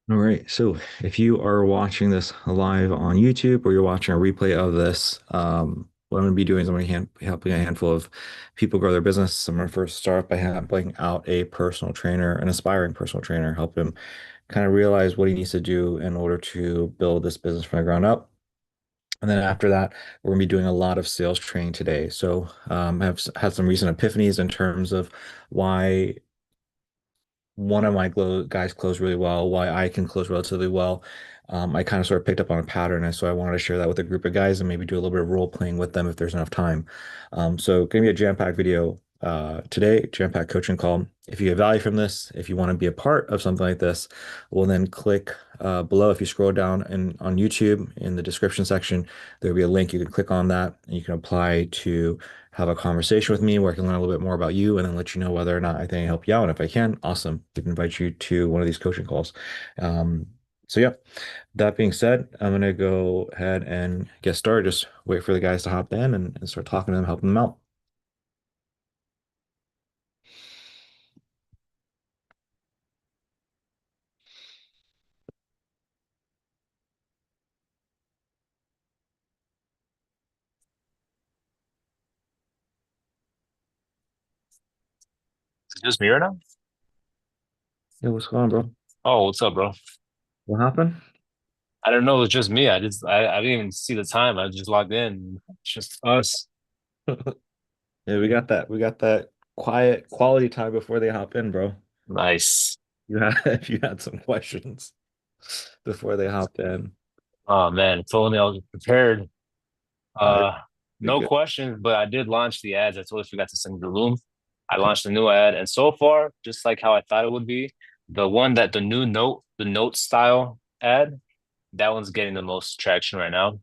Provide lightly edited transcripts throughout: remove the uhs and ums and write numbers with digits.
All right. So if you are watching this live on YouTube or you're watching a replay of this, what I'm going to be doing is I'm going to be helping a handful of people grow their business. I'm going to first start by helping out a personal trainer, an aspiring personal trainer, help him kind of realize what he needs to do in order to build this business from the ground up. And then after that, we're going to be doing a lot of sales training today. So I've had some recent epiphanies in terms of why one of my guys closed really well, why I can close relatively well. I kind of sort of picked up on a pattern, and so I wanted to share that with a group of guys and maybe do a little bit of role playing with them if there's enough time. So gonna be a jam-packed video today, jam-packed coaching call. If you get value from this, if you want to be a part of something like this, well then click below. If you scroll down and on YouTube in the description section, there'll be a link. You can click on that and you can apply to have a conversation with me where I can learn a little bit more about you and then let you know whether or not I think I can help you out. And if I can, awesome. I can invite you to one of these coaching calls. Um, so yeah, that being said, I'm gonna go ahead and get started. Just wait for the guys to hop in and start talking to them, helping them out. Is it just me right now? Yeah, what's going on, bro? Oh, what's up, bro? What happened? I don't know. It's just me. I didn't even see the time. I just logged in. It's just us. Yeah, we got that quiet quality time before they hop in, bro. Nice. If you had some questions before they hopped in. Oh man, if only I was prepared. Uh, Uh, you're no good. questions, but I did launch the ads. I totally forgot to send you the room. I launched a new ad, and so far, just like how I thought it would be, the note style ad, that one's getting the most traction right now.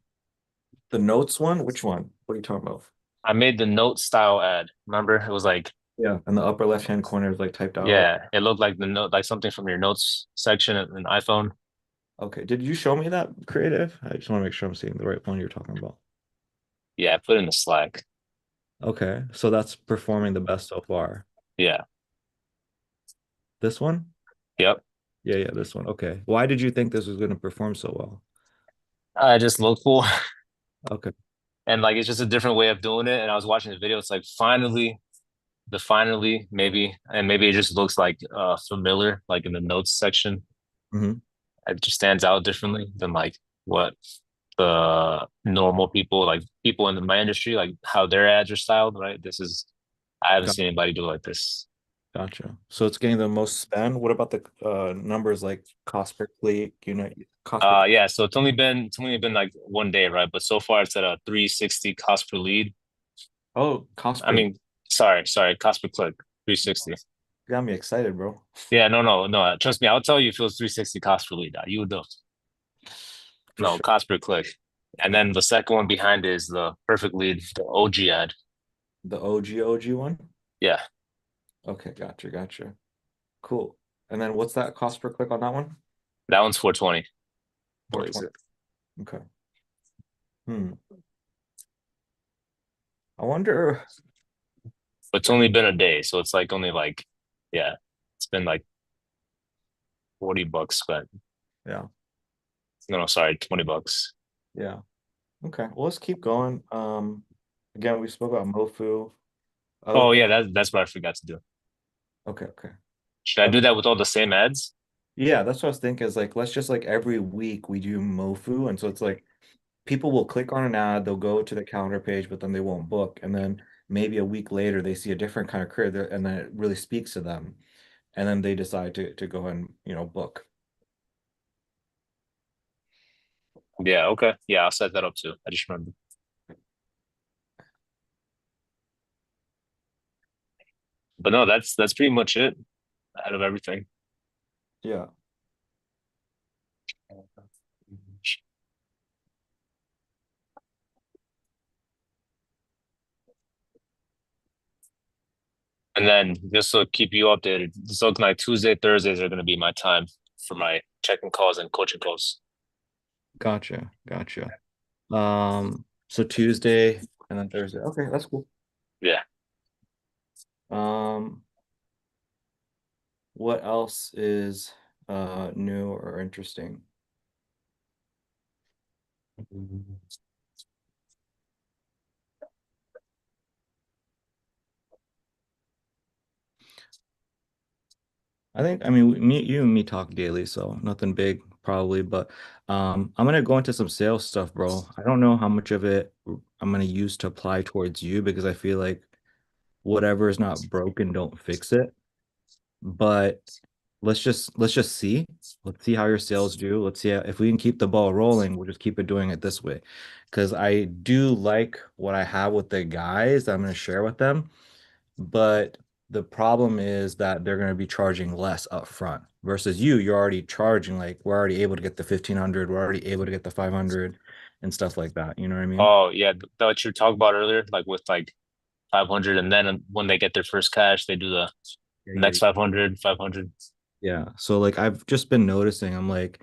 The notes one? Which one? What are you talking about? I made the note style ad. Remember, it was like, Yeah, in the upper left-hand corner is like typed out. yeah, it looked like the note, like something from your notes section in an iPhone. Okay. Did you show me that creative? I just want to make sure I'm seeing the right one you're talking about. Yeah, I put it in the Slack. Okay. So that's performing the best so far. Yeah. This one? Yep. Yeah, yeah, this one. Okay. Why did you think this was going to perform so well? I just look cool. Okay. And like it's just a different way of doing it. And I was watching the video. It's like finally, maybe, and maybe it just looks like familiar, like in the notes section. Hmm. It just stands out differently than like what the normal people, like people in my industry, like how their ads are styled, right? I haven't Got, seen anybody do it like this. gotcha. So it's getting the most spend. What about the numbers like cost per click, cost per Yeah, so it's only been like 1 day, right? But so far it's at a 360 cost per lead. Oh, cost I per mean, sorry, cost per click, 360. got me excited, bro. Yeah, no. Trust me, I'll tell you if it was 360 cost per lead. You would know. For No, sure. cost per click. And then the second one behind is the perfect lead, the OG ad. The OG one? Yeah, Okay, gotcha. Cool. And then what's that cost per click on that one? that one's 420. What is 420. it? Okay. Hmm. I wonder. But it's only been a day, so it's like only like, yeah, it's been like $40 spent. Yeah. No, sorry, $20. Yeah. Okay. Well, let's keep going. Again, we spoke about Mofu. Other Oh thing. yeah, that's what I forgot to do. Okay. Should I do that with all the same ads? Yeah, that's what I was thinking is like let's just like every week we do Mofu. And so it's like people will click on an ad, they'll go to the calendar page, but then they won't book. And then maybe a week later they see a different kind of career and then it really speaks to them. And then they decide to go and, book. Yeah, okay. Yeah, I'll set that up too. I just remember. But no, that's pretty much it out of everything. Yeah. And then just to keep you updated, it's looking like Tuesday, Thursdays are going to be my time for my checking calls and coaching calls. Gotcha. So Tuesday and then Thursday. Okay, that's cool. Yeah. Um, what else is new or interesting? I think, I mean, you and me talk daily, so nothing big probably, but I'm gonna go into some sales stuff, bro. I don't know how much of it I'm gonna use to apply towards you because I feel like whatever is not broken, don't fix it. But let's just see. Let's see how your sales do. Let's see if we can keep the ball rolling. We'll just keep it doing it this way. Because I do like what I have with the guys that I'm going to share with them. But the problem is that they're going to be charging less up front versus you. You're already charging like we're already able to get the 1500. We're already able to get the 500 and stuff like that. You know what I mean? Oh yeah, what you talked about earlier, like with like 500, and then when they get their first cash, they do the Yeah, yeah, next 500, 500. yeah. So like I've just been noticing, like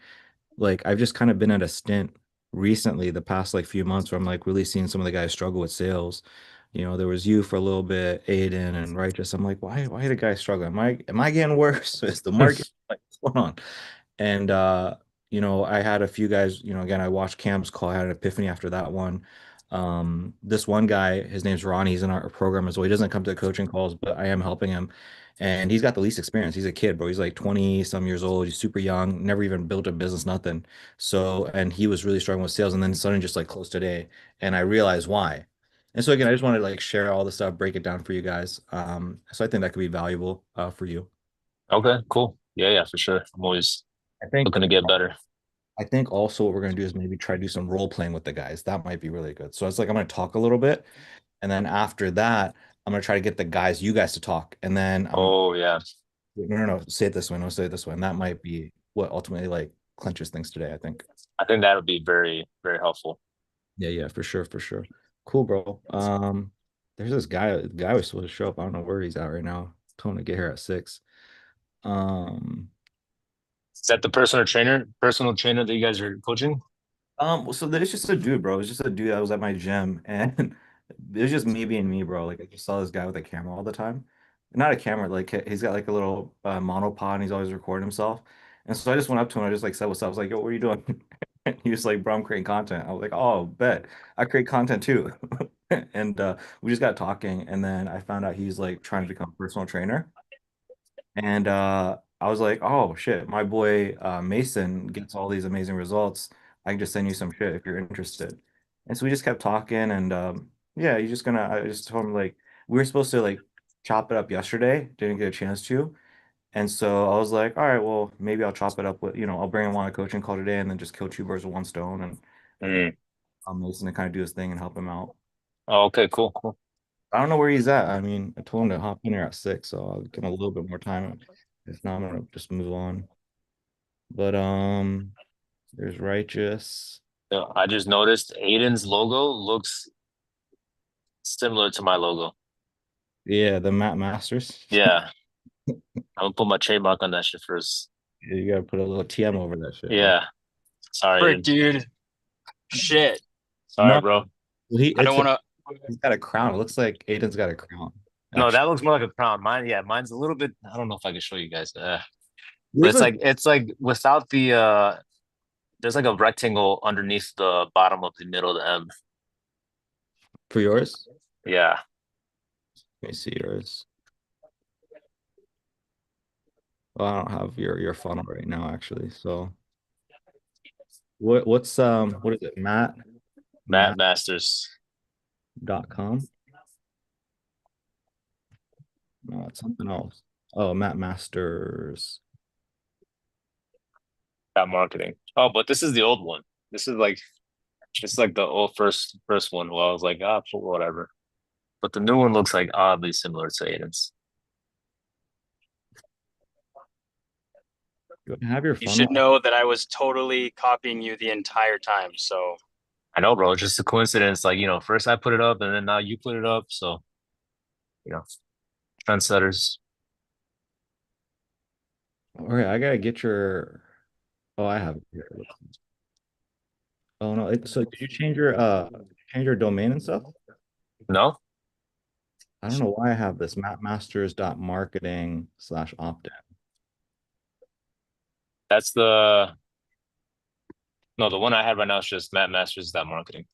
I've just kind of been at a stint recently, the past like few months, where I'm like really seeing some of the guys struggle with sales. You know, there was you for a little bit, Aiden and Righteous. I'm like, why are the guys struggling? Am I getting worse? Is the market like what's going on? And I had a few guys, again, I watched Cam's call. I had an epiphany after that one. This one guy, his name's Ronnie, he's in our program as well. He doesn't come to the coaching calls, but I am helping him. And he's got the least experience. He's a kid, bro. He's like 20 some years old. He's super young, never even built a business, nothing. So, and he was really struggling with sales. And then suddenly just like closed today. And I realized why. And so again, I just wanted to like share all the stuff, break it down for you guys. So I think that could be valuable for you. Okay, cool. Yeah, yeah, for sure. I'm always I think looking to get better. I think also what we're gonna do is maybe try to do some role playing with the guys. That might be really good. So it's like I'm gonna talk a little bit, and then after that, I'm gonna try to get you guys to talk, and then Oh yeah, no, say it this way, no, say it this way, and that might be what ultimately like clinches things today, I think. I think that would be very, very helpful. Yeah, yeah, for sure, for sure. Cool, bro. There's this guy. The guy was supposed to show up. I don't know where he's at right now. Told him to get here at 6. Um, Is that the personal trainer that you guys are coaching? well, so there's just a dude, bro. It's just a dude that was at my gym, and it was just me being me, bro. Like I just saw this guy with a camera all the time. Not a camera, like he's got like a little monopod, and he's always recording himself. And so I just went up to him. I just like said, "What's up?" I was like, "Yo, what are you doing?" And he was like, "Bro, I'm creating content." I was like, "Oh, bet I create content too." And we just got talking, and then I found out he's like trying to become a personal trainer. And I was like, oh shit, my boy Mason gets all these amazing results. I can just send you some shit if you're interested. And so we just kept talking and yeah, I just told him like we were supposed to like chop it up yesterday, didn't get a chance to. And so I was like, all right, well, maybe I'll chop it up with, I'll bring him on a coaching call today and then just kill two birds with one stone and Mm. Mason to kind of do his thing and help him out. Oh, okay, cool, cool. I don't know where he's at. I mean, I told him to hop in here at 6, so I'll give him a little bit more time. If not, I'm gonna just move on. But there's Righteous. Yeah, I just noticed Aiden's logo looks similar to my logo. Yeah, the Matt Masters. Yeah, I'm gonna put my trademark on that shit first. Yeah, you gotta put a little TM over that shit, bro. Yeah, sorry, Frick, Aiden. dude. Shit. Sorry, No, bro. I don't want to. he's got a crown. It looks like Aiden's got a crown. No, Actually, that looks more like a crown. Mine, yeah, mine's a little bit. I don't know if I can show you guys. But yours it's look like without the there's like a rectangle underneath the bottom of the middle of the M. for yours. Yeah, Let me see yours. Well, I don't have your funnel right now, actually. So what is it? Matt Matt Masters. dot com. No, it's something else. Oh, Matt Masters. Matt Marketing. Oh, but this is the old one. This is like the old first one. Well, I was like, ah, whatever. But the new one looks like oddly similar to Aiden's. Do I have your You should funnel? know that I was totally copying you the entire time. So, I know, bro. It's just a coincidence. Like, first I put it up and then now you put it up. So, you know, trendsetters. All right, I gotta get your. Oh, I have it here. Oh no! So did you change your domain and stuff? No? I don't know why I have this mapmasters.marketing/opt-in. That's the no, the one I have right now is just mattmasters.marketing.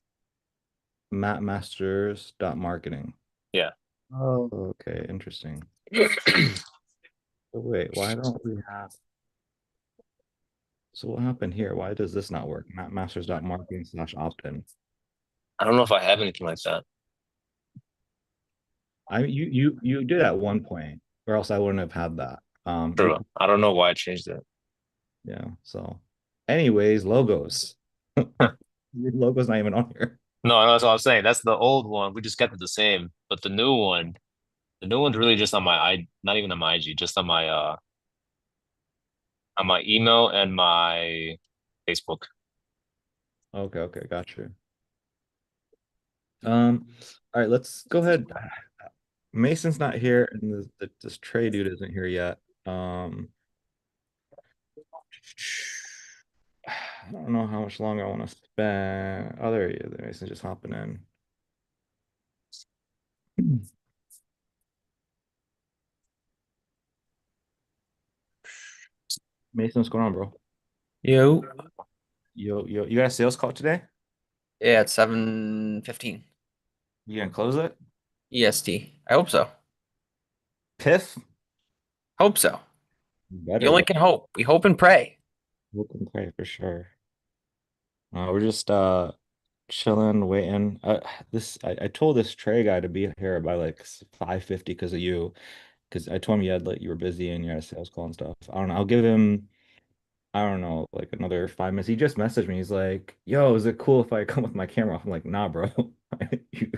Mattmasters.marketing. Yeah. Oh, okay, interesting. So wait, why don't we have so what happened here? Why does this not work? Mattmasters.marketing/opt-in. I don't know if I have anything like that. You did at one point, or else I wouldn't have had that. You True. I don't know why I changed it. yeah, so anyways, logos. Your logo's not even on here. No, that's what I'm saying. That's the old one. We just kept it the same. But the new one's really just on my I not even on my IG, just on my email and my Facebook. Okay, okay, got you. Um, all right, let's go ahead. Mason's not here, and this Trey dude isn't here yet. I don't know how much longer I want to spend. Oh, there he is. Mason's just hopping in. Mason, what's going on, bro? Yo. Yo, you got a sales call today? Yeah, it's 7:15 You gonna close it? EST. I hope so. Piff? Hope so. You Better, only bro. can hope. We hope and pray. Look and pray for sure. We're just chilling, waiting. I told this Trey guy to be here by like 5:50 because of you. Because I told him you were busy and you had a sales call and stuff. I don't know. I'll give him, I don't know, like another 5 minutes. He just messaged me. He's like, "Yo, is it cool if I come with my camera?" I'm like, "Nah, bro."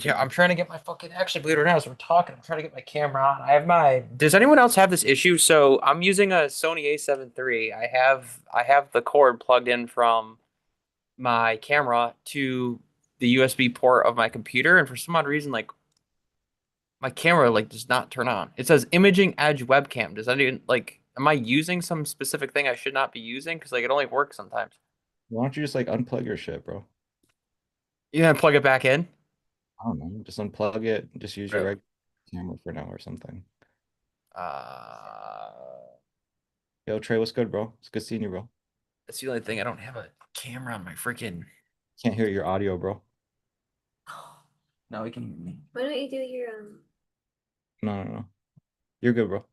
Yeah, I'm trying to get my fucking actually believe it or not, as we're talking, I'm trying to get my camera on. I have my Does anyone else have this issue? So I'm using a Sony A7 III. I have the cord plugged in from my camera to the USB port of my computer, and for some odd reason, like my camera like does not turn on. It says imaging edge webcam. Does that even like am I using some specific thing I should not be using? Because like it only works sometimes. Why don't you just like unplug your shit, bro? You gonna plug it back in? I don't know. Just unplug it. Just use your Really? regular camera for now or something. Uh, Yo, Trey, what's good, bro? It's good seeing you, bro. that's the only thing. I don't have a camera on my freaking. Can't hear your audio, bro. Now we can hear me. Why don't you do your No, no, no. You're good, bro.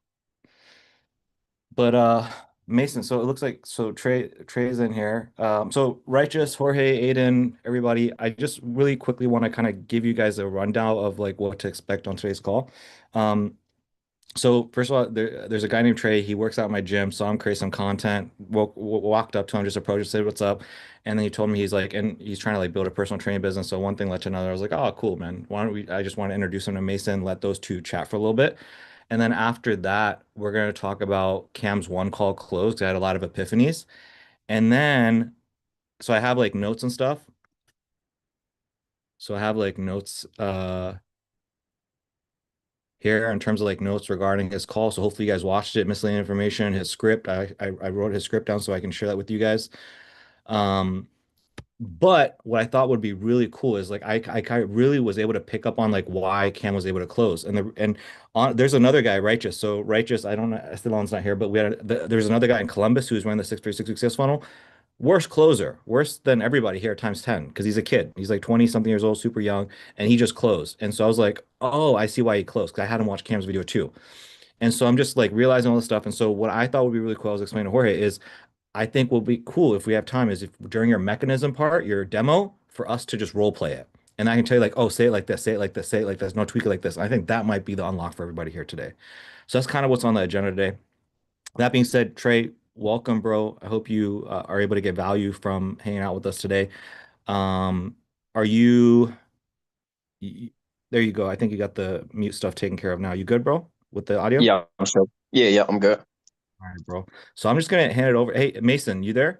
But Mason, so it looks like so Trey's in here. So Righteous, Jorge, Aiden, everybody, I just really quickly want to kind of give you guys a rundown of like what to expect on today's call. Um, so first of all, there's a guy named Trey. He works out in my gym, saw him create some content. Walked up to him, just approached, said, "What's up?" And then he told me he's like, and he's trying to like build a personal training business. So one thing led to another. I was like, "Oh, cool, man. Why don't we?" I just want to introduce him to Mason, let those two chat for a little bit, and then after that, we're gonna talk about Cam's one call close. 'Cause I had a lot of epiphanies, and then so I have like notes and stuff. So I have like notes. Here in terms of like notes regarding his call. So hopefully you guys watched it, miscellaneous information, his script. I wrote his script down so I can share that with you guys. Um, but what I thought would be really cool is like I kind of really was able to pick up on like why Cam was able to close. There's another guy, Righteous. So Righteous, I don't know, Esteban's not here, but there's another guy in Columbus who's running the 636 success funnel. Worst closer, worse than everybody here times 10 because he's a kid. He's like 20 something years old, super young, and he just closed. And so I was like, oh, I see why he closed because I had him watch Cam's video too. And so I'm just like realizing all this stuff. And so what I thought would be really cool, I was explaining to Jorge, is I think will be cool if we have time is if during your mechanism part, your demo, for us to just role play it. And I can tell you like, oh, say it like this, say it like this, say it like this, no, tweak it like this. And I think that might be the unlock for everybody here today. So that's kind of what's on the agenda today. That being said, Trey, welcome, bro. I hope you are able to get value from hanging out with us today. Um, are you, y- there you go. I think you got the mute stuff taken care of now. You good, bro, with the audio? Yeah, I'm sure. Yeah, I'm good. All right, bro. So I'm just gonna hand it over. Hey, Mason, you there?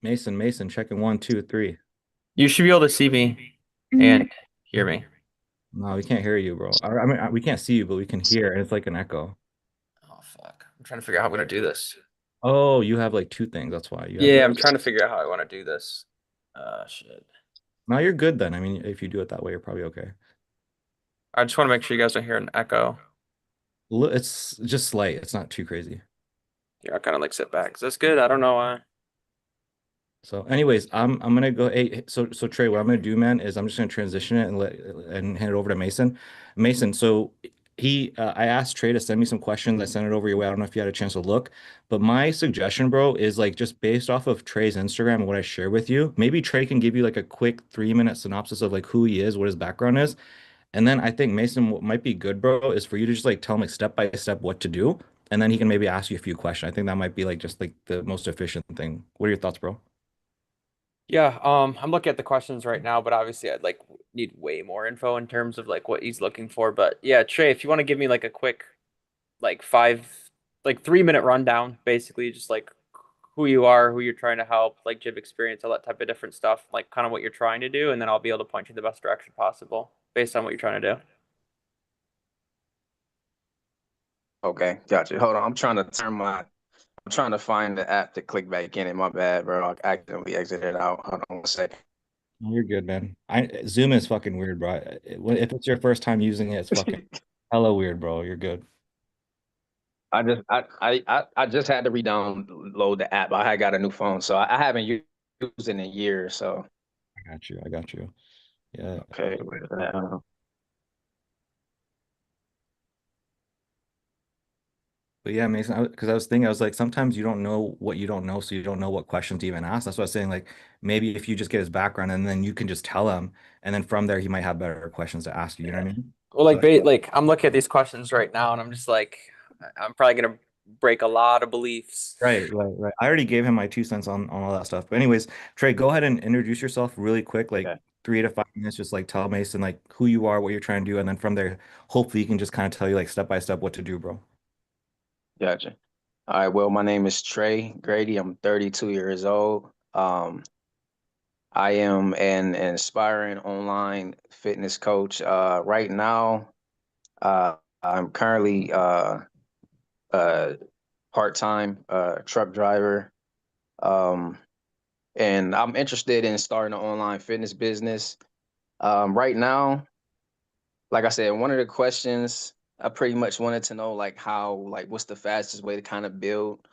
Mason, checking one, two, three. You should be able to see me and hear me. No, we can't hear you, bro. I mean, we can't see you, but we can hear, and it's like an echo. Oh fuck! I'm trying to figure out how I'm gonna do this. Oh, you have like two things. That's why you have. Yeah, I'm trying to figure out how I want to do this. Shit. No, you're good then. I mean, if you do it that way, you're probably okay. I just want to make sure you guys don't hear an echo. It's just slight. It's not too crazy. Yeah, I kind of like sit back. That's good. I don't know why. So, anyways, I'm gonna go. Hey, so Trey, what I'm gonna do, man, is I'm just gonna transition it and hand it over to Mason. Mason, so I asked Trey to send me some questions. I sent it over your way. I don't know if you had a chance to look, but my suggestion, bro, is like just based off of Trey's Instagram and what I share with you. Maybe Trey can give you like a quick 3 minute synopsis of like who he is, what his background is, and then I think Mason, what might be good, bro, is for you to just like tell him like step by step what to do, and then he can maybe ask you a few questions. I think that might be like just like the most efficient thing. What are your thoughts, bro? Yeah, I'm looking at the questions right now, but obviously I'd like need way more info in terms of like what he's looking for. But yeah, Trey, if you want to give me like a quick like 3 minute rundown, basically just like who you are, who you're trying to help, like gym experience, all that type of different stuff, like kind of what you're trying to do, and then I'll be able to point you in the best direction possible based on what you're trying to do. Okay, gotcha. Hold on. I'm trying to find the app to click back in it. My bad, bro. I accidentally exited out. Hold on one second. You're good, man. Zoom is fucking weird, bro. If it's your first time using it, it's fucking hella weird, bro. You're good. I just had to re-download the app. I had got a new phone, so I haven't used it in a year. So I got you. I got you. Yeah. okay, wait a minute. But yeah, Mason, because I was thinking, I was like, sometimes you don't know what you don't know, so you don't know what questions to even ask. That's what I was saying. Like, maybe if you just get his background and then you can just tell him, and then from there he might have better questions to ask you. You know what I Yeah. mean? Well, So like I'm looking at these questions right now, and I'm just like, I'm probably gonna break a lot of beliefs. right. I already gave him my 2 cents on all that stuff. But anyways, Trey, go ahead and introduce yourself really quick, like Okay, 3 to 5 minutes. Just like tell Mason like who you are, what you're trying to do, and then from there, hopefully he can just kind of tell you like step by step what to do, bro. gotcha. All right. Well, my name is Trey Grady. I'm 32 years old. I am an aspiring online fitness coach. Right now, I'm currently a part-time truck driver. Um, and I'm interested in starting an online fitness business. Right now, like I said, one of the questions I pretty much wanted to know, like how, like what's the fastest way to kind of build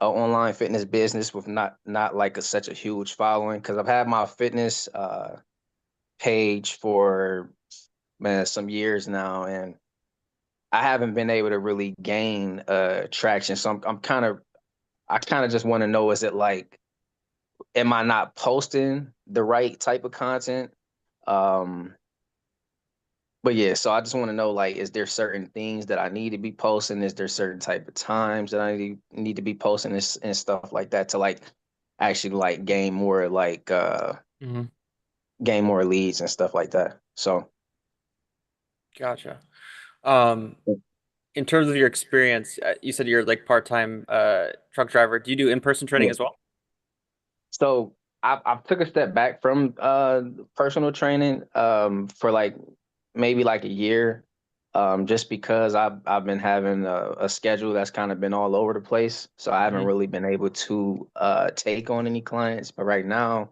an online fitness business with not like such a huge following? Because I've had my fitness page for man some years now, and I haven't been able to really gain traction. So I kind of just want to know, is it like, am I not posting the right type of content? Um, but yeah, so I just want to know, like, is there certain things that I need to be posting? Is there certain type of times that I need to be posting and stuff like that to like actually like Mhm. gain more leads and stuff like that. So Gotcha. Um, in terms of your experience, you said you're like part-time truck driver. Do you do in-person training yeah. as well? So I took a step back from personal training for like maybe like a year just because I've been having a schedule that's kind of been all over the place. So I haven't Hmm. really been able to take on any clients. But right now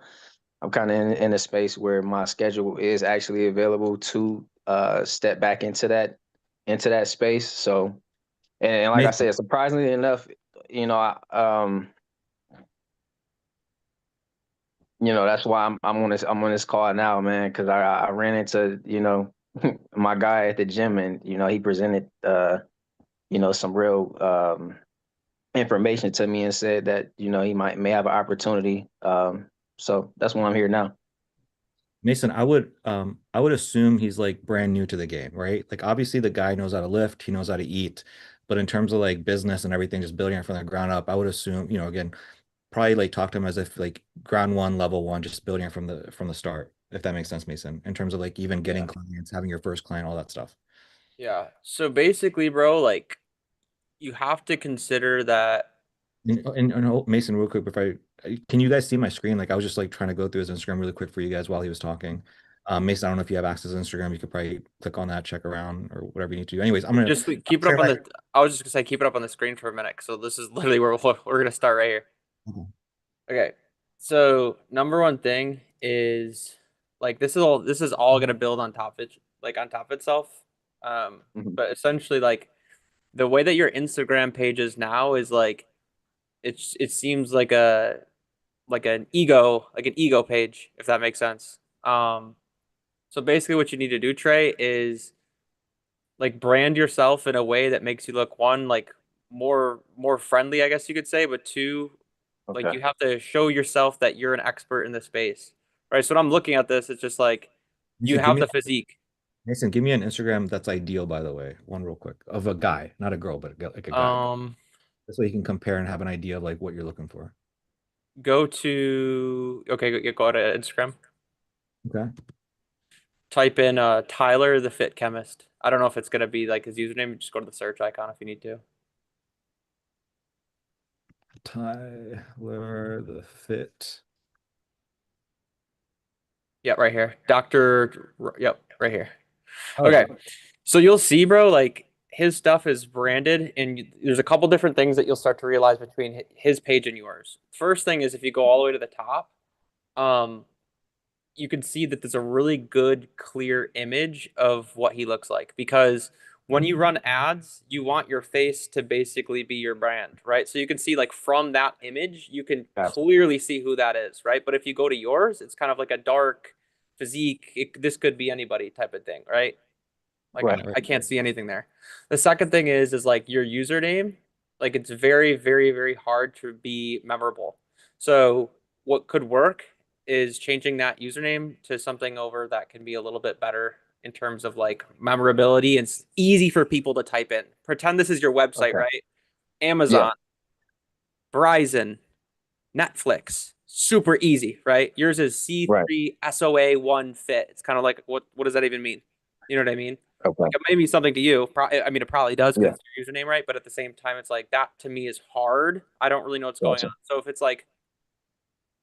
I'm kind of in a space where my schedule is actually available to step back into that space. So and like I Mason, said, surprisingly enough, you know, that's why I'm on this call now, man, because I ran into, my guy at the gym, and he presented some real information to me and said that he may have an opportunity. So that's why I'm here now. Mason, I would assume he's like brand new to the game, right? Like obviously the guy knows how to lift, he knows how to eat, but in terms of like business and everything, just building it from the ground up, I would assume, again, probably like talk to him as if like ground one, level one, just building it from the start, if that makes sense, Mason, in terms of like even getting Yeah. clients, having your first client, all that stuff. Yeah. So basically, bro, like you have to consider that. Mason, real quick, before can you guys see my screen? Like I was just like trying to go through his Instagram really quick for you guys while he was talking. Mason, I don't know if you have access to Instagram. You could probably click on that, check around, or whatever you need to do. Anyways, Just keep it share up on my. the. I was just gonna say keep it up on the screen for a minute. So this is literally where we're gonna start right here. Okay. Okay. So number one thing is like this is all gonna build on top of it, like on top of itself. Mhm. But essentially like the way that your Instagram page is now is like it seems like an ego page, if that makes sense. So basically what you need to do, Trey, is like brand yourself in a way that makes you look one, like more friendly, I guess you could say, but two, like Okay. you have to show yourself that you're an expert in the space. Right. So when I'm looking at this, it's just like you Mason, have the physique. Give me an Instagram that's ideal, by the way. One real quick of a guy, not a girl, but like a guy. Um, This way you can compare and have an idea of like what you're looking for. Go to go to Instagram. Okay. Type in Tyler the Fit Chemist. I don't know if it's gonna be like his username. Just go to the search icon if you need to. Tyler the Fit. Yeah, right here. Yep, right here. Oh, Okay. So you'll see, bro, like his stuff is branded, and there's a couple different things that you'll start to realize between his page and yours. First thing is if you go all the way to the top, um, you can see that there's a really good, clear image of what he looks like. Because when you run ads, you want your face to basically be your brand, right? So you can see, like, from that image, you can Gotcha. clearly see who that is, right? But if you go to yours, it's kind of like a dark physique. This could be anybody type of thing, right? Like Right. I can't see anything there. The second thing is like your username, like it's very, very, very hard to be memorable. So what could work is changing that username to something over that can be a little bit better in terms of like memorability and it's easy for people to type in. Pretend this is your website, Okay. right? Yeah. Amazon, Verizon, Netflix, super easy, right? Yours is Right. C3 SOA1 fit. It's kind of like what does that even mean? You know what I mean? Okay. Like it may mean something to you. I mean, it probably does Yeah. because it's your username, right? But at the same time, it's like that to me is hard. I don't really know what's going Gotcha. on. So if it's like,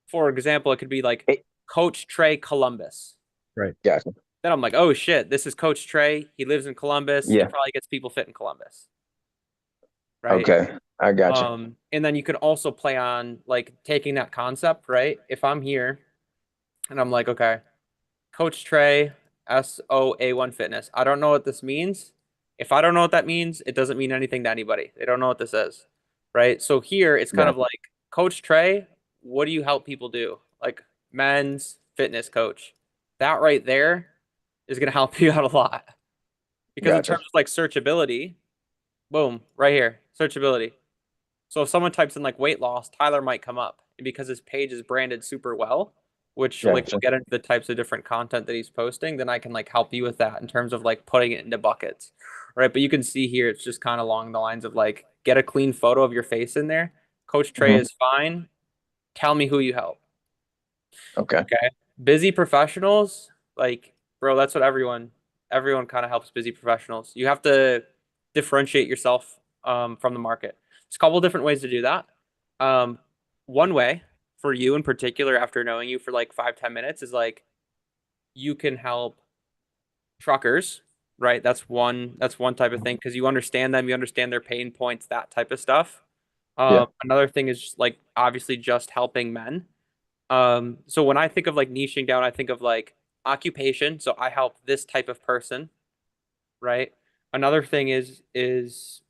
for example, it could be like It, Coach Trey Columbus. right. gotcha. Then I'm like, oh shit, this is Coach Trey. He lives in Columbus. He Yeah. probably gets people fit in Columbus, right? Okay. I gotcha. And then you could also play on like taking that concept, right? If I'm here and I'm like, okay, Coach Trey, SOA1 Fitness. I don't know what this means. If I don't know what that means, it doesn't mean anything to anybody. They don't know what this is, right? So here it's kind Gotcha. of like, Coach Trey, what do you help people do? Like men's fitness coach. That right there is going to help you out a lot. Because in Gotcha. terms of like searchability, boom, right here, searchability. So if someone types in like weight loss, Tyler might come up. And because his page is branded super well, which like we'll Gotcha. get into the types of different content that he's posting, then I can like help you with that in terms of like putting it into buckets. Right. But you can see here it's just kind of along the lines of like get a clean photo of your face in there. Coach Trey Hmm. is fine. Tell me who you help. Okay. Okay. Busy professionals, like, bro, that's what everyone kind of helps busy professionals. You have to differentiate yourself from the market. There's a couple different ways to do that. Um, One way for you in particular, after knowing you for like 5, 10 minutes, is like you can help truckers, right? That's one type of thing because you understand them, you understand their pain points, that type of stuff. Yeah. Another thing is just, like obviously just helping men. So when I think of like niching down, I think of like occupation. So I help this type of person, right? Another thing is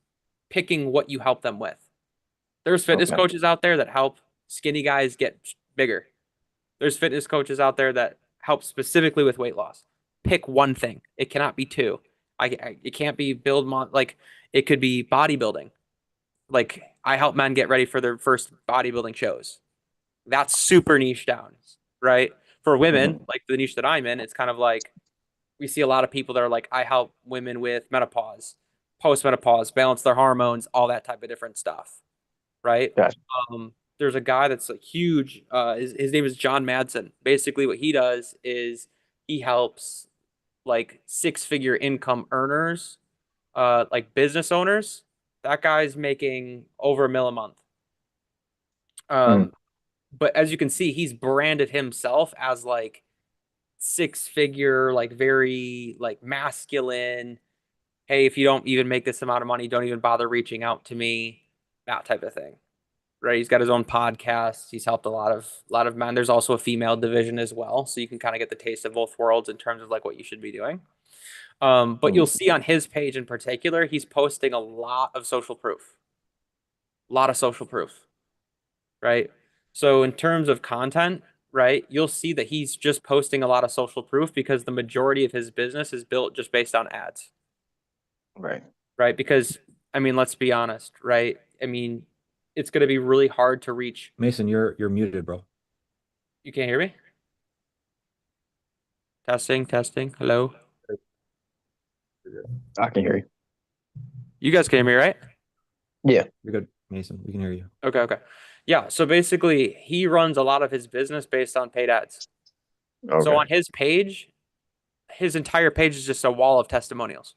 picking what you help them with. There's fitness Okay. coaches out there that help skinny guys get bigger. There's fitness coaches out there that help specifically with weight loss. Pick one thing. It cannot be two. It can't be like it could be bodybuilding. Like I help men get ready for their first bodybuilding shows. That's super niche down, right? For women, Hmm. like the niche that I'm in, it's kind of like we see a lot of people that are like, I help women with menopause, post-menopause, balance their hormones, all that type of different stuff, right? Gotcha. There's a guy that's a huge, his name is John Madsen. Basically, what he does is he helps like six-figure income earners, like business owners. That guy's making over $1 million a month. Mm. But as you can see, he's branded himself as like six figure, like very like masculine. Hey, if you don't even make this amount of money, don't even bother reaching out to me. That type of thing. Right. He's got his own podcast. He's helped a lot of men. There's also a female division as well. So you can kind of get the taste of both worlds in terms of like what you should be doing. But you'll see on his page in particular, he's posting a lot of social proof. A lot of social proof, right? So in terms of content, right, you'll see that he's just posting a lot of social proof because the majority of his business is built just based on ads, Right. right? Because I mean, let's be honest, right? I mean, it's going to be really hard to reach. Mason, you're muted, bro. You can't hear me? Testing, testing. Hello. I can hear you. You guys can hear me, right? Yeah. You're good, Mason. We can hear you. Okay, okay. Yeah, so basically he runs a lot of his business based on paid ads. So Okay. on his page, his entire page is just a wall of testimonials.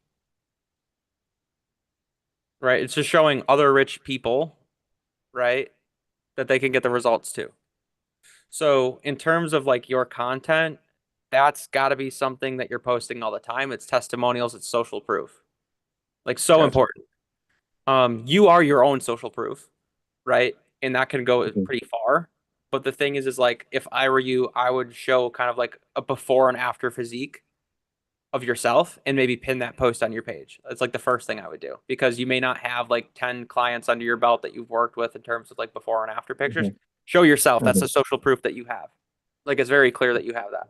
Right? It's just showing other rich people, right, that they can get the results too. So in terms of like your content, that's got to be something that you're posting all the time. It's testimonials, it's social proof. Like so Gotcha. important. You are your own social proof, right? And that can go Mhm. pretty far. But the thing is like if I were you, I would show kind of like a before and after physique of yourself and maybe pin that post on your page. That's like the first thing I would do because you may not have like 10 clients under your belt that you've worked with in terms of like before and after pictures. Mhm. Show yourself. That's the Mhm. social proof that you have. Like it's very clear that you have that.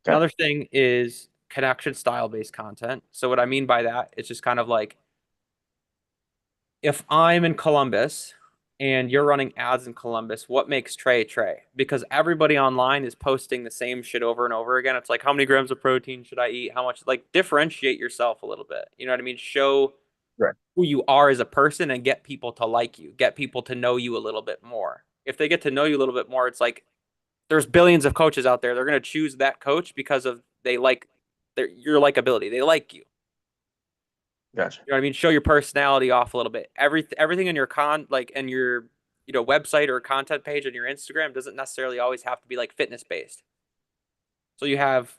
Okay. Another thing is connection style based content. So what I mean by that is just kind of like if I'm in Columbus and you're running ads in Columbus, what makes Trey Trey? Because everybody online is posting the same shit over and over again. It's like, how many grams of protein should I eat? How much? Like, differentiate yourself a little bit. You know what I mean? Show Right. who you are as a person and get people to like you, get people to know you a little bit more. If they get to know you a little bit more, it's like there's billions of coaches out there. They're going to choose that coach because of they like your likability. They like you. Gotcha. You know what I mean? Show your personality off a little bit. Everything in your in your website or content page on your Instagram doesn't necessarily always have to be like fitness based. So you have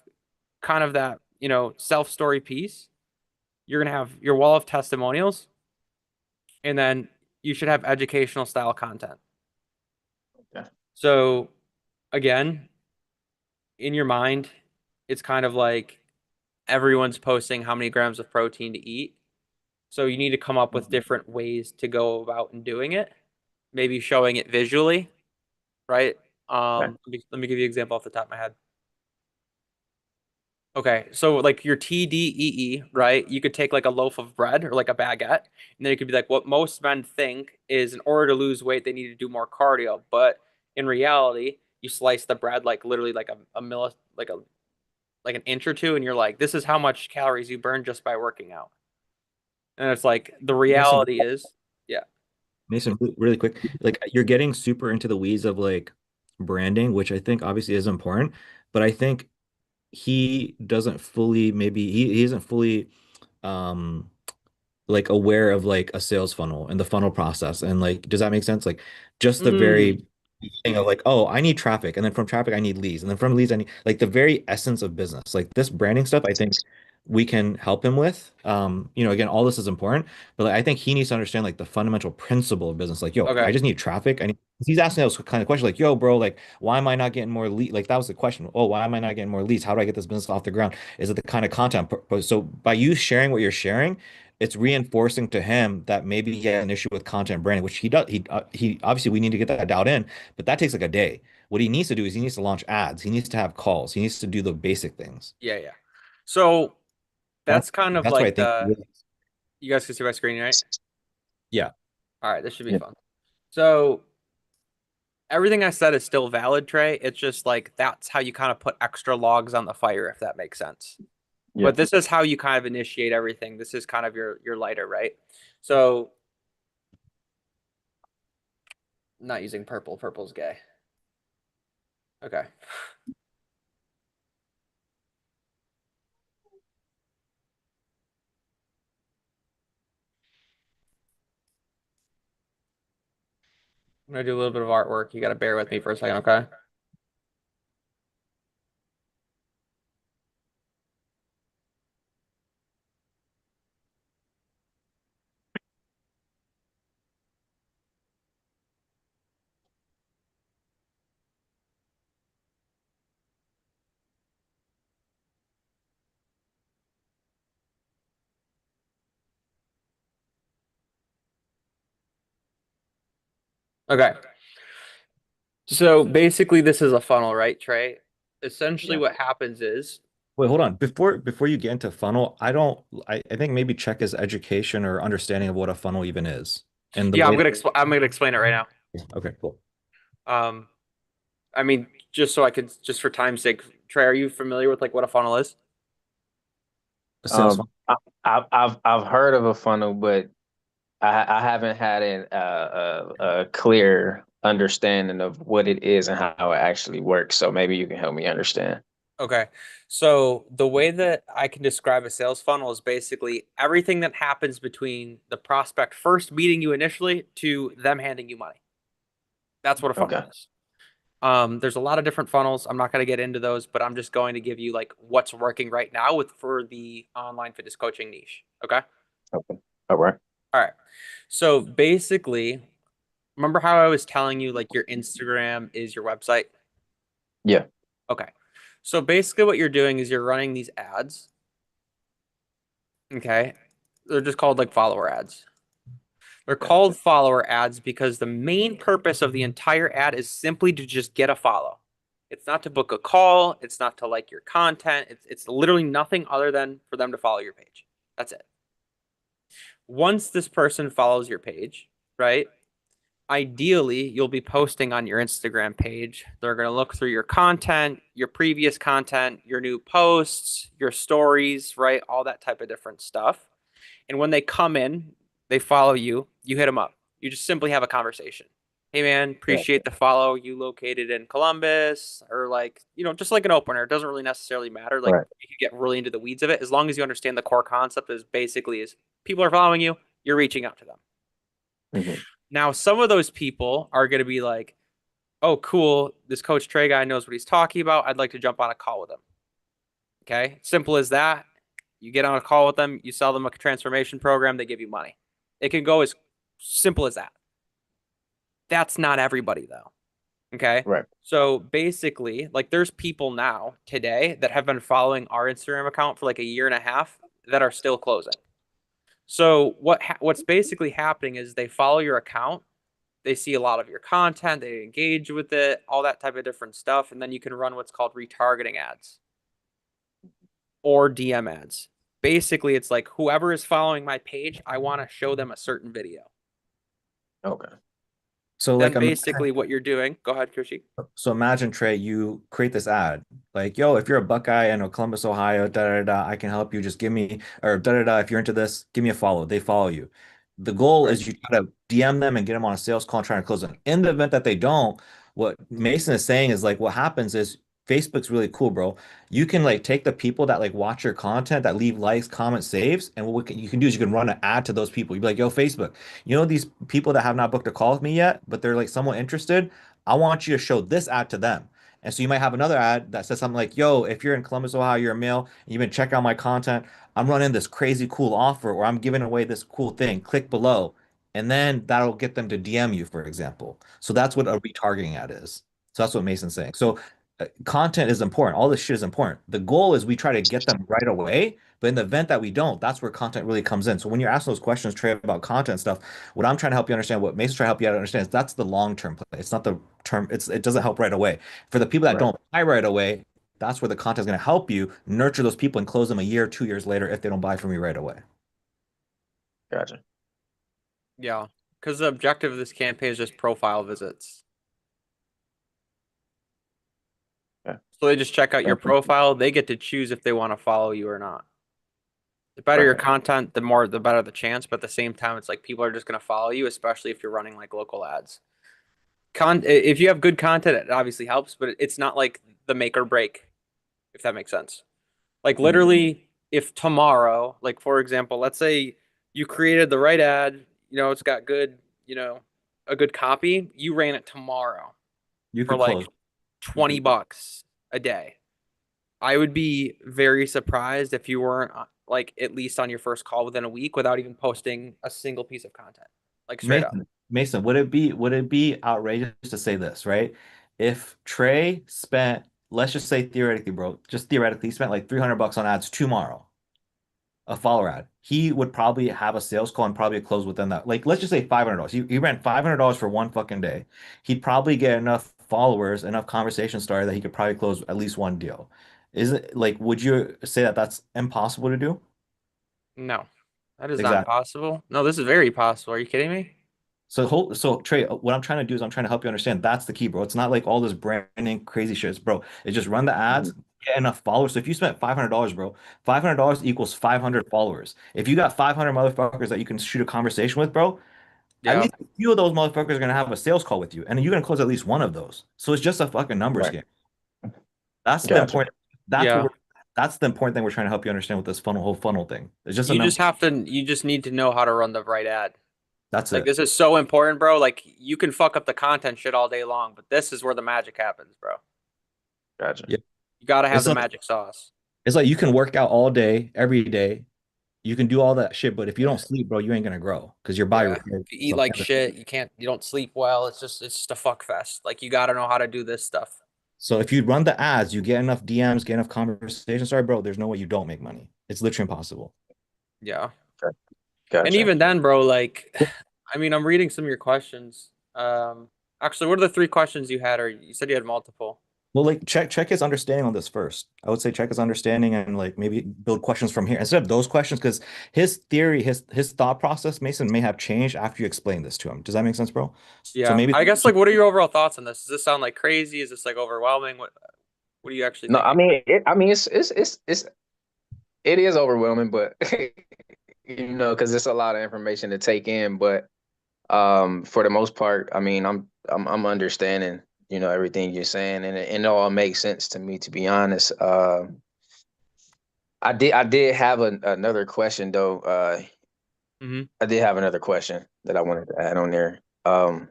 kind of that, self story piece. You're gonna have your wall of testimonials, and then you should have educational style content. Yeah. So again, in your mind, it's kind of like everyone's posting how many grams of protein to eat. So you need to come up with Mhm. different ways to go about and doing it. Maybe showing it visually, right? Okay. Let me give you an example off the top of my head. Okay, so like your TDEE, right? You could take like a loaf of bread or like a baguette, and then you could be like, what most men think is in order to lose weight, they need to do more cardio. But in reality, you slice the bread like literally like a milli, like an inch or two, and you're like, this is how much calories you burn just by working out. And it's like the Mason, reality is, yeah. Mason, really quick, like you're getting super into the weeds of like branding, which I think obviously is important, but I think he doesn't fully, maybe he isn't fully um like aware of like a sales funnel and the funnel process. And like, does that make sense? Like just the Mm, very thing of like, oh, I need traffic, and then from traffic I need leads, and then from leads I need like the very essence of business. Like this branding stuff, I think we can help him with. Again, all this is important, but like, I think he needs to understand like the fundamental principle of business. Like, yo, I okay. just need traffic. I need. He's asking those kind of questions like, yo, bro, like, why am I not getting more lead? Like, that was the question. Oh, why am I not getting more leads? How do I get this business off the ground? Is it the kind of content? So by you sharing what you're sharing, it's reinforcing to him that maybe he has an issue with content branding, which he does. He obviously we need to get that dialed in, but that takes like a day. What he needs to do is he needs to launch ads. He needs to have calls. He needs to do the basic things. Yeah, yeah. So That's that's kind of that's what I like think. you guys can see my screen, right? Yeah. All right, this should be Yeah. fun. So everything I said is still valid, Trey. It's just like that's how you kind of put extra logs on the fire, if that makes sense. Yeah. But this is how you kind of initiate everything. This is kind of your lighter, right? So not using purple. Purple's gay. Okay. I'm gonna do a little bit of artwork. You gotta bear with me for a second, okay? Okay. So basically, this is a funnel, right, Trey? Essentially, Yeah. what happens is, Wait, hold on. Before you get into funnel, I think maybe check his education or understanding of what a funnel even is. And the yeah, way I'm gonna explain it right now. okay, cool. Um, I mean, just so I could, just for time's sake, Trey, are you familiar with like what a funnel is? A sales Um, funnel. I've heard of a funnel, but I haven't had a clear understanding of what it is and how it actually works. So maybe you can help me understand. Okay. So the way that I can describe a sales funnel is basically everything that happens between the prospect first meeting you initially to them handing you money. That's what a funnel Okay. is. There's a lot of different funnels. I'm not going to get into those, but I'm just going to give you like what's working right now with for the online fitness coaching niche. Okay. Okay. All right. All right. So basically, remember how I was telling you like your Instagram is your website? Yeah. Okay. So basically what you're doing is you're running these ads. Okay. They're just called like follower ads. They're Okay. called follower ads because the main purpose of the entire ad is simply to just get a follow. It's not to book a call. It's not to like your content. It's literally nothing other than for them to follow your page. That's it. Once this person follows your page, right? Ideally, you'll be posting on your Instagram page. They're going to look through your content, your previous content, your new posts, your stories, right? All that type of different stuff. And when they come in, they follow you, you hit them up. You just simply have a conversation. Hey man, Yeah. appreciate the follow. You located in Columbus, or like, just like an opener. It doesn't really necessarily matter. Like Right. you can get really into the weeds of it as long as you understand the core concept is basically is people are following you, you're reaching out to them. Hmm. Now, some of those people are going to be like, oh, cool. This Coach Trey guy knows what he's talking about. I'd like to jump on a call with him. Okay. Simple as that. You get on a call with them, you sell them a transformation program, they give you money. It can go as simple as that. That's not everybody, though. Okay. Right. So basically, like there's people now today that have been following our Instagram account for like a year and a half that are still closing. So what's basically happening is they follow your account, they see a lot of your content, they engage with it, all that type of different stuff, and then you can run what's called retargeting ads or DM ads. Basically, it's like whoever is following my page, I want to show them a certain video. Okay. So like Then imagine basically what you're doing, go ahead, Kirsty. So imagine, Trey, you create this ad like, yo, if you're a Buckeye in Columbus, Ohio, da da da, I can help you. Just give me, or da da da, if you're into this, give me a follow. They follow you. The goal Right. is you try to DM them and get them on a sales call and try to close them. In the event that they don't, what Mason is saying is like, what happens is Facebook's really cool, bro. You can like take the people that like watch your content, that leave likes, comments, saves, and you can do is you can run an ad to those people. You'd be like, yo, Facebook, you know these people that have not booked a call with me yet, but they're like somewhat interested. I want you to show this ad to them. And so you might have another ad that says something like, yo, if you're in Columbus, Ohio, you're a male, and you've been checking out my content, I'm running this crazy cool offer or I'm giving away this cool thing. Click below. And then that'll get them to DM you, for example. So that's what a retargeting ad is. So that's what Mason's saying. So content is important. All this shit is important. The goal is we try to get them right away. But in the event that we don't, that's where content really comes in. So when you're asking those questions, Trey, about content stuff, what I'm trying to help you understand, what Mason's trying to help you understand is that's the long-term play. It's not the term, it doesn't help right away. For the people that Right. don't buy right away, that's where the content is going to help you nurture those people and close them a year, 2 years later if they don't buy from you right away. Gotcha. Yeah, because the objective of this campaign is just profile visits. Yeah. So they just check out your Thank you. profile. They get to choose if they want to follow you or not. The better your Right. content, the better the chance. But at the same time, it's like people are just going to follow you, especially if you're running like local ads. If you have good content, it obviously helps, but it's not like the make or break, if that makes sense. Like Mhm. literally, if tomorrow, like for example, let's say you created the right ad, it's got good, a good copy, you ran it tomorrow You for could like close. You could, 20 bucks a day. I would be very surprised if you weren't like at least on your first call within a week without even posting a single piece of content. Like straight up. Mason, would it be outrageous to say this, right? If Trey spent, let's just say theoretically, bro, just theoretically, he spent like $300 on ads tomorrow. a follower ad. He would probably have a sales call and probably close within that. Like, let's just say $500. He ran $500 for one fucking day. He'd probably get enough followers, enough conversation started that he could probably close at least one deal. Is it like, would you say that that's impossible to do? No, that is not Exactly. possible. No, this is very possible. Are you kidding me? So Trey, what I'm trying to do is I'm trying to help you understand that's the key, bro. It's not like all this branding crazy shit, bro. It's just run the ads, Mhm. get enough followers. So if you spent $500, bro, $500 equals 500 followers. If you got 500 motherfuckers that you can shoot a conversation with, bro, at Yeah. least a few of those motherfuckers are gonna have a sales call with you, and you're gonna close at least one of those. So it's just a fucking numbers Right. game. That's the Gotcha. important. That's what Yeah. we're. That's the important thing we're trying to help you understand with this funnel, whole funnel thing. It's just a number. You just need to know how to run the right ad. That's Like it. this is so important, bro. Like you can fuck up the content shit all day long, but this is where the magic happens, bro. Gotcha. Yeah. You gotta have It's the like magic sauce. it's like you can work out all day, every day. You can do all that shit, but if you Yeah. don't sleep, bro, you ain't gonna grow because your body Yeah. repairs If you eat itself. like shit, you don't sleep well. It's just a fuck fest. Like you gotta know how to do this stuff. So if you run the ads, you get enough DMs, get enough conversations. Sorry, bro, there's no way you don't make money. It's literally impossible. Yeah. Okay. And Gotcha. even then, bro, like I mean, I'm reading some of your questions. Actually, what are the three questions you had, or you said you had multiple? Well, like check his understanding on this first. I would say check his understanding and like maybe build questions from here instead of those questions because his theory, his thought process, Mason may have changed after you explain this to him. Does that make sense, bro? So Yeah. maybe I guess like what are your overall thoughts on this? Does this sound like crazy? Is this like overwhelming? What are you actually No, thinking? I mean, it is overwhelming, but because it's a lot of information to take in. But for the most part, I mean, I'm understanding, everything you're saying, and it all makes sense to me, to be honest. I did have another question though. Hmm. I did have another question that I wanted to add on there.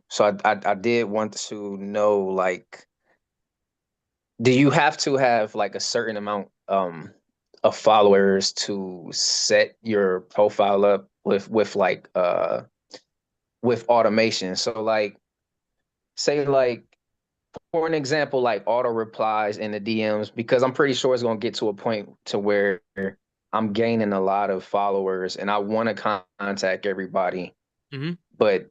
So I did want to know, like, do you have to have like a certain amount of followers to set your profile up with like with automation? So like, say like, for an example, like auto replies in the DMs, because I'm pretty sure it's gonna get to a point to where I'm gaining a lot of followers and I want to contact everybody, Hmm. but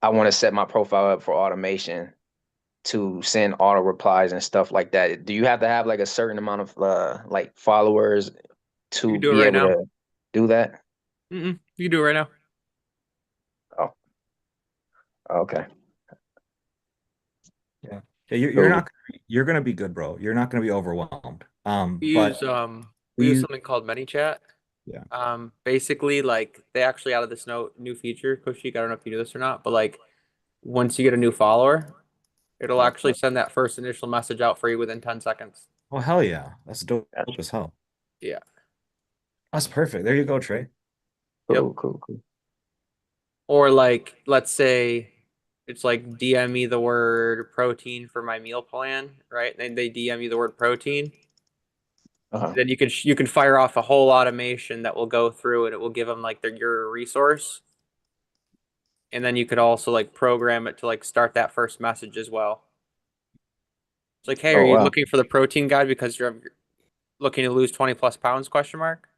I want to set my profile up for automation to send auto replies and stuff like that. Do you have to have like a certain amount of like followers You to can do it be right able now. to do that? You can do it right now. Oh, okay. yeah. Yeah, you're Cool. not you're gonna be good, bro. You're not gonna be overwhelmed. We But use um we use you something called ManyChat. yeah. Basically like they actually added this new feature, Kushik. I don't know if you knew this or not, but like once you get a new follower, it'll actually send that first initial message out for you within 10 seconds. Oh hell yeah. That's dope Gotcha. as hell. Yeah. That's perfect. There you go, Trey. Yep. Cool, cool, cool. Or like let's say it's like DM me the word protein for my meal plan, right? And they DM you the word protein. Uh-huh. Then you can fire off a whole automation that will go through and it will give them like your resource. And then you could also like program it to like start that first message as well. It's like, hey, are Oh you wow. looking for the protein guide because you're looking to lose 20 plus pounds, question mark?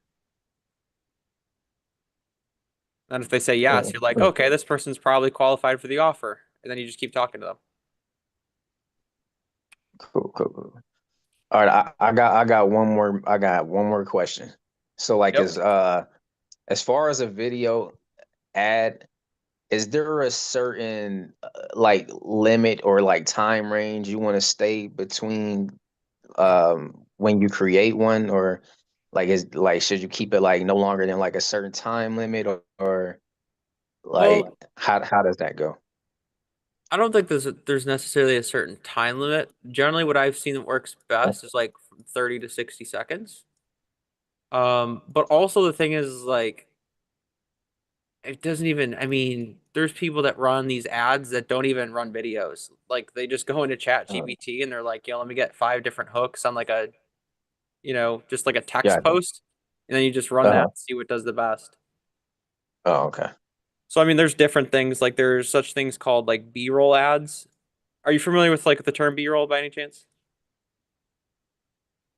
And if they say yes, Oh, you're like, okay, this person's probably qualified for the offer. And then you just keep talking to them. cool, cool, cool. All right, I got one more question. So like, Yep. as far as a video ad, is there a certain like limit or like time range you want to stay between when you create one, or like, is like, should you keep it like no longer than like a certain time limit, or like, Well, how does that go? I don't think there's necessarily a certain time limit. Generally, what I've seen that works best is like from 30 to 60 seconds. But also the thing is like it doesn't even, I mean, there's people that run these ads that don't even run videos. Like they just go into Chat Uh, GPT and they're like, yo, let me get 5 different hooks on like a, just like a text Gotcha. post. And then you just run that Uh-huh. and see what does the best. Oh, okay. So I mean, there's different things. Like there's such things called like B-roll ads. Are you familiar with like the term B-roll by any chance?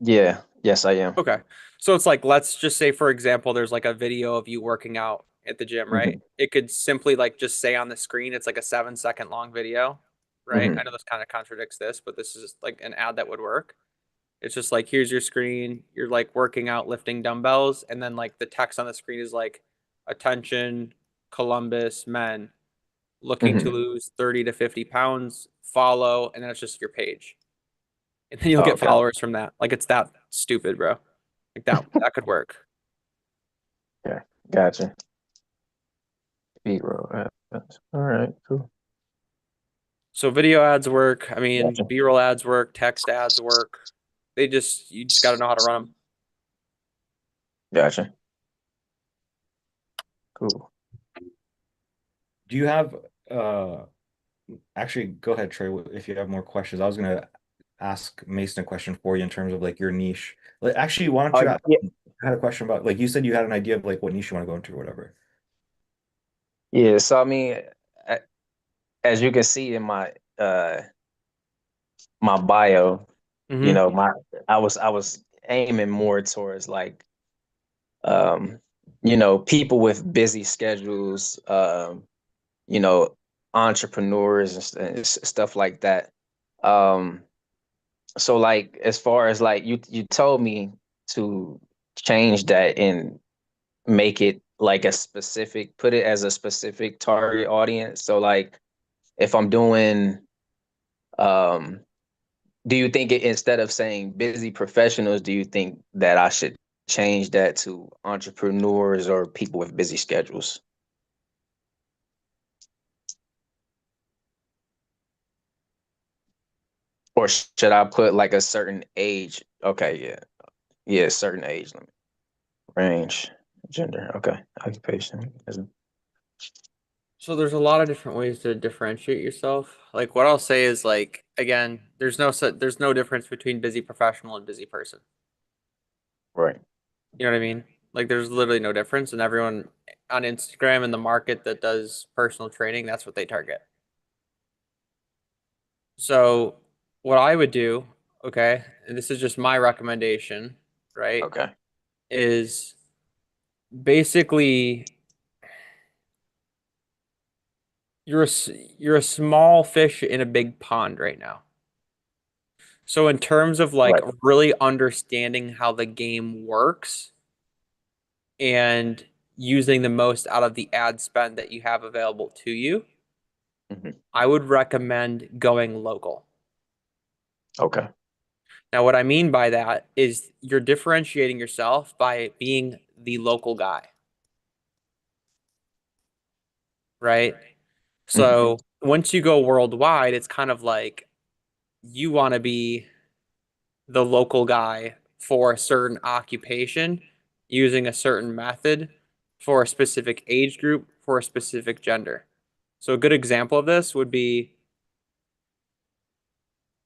Yeah, Yes, I am. Okay. So it's like, let's just say, for example, there's like a video of you working out at the gym, right? Hmm. It could simply like just say on the screen, it's like a 7 second long video, right? I Hmm. know this kind of contradicts this, but this is like an ad that would work. It's just like, here's your screen, you're like working out, lifting dumbbells, and then like the text on the screen is like, attention, Columbus men looking to Hmm. lose 30 to 50 pounds, follow, and then it's just your page. And then you'll Oh, get okay. followers from that. Like it's that stupid, bro. Like that could work. Yeah. Gotcha. B-roll. All right. Cool. So video ads work. I mean, Gotcha. B-roll ads work, text ads work. You just got to know how to run them. Gotcha. Cool. Do you have actually go ahead, Trey, if you have more questions. I was gonna ask Mason a question for you in terms of like your niche. Like, actually, why don't you Yeah. I had a question about like you said you had an idea of like what niche you want to go into or whatever. Yeah. So I mean, a- as you can see in my bio, you Hmm. know, I was aiming more towards like um, people with busy schedules, you know, entrepreneurs and stuff like that. Um, so like as far as like you told me to change that and make it like a specific, put it as a specific target audience. So like if I'm doing um do you think instead of saying busy professionals, do you think that I should change that to entrepreneurs or people with busy schedules? Or should I put like a certain age? Okay, yeah. Yeah, certain age limit. Range, gender. Okay. Occupation. So there's a lot of different ways to differentiate yourself. Like what I'll say is like again, there's no difference between busy professional and busy person. Right. You know what I mean? Like there's literally no difference, and everyone on Instagram in the market that does personal training, that's what they target. So what I would do, okay, and this is just my recommendation, right, Okay. is basically you're you're a small fish in a big pond right now. So in terms of like Right. really understanding how the game works and using the most out of the ad spend that you have available to you, Hmm. I would recommend going local. Okay. Now, what I mean by that is you're differentiating yourself by being the local guy, right? Hmm. So once you go worldwide, it's kind of like you want to be the local guy for a certain occupation using a certain method for a specific age group for a specific gender. So a good example of this would be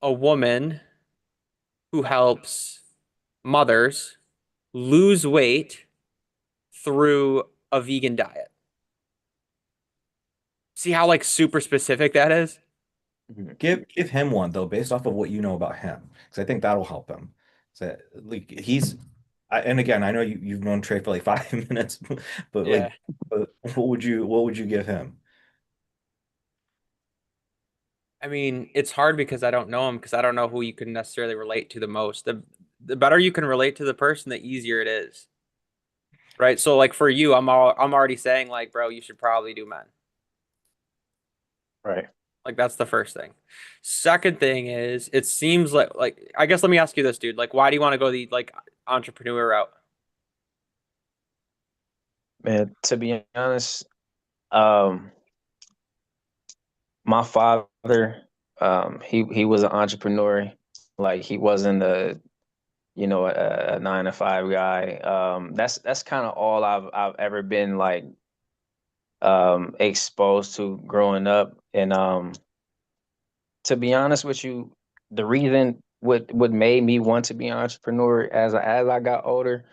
a woman who helps mothers lose weight through a vegan diet. See how like super specific that is? Hmm. Give him one though, based off of what you know about him, because I think that'll help him. So like and again, I know you've known Trey for like 5 minutes, but Yeah. like, what would you give him? I mean, it's hard because I don't know him because I don't know who you can necessarily relate to the most. The better you can relate to the person, the easier it is. Right? So like for you, I'm already saying like, bro, you should probably do men. Right. Like that's the first thing. Second thing is it seems like I guess let me ask you this, dude. Like why do you want to go the like entrepreneur route? Man, to be honest, um, my father, he was an entrepreneur. Like he wasn't a 9 to 5 guy. That's kind of all I've ever been like exposed to growing up. And to be honest with you, the reason what made me want to be an entrepreneur as I got older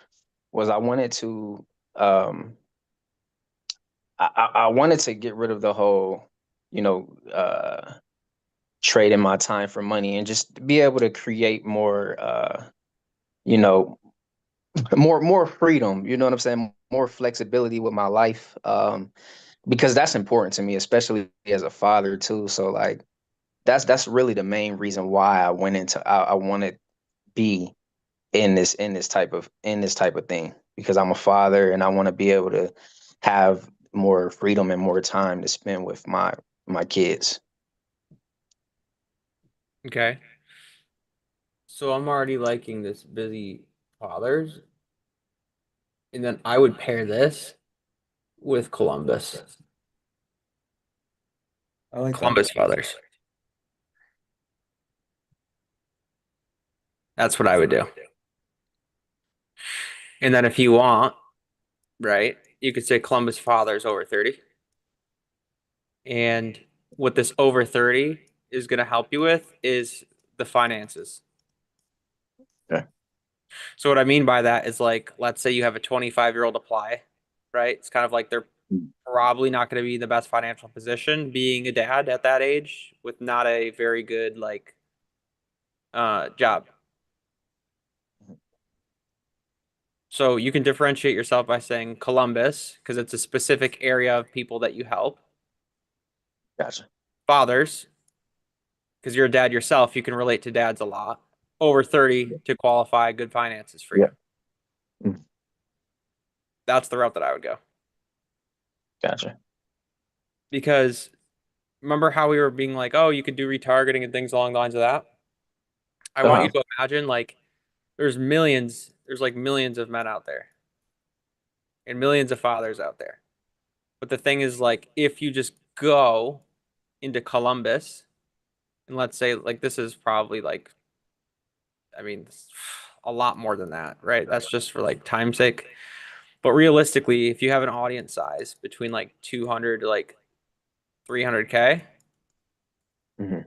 was I wanted to um I wanted to get rid of the whole, you know, trading my time for money and just be able to create more you know, more freedom, you know what I'm saying? More flexibility with my life. Because that's important to me, especially as a father too. So like that's really the main reason why I want to be in this type of thing because I'm a father and I want to be able to have more freedom and more time to spend with my kids. Okay. So I'm already liking this busy fathers, and then I would pair this with Columbus. I like that. Columbus fathers. That's what I would do. And then if you want, right, you could say Columbus fathers over 30. And what this over 30 is going to help you with is the finances. Okay. So what I mean by that is like, let's say you have a 25-year-old apply, right? It's kind of like they're probably not going to be in the best financial position being a dad at that age with not a very good like job. So you can differentiate yourself by saying Columbus because it's a specific area of people that you help. Gotcha. Fathers because you're a dad yourself, you can relate to dads a lot. Over 30 to qualify good finances for you. Yeah. Mm, That's the route that I would go. gotcha. Because remember how we were being like, oh, you could do retargeting and things along the lines of that? I want you Uh-huh. to imagine like there's like millions of men out there and millions of fathers out there. But the thing is, like, if you just go into Columbus, and let's say, like, this is probably like, I mean, a lot more than that, right? That's just for like time's sake. But realistically, if you have an audience size between like 200 to like 300K Hmm.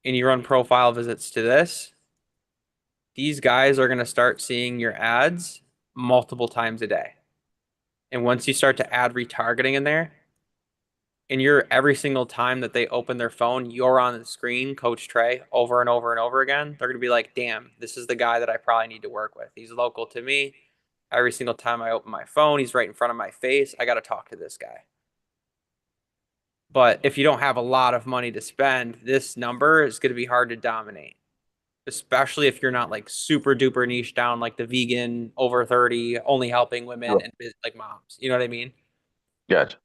and you run profile visits to this, these guys are going to start seeing your ads multiple times a day. And once you start to add retargeting in there, and you're every single time that they open their phone, you're on the screen, Coach Trey, over and over and over again. They're going to be like, damn, this is the guy that I probably need to work with. He's local to me. Every single time I open my phone, he's right in front of my face. I got to talk to this guy. But if you don't have a lot of money to spend, this number is going to be hard to dominate, especially if you're not like super duper niche down, like the vegan over 30, only helping women and like moms. You know what I mean? Gotcha.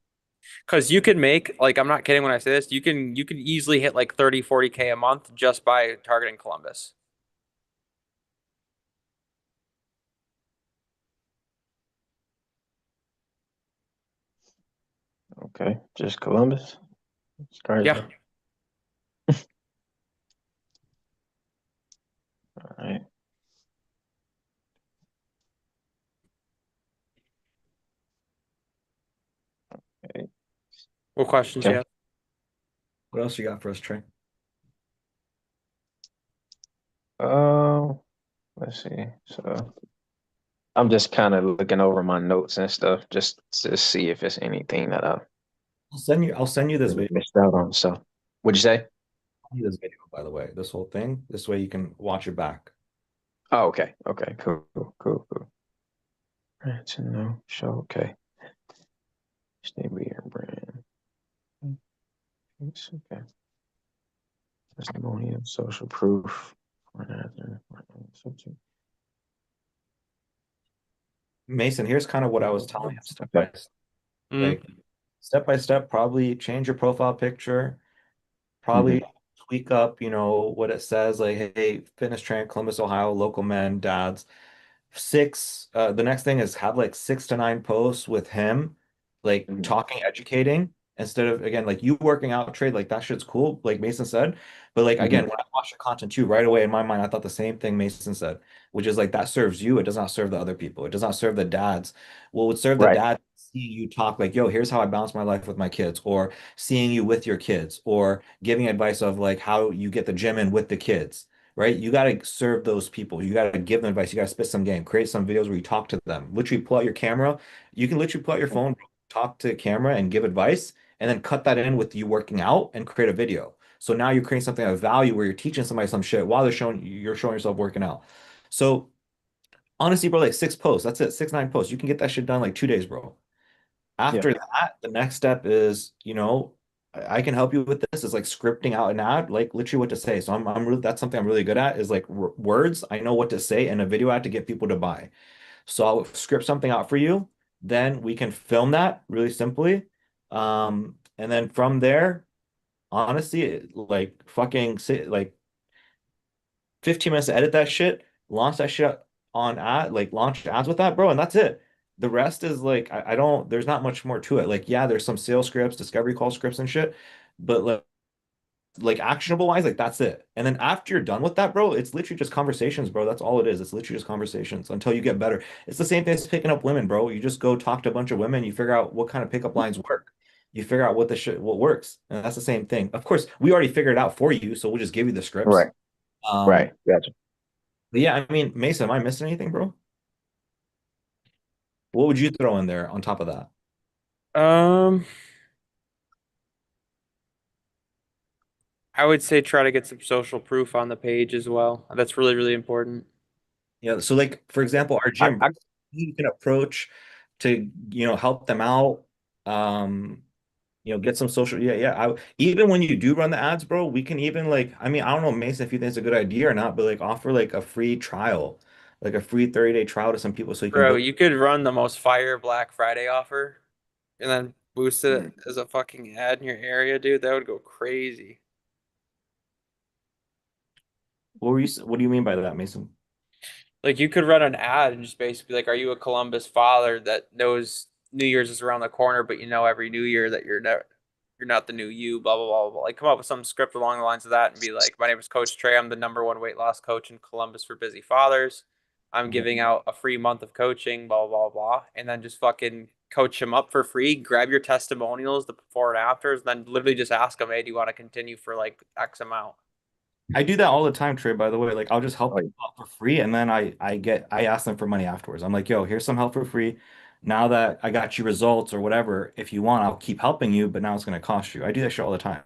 Because you can make, like, I'm not kidding when I say this, you can easily hit like 30, 40K a month just by targeting Columbus. Okay. Just Columbus. It's crazy. Yeah. All right. Okay. What questions you Okay. have? What else you got for us, Trey? Um, let's see. So I'm just kind of looking over my notes and stuff just to see if it's anything that I I'll send you this video. missed out on. So, what'd you say? This video, by the way, this whole thing. This way you can watch it back. Oh, okay. Okay. Cool. Cool. Cool. Cool. Right. To know. Show. Okay. Stay be your brand. It's okay. Testimonial, social proof. Mason, here's kind of what I was telling you step by Okay. step. Mm. Like step by step, probably change your profile picture, Hmm. probably tweak up, what it says, like, hey, fitness trainer, Columbus, Ohio, local men, dads. The next thing is have like 6 to 9 posts with him, like Hmm. talking, educating, instead of again, like you working out trade, like that shit's cool, like Mason said. But like Hmm. again, when I watched the content too, right away in my mind, I thought the same thing Mason said, which is like that serves you, it does not serve the other people, it does not serve the dads. What would serve the Right. dad seeing you talk like, yo, here's how I balance my life with my kids, or seeing you with your kids, or giving advice of like how you get the gym in with the kids, right? You got to serve those people. You got to give them advice. You got to spit some game, create some videos where you talk to them. Literally pull out your camera. You can literally pull out your phone, talk to the camera and give advice, and then cut that in with you working out and create a video. So now you're creating something of value where you're teaching somebody some shit while you're showing yourself working out. So honestly, bro, like 6 posts. That's it. 6, 9 posts. You can get that shit done like 2 days, bro. Yeah. After that, the next step is, I can help you with this. Is like scripting out an ad, like literally what to say. So I'm really, that's something I'm really good at is like words. I know what to say in a video ad to get people to buy. So I'll script something out for you. Then we can film that really simply. And then from there, honestly, like fucking sit like 15 minutes to edit that shit, launch that shit on ad, like launch ads with that, bro, and that's it. The rest is like I don't there's not much more to it. Like, yeah, there's some sales scripts, discovery call scripts and shit, but like actionable wise, like that's it. And then after you're done with that, bro, it's literally just conversations, bro. That's all it is. It's literally just conversations until you get better. It's the same thing as picking up women, bro. You just go talk to a bunch of women, you figure out what kind of pickup lines work. You figure out what works. And that's the same thing. Of course, we already figured it out for you, so we'll just give you the scripts. Right. Um, Right. Gotcha. but yeah, I mean, Mason, am I missing anything, bro? What would you throw in there on top of that? Um, I would say try to get some social proof on the page as well. That's really, really important. Yeah, so like for example, our I, gym, I you can approach to, help them out. Um, get some social. Yeah, yeah. Even when you do run the ads, bro, we can even like, I mean, I don't know, Mason, if you think it's a good idea or not, but like offer like a free trial, like a free 30-day trial to some people so you can Bro, build. you could run the most fire Black Friday offer and then boost it as a fucking ad in your area, dude. That would go crazy. What do you mean by that, Mason? Like you could run an ad and just basically be like, are you a Columbus father that knows New Year's is around the corner, but you know every New Year that you're not the new you, blah blah blah blah. Like come up with some script along the lines of that and be like, my name is Coach Trey. I'm the number one weight loss coach in Columbus for busy fathers. I'm Mhm. giving out a free month of coaching, blah blah blah, and then just fucking coach them up for free. Grab your testimonials, the before and afters, and then literally just ask them, hey, do you want to continue for like X amount? I do that all the time, Trey, by the way. Like I'll just help oh, people out for free and then I ask them for money afterwards. I'm like, yo, here's some help for free. Now that I got you results or whatever, if you want, I'll keep helping you, but now it's gonna cost you. I do that shit all the time.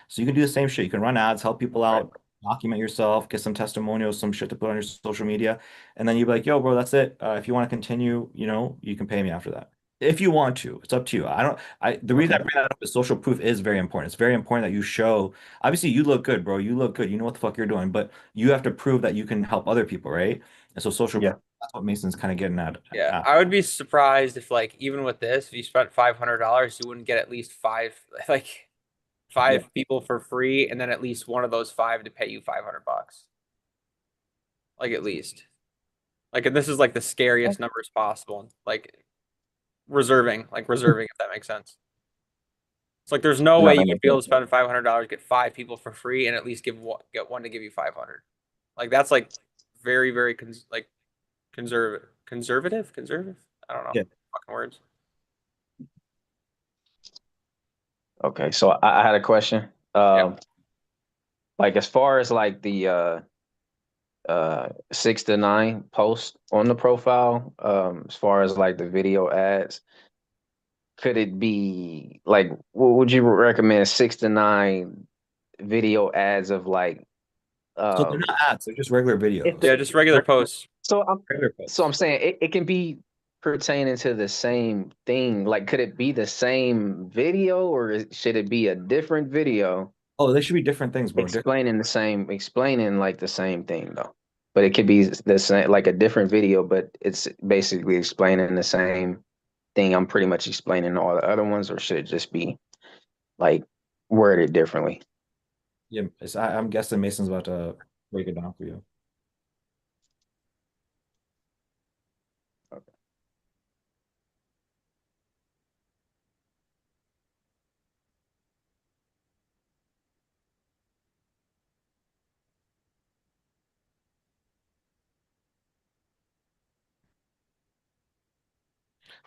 So you can do the same shit. You can run ads, help people right. out, document yourself, get some testimonials, some shit to put on your social media, and then you'd be like, yo, bro, that's it. If you want to continue, you can pay me after that. If you want to, it's up to you. I don't the reason I Okay. bring that up is social proof is very important. It's very important that you show. Obviously, you look good, bro. You look good. You know what the fuck you're doing, but you have to prove that you can help other people, right? And so social Yeah. proof, that's what Mason's kind of getting Yeah, at. I would be surprised if like even with this, if you spent $500, you wouldn't get at least like Yeah. five people for free, and then at least one of those five to pay you $500. Like at least. Like and this is like the scariest numbers possible. Like reserving, if that makes sense. It's like there's no No, way that you could makes be able sense. to spend $500, get five people for free, and at least get one to give you 500. Like that's like very, very conservative. I don't know. Yeah. Fucking words. Okay. So I had a question. Yep. Like as far as like the 6 to 9 posts on the profile, as far as like the video ads, could it be like what would you recommend 6 to 9 video ads of like So they're not um ads, they're just regular if videos. the Yeah, just regular posts. so I'm Regular so I'm posts. saying it can be pertaining to the same thing. Like could it be the same video or should it be a different video Oh, they should be different things, bro. explaining like the same thing though? But it could be the same like a different video, but it's basically explaining the same thing I'm pretty much explaining all the other ones, or should it just be like worded differently? Yeah, I'm guessing Mason's about to break it down for you.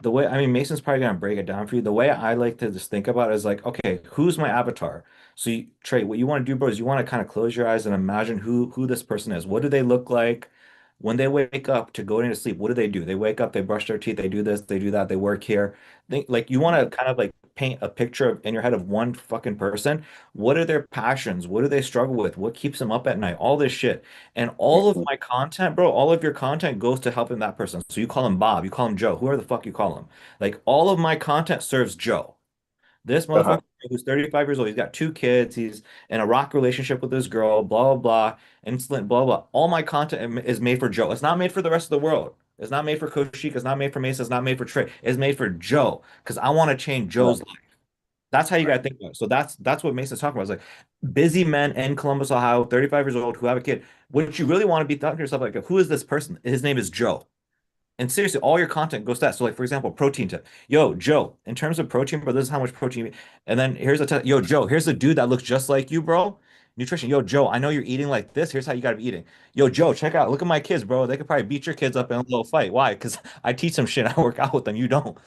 The way, I mean, Mason's probably gonna break it down for you. The way I like to just think about it is like, okay, who's my avatar? So Trey, what you want to do, bro, is you want to kind of close your eyes and imagine who this person is. What do they look like when they wake up to go into sleep? What do? They wake up, they brush their teeth, they do this, they do that, they work here. Think like you want to kind of like paint a picture in your head of one fucking person. What are their passions? What do they struggle with? What keeps them up at night? All this shit. And all of Mhm. my content, bro, all of your content goes to helping that person. So you call him Bob, you call him Joe, whoever the fuck you call him. Like all of my content serves Joe. This Uh-huh. motherfucker who's 35 years old, he's got two kids, he's in a rock relationship with this girl, blah, blah, blah, insolent, blah, blah. All my content is made for Joe. It's not made for the rest of the world. It's not made for Coach Sheik. It's not made for Mason. It's not made for Trey. It's made for Joe because I want to change Right. Joe's life. That's how you Right. got to think about it. So that's what Mason's talking about. It's like busy men in Columbus, Ohio, 35 years old, who have a kid. What you really want to be thinking to yourself, like, who is this person? His name is Joe. And seriously, all your content goes to that. So, like for example, protein tip. Yo, Joe, in terms of protein, bro, this is how much protein. And then here's a tip. Yo, Joe, here's a dude that looks just like you, bro. Nutrition. Yo, Joe, I know you're eating like this. Here's how you gotta be eating. Yo, Joe, check out. Look at my kids, bro. They could probably beat your kids up in a little fight. Why? Because I teach them shit. I work out with them. You don't.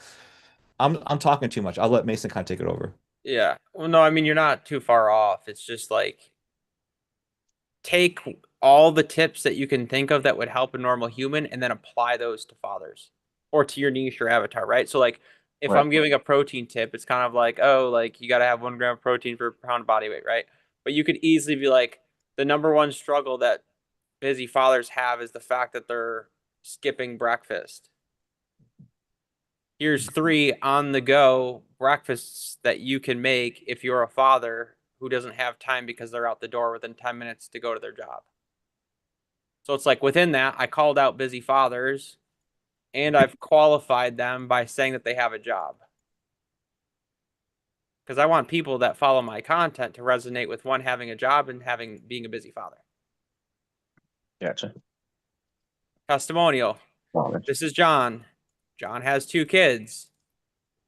I'm talking too much. I'll let Mason kind of take it over. Yeah. Well, no, I mean, you're not too far off. It's just like take all the tips that you can think of that would help a normal human and then apply those to fathers or to your niche or avatar, right? So like if Right. I'm giving a protein tip, it's kind of like, oh, like you got to have 1 gram of protein per pound of body weight, right? But you could easily be like, the number one struggle that busy fathers have is the fact that they're skipping breakfast. Here's 3 on the go breakfasts that you can make if you're a father who doesn't have time because they're out the door within 10 minutes to go to their job. So it's like within that, I called out busy fathers and I've qualified them by saying that they have a job. Because I want people that follow my content to resonate with one having a job and having being a busy father. Gotcha. Testimonial. Knowledge. This is John. John has 2 kids.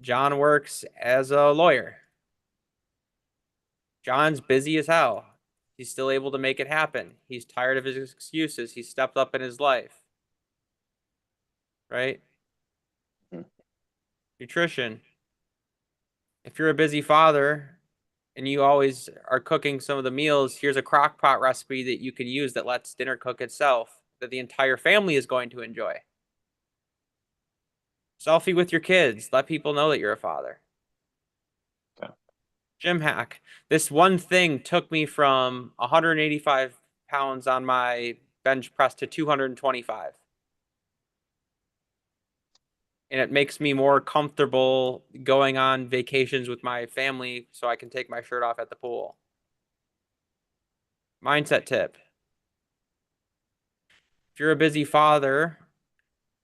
John works as a lawyer. John's busy as hell. He's still able to make it happen. He's tired of his excuses. He's stepped up in his life. Right? Mhm. Nutrition. If you're a busy father and you always are cooking some of the meals, here's a crock pot recipe that you can use that lets dinner cook itself, that the entire family is going to enjoy. Selfie with your kids. Let people know that you're a father. Okay. Gym hack. This one thing took me from 185 pounds on my bench press to 225. And it makes me more comfortable going on vacations with my family so I can take my shirt off at the pool. Mindset tip. If you're a busy father,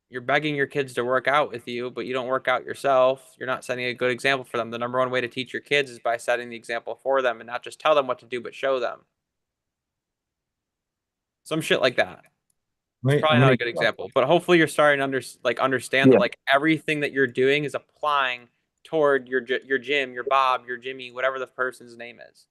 you're begging your kids to work out with you, but you don't work out yourself. You're not setting a good example for them. The number one way to teach your kids is by setting the example for them and not just tell them what to do, but show them. Some shit like that. It's Wait, probably I'm not gonna a good example, but hopefully you're starting to understand that Yeah. like everything that you're doing is applying toward your gym, your Bob, your Jimmy, whatever the person's name is.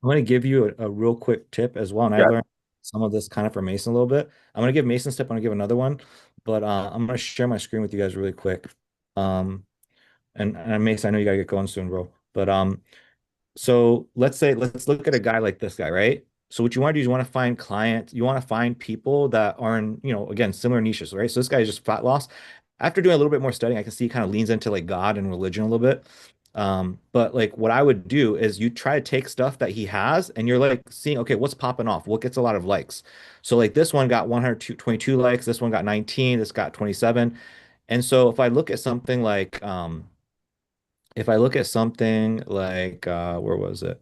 I'm gonna give you a real quick tip as well, and I Got it. learned some of this kind of from Mason a little bit. I'm gonna give Mason's tip. I'm gonna give another one, but I'm gonna share my screen with you guys really quick. Um, and Mason, I know you gotta get going soon, bro. But so let's look at a guy like this guy, right? So what you want to do is you want to find clients, you want to find people that are in, again, similar niches, right? So this guy is just fat loss. After doing a little bit more studying, I can see he kind of leans into like God and religion a little bit. But like what I would do is you try to take stuff that he has and you're like seeing, okay, what's popping off? What gets a lot of likes? So like this one got 122 likes, this one got 19, this got 27. And so if I look at something like where was it?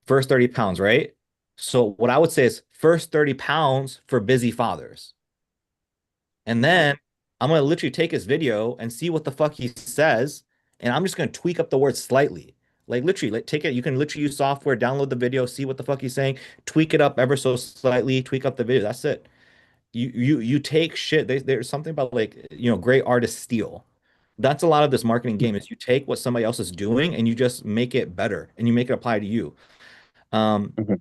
First 30 pounds, right? So what I would say is first 30 pounds for busy fathers. And then I'm gonna literally take his video and see what the fuck he says, and I'm just gonna tweak up the words slightly. Like literally, like take it, you can literally use software, download the video, see what the fuck he's saying, tweak it up ever so slightly, tweak up the video. That's it. You take shit. There's something about like, great artists steal. That's a lot of this marketing game is you take what somebody else is doing and you just make it better and you make it apply to you. Um, Mhm.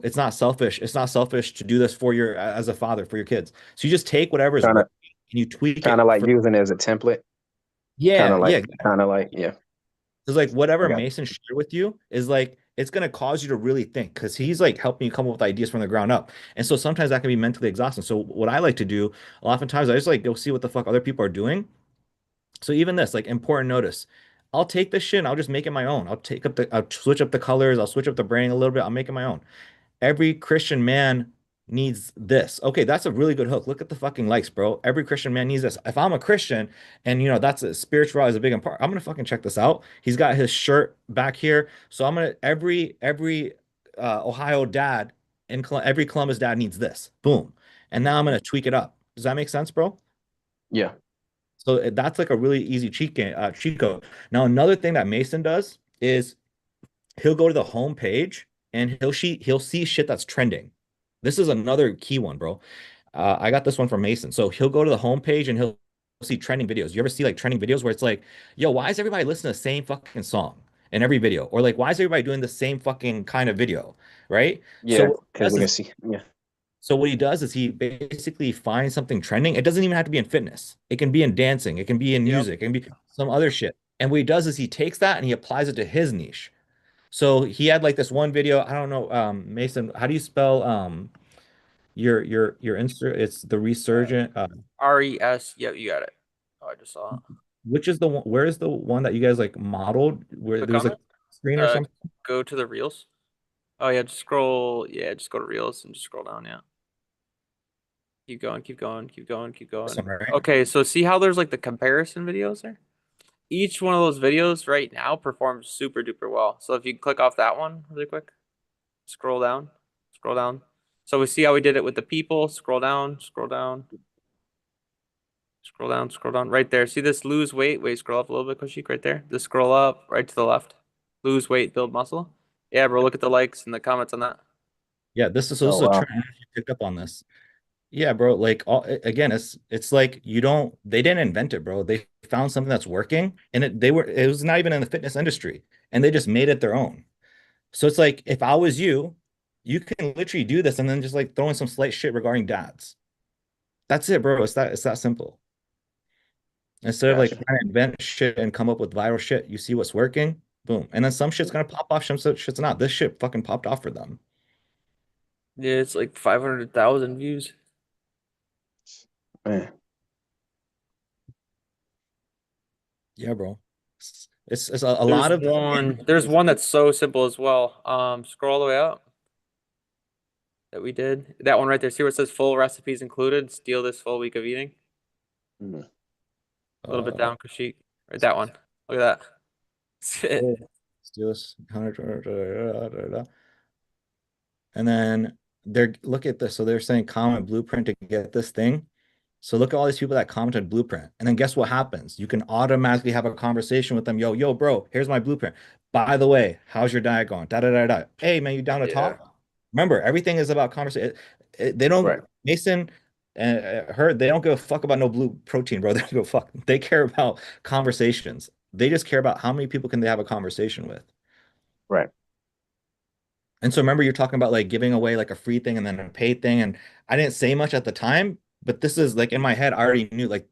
it's not selfish. It's not selfish to do this for your as a father for your kids. So you just take whatever is Kind of, working and you tweak kind it of like for using it as a template. yeah, yeah. Yeah. It's like I whatever got Mason shared with you is like it's gonna cause you to really think because he's like helping you come up with ideas from the ground up. And so sometimes that can be mentally exhausting. So what I like to do, oftentimes I just like go see what the fuck other people are doing. So even this, like important notice. I'll take this shit and I'll just make it my own. I'll switch up the colors, I'll switch up the branding a little bit, I'll make it my own. Every Christian man needs this. Okay, that's a really good hook. Look at the fucking likes, bro. Every Christian man needs this. If I'm a Christian and that's a spirituality is a big part, I'm gonna fucking check this out. He's got his shirt back here. So I'm gonna every Ohio dad and every Columbus dad needs this. Boom. And now I'm gonna tweak it up. Does that make sense, bro? Yeah. So that's like a really easy cheat code. Now, another thing that Mason does is he'll go to the home page and he'll see shit that's trending. This is another key one, bro. I got this one from Mason. So he'll go to the home page and he'll see trending videos. You ever see like trending videos where it's like, yo, why is everybody listening to the same fucking song in every video? Or like, why is everybody doing the same fucking kind of video? Right? Yeah. Because That's they can see. Yeah. so what he does is he basically finds something trending. It doesn't even have to be in fitness. It can be in dancing. It can be in Yep. music. It can be some other shit. And what he does is he takes that and he applies it to his niche. So he had like this one video. I don't know, Mason, how do you spell your Insta? It's the resurgent. RES. Yep, you got it. Oh, I just saw it. Which is the one? Where is the one that you guys like modeled where Click there was on like it. screen or something? Go to the reels. Oh yeah, just scroll. Yeah, just go to reels and just scroll down. Yeah. Keep going, keep going, keep going, keep This going. one, right? Okay, so see how there's like the comparison videos there? Each one of those videos right now performs super duper well. So if you click off that one really quick, scroll down, scroll down. So we see how we did it with the people. Scroll down, scroll down, scroll down, scroll down. Right there. See this lose weight? Wait, scroll up a little bit, Kushik, right there. Just scroll up, right to the left. Lose weight, build muscle. Yeah, bro, look at the likes and the comments on that. Yeah, this is Oh a wow. trend. You picked up on this. Yeah, bro. Like again, it's like you don't they didn't invent it, bro. They found something that's working and it was not even in the fitness industry and they just made it their own. So it's like if I was you, you can literally do this and then just like throw in some slight shit regarding dads. That's it, bro. It's that simple. Instead of like Gotcha. trying to invent shit and come up with viral shit, you see what's working, boom. And then some shit's gonna pop off, some shit's not. This shit fucking popped off for them. Yeah, it's like 500,000 views. Man. Yeah, bro. It's a lot of There's one that's so simple as well. Scroll all the way up that we did. That one right there. See where it says full recipes included? Steal this full week of eating. Mhm. A little bit uh down, Kashik. Right, that one. Look at that. oh, let's do this 100. And then look at this. So they're saying comment blueprint to get this thing. So look at all these people that commented blueprint. And then guess what happens? You can automatically have a conversation with them. Yo, bro, here's my blueprint. By the way, how's your diet going? Da da da da. Hey, man, you down to Yeah. talk? Remember, everything is about conversation. They don't, Right. Mason and her, they don't give a fuck about no blue protein, bro. They don't give a fuck. They care about conversations. They just care about how many people can they have a conversation with. Right. And so remember, you're talking about like giving away like a free thing and then a paid thing. And I didn't say much at the time, but this is like in my head, I already knew like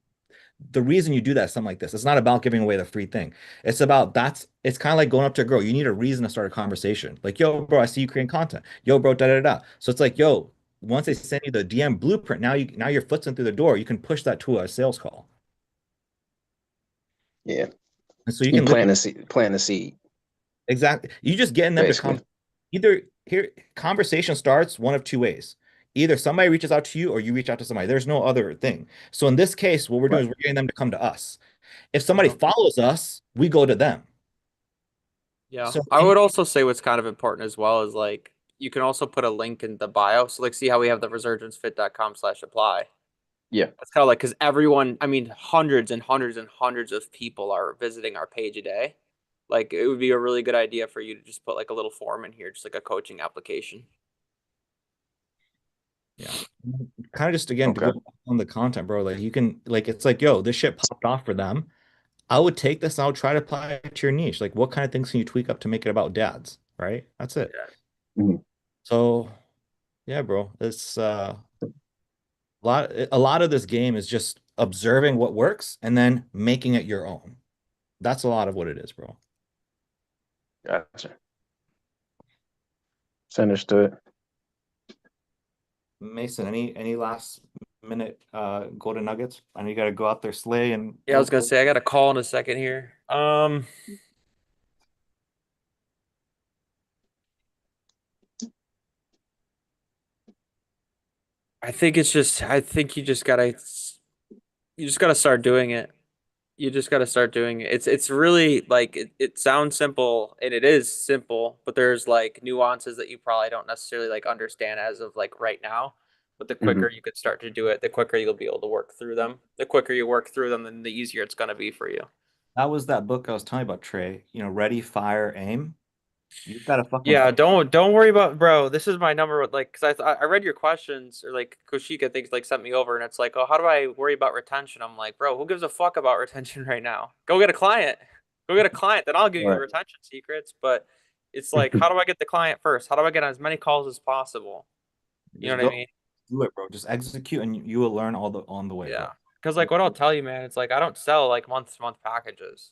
the reason you do that, something like this. It's not about giving away the free thing. It's kind of like going up to a girl. You need a reason to start a conversation. Like, yo, bro, I see you creating content. Yo, bro, da da da. So it's like, yo, once they send you the DM blueprint, now your foot's in through the door. You can push that to a sales call. Yeah. And so you You can literally plant the seed, exactly. You just getting them to basically. come. Either here, conversation starts one of two ways. Either somebody reaches out to you or you reach out to somebody. There's no other thing. So in this case, what we're doing Right. is we're getting them to come to us. If somebody Yeah. follows us, we go to them. Yeah. So I would also say what's kind of important as well is like you can also put a link in the bio. So like see how we have the resurgencefit.com/apply. Yeah. It's kind of like because everyone, I mean, hundreds and hundreds and hundreds of people are visiting our page a day. Like it would be a really good idea for you to just put like a little form in here, just like a coaching application. yeah, kind of just again to Okay. go on the content, bro. Like you can like it's like, yo, this shit popped off for them. I would take this and I would try to apply it to your niche. Like what kind of things can you tweak up to make it about dads, right? That's it. Yeah. Mhm. So yeah, bro. It's a lot of this game is just observing what works and then making it your own. That's a lot of what it is, bro. Gotcha. It's understood. Mason, any last minute golden nuggets? I know you got to go out there, slay and Yeah, I was gonna say I got a call in a second here. Um, I think you just gotta start doing it. You just got to start doing it. It's really like it sounds simple and it is simple, but there's like nuances that you probably don't necessarily like understand as of like right now. But the Hmm. quicker you could start to do it, the quicker you'll be able to work through them. The quicker you work through them, then the easier it's gonna be for you. That was that book I was telling you about, Trey. Ready, fire, aim. You've got to fucking Yeah, fire. don't worry about bro. This is my number like because I read your questions or like Koshika things like sent me over and it's like, oh, how do I worry about retention? I'm like, bro, who gives a fuck about retention right now? Go get a client. Go get a client, then I'll give you the Right. retention secrets. But it's like, how do I get the client first? How do I get as many calls as possible? You know Just what I go mean? do it, bro. Just execute, and you will learn all the on the way, Yeah. bro. Because like what I'll tell you, man, it's like I don't sell like month to month packages.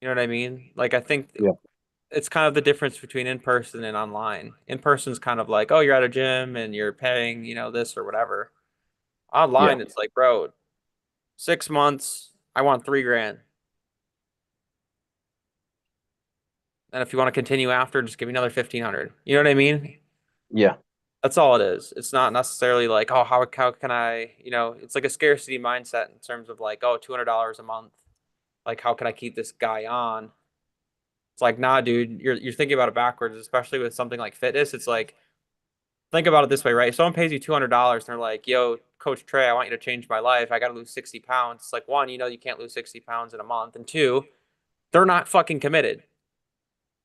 You know what I mean? Like I think Yeah. it's kind of the difference between in person and online. In person is kind of like, oh, you're at a gym and you're paying, this or whatever. Yeah. Online, it's like, bro, 6 months, I want 3 grand. And if you want to continue after, just give me another 1,500. You know what I mean? Yeah. That's all it is. It's not necessarily like, oh, how can I, it's like a scarcity mindset in terms of like, oh, $200 a month. Like, how can I keep this guy on? It's like, nah, dude, you're thinking about it backwards, especially with something like fitness. It's like, think about it this way, right? If someone pays you $200 and they're like, yo, Coach Trey, I want you to change my life. I got to lose 60 pounds. It's like, one, you can't lose 60 pounds in a month. And two, they're not fucking committed.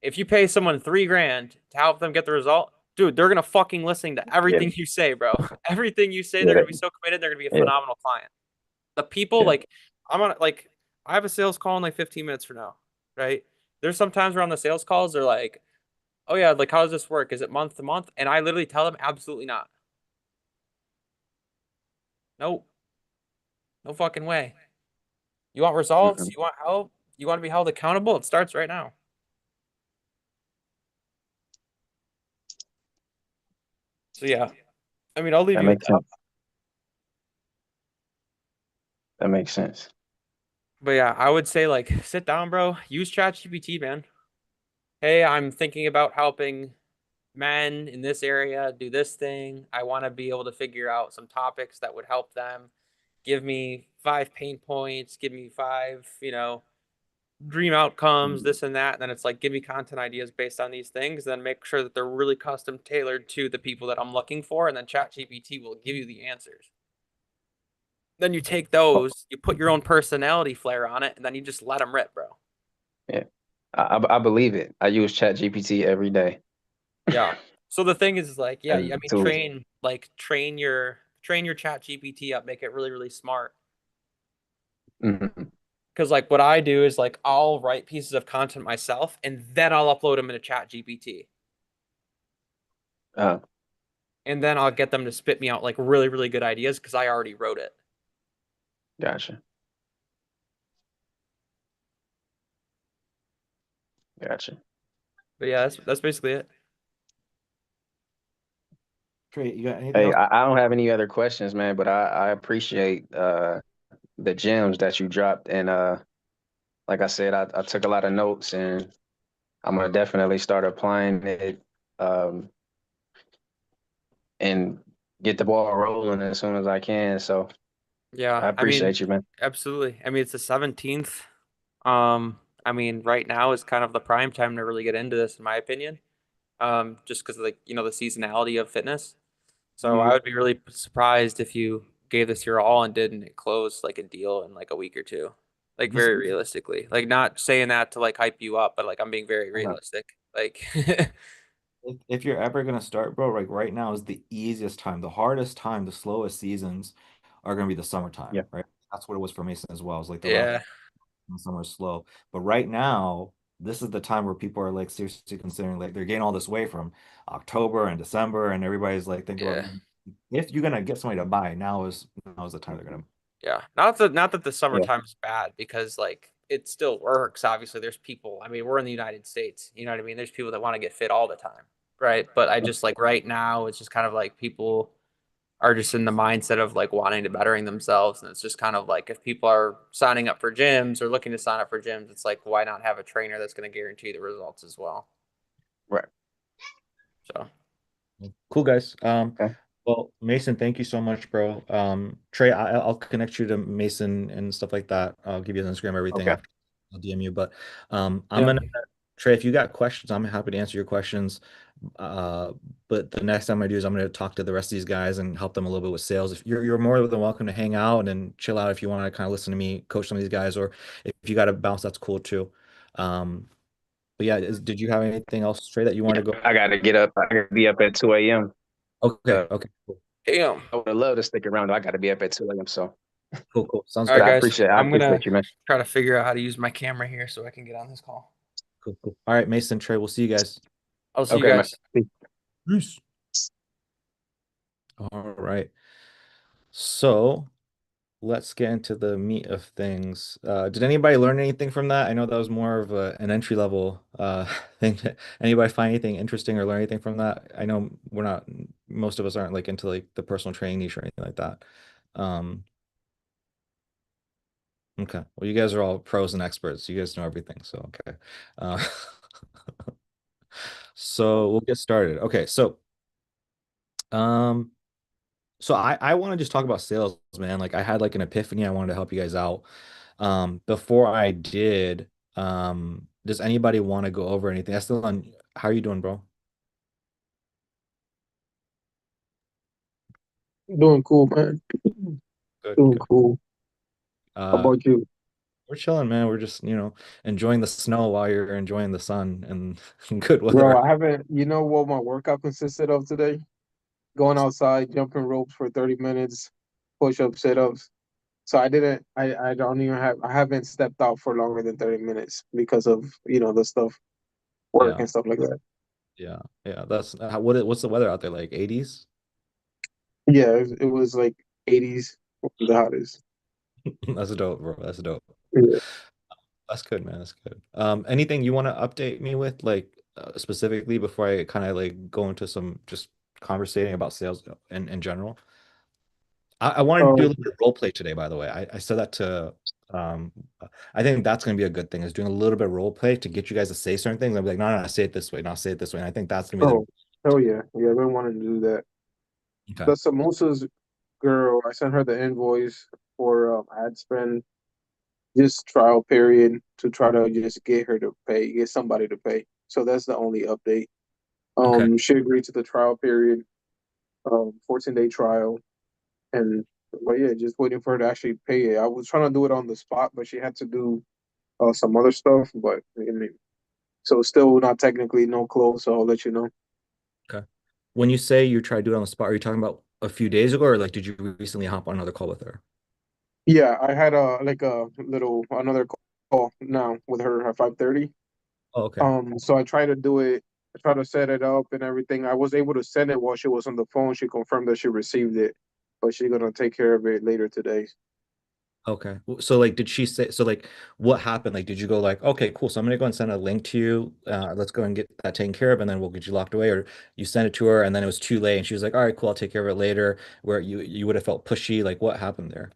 If you pay someone 3 grand to help them get the result, dude, they're going to fucking listen to Yeah. everything you say, bro. Everything you say, Yeah. they're going to be so committed. They're going to be a Yeah. phenomenal client. The people, Yeah. like, I have a sales call in like 15 minutes from now, right? There's sometimes we're on the sales calls, they're like, oh yeah, like, how does this work? Is it month to month? And I literally tell them, absolutely not. No, no fucking way. You want results? Mhm. You want help? You want to be held accountable? It starts right now. So yeah, I mean, I'll leave That you with makes that. sense. That makes sense. But yeah, I would say like sit down, bro. Use ChatGPT, man. Hey, I'm thinking about helping men in this area do this thing. I want to be able to figure out some topics that would help them. Give me 5 pain points. Give me five, dream outcomes, Mhm. this and that. And then it's like, give me content ideas based on these things. Then make sure that they're really custom tailored to the people that I'm looking for. And then ChatGPT will give you the answers. Then you take those, you put your own personality flair on it, and then you just let them rip, bro. Yeah. I believe it. I use ChatGPT every day Yeah. So the thing is like, yeah, as I a mean, tool. train your ChatGPT up, make it really, really smart. Hmm. Because like what I do is like I'll write pieces of content myself and then I'll upload them into ChatGPT. Uh, And then I'll get them to spit me out like really, really good ideas because I already wrote it. gotcha. Gotcha. But yeah, that's basically it. Trey, you got anything Hey, else? I don't have any other questions, man, but I appreciate the gems that you dropped. And like I said, I took a lot of notes and I'm gonna definitely start applying it um and get the ball rolling as soon as I can. So Yeah, I I mean, appreciate you, man. absolutely. I mean, it's the 17th. I mean, right now is kind of the prime time to really get into this, in my opinion. Just because of like, the seasonality of fitness. So I You would be really surprised if you gave this your all and didn't close like a deal in like a week or two. Like this very realistically. Like not saying that to like hype you up, but like I'm being very Uh-huh. realistic. Like if you're ever gonna start, bro, like right now is the easiest time. The hardest time, the slowest seasons are gonna be the summertime, Yeah. right? That's what it was for Mason as well. It's like the rough yeah, summer is slow. But right now, this is the time where people are like seriously considering like they're getting all this weight from October and December, and everybody's like thinking about yeah. if you're gonna get somebody to buy, now is the time they're gonna. Yeah. Not that the Yeah. summertime is bad because like it still works. Obviously, there's people. I mean, we're in the United States. You know what I mean? There's people that want to get fit all the time. Right. But I just like right now, it's just kind of like people are just in the mindset of like wanting to bettering themselves. And it's just kind of like if people are signing up for gyms or looking to sign up for gyms, it's like why not have a trainer that's going to guarantee the results as well? Right. So Cool guys. Okay. Well, Mason, thank you so much, bro. Trey, I'll connect you to Mason and stuff like that. I'll give you his Instagram, everything Okay. after I'll DM you. But I'm yeah. gonna Trey, if you got questions, I'm happy to answer your questions. Uh, but the next time I do is I'm gonna talk to the rest of these guys and help them a little bit with sales. If you're more than welcome to hang out and chill out if you want to kind of listen to me coach some of these guys, or if you got to bounce, that's cool too. Um, but yeah, did you have anything else, Trey, that you wanted to go? I gotta get up. I gotta be up at 2 a.m. Okay, So okay, cool, Damn. I would love to stick around. I gotta be up at 2 a.m. So, cool. Sounds All but right, good. guys. I I'm gonna appreciate you, man. try to figure out how to use my camera here so I can get on this call. Cool. All right, Mason, Trey, we'll see you guys. I'll see you Okay, man. guys. Peace. All right. So let's get into the meat of things. Did anybody learn anything from that? I know that was more of an entry level thing. Anybody find anything interesting or learn anything from that? I know we're not, most of us aren't like into like the personal training niche or anything like that. Um, okay. Well, you guys are all pros and experts. You guys know everything. So, okay. Uh, so we'll get started. Okay. Um, So I want to just talk about sales, man. Like I had like an epiphany. I wanted to help you guys out. Before I did, does anybody want to go over anything? That's still on. How are you doing, bro? Doing cool, man. Good, Doing good. cool. How Uh, about you? we're chilling, man. We're just, enjoying the snow while you're enjoying the sun and good Bro, weather. I haven't, you know what my workout consisted of today? Going outside, jumping ropes for 30 minutes, push-ups, sit-ups. So I don't even I haven't stepped out for longer than 30 minutes because of, the stuff, work Yeah, and stuff like that. yeah. That's what's the weather out there like? 80s? Yeah, it was like 80s, the hottest. That's dope, bro. That's dope. Yeah. That's good, man. That's good. Anything you want to update me with, like specifically, before I kind of like go into some just conversating about sales in general? I wanted to do a Um, little bit of role play today, by the way. I said that to, um, I think that's going to be a good thing is doing a little bit of role play to get you guys to say certain things. I'll be like, no, say it this way, not say it this way. And I think that's going to be oh, hell yeah. Yeah, I've been wanting to do that. okay. The samosas girl, I sent her the invoice for ad spend, just trial period to try to just get her to pay, get somebody to pay. So that's the only update. Okay. She agreed to the trial period, 14-day trial, and but yeah, just waiting for her to actually pay it. I was trying to do it on the spot, but she had to do some other stuff. But I mean, so still not technically no close. So I'll let you know. Okay. When you say you try to do it on the spot, are you talking about a few days ago, or like did you recently hop on another call with her? Yeah, I had a little another call now with her at 5:30. Oh, okay. So I tried to do it, I tried to set it up and everything. I was able to send it while she was on the phone. She confirmed that she received it, but she's gonna take care of it later today. Okay. So like did she say so like what happened? Like did you go like, okay, cool. So I'm gonna go and send a link to you. Let's go and get that taken care of and then we'll get you locked away. Or you sent it to her and then it was too late and she was like, all right, cool, I'll take care of it later, where you would have felt pushy. Like what happened there?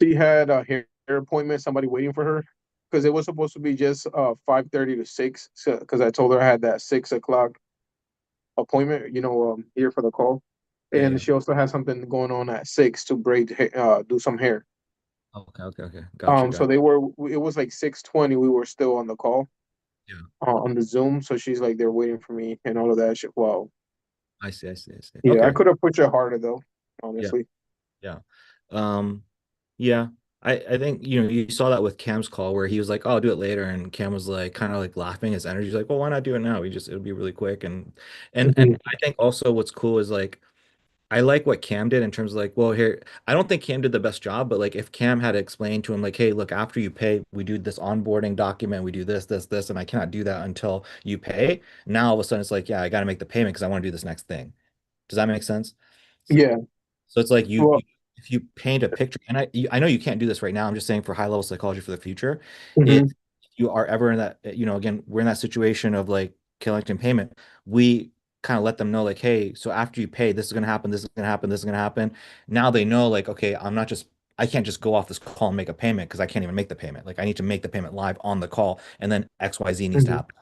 She had a hair appointment, somebody waiting for her, because it was supposed to be just 5:30 to 6. Because I told her I had that 6 o'clock appointment, here for the call, Yeah, and yeah. she also had something going on at 6 to do some hair. Okay. Gotcha, So gotcha. it was like 6:20. We were still on the call Yeah. on the Zoom. So she's like, they're waiting for me and all of that shit. Wow. I see. Yeah, I Okay. could have pushed it harder though, Yeah, honestly. yeah. Um, yeah. I think you saw that with Cam's call where he was like, "Oh, I'll do it later," and Cam was like kind of like laughing his energy. He's like, "Well, why not do it now? It'll be really quick." And Mhm. I think also what's cool is like I like what Cam did in terms of like, well, here I don't think Cam did the best job, but like if Cam had explained to him like, "Hey, look, after you pay, we do this onboarding document, we do this, and I cannot do that until you pay." Now all of a sudden it's like, yeah, I got to make the payment because I want to do this next thing. Does that make sense? So, Yeah. so it's like Well, if you paint a picture, and I know you can't do this right now. I'm just saying for high level psychology for the future, if mhm. you are ever in that, again, we're in that situation of like collecting payment, we kind of let them know like, hey, so after you pay, this is gonna happen, this is gonna happen, this is gonna happen. Now they know like, okay, I can't just go off this call and make a payment because I can't even make the payment. Like I need to make the payment live on the call, and then XYZ needs to Mhm. happen.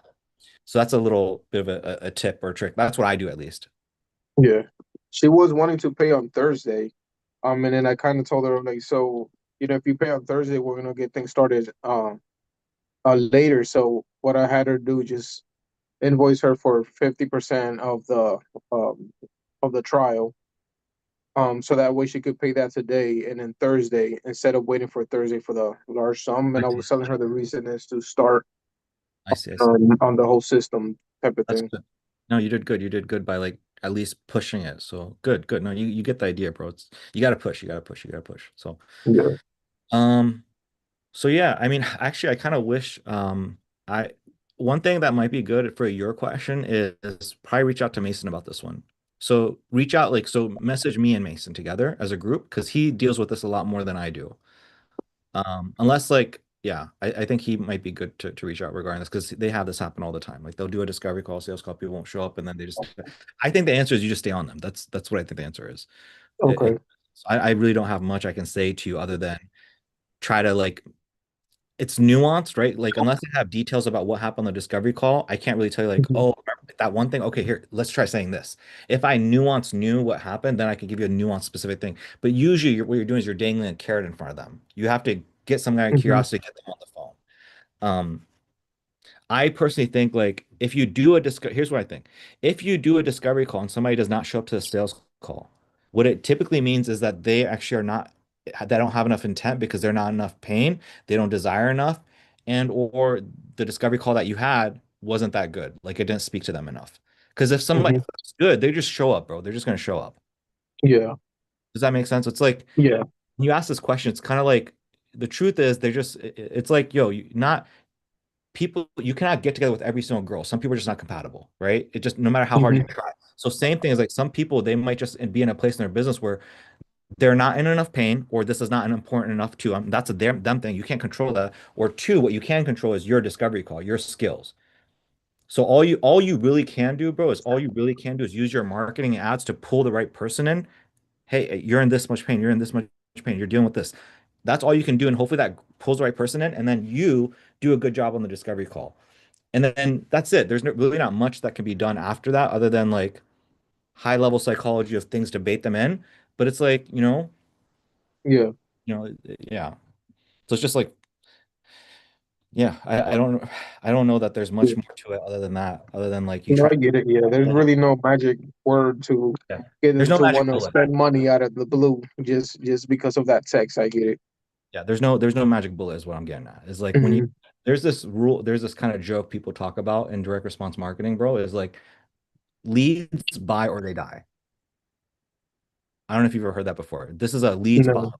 So that's a little bit of a tip or trick. That's what I do at least. Yeah. She was wanting to pay on Thursday. And then I kind of told her like, so if you pay on Thursday, we're gonna get things started later. So what I had her do just invoice her for 50% um of the trial. So that way she could pay that today and then Thursday instead of waiting for Thursday for the large sum. I And I see. was telling her the reason is to start I see. I see. on the whole system type of That's thing. good. No, you did good. You did good by like at least pushing it. So good, good. No, you get the idea, bro. You gotta push. You gotta push. You gotta push. So Yeah. um. So yeah, I mean, actually, I kind of wish I one thing that might be good for your question is probably reach out to Mason about this one. So reach out like so message me and Mason together as a group because he deals with this a lot more than I do. Unless like yeah, I think he might be good to reach out regarding this because they have this happen all the time. Like they'll do a discovery call, sales call, people won't show up, and then they just. I think the answer is you just stay on them. That's what I think the answer is. Okay. I really don't have much I can say to you other than try to like it's nuanced, right? Like unless I have details about what happened on the discovery call, I can't really tell you like, Mhm. oh, that one thing. Okay, here, let's try saying this. If I knew what happened, then I could give you a nuanced specific thing. But usually what you're doing is you're dangling a carrot in front of them. You have to get some kind of Mhm. curiosity, get them on the phone. Um, I personally think like if you do a discovery, here's what I think. If you do a discovery call and somebody does not show up to the sales call, what it typically means is that they actually are not, they don't have enough intent because they're not enough pain, they don't desire enough, and or the discovery call that you had wasn't that good. Like it didn't speak to them enough. Because if somebody's Mhm. good, they just show up, bro. They're just gonna show up. Yeah. Does that make sense? It's like Yeah. when you ask this question, it's kind of like the truth is they're just it's like, yo, not people you cannot get together with every single girl. Some people are just not compatible, right? It just no matter how hard you Mhm. try. So same thing is like some people they might just be in a place in their business where they're not in enough pain or this is not an important enough to that's a them thing. You can't control that. Or two, what you can control is your discovery call, your skills. So all you really can do, bro, is all you really can do is use your marketing ads to pull the right person in. Hey, you're in this much pain, you're in this much pain, you're dealing with this. That's all you can do, and hopefully that pulls the right person in, and then you do a good job on the discovery call. And then that's it. There's really not much that can be done after that other than like high level psychology of things to bait them in. But it's like, Yeah. yeah. So it's just like, yeah, I don't know that there's Yeah. much more to it other than that, other than like you No, try. I get it. Yeah. There's really no magic word to Yeah. get There's them no to magic want to bullet. spend money out of the blue just because of that text. I get it. Yeah, there's no magic bullet is what I'm getting at. Is like when you Mhm. there's this rule, there's this kind of joke people talk about in direct response marketing, bro, is like leads buy or they die. I don't know if you've ever heard that before. This is a No.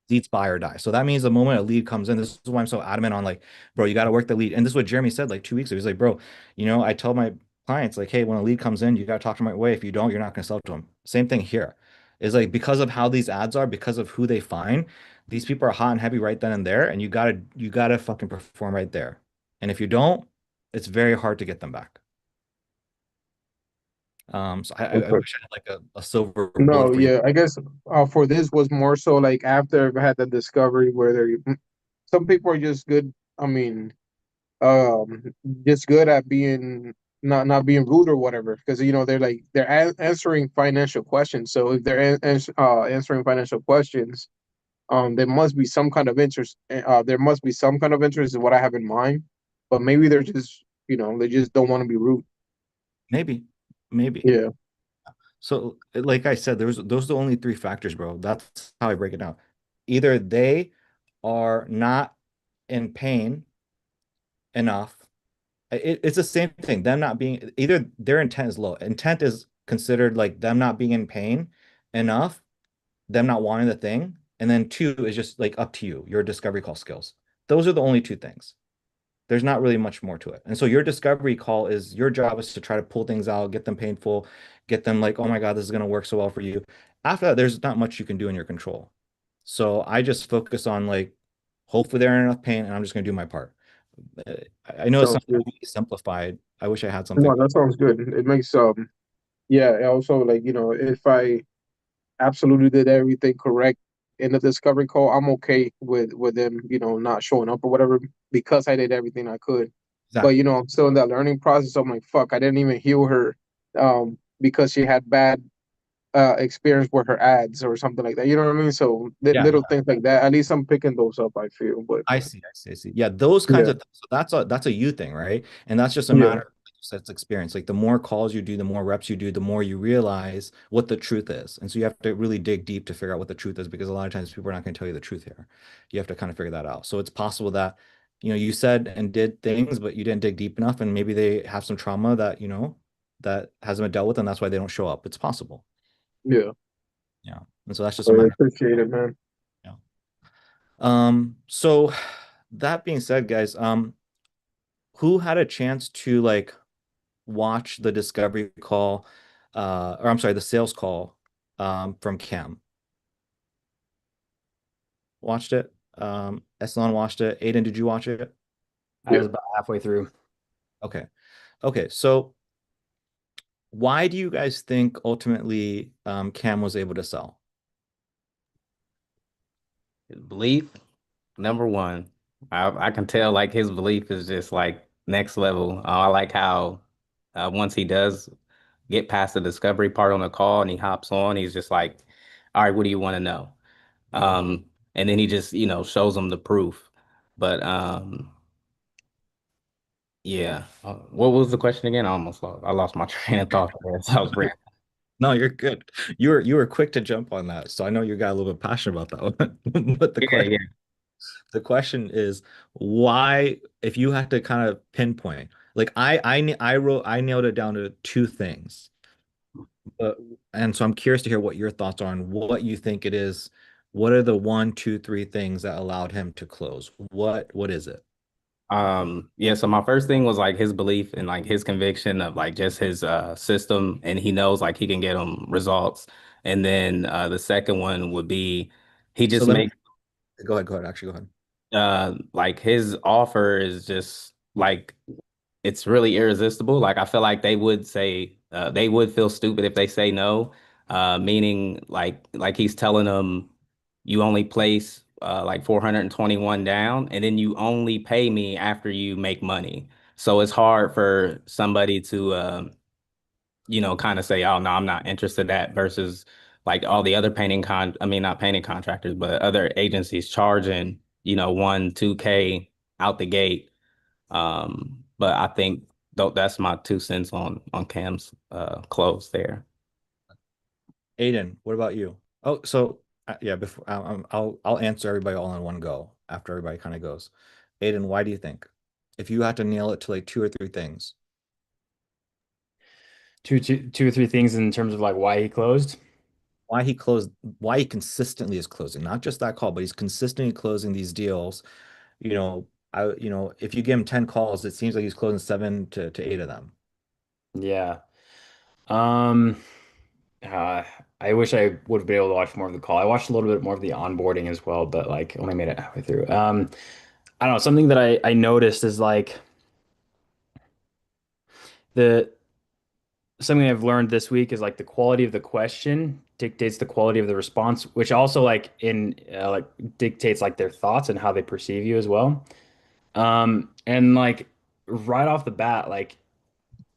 leads buy or die. So that means the moment a lead comes in, this is why I'm so adamant on like, bro, you got to work the lead. And this is what Jeremy said like 2 weeks ago. He's like, bro, I tell my clients like, hey, when a lead comes in, you got to talk to them right away. If you don't, you're not going to sell to them. Same thing here. Is like because of how these ads are, because of who they find, these people are hot and heavy right then and there, and you gotta fucking perform right there. And if you don't, it's very hard to get them back. So I Okay. wish I had like a silver No, bullet for you. yeah. I guess for this was more so like after I've had the discovery where some people are just good. I mean, um, just good at being not being rude or whatever because they're like they're answering financial questions. So if they're answering financial questions, there must be some kind of interest. There must be some kind of interest in what I have in mind, but maybe they're just they just don't want to be rude. Maybe, maybe. Yeah. So, like I said, those are the only three factors, bro. That's how I break it down. Either they are not in pain enough. It's the same thing. Them not being either their intent is low. Intent is considered like them not being in pain enough, them not wanting the thing, and then two is just like up to you, your discovery call skills. Those are the only two things. There's not really much more to it. And so your discovery call is your job is to try to pull things out, get them painful, get them like, oh my God, this is going to work so well for you. After that, there's not much you can do in your control. So I just focus on like, hopefully they're in enough pain and I'm just going to do my part. Uh, I know it Sounds sounds good. really simplified. I wish I had something. No, that sounds good. It makes yeah, also like, if I absolutely did everything correct in the discovery call, I'm okay with them, not showing up or whatever because I did everything I could. But Exactly. I'm still in that learning process. I'm like, fuck, I didn't even heal her because she had bad experience with her ads or something like that. You know what I mean? So Yeah, little things like that. At least I'm picking those up, I feel. But I see, I see, I see. Yeah, those kinds yeah, of things. So that's a you thing, right? And that's just a yeah, matter of like you said, it's experience. Like the more calls you do, the more reps you do, the more you realize what the truth is. And so you have to really dig deep to figure out what the truth is because a lot of times people are not going to tell you the truth here. You have to kind of figure that out. So it's possible that, you said and did things, but you didn't dig deep enough, and maybe they have some trauma that, that hasn't been dealt with, and that's why they don't show up. It's possible. yeah. Yeah. And so that's just I a matter. appreciate it, man. Yeah. So that being said, guys, who had a chance to like watch the discovery call, or I'm sorry, the sales call, from Cam? Watched it. Eslan watched it. Aiden, did you watch it? I Yeah. was about halfway through. Okay. Okay. So why do you guys think ultimately Cam was able to sell? His belief, number one. I can tell like his belief is just like next level. I like how once he does get past the discovery part on the call and he hops on, he's just like, all right, what do you want to know? And then he just, shows them the proof. But yeah. What was the question again? I lost my train of thought there. So I was ranting. No, you're good. You were quick to jump on that, so I know you got a little bit passionate about that one. But the Yeah, question yeah. the question is why, if you had to kind of pinpoint, like I nailed it down to two things. But, and so I'm curious to hear what your thoughts are on what you think it is. What are the one, two, three things that allowed him to close? What is it? Yeah, so my first thing was like his belief and like his conviction of like just his system, and he knows like he can get them results. And then the second one would be he So just let me makes go ahead. Actually, go ahead. like his offer is just like it's really irresistible. Like I feel like they would say they would feel stupid if they say no. Meaning like he's telling them you only place like 421 down and then you only pay me after you make money. So it's hard for somebody to kind of say, oh no, I'm not interested in that versus like all the other I mean not painting contractors, but other agencies charging, 1, 2K out the gate. But I think that's my 2 cents on Cam's close there. Aiden, what about you? Oh, so yeah, before I'll answer everybody all in one go after everybody kind of goes. Aiden, why do you think? If you had to nail it to like two or three things, Two or three things in terms of like why he closed. why he closed, why he consistently is closing, not just that call, but he's consistently closing these deals. If you give him 10 calls, it seems like he's closing seven to eight of them. Yeah. Um, uh, I wish I would have been able to watch more of the call. I watched a little bit more of the onboarding as well, but like only made it halfway through. I don't know. Something that I noticed is like the something I've learned this week is like the quality of the question dictates the quality of the response, which also like in like dictates like their thoughts and how they perceive you as well. And like right off the bat, like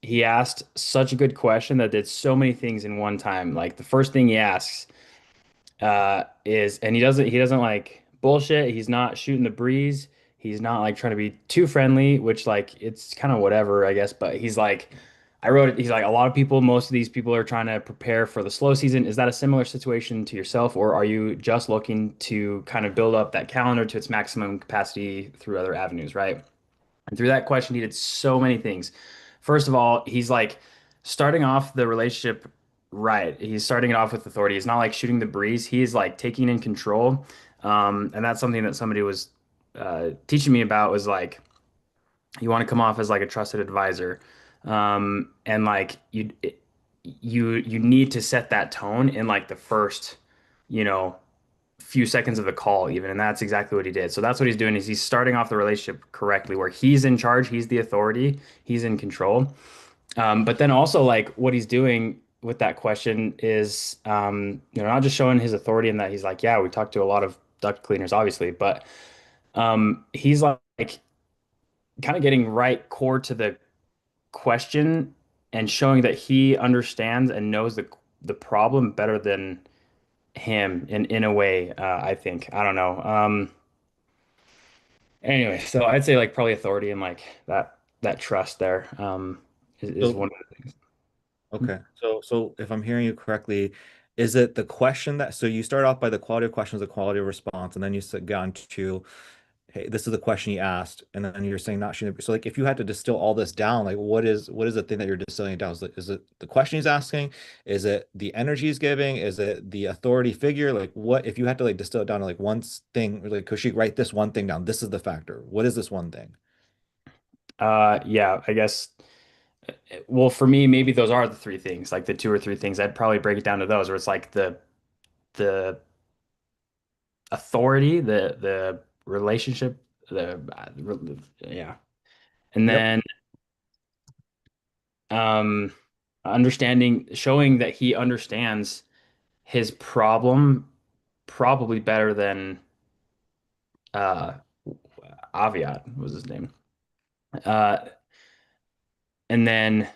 he asked such a good question that did so many things in one time. Like the first thing he asks is, and he doesn't like bullshit. He's not shooting the breeze. He's not like trying to be too friendly, which like it's kind of whatever, I guess. But he's like, I wrote it. He's like, a lot of people, most of these people are trying to prepare for the slow season. Is that a similar situation to yourself, or are you just looking to kind of build up that calendar to its maximum capacity through other avenues, right? And through that question, he did so many things. First of all, he's like starting off the relationship right. He's starting it off with authority. He's not like shooting the breeze. He's like taking in control. And that's something that somebody was teaching me about was like, you want to come off as like a trusted advisor. And like you need to set that tone in like the first, you know, few seconds of the call even, and that's exactly what he did. So that's what he's doing is he's starting off the relationship correctly where he's in charge, he's the authority, he's in control. But then also like what he's doing with that question is, not just showing his authority in that he's like, yeah, we talked to a lot of duct cleaners, obviously, but he's like kind of getting right core to the question and showing that he understands and knows the problem better than him in a way, I think. I don't know. Anyway, so I'd say like probably authority and like that trust there is So one of the things. okay. So if I'm hearing you correctly, is it the question that so you start off by the quality of questions, the quality of response, and then you get on to, hey, this is the question you asked, and then you're saying not shooting. So like if you had to distill all this down, like what is the thing that you're distilling it down? Is it the question he's asking? Is it the energy he's giving? Is it the authority figure? Like what if you had to like distill it down to like one thing, or like Koshi, write this one thing down. This is the factor. What is this one thing? Yeah, I guess. Well, for me, maybe those are the three things, like the two or three things. I'd probably break it down to those, where it's like the authority, the relationship, yeah, and Yep. then um, understanding, showing that he understands his problem probably better than uh Aviat was his name. Uh, and then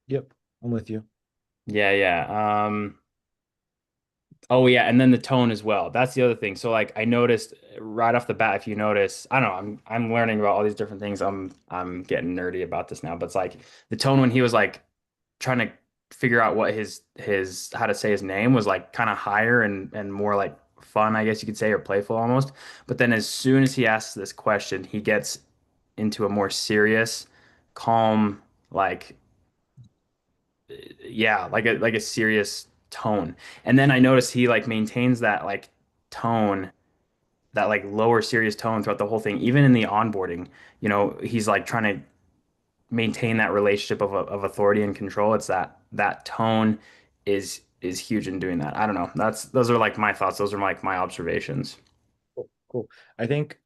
Yep. I'm with you. yeah, yeah. Oh yeah, and then the tone as well. That's the other thing. So like I noticed right off the bat, if you notice, I don't know, I'm learning about all these different things. I'm getting nerdy about this now, but it's like the tone when he was like trying to figure out what his how to say his name was like kind of higher and more like fun, I guess you could say, or playful almost. But then as soon as he asks this question, he gets into a more serious, calm, like yeah, like a serious tone. And then I noticed he like maintains that like tone, that like lower serious tone throughout the whole thing, even in the onboarding. He's like trying to maintain that relationship of authority and control. It's that tone is huge in doing that. I don't know. Those are like my thoughts. Those are like my observations. Cool. Cool. I think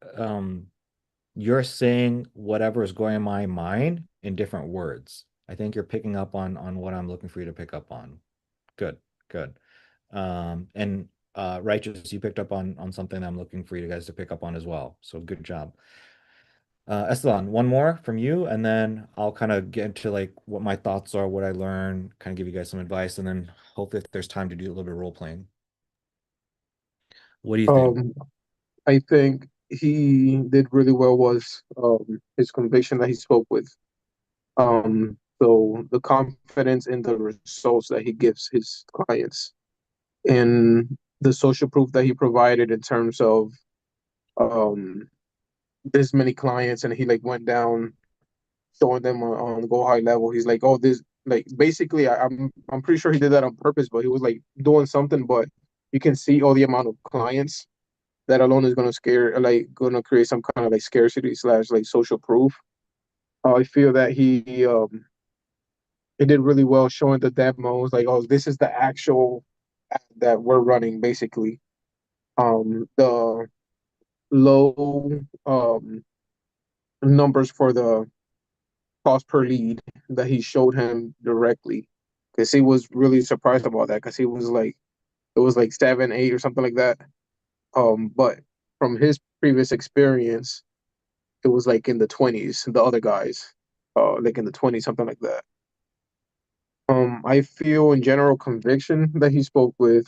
you're saying whatever is going in my mind in different words. I think you're picking up on what I'm looking for you to pick up on. Good, good. And Righteous, you picked up on something that I'm looking for you guys to pick up on as well. So good job. Esteban, one more from you, and then I'll kind of get into like what my thoughts are, what I learned, kind of give you guys some advice, and then hopefully if there's time to do a little bit of role playing. What do you think? Um, I think he did really well was his conviction that he spoke with. So the confidence in the results that he gives his clients and the social proof that he provided in terms of um this many clients, and he like went down showing them on go high level. He's like, oh, this like basically I'm pretty sure he did that on purpose, but he was like doing something, but you can see all the amount of clients that alone is gonna gonna create some kind of like scarcity slash like social proof. I feel that he did really well showing the demos, like, oh, this is the actual ad that we're running, basically. The low numbers for the cost per lead that he showed him directly, because he was really surprised about that, because he was like, it was like 7, 8 or something like that. But from his previous experience, it was like in the 20s. The other guys, like in the 20s, something like that. I feel in general conviction that he spoke with.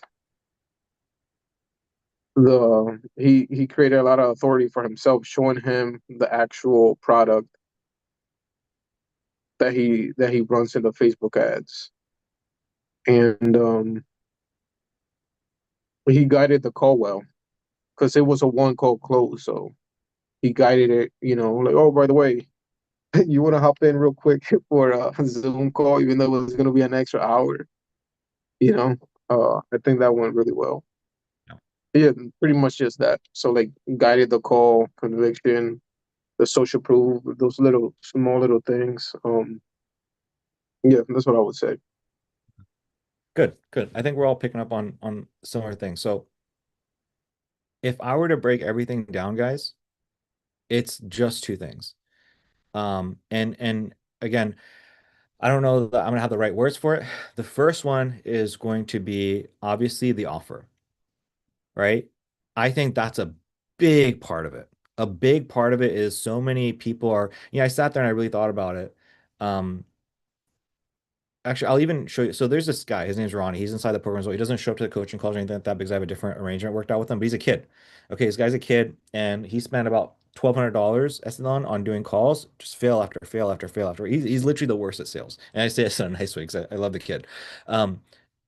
He created a lot of authority for himself, showing him the actual product that he runs in the Facebook ads, and he guided the call well, because it was a one call close. So he guided it, like, oh, by the way, you want to hop in real quick for a Zoom call, even though it was going to be an extra hour. You know, I think that went really well. Yeah, pretty much just that. So like guided the call, conviction, the social proof, those little small little things. Yeah, that's what I would say. Good, good. I think we're all picking up on similar things. So if I were to break everything down, guys, it's just two things. And again, I don't know that I'm gonna have the right words for it. The first one is going to be obviously the offer, right? I think that's a big part of it. A big part of it is so many people are, I sat there and I really thought about it. Um, Actually, I'll even show you. So there's this guy. His name's Ronnie. He's inside the program as well. He doesn't show up to the coaching calls or anything like that because I have a different arrangement worked out with him. But he's a kid. Okay, this guy's a kid, and he spent about $1,200 Esteban on doing calls, just fail after fail after fail after. He's literally the worst at sales, and I say this in a nice way because I love the kid. Um,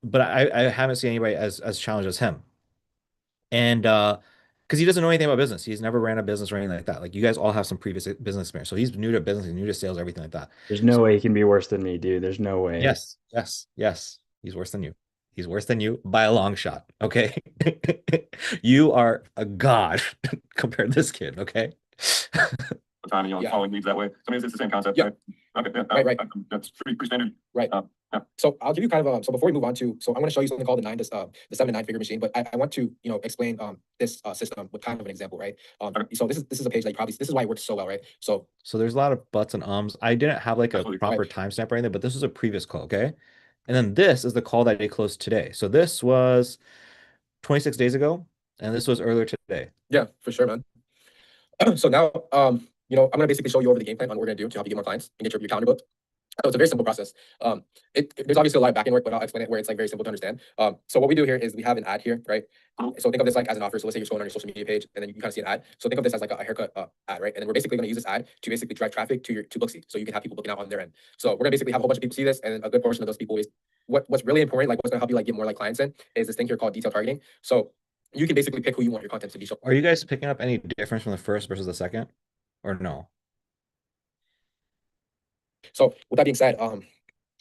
but I haven't seen anybody as challenged as him, and because he doesn't know anything about business. He's never ran a business or anything like that. Like you guys all have some previous business experience, so he's new to business, he's new to sales, everything like that. There's no way he can be worse than me, dude. There's no way. Yes, yes, yes. He's worse than you. He's worse than you by a long shot. Okay. You are a god compared to this kid. Okay. Time, Yeah. following leads that way. So I mean, it's the same concept. Yeah. Right? Okay. Yeah, Right. That's pretty standard. Right. Yeah. So I'll give you kind of so before we move on to I want to show you something called the 7 to 9 figure machine, but I want to explain this system with kind of an example, right? So this is a page that this is why it works so well, right? So there's a lot of buts and ums. I didn't have like a Absolutely. proper Right. timestamp or anything, but this was a previous call. Okay. And then this is the call that they closed today. So this was 26 days ago, and this was earlier today. yeah, for sure, man. So now I'm gonna basically show you over the game plan on what we're gonna do to help you get more clients and get your calendar booked. So it's a very simple process. There's obviously a lot of back end work, but I'll explain it where it's like very simple to understand. So what we do here is we have an ad here, right? So think of this like as an offer. So let's say you're scrolling on your social media page and then you kind of see an ad. So think of this as like a haircut ad, right? And then we're basically going to use this ad to basically drive traffic to Booksy, so you can have people booking out on their end. So we're gonna basically have a whole bunch of people see this, and a good portion of those people is what's really important, like what's gonna help you like get more like clients in, is this thing here called detail targeting. So you can basically pick who you want your content to be shown. Are you guys picking up any difference from the first versus the second, or no? So with that being said,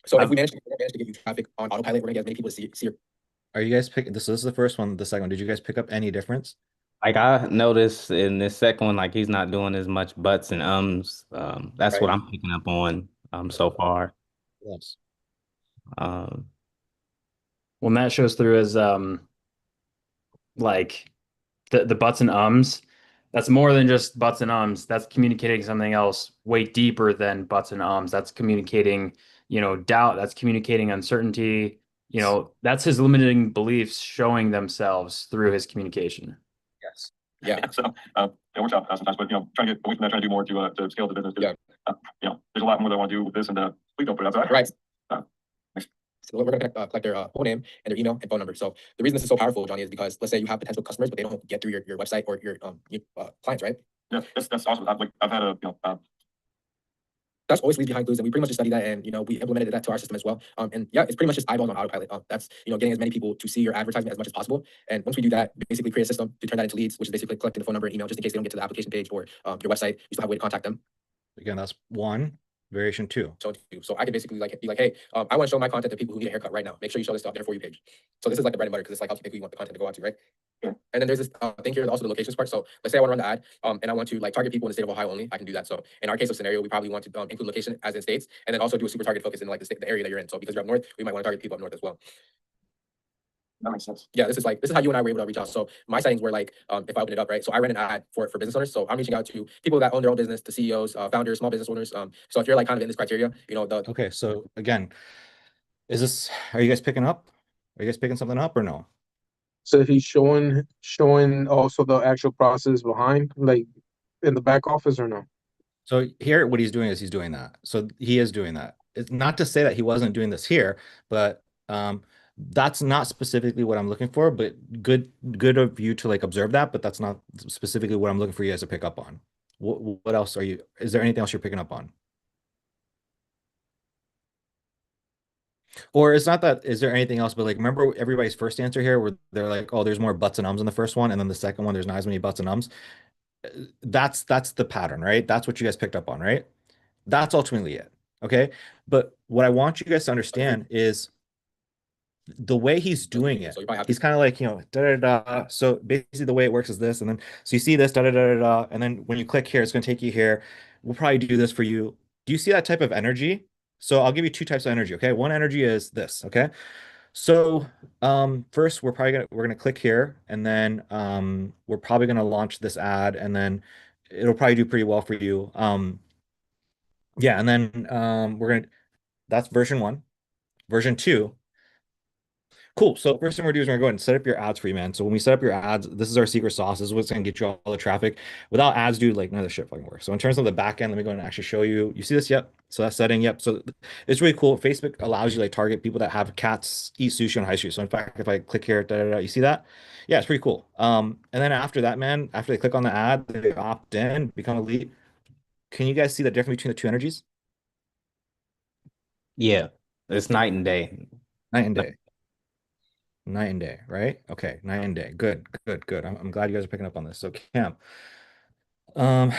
so if we manage to get you traffic on autopilot, we're gonna get as many people to see your. Are you guys picking this? This is the first one. The second one. Did you guys pick up any difference? Like I noticed in this second one, like he's not doing as much buts and ums. That's what Right. I'm picking up on so far. Yes. Um, Well, that shows through as like the buts and ums. That's more than just butts and ums. That's communicating something else way deeper than butts and ums. That's communicating, doubt. That's communicating uncertainty. That's his limiting beliefs showing themselves through his communication. Yes. Yeah. So it works out sometimes, but trying to get away from that, trying to do more to scale the business. Yeah. There's a lot more that I want to do with this, and please don't put it outside. Right. Uh, So we're going to collect their whole name and their email and phone number. So the reason this is so powerful, Johnny, is because let's say you have potential customers, but they don't get through your website or your clients, right? Yeah, that's awesome. I've had a That's always leaves behind clues, and we pretty much just studied that, and we implemented that to our system as well. And yeah, it's pretty much just eyeballs on autopilot. That's getting as many people to see your advertisement as much as possible. And once we do that, basically create a system to turn that into leads, which is basically collecting the phone number and email just in case they don't get to the application page or your website. You still have a way to contact them. Again, that's one. Variation two. So I could basically be like, hey, I want to show my content to people who need a haircut right now. Make sure you show this stuff there for you page. So this is like the bread and butter because it's like helps you pick who you want the content to go out to, right? Yeah. And then there's this thing here, also the locations part. So let's say I want to run the ad, and I want to like target people in the state of Ohio only. I can do that. So in our case of scenario, we probably want to include location as in states, and then also do a super target focus in like the area that you're in. So because you're up north, we might want to target people up north as well. that makes sense. Yeah, this is how you and I were able to reach out. So my settings were like, if I open it up, right? So I ran an ad for business owners. So I'm reaching out to people that own their own business, to CEOs, founders, small business owners. So if you're like kind of in this criteria, Okay, so again, are you guys picking up? Are you guys picking something up or no? So he's showing also the actual process behind, like in the back office, or no? So here, what he's doing is he's doing that. So he is doing that. It's not to say that he wasn't doing this here, but that's not specifically what I'm looking for. But good of you to like observe that, but that's not specifically what I'm looking for you guys to pick up on. What else are you? Is there anything else you're picking up on? Or it's not that, is there anything else, but like, remember everybody's first answer here where they're like, oh, there's more butts and ums in the first one. And then the second one, there's not as many butts and ums. That's the pattern, right? That's what you guys picked up on, right? That's ultimately it. Okay. But what I want you guys to understand is the way he's doing it. So you probably have He's kind of like, da da da. So basically the way it works is this, and then so you see this, da da da da da, and then when you click here, it's going to take you here. We'll probably do this for you. Do you see that type of energy? So I'll give you two types of energy, okay? One energy is this, okay? So first we're gonna click here and then we're probably gonna launch this ad and then it'll probably do pretty well for you. Yeah, and then that's version one. Version two. Cool. So first thing we're doing is we're gonna go ahead and set up your ads for you, man. So when we set up your ads, this is our secret sauce. This is what's gonna get you all the traffic. Without ads, dude, like none of this shit fucking works. So in terms of the back end, let me go and actually show you. You see this? Yep. So that's setting. Yep. So it's really cool. Facebook allows you to like target people that have cats eat sushi on high street. So in fact, if I click here, you see that? Yeah, it's pretty cool. And then after that, man, after they click on the ad, they opt in, become elite. Can you guys see the difference between the two energies? Yeah, it's night and day. Night and day. Night and day, right? Okay, night and day. Good, good, good. I'm glad you guys are picking up on this. So Cam, um,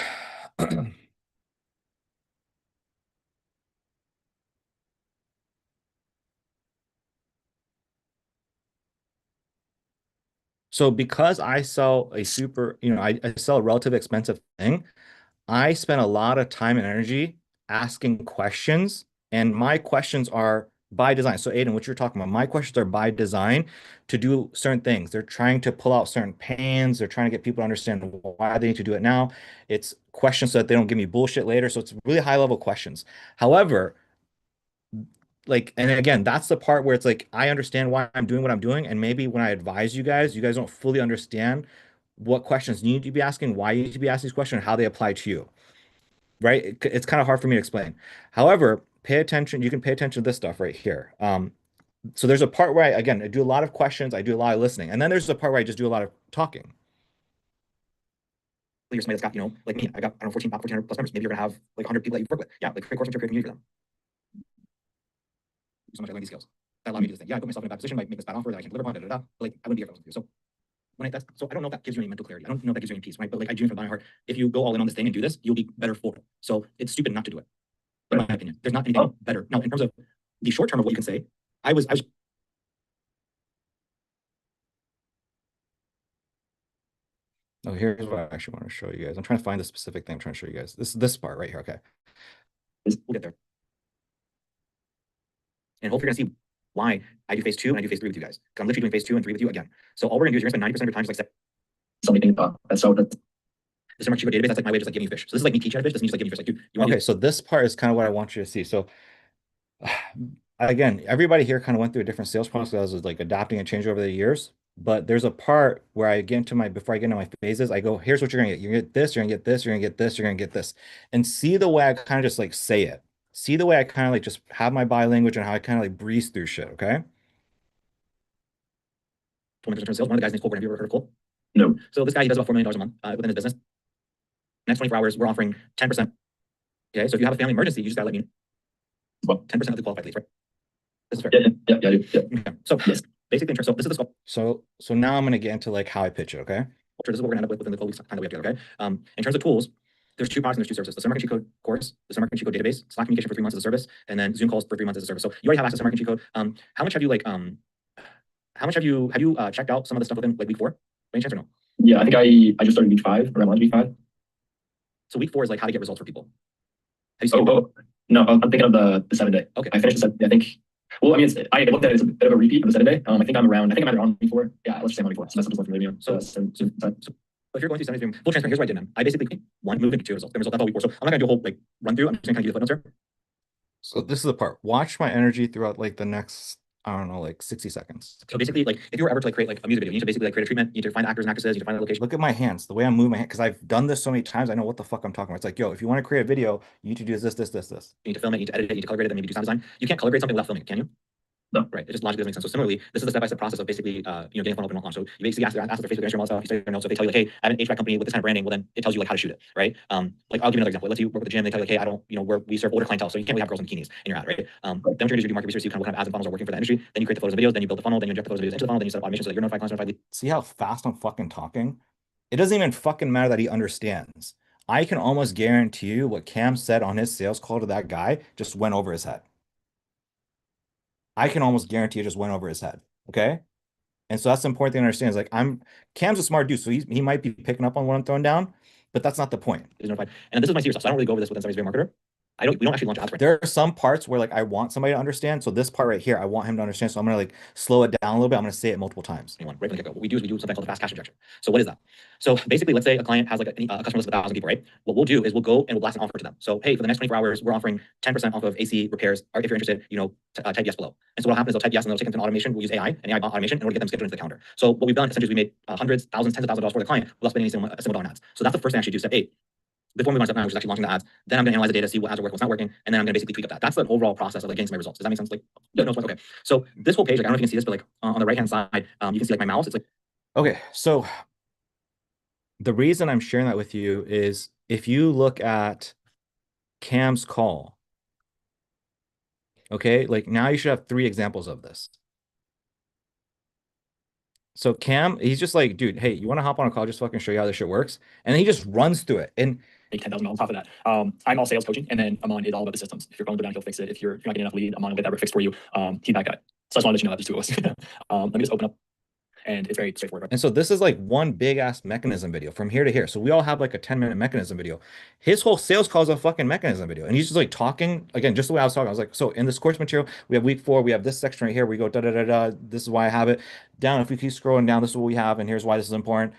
so because I sell a super, I sell a relatively expensive thing, I spend a lot of time and energy asking questions, and my questions are by design. So, Aiden, what you're talking about, my questions are by design to do certain things. They're trying to pull out certain pains. They're trying to get people to understand why they need to do it now. It's questions so that they don't give me bullshit later. So it's really high level questions. However, like, and again, that's the part where it's like I understand why I'm doing what I'm doing, and maybe when I advise you guys don't fully understand what questions you need to be asking, why you need to be asking these questions, and how they apply to you, right? It's kind of hard for me to explain. However, pay attention. You can pay attention to this stuff right here. So there's a part where again, I do a lot of questions, I do a lot of listening, and then there's a part where I just do a lot of talking. You're somebody that's got, like me, I got, I don't know, 1,400 plus members. Maybe you're gonna have like 100 people that you work with. Yeah, like create course and create community for them. So much I learned these skills. That allowed me to do this thing. Yeah, I put myself in a bad position, might make this bad offer that I can deliver on, But like I wouldn't be here if I wasn't with you. So so I don't know if that gives you any mental clarity. I don't know if that gives you any peace, right? But like I do from my heart, if you go all in on this thing and do this, you'll be better for it. So it's stupid not to do it, in my opinion. There's not anything better. Now, in terms of the short term of what you can say, I was Oh, here's what I actually want to show you guys. I'm trying to find the specific thing I'm trying to show you guys. This part right here. Okay. We'll get there. And hopefully you're gonna see why I do phase two and I do phase three with you guys. I'm literally doing phase two and three with you again. So all we're gonna do is you're gonna spend 90% of your time just like something that's so the Summer Chico database, that's like my way of just like giving you fish. So this is like me teaching how to fish, this is me just like giving you fish. Like, dude, you want Okay, so this part is kind of what I want you to see. So again, everybody here kind of went through a different sales process. I was like adapting and changing over the years. But there's a part where I get into before I get into my phases, I go, here's what you're gonna get. You're gonna get this, you're gonna get this, you're gonna get this, you're gonna get this. And see the way I kind of just like say it. See the way I kind of like just have my body language and how I kind of like breeze through shit, okay? 20% sales. One of the guys named Cole. Have you ever heard of Cole? No. So this guy, he does about $4 million a month within his business. Next 24 hours, we're offering 10%. Okay, so if you have a family emergency, you just gotta let me know. Well, 10% of the qualified leads, right? This is fair. Yeah, I do. Yeah. Okay. So yes, basically, so this is the scope. So now I'm gonna get into like how I pitch it, okay? Sure, this is what we're gonna end up with within the 12 weeks time that we have together, okay? In terms of tools, there's two products and there's two services. The Summer Marketing Cheat Code course, the Summer Marketing Cheat Code database, Slack communication for 3 months as a service, and then Zoom calls for 3 months as a service. So you already have access to Summer Marketing Cheat Code. How much have you like how much have you checked out some of the stuff within like week 4? By any chance or no? Yeah, I think I just started week 5 or I launched week 5. So week 4 is like how to get results for people. Have you seen no, I'm thinking of the 7-day. Okay. I finished I think. Well, I mean, I looked at it as a bit of a repeat of the 7-day. I think I'm either on week 4. Yeah, let's just say I'm on week 4. So that's something familiar. So if you're going through 7 days, full transparent, here's what I did, man. I basically one moved into 2 results. That's all week 4. So I'm not gonna do a whole like run through. I'm just gonna kind of give the footnotes here. So this is the part. Watch my energy throughout like the next, I don't know, like 60 seconds. So basically, like if you were ever to like create like a music video, you need to basically like create a treatment, you need to find actors and actresses, you need to find a location. Look at my hands, the way I move my hand, because I've done this so many times, I know what the fuck I'm talking about. It's like, yo, if you want to create a video, you need to do this. You need to film it, you need to edit it, you need to color grade it, then maybe do sound design. You can't color grade something without filming it, can you? No, right. It just logically doesn't make sense. So similarly, this is the step-by-step process of basically, getting a funnel open launch. So you basically ask their Facebook, Instagram, all that stuff. You say, so if they tell you like, hey, I have an HVAC company with this kind of branding, well then it tells you like how to shoot it, right? Like I'll give you another example. Let's say you work with a gym, they tell you like, hey, I don't, we serve older clientele, so you can't really have girls in bikinis in your ad, right? Then what you're gonna do market research, so you kind of what kind of ads and funnels are working for that industry. Then you create the photos and videos, then you build the funnel, then you inject the photos and videos into the funnel, then you set up automation so that you're notified, clients notified. See how fast I'm fucking talking? It doesn't even fucking matter that he understands. I can almost guarantee you what Cam said on his sales call to that guy just went over his head. I can almost guarantee it just went over his head. Okay. And so that's the important thing to understand is like Cam's a smart dude, so he might be picking up on what I'm throwing down, but that's not the point. He's notified. And this is my serious stuff. So I don't really go over this with somebody's very marketer. we don't actually launch ads for it. There are some parts where like I want somebody to understand. So this part right here, I want him to understand. So I'm gonna like slow it down a little bit. I'm gonna say it multiple times. Right from the get-go. What we do is we do something called a fast cash injection. So what is that? So basically, let's say a client has like a customer list of 1,000 people, right? What we'll do is we'll go and we'll blast an offer to them. So hey, for the next 24 hours, we're offering 10% off of AC repairs. Or if you're interested, type yes below. And so what'll happen is they'll type yes and they'll take into an automation. We'll use AI and AI bot automation in order to get them scheduled into the calendar. So what we've done essentially is we made hundreds, thousands, tens of thousands of dollars for the client without spending any single dollar on ads. So that's the first thing I actually do. Step 8. Before we move on to step 9, which is actually launching the ads, then I'm going to analyze the data, see what ads are working, what's not working, and then I'm going to basically tweak up that. That's the overall process of like getting some results. Does that make sense? Like, yeah, no, it's okay. So this whole page, like, I don't know if you can see this, but like on the right hand side, you can see like my mouse. It's like, okay, so the reason I'm sharing that with you is if you look at Cam's call, okay, like now you should have 3 examples of this. So Cam, he's just like, dude, hey, you want to hop on a call? Just fucking show you how this shit works. And then he just runs through it. And make 10,000 on top of that. I'm all sales coaching, and then Aman is all about the systems. If you're going to go down, he'll fix it. If you're not getting enough lead, Aman will get that fixed for you. He's that guy. So I just want to let you know that there's 2 of us. Let me just open up, and it's very straightforward. And so this is like one big ass mechanism video from here to here. So we all have like a 10-minute mechanism video. His whole sales call is a fucking mechanism video. And he's just like talking again, just the way I was talking. I was like, so in this course material, we have week 4, we have this section right here. We go da da da da. This is why I have it down. If we keep scrolling down, this is what we have, and here's why this is important.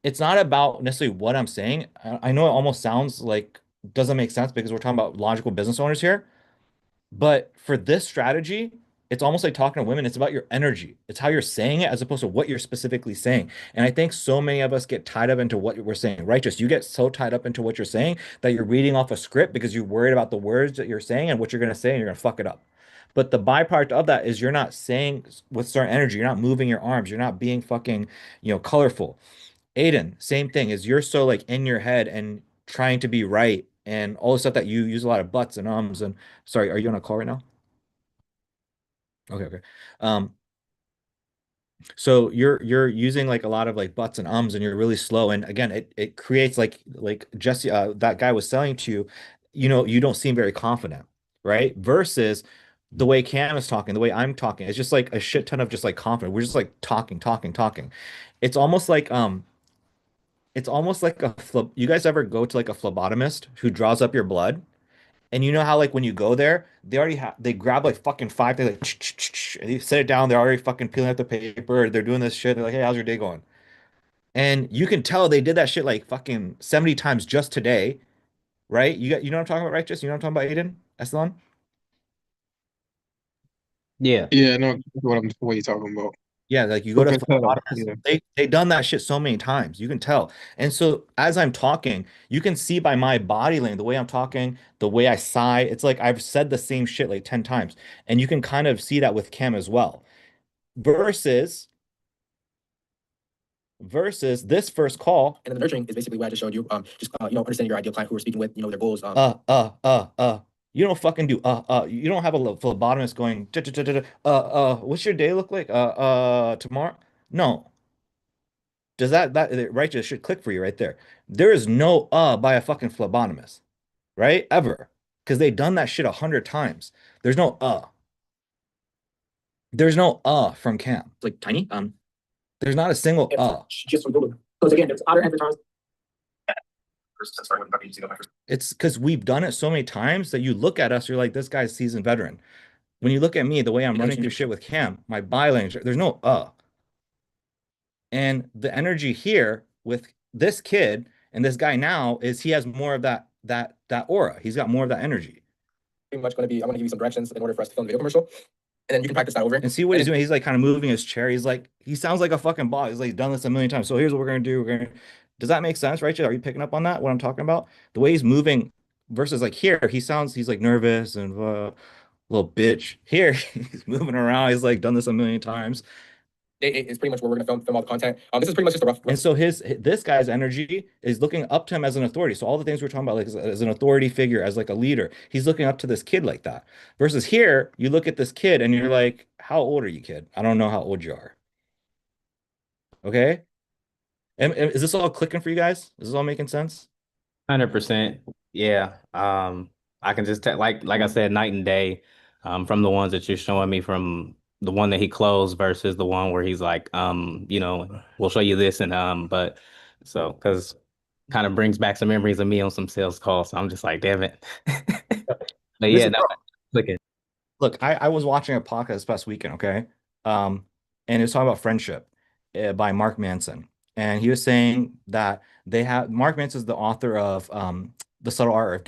It's not about necessarily what I'm saying. I know it almost sounds like doesn't make sense because we're talking about logical business owners here. But for this strategy, it's almost like talking to women. It's about your energy. It's how you're saying it as opposed to what you're specifically saying. And I think so many of us get tied up into what we're saying. Righteous, you get so tied up into what you're saying that you're reading off a script because you're worried about the words that you're saying and what you're going to say, and you're going to fuck it up. But the byproduct of that is you're not saying with certain energy. You're not moving your arms. You're not being fucking, colorful. Aiden, same thing, is you're so like in your head and trying to be right and all the stuff that you use a lot of buts and ums and sorry, are you on a call right now? Okay, okay. Um, so you're using like a lot of like buts and ums and you're really slow. And again, it creates like Jesse, that guy was selling to you, you don't seem very confident, right? Versus the way Cam is talking, the way I'm talking, it's just like a shit ton of just like confident. We're just like talking, talking, talking. It's almost like you guys ever go to like a phlebotomist who draws up your blood? And you know how like when you go there, they grab like fucking 5, they like and you set it down, they're already fucking peeling up the paper, they're doing this shit, they're like, hey, how's your day going? And you can tell they did that shit like fucking 70 times just today, right? You know what I'm talking about, right? Just you know what I'm talking about, Aiden? Eslan? Yeah. Yeah, no, what you're talking about. Yeah, like you go to Yeah. they done that shit so many times. You can tell. And so as I'm talking, you can see by my body language, the way I'm talking, the way I sigh, it's like I've said the same shit like 10 times. And you can kind of see that with Cam as well. Versus this first call. And then the nurturing is basically what I just showed you. Just understanding your ideal client who we're speaking with, their goals. You don't fucking do you don't have a phlebotomist going what's your day look like? Tomorrow? No. Does that right just should click for you right there. There is no by a fucking phlebotomist, right? Ever. Because they've done that shit 100 times. There's no There's no from Cam. It's like tiny. There's not a single Just from Google. Because again, there's other advertisers. It's because we've done it so many times that you look at us, you're like, this guy's seasoned veteran. When you look at me, the way I'm running through shit with Cam, my body language, there's no And the energy here with this kid and this guy now is he has more of that aura. He's got more of that energy. Pretty much going to be, I'm going to give you some directions in order for us to film the video commercial. And then you can practice that over. And see what he's doing. He's like kind of moving his chair. He's like, he sounds like a fucking boss. He's like done this a million times. So here's what we're gonna do. Does that make sense, right? Are you picking up on that? What I'm talking about? The way he's moving versus like here, he's like nervous and little bitch. Here, he's moving around. He's like done this a million times. It's pretty much where we're gonna film all the content. This is pretty much just a rough. And so this guy's energy is looking up to him as an authority. So all the things we're talking about, like as an authority figure, as like a leader, he's looking up to this kid like that. Versus here, you look at this kid and you're like, how old are you, kid? I don't know how old you are. Okay. And is this all clicking for you guys? Is this all making sense? 100%. Yeah. I can just tell, like I said, night and day, from the ones that you're showing me, from the one that he closed versus the one where he's like, we'll show you this. And, but so, cause kind of brings back some memories of me on some sales calls. So I'm just like, damn it. But This yeah, is no, clicking. look, I was watching a podcast this past weekend, okay? Um, and it was talking about friendship by Mark Manson. And he was saying that they have Mark Manson is the author of The Subtle Art of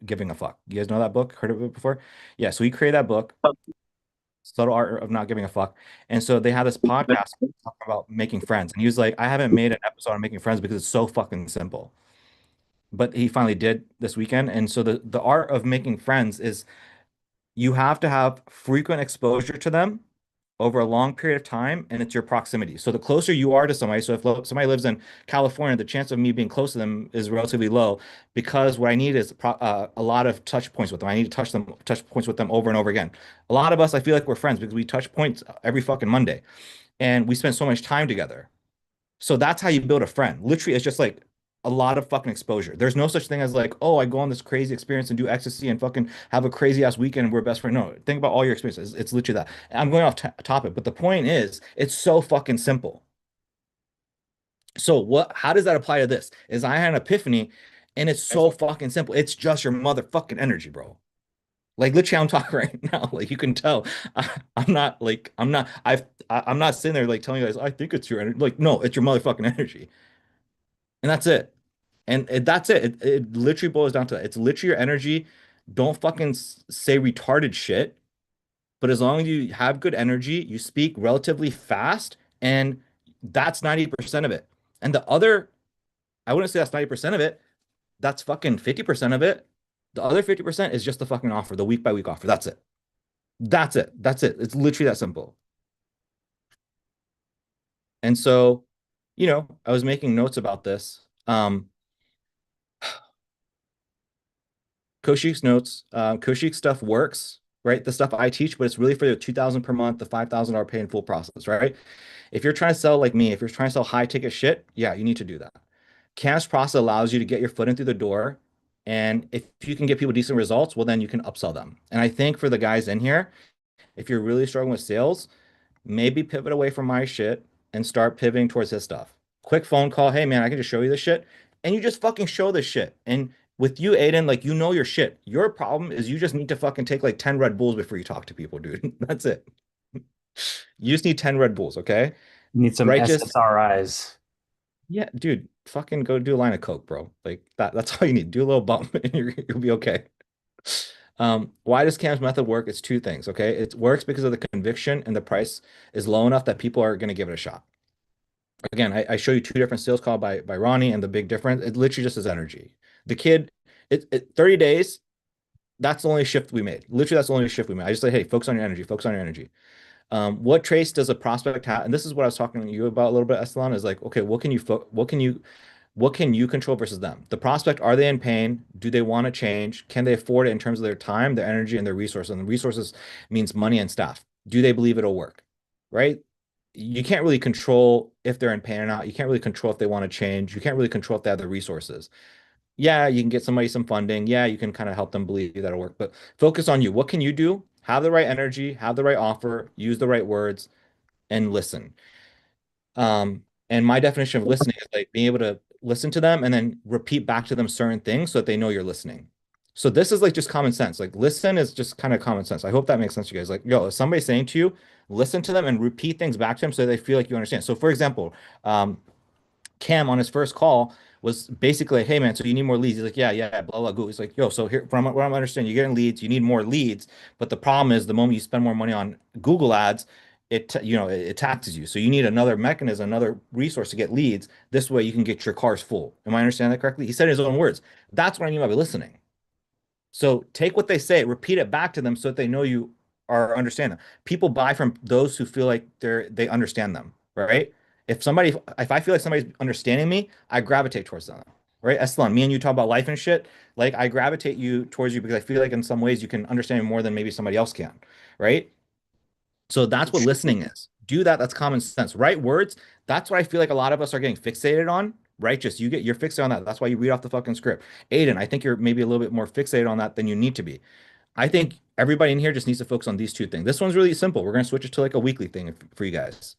Giving a Fuck. You guys know that book? Heard of it before? Yeah, so he created that book, Subtle Art of Not Giving a Fuck. And so they had this podcast talking about making friends. And he was like, I haven't made an episode on making friends because it's so fucking simple. But he finally did this weekend. And so the art of making friends is you have to have frequent exposure to them over a long period of time, and it's your proximity. So the closer you are to somebody, so if somebody lives in California, the chance of me being close to them is relatively low because what I need is a lot of touch points with them. I need to touch points with them over and over again. A lot of us, I feel like we're friends because we touch points every fucking Monday, and we spend so much time together. So that's how you build a friend. Literally, it's just like a lot of fucking exposure. There's no such thing as like, oh, I go on this crazy experience and do ecstasy and fucking have a crazy ass weekend and we're best friends. No, think about all your experiences. It's literally that. I'm going off topic, but the point is, it's so fucking simple. So how does that apply to this? Is I had an epiphany and it's so fucking simple. It's just your motherfucking energy, bro. Like literally, I'm talking right now. Like you can tell, I'm not like I'm not sitting there like telling you guys I think it's your energy. Like no, it's your motherfucking energy, and that's it. And that's it. It literally boils down to that. It's literally your energy. Don't fucking say retarded shit. But as long as you have good energy, you speak relatively fast, and that's 90% of it. And the other, I wouldn't say that's 90% of it. That's fucking 50% of it. The other 50% is just the fucking offer, the week by week offer. That's it. That's it. That's it. It's literally that simple. And so, I was making notes about this. Koshik's notes, Koshik stuff works, right? The stuff I teach, but it's really for the 2000 per month, the $5,000 pay in full process, right? If you're trying to sell like me, if you're trying to sell high ticket shit, yeah, you need to do that. Cash process allows you to get your foot in through the door. And if you can get people decent results, well, then you can upsell them. And I think for the guys in here, if you're really struggling with sales, maybe pivot away from my shit and start pivoting towards his stuff. Quick phone call. Hey, man, I can just show you this shit. And you just fucking show this shit. And with you, Aiden, like, you know your shit. Your problem is you just need to fucking take like 10 Red Bulls before you talk to people, dude. That's it. You just need 10 Red Bulls, okay? You need some Righteous. SSRIs. Yeah, dude, fucking go do a line of coke, bro. Like that's all you need. Do a little bump and you'll be okay. Why does Cam's method work? It's two things, okay? It works because of the conviction and the price is low enough that people are going to give it a shot. Again, I show you two different sales calls by Ronnie, and the big difference, it literally just is energy. The kid, 30 days, that's the only shift we made. Literally, that's the only shift we made. I just say, hey, focus on your energy, focus on your energy. What trace does a prospect have? And this is what I was talking to you about a little bit, Estelan, is like, okay, what can you control versus them? The prospect, are they in pain? Do they want to change? Can they afford it in terms of their time, their energy, and their resources? And the resources means money and staff. Do they believe it'll work? Right? You can't really control if they're in pain or not. You can't really control if they want to change. You can't really control if they have the resources. Yeah, you can get somebody some funding. Yeah, you can kind of help them believe that'll work, but focus on you. What can you do? Have the right energy, have the right offer, use the right words, and listen. And my definition of listening is like being able to listen to them and then repeat back to them certain things so that they know you're listening. So this is like just common sense. Like listen is just kind of common sense. I hope that makes sense to you guys. Like, yo, if somebody's saying to you, listen to them and repeat things back to them so they feel like you understand. So for example, Cam on his first call was basically, like, hey man, so you need more leads. He's like, yeah, blah blah. Go. He's like, yo, so here from what I'm understanding, you're getting leads, you need more leads, but the problem is the moment you spend more money on Google ads, it taxes you. So you need another mechanism, another resource to get leads. This way you can get your cars full. Am I understanding that correctly? He said in his own words. That's what I mean by listening. So take what they say, repeat it back to them so that they know you are understand them. People buy from those who feel like they understand them, right? If I feel like somebody's understanding me, I gravitate towards them, right? Eslan, me and you talk about life and shit. Like I gravitate you towards you because I feel like in some ways you can understand me more than maybe somebody else can, right? So that's what listening is. Do that. That's common sense. Right words. That's what I feel like a lot of us are getting fixated on. Righteous. You're fixated on that. That's why you read off the fucking script. Aiden, I think you're maybe a little bit more fixated on that than you need to be. I think everybody in here just needs to focus on these two things. This one's really simple. We're going to switch it to like a weekly thing for you guys.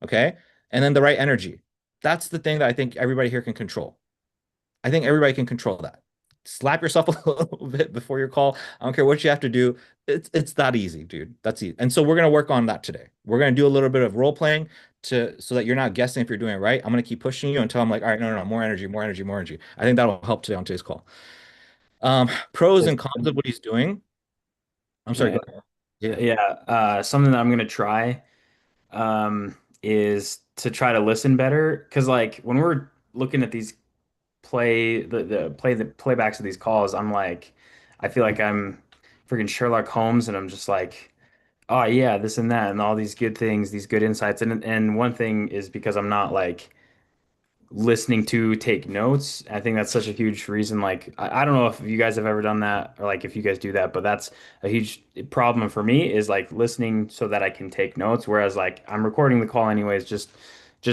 Okay. And then the right energy. That's the thing that I think everybody here can control. I think everybody can control that. slap yourself a little bit before your call. I don't care what you have to do. It's that easy, dude. That's easy. And so we're gonna work on that today. We're gonna do a little bit of role playing to so that you're not guessing if you're doing it right. I'm gonna keep pushing you until I'm like, all right, no, more energy, more energy, more energy. I think that'll help today on today's call. Pros and cons of what he's doing. I'm sorry, Yeah, go ahead. Yeah. yeah. Something that I'm gonna try is to try to listen better. Because like when we're looking at these the playbacks of these calls, I'm like, I feel like I'm freaking Sherlock Holmes, and I'm just like, oh yeah, this and that, and all these good things, these good insights, and one thing is because I'm not like listening to take notes. I think that's such a huge reason. Like, I don't know if you guys have ever done that or like if you guys do that, but that's a huge problem for me is like listening so that I can take notes. Whereas like I'm recording the call anyways, just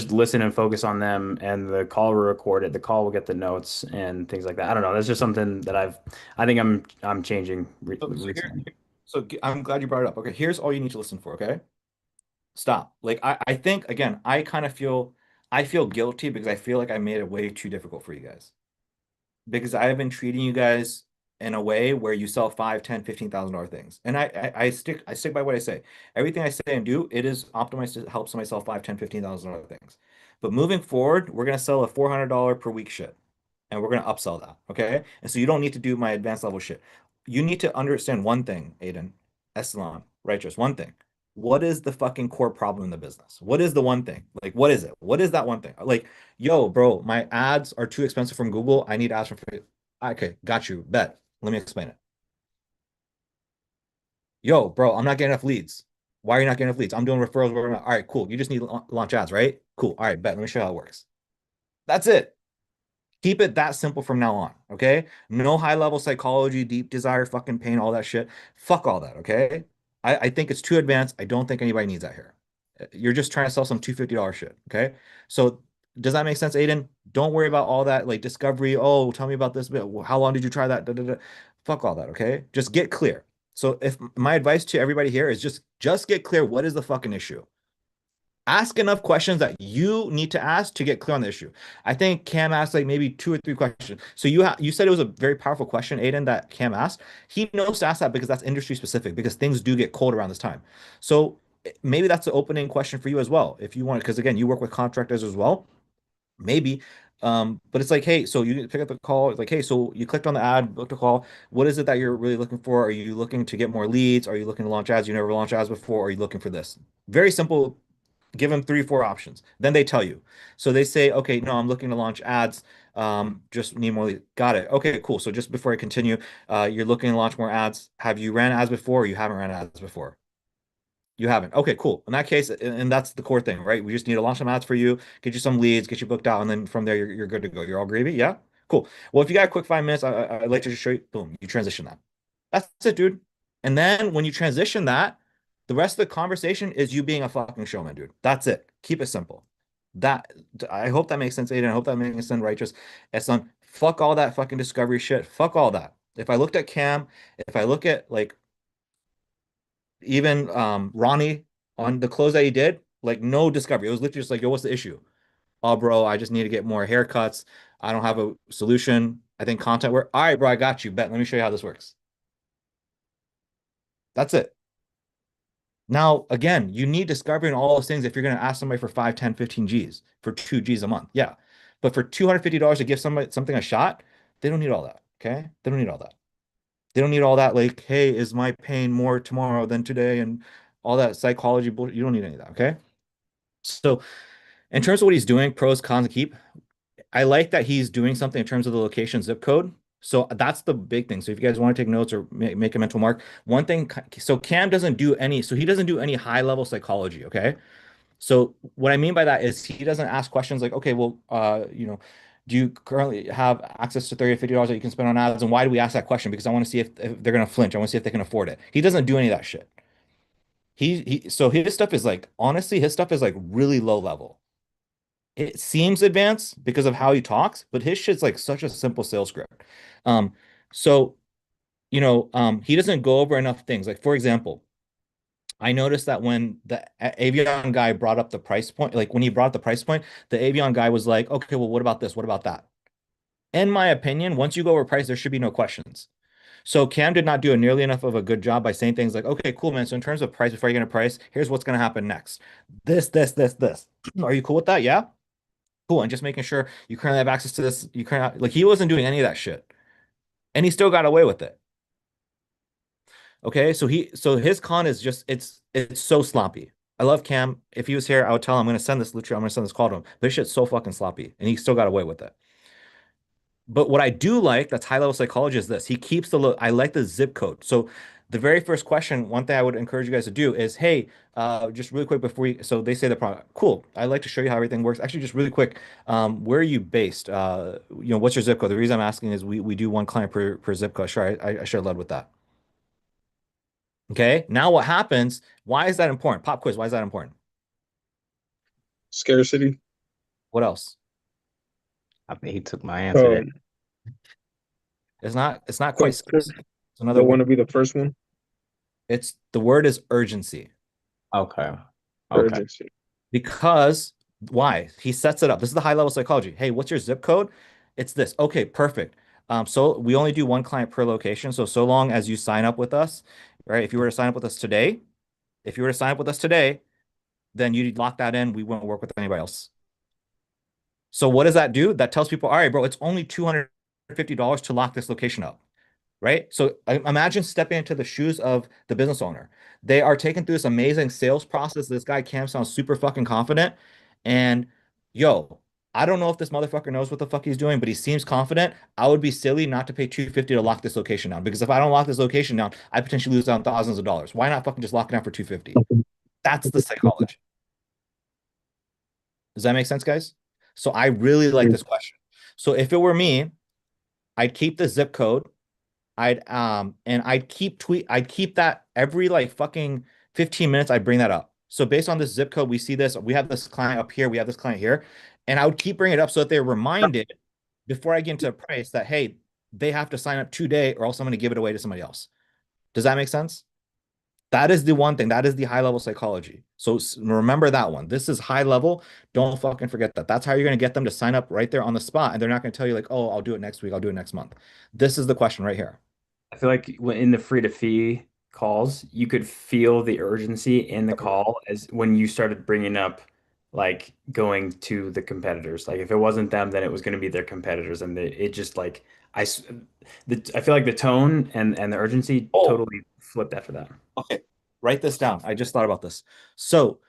listen and focus on them and the call will record it. The call will get the notes and things like that. I don't know. That's just something that I think I'm changing recently. I'm glad you brought it up. Okay, here's all you need to listen for, okay? Stop. Like I think again, I feel guilty because I feel like I made it way too difficult for you guys. Because I have been treating you guys in a way where you sell 5, 10, 15,000 dollar things. And I stick by what I say. Everything I say and do, it is optimized to help somebody sell 5, 10, 15,000 dollar things. But moving forward, we're gonna sell a $400 per week shit and we're going to upsell that. Okay. And so you don't need to do my advanced level shit. You need to understand one thing, Aiden, Eslam, righteous, one thing. What is the fucking core problem in the business? What is the one thing? Like, what is it? What is that one thing? Like, yo, bro, my ads are too expensive from Google. I need ads from Facebook. Okay, got you. Bet. Let me explain it. Yo, bro, I'm not getting enough leads. Why are you not getting enough leads? I'm doing referrals. All right, cool. You just need to launch ads, right? Cool. All right, bet. Let me show you how it works. That's it. Keep it that simple from now on, okay? No high level psychology, deep desire, fucking pain, all that shit. Fuck all that, okay? I think it's too advanced. I don't think anybody needs that here. You're just trying to sell some $250 shit, okay? So does that make sense, Aiden? Don't worry about all that like discovery. Oh, tell me about this bit. How long did you try that? Da, da, da. Fuck all that, okay? Just get clear. So if my advice to everybody here is just get clear. What is the fucking issue? Ask enough questions that you need to ask to get clear on the issue. I think Cam asked like maybe 2 or 3 questions. So you said it was a very powerful question, Aiden, that Cam asked. He knows to ask that because that's industry specific, because things do get cold around this time. So maybe that's an opening question for you as well, if you want, because again, you work with contractors as well. Maybe. But it's like, hey, so you pick up the call. It's like, hey, so you clicked on the ad, booked a call. What is it that you're really looking for? Are you looking to get more leads? Are you looking to launch ads? You never launched ads before. Are you looking for this? Very simple. Give them 3, 4 options. Then they tell you. So they say, okay, no, I'm looking to launch ads. Just need more leads. Got it. Okay, cool. So just before I continue, you're looking to launch more ads. Have you ran ads before or you haven't ran ads before? You haven't. Okay, cool. In that case, and that's the core thing, right? We just need to launch some ads for you, get you some leads, get you booked out, and then from there, you're good to go. You're all gravy. Yeah, cool. Well, if you got a quick 5 minutes, I'd like to just show you. Boom, you transition that. That's it, dude. And then when you transition that, the rest of the conversation is you being a fucking showman, dude. That's it. Keep it simple. That I hope that makes sense, Aiden. I hope that makes sense, righteous. As son, fuck all that fucking discovery shit. Fuck all that. If I looked at Cam, if I look at like even Ronnie on the close that he did, like no discovery. It was literally just like, yo, what's the issue? Oh, bro, I just need to get more haircuts. I don't have a solution. I think content work. All right, bro, I got you. Bet. Let me show you how this works. That's it. Now, again, you need discovery and all those things if you're going to ask somebody for 5, 10, 15 G's for 2 G's a month. Yeah. But for $250 to give somebody something a shot, they don't need all that. Okay. They don't need all that. They don't need all that, like, hey, is my pain more tomorrow than today? And all that psychology bullshit. You don't need any of that. Okay. So, in terms of what he's doing, pros, cons, and keep, I like that he's doing something in terms of the location zip code. So that's the big thing. So if you guys want to take notes or make a mental mark, one thing, so Cam doesn't do any, so he doesn't do any high level psychology. Okay. So what I mean by that is he doesn't ask questions like, okay, well, do you currently have access to 30 to $50 that you can spend on ads? And why do we ask that question? Because I want to see if they're going to flinch. I want to see if they can afford it. He doesn't do any of that shit. So his stuff is like, honestly, his stuff is like really low level. It seems advanced because of how he talks, but his shit's like such a simple sales script. Um, so he doesn't go over enough things. Like for example, I noticed that when the Avion guy brought up the price point, like when he brought up the price point, the Avion guy was like, okay, well, what about this? What about that? In my opinion, once you go over price, there should be no questions. So Cam did not do a nearly enough of a good job by saying things like, okay, cool, man. So in terms of price, before you get a price, here's what's going to happen next. This. Are you cool with that? Yeah. Cool. And just making sure you currently have access to this. You currently like he wasn't doing any of that shit. And he still got away with it. Okay. So his con is just it's so sloppy. I love Cam. If he was here, I would tell him I'm gonna send this literally, I'm gonna send this call to him. But this shit's so fucking sloppy. And he still got away with it. But what I do like that's high level psychology is this. He keeps the look. I like the zip code. So the very first question, one thing I would encourage you guys to do is, hey, just really quick before you, so they say the product, cool. I'd like to show you how everything works. Actually, just really quick, where are you based? What's your zip code? The reason I'm asking is we do one client per zip code. Sure, I should have led with that. Okay. Now what happens? Why is that important? Pop quiz. Why is that important? Scarcity. What else? I think he took my answer there. It's not quite scarcity. It's another Don't want word. to be the first one. It's the word is urgency. Okay. Okay. Urgency. Because why? He sets it up. This is the high level psychology. Hey, what's your zip code? It's this. Okay, perfect. So we only do one client per location. So long as you sign up with us, right? If you were to sign up with us today, if you were to sign up with us today, then you'd lock that in. We won't work with anybody else. So what does that do? That tells people, all right, bro, it's only $250 to lock this location up, right? So imagine stepping into the shoes of the business owner. They are taking through this amazing sales process. This guy Cam sounds super fucking confident. And yo, I don't know if this motherfucker knows what the fuck he's doing, but he seems confident. I would be silly not to pay 250 to lock this location down because if I don't lock this location down, I potentially lose out thousands of dollars. Why not fucking just lock it down for 250? That's the psychology. Does that make sense, guys? So I really like this question. So if it were me, I'd keep the zip code. I'd keep that every like fucking 15 minutes, I'd bring that up. So based on this zip code, we see this, we have this client up here, we have this client here, and I would keep bringing it up so that they're reminded before I get into a price that hey, they have to sign up today or else I'm going to give it away to somebody else. Does that make sense? That is the one thing. That is the high level psychology. So remember that one. This is high level. Don't fucking forget that. That's how you're going to get them to sign up right there on the spot. And they're not going to tell you like, oh, I'll do it next week. I'll do it next month. This is the question right here. I feel like when in the free to fee calls, you could feel the urgency in the call as when you started bringing up like going to the competitors. Like if it wasn't them, then it was going to be their competitors, and it just like I feel like the tone and the urgency totally flipped after that. Okay, write this down. I just thought about this. So,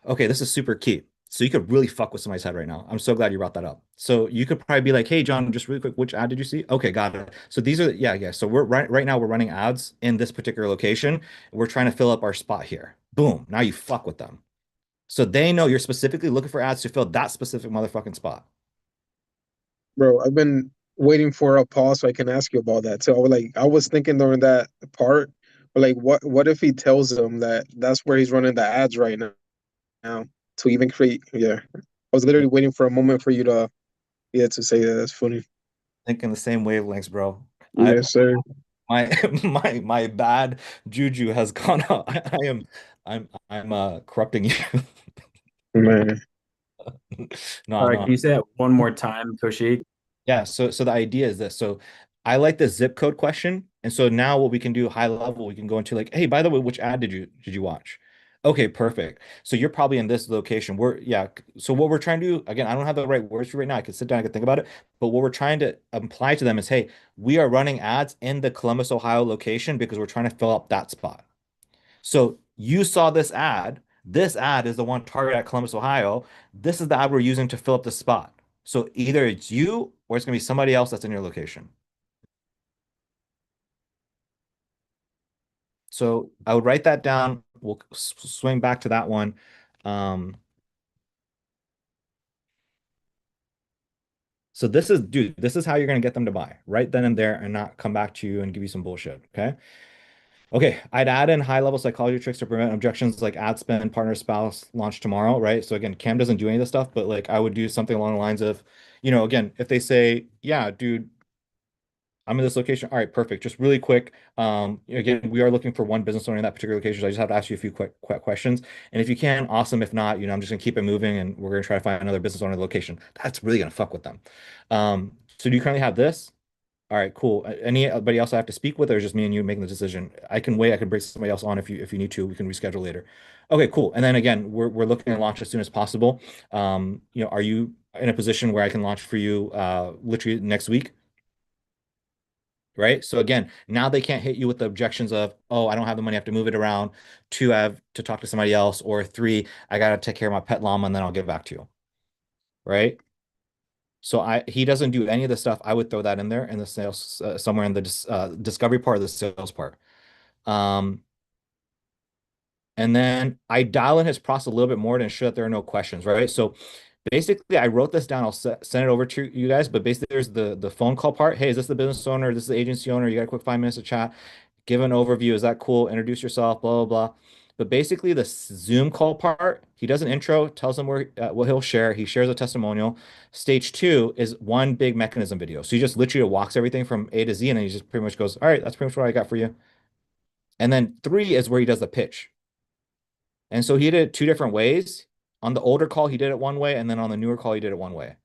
okay, this is super key. So you could really fuck with somebody's head right now. I'm so glad you brought that up. So you could probably be like, "Hey, John, just really quick, which ad did you see?" Okay, got it. So these are yeah. So we're right now we're running ads in this particular location. We're trying to fill up our spot here. Boom. Now you fuck with them. So they know you're specifically looking for ads to fill that specific motherfucking spot. Bro, I've been waiting for a pause so I can ask you about that. So I was thinking during that part, but like what if he tells them that that's where he's running the ads right now to even create I was literally waiting for a moment for you to say that. That's funny. Thinking the same wavelengths, bro. I Yes, sir. my my bad juju has gone out. I'm corrupting you. Man. All No, right, no. can you say that one more time, Koshi? Yeah, so the idea is this. So I like the zip code question. And so now what we can do high level, we can go into like, hey, by the way, which ad did you watch? Okay, perfect. So you're probably in this location. So what we're trying to do, again, I don't have the right words for right now. I could sit down, I could think about it. But what we're trying to imply to them is, hey, we are running ads in the Columbus, Ohio location because we're trying to fill up that spot. So you saw this ad. This ad is the one targeted at Columbus, Ohio. This is the ad we're using to fill up the spot. So either it's you or it's going to be somebody else that's in your location. So I would write that down. We'll swing back to that one. So dude, this is how you're going to get them to buy right then and there and not come back to you and give you some bullshit. Okay. Okay, I'd add in high-level psychology tricks to prevent objections like ad spend, partner, spouse, launch tomorrow, right? So again, Cam doesn't do any of this stuff, but like I would do something along the lines of, again, if they say, yeah, dude, I'm in this location. All right, perfect. Just really quick. Again, we are looking for one business owner in that particular location. So I just have to ask you a few quick questions. And if you can, awesome. If not, I'm just gonna keep it moving and we're gonna try to find another business owner in the location. That's really gonna fuck with them. So do you currently have this? All right, cool. Anybody else I have to speak with, or is just me and you making the decision? I can wait. I can bring somebody else on if you need to. We can reschedule later. Okay, cool. And then again, we're looking to launch as soon as possible. Are you in a position where I can launch for you literally next week? Right. So again, now they can't hit you with the objections of, oh, I don't have the money, I have to move it around. Two, I have to talk to somebody else, or three, I gotta take care of my pet llama and then I'll get back to you. Right. So he doesn't do any of the stuff. I would throw that in there in the sales somewhere in the discovery part of the sales part. Um, and then I dial in his process a little bit more to ensure that there are no questions, right? So basically, I wrote this down. I'll send it over to you guys. But basically, there's the phone call part. Hey, is this the business owner? This is the agency owner. You got a quick 5 minutes to chat. Give an overview. Is that cool? Introduce yourself. Blah blah blah. But basically, the Zoom call part, he does an intro, tells them what he'll share. He shares a testimonial. Stage two is one big mechanism video. So he just literally walks everything from A to Z, and then he just pretty much goes, "All right, that's pretty much what I got for you." And then three is where he does the pitch. And so he did it two different ways. On the older call, he did it one way, and then on the newer call, he did it one way.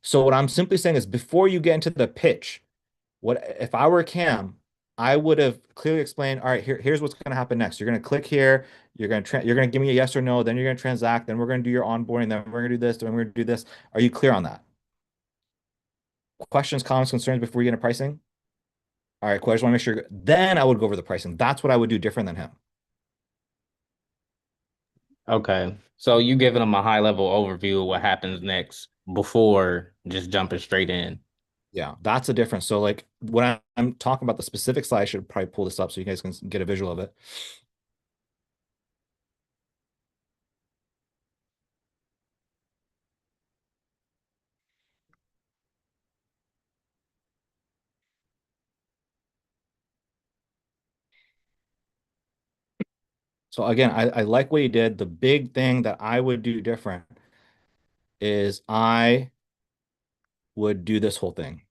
So what I'm simply saying is before you get into the pitch, what if I were Cam, I would have clearly explained, all right, here's what's going to happen next. You're going to click here, you're going to give me a yes or no, then you're going to transact, then we're going to do your onboarding, then we're going to do this, then we're going to do this. Are you clear on that? Questions, comments, concerns before we get into pricing? All right, cool. I just want to make sure. Then I would go over the pricing. That's what I would do different than him. Okay. So you giving them a high level overview of what happens next before just jumping straight in. Yeah, that's a difference. So like when I'm talking about the specific slide, I should probably pull this up so you guys can get a visual of it. So again, I like what you did. The big thing that I would do different is I would do this whole thing.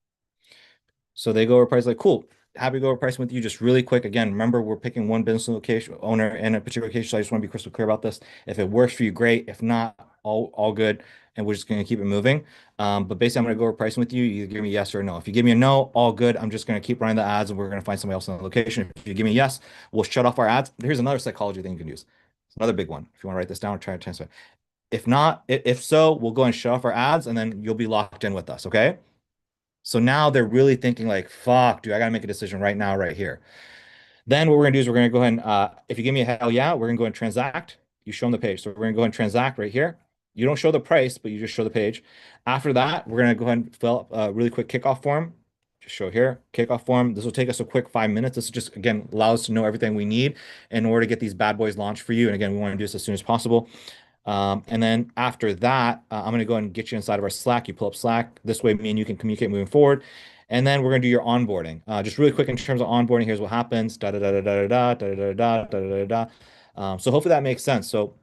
So they go over price like, cool, happy to go over pricing with you. Just really quick. Again, remember we're picking one business location owner in a particular location. So I just want to be crystal clear about this. If it works for you, great. If not, all good. And we're just going to keep it moving. But basically, I'm going to go over pricing with you. You give me yes or no. If you give me a no, all good. I'm just going to keep running the ads and we're going to find somebody else in the location. If you give me a yes, we'll shut off our ads. Here's another psychology thing you can use. It's another big one. If you want to write this down or try to transfer. If not, if so, we'll go and shut off our ads and then you'll be locked in with us. Okay. So now they're really thinking like, fuck, dude, I gotta make a decision right now, right here. Then what we're gonna do is we're gonna go ahead and if you give me a hell yeah, we're gonna go and transact. You show them the page. So we're gonna go ahead and transact right here. You don't show the price, but you just show the page. After that, we're gonna go ahead and fill up a really quick kickoff form. Just show here, kickoff form. This will take us a quick 5 minutes. This just again allows us to know everything we need in order to get these bad boys launched for you. And again, we want to do this as soon as possible. And then after that, I'm going to go and get you inside of our Slack. You pull up Slack. This way, me and you can communicate moving forward. And then we're going to do your onboarding. Just really quick in terms of onboarding, here's what happens. Da da da da da da da da da da da da da. So hopefully that makes sense. So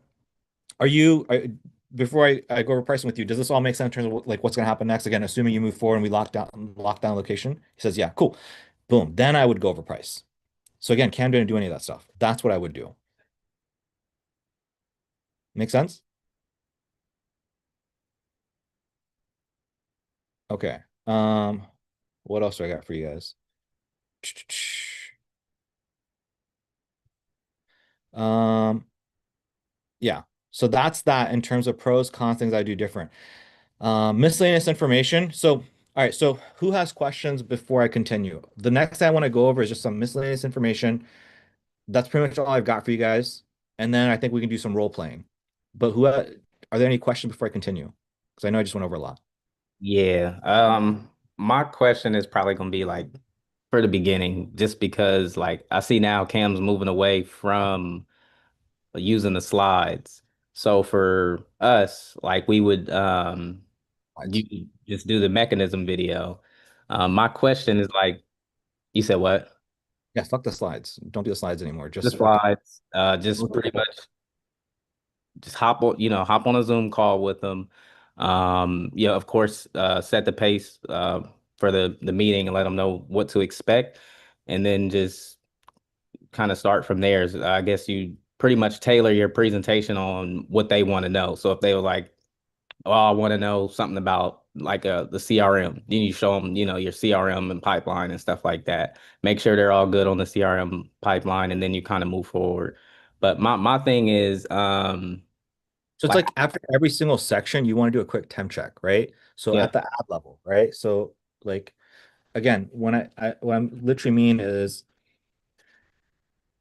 before I go over pricing with you, does this all make sense in terms of like what's going to happen next? Again, assuming you move forward and we lock down location. He says, yeah, cool. Boom. Then I would go over price. So again, Cam didn't do any of that stuff. That's what I would do. Make sense? Okay. What else do I got for you guys? Yeah. So that's that in terms of pros, cons, things I do different. Miscellaneous information. So, all right. So who has questions before I continue? The next thing I want to go over is just some miscellaneous information. That's pretty much all I've got for you guys. And then I think we can do some role playing. But are there any questions before I continue? Because I know I just went over a lot. Yeah. My question is probably gonna be like for the beginning, just because like I see now Cam's moving away from using the slides. So for us, like we would you just do the mechanism video. My question is like, you said what? Yeah, fuck the slides. Don't do the slides anymore. The Just fucking. slides, just pretty much just hop on a Zoom call with them. Yeah, of course, set the pace, for the meeting and let them know what to expect, and then just kind of start from there. So I guess you pretty much tailor your presentation on what they want to know. So if they were like, "Oh, I want to know something about like the CRM," then you show them, your CRM and pipeline and stuff like that. Make sure they're all good on the CRM pipeline, and then you kind of move forward. But my thing is, So it's like, like after every single section, you want to do a quick temp check, right? So yeah, at the ad level, right? So like again, what I'm literally mean is,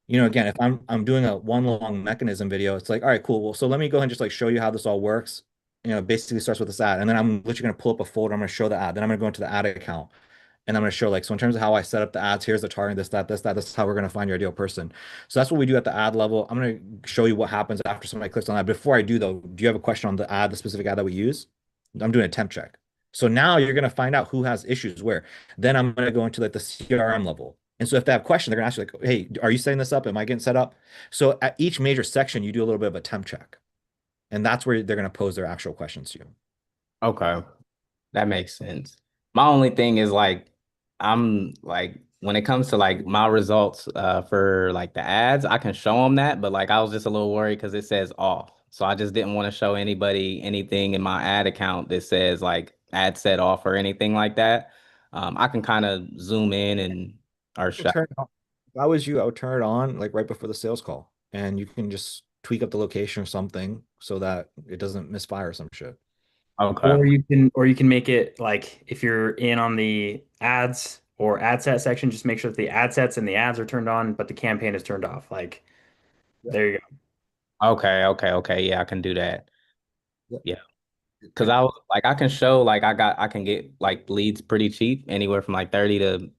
again, if I'm doing a one long mechanism video, it's like, all right, cool. Well, so let me go ahead and just like show you how this all works. Basically starts with this ad, and then I'm literally gonna pull up a folder. I'm gonna show the ad. Then I'm gonna go into the ad account, and I'm going to show like, so in terms of how I set up the ads, here's the targeting, this, that, this, that, this is how we're going to find your ideal person. So that's what we do at the ad level. I'm going to show you what happens after somebody clicks on that. Before I do though, do you have a question on the ad, the specific ad that we use? I'm doing a temp check. So now you're going to find out who has issues where. Then I'm going to go into like the CRM level. And so if they have questions, they're going to ask you like, hey, are you setting this up? Am I getting set up? So at each major section, you do a little bit of a temp check. And that's where they're going to pose their actual questions to you. okay, that makes sense. My only thing is like, I'm like, when it comes to like my results for like the ads, I can show them that, but like I was just a little worried because it says off. So I just didn't want to show anybody anything in my ad account that says like ad set off or anything like that. I can kind of zoom in and or Can turn it on. If I was you, I would turn it on like right before the sales call, and you can just tweak up the location or something so that it doesn't misfire or some shit. okay. Or you can make it like if you're in on the ads or ad set section, just make sure that the ad sets and the ads are turned on, but the campaign is turned off. Like Yep. there you go. Okay. Yeah, I can do that. Yep. Yeah. Because And I was like, I can show like I can get like leads pretty cheap, anywhere from like 30 to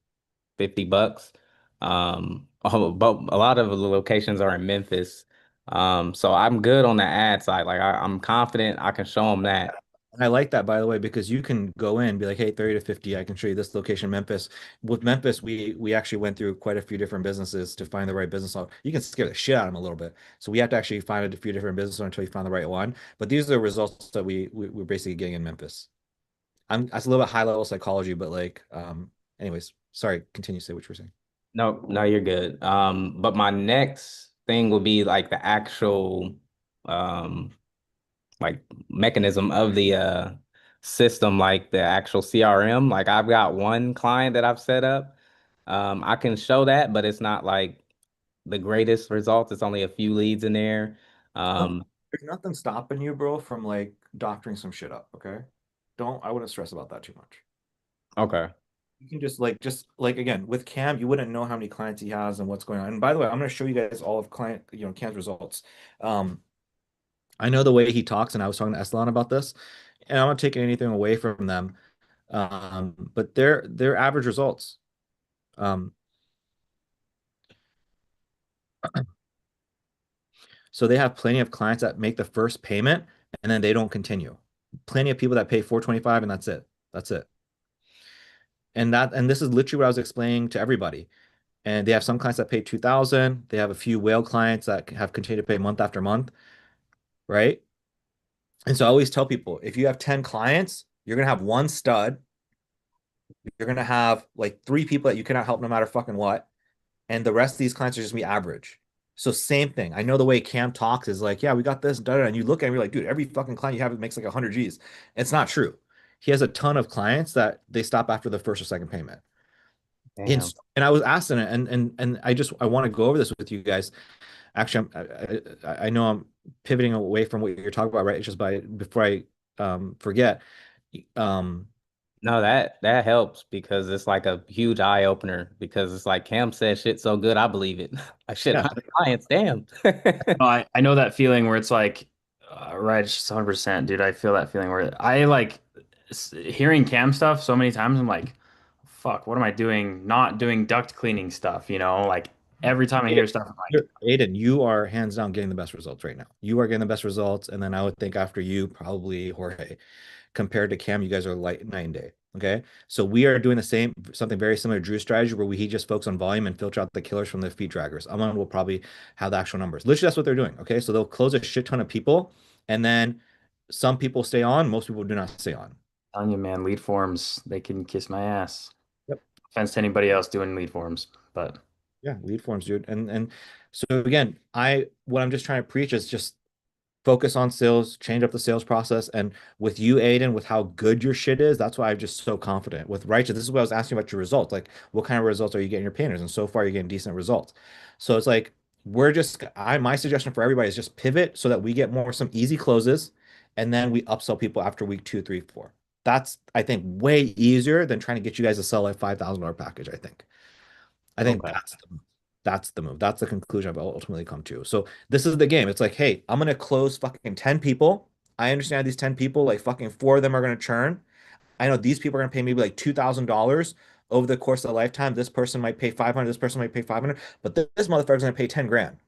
$50. But a lot of the locations are in Memphis. So I'm good on the ad side. Like I'm confident I can show them that. I like that, by the way, because you can go in and be like, hey, 30 to 50, I can show you this location, Memphis. With Memphis, we actually went through quite a few different businesses to find the right business model. You can scare the shit out of them a little bit. So we have to actually find a few different businesses until you find the right one. But these are the results that we're basically getting in Memphis. That's a little bit high level psychology, but like, anyways, sorry, continue to say what you were saying. No, no, you're good. But my next thing will be like the actual um like mechanism of the system, like the actual CRM. Like I've got one client that I've set up. I can show that, but it's not like the greatest results. It's only a few leads in there. Nothing, Um, there's nothing stopping you, bro, from like doctoring some shit up, okay? I wouldn't stress about that too much. okay. You can just like again with Cam, you wouldn't know how many clients he has and what's going on. And by the way, I'm going to show you guys all of Cam's results. Um, I know the way he talks, and I was talking to Eslan about this, and I'm not taking anything away from them. But they're average results. Um, so they have plenty of clients that make the first payment and then they don't continue. Plenty of people that pay 425 and that's it. That's it. And this is literally what I was explaining to everybody. And they have some clients that pay 2,000. They have a few whale clients that have continued to pay month after month, right? And so I always tell people, if you have 10 clients, you're gonna have one stud. You're gonna have like three people that you cannot help no matter fucking what, and the rest of these clients are just gonna be average. So same thing. I know the way Cam talks is like, yeah, we got this, da, da, and you look at him, you're like, dude, every fucking client you have makes like 100 G's. It's not true. He has a ton of clients that they stop after the first or second payment. Damn. And I was asking it, and I want to go over this with you guys. Actually, I know I'm pivoting away from what you're talking about, right? It's just before I forget. Um, No, that helps because it's like a huge eye opener because it's like Cam said shit so good, I believe it. I shit, yeah, 100 clients, damn. No, I know that feeling where it's like, right, it's just 100%, dude. I feel that feeling where I like hearing Cam stuff so many times. I'm like, fuck, what am I doing? Not doing duct cleaning stuff, Like every time I hear stuff, I'm like, Aiden, you are hands down getting the best results right now. You are getting the best results, and then I would think after you, probably Jorge. Compared to Cam, you guys are like night and day. Okay. So we are doing the same, something very similar to Drew's strategy where he just focus on volume and filter out the killers from the feed draggers. Amon will probably have the actual numbers. Literally, that's what they're doing. Okay. So they'll close a shit ton of people, and then some people stay on, most people do not stay on. Telling you, man, lead forms, they can kiss my ass. Yep. Offense to anybody else doing lead forms, but Yeah, lead forms, dude. And so again, what I'm just trying to preach is just focus on sales, change up the sales process. And with you, Aiden, with how good your shit is, that's why I'm just so confident. With Righteous, this is what I was asking about your results. Like, what kind of results are you getting your painters? And so far, you're getting decent results. So it's like my suggestion for everybody is just pivot so that we get some easy closes, and then we upsell people after week 2, 3, 4. That's, I think, way easier than trying to get you guys to sell a $5,000 package, I think. I think okay. that's the move. That's the conclusion I've ultimately come to. So this is the game. It's like, hey, I'm gonna close fucking 10 people. I understand these 10 people, like fucking four of them are gonna churn. I know these people are gonna pay maybe like $2,000 over the course of a lifetime. This person might pay 500, this person might pay 500, but this motherfucker's gonna pay 10 grand.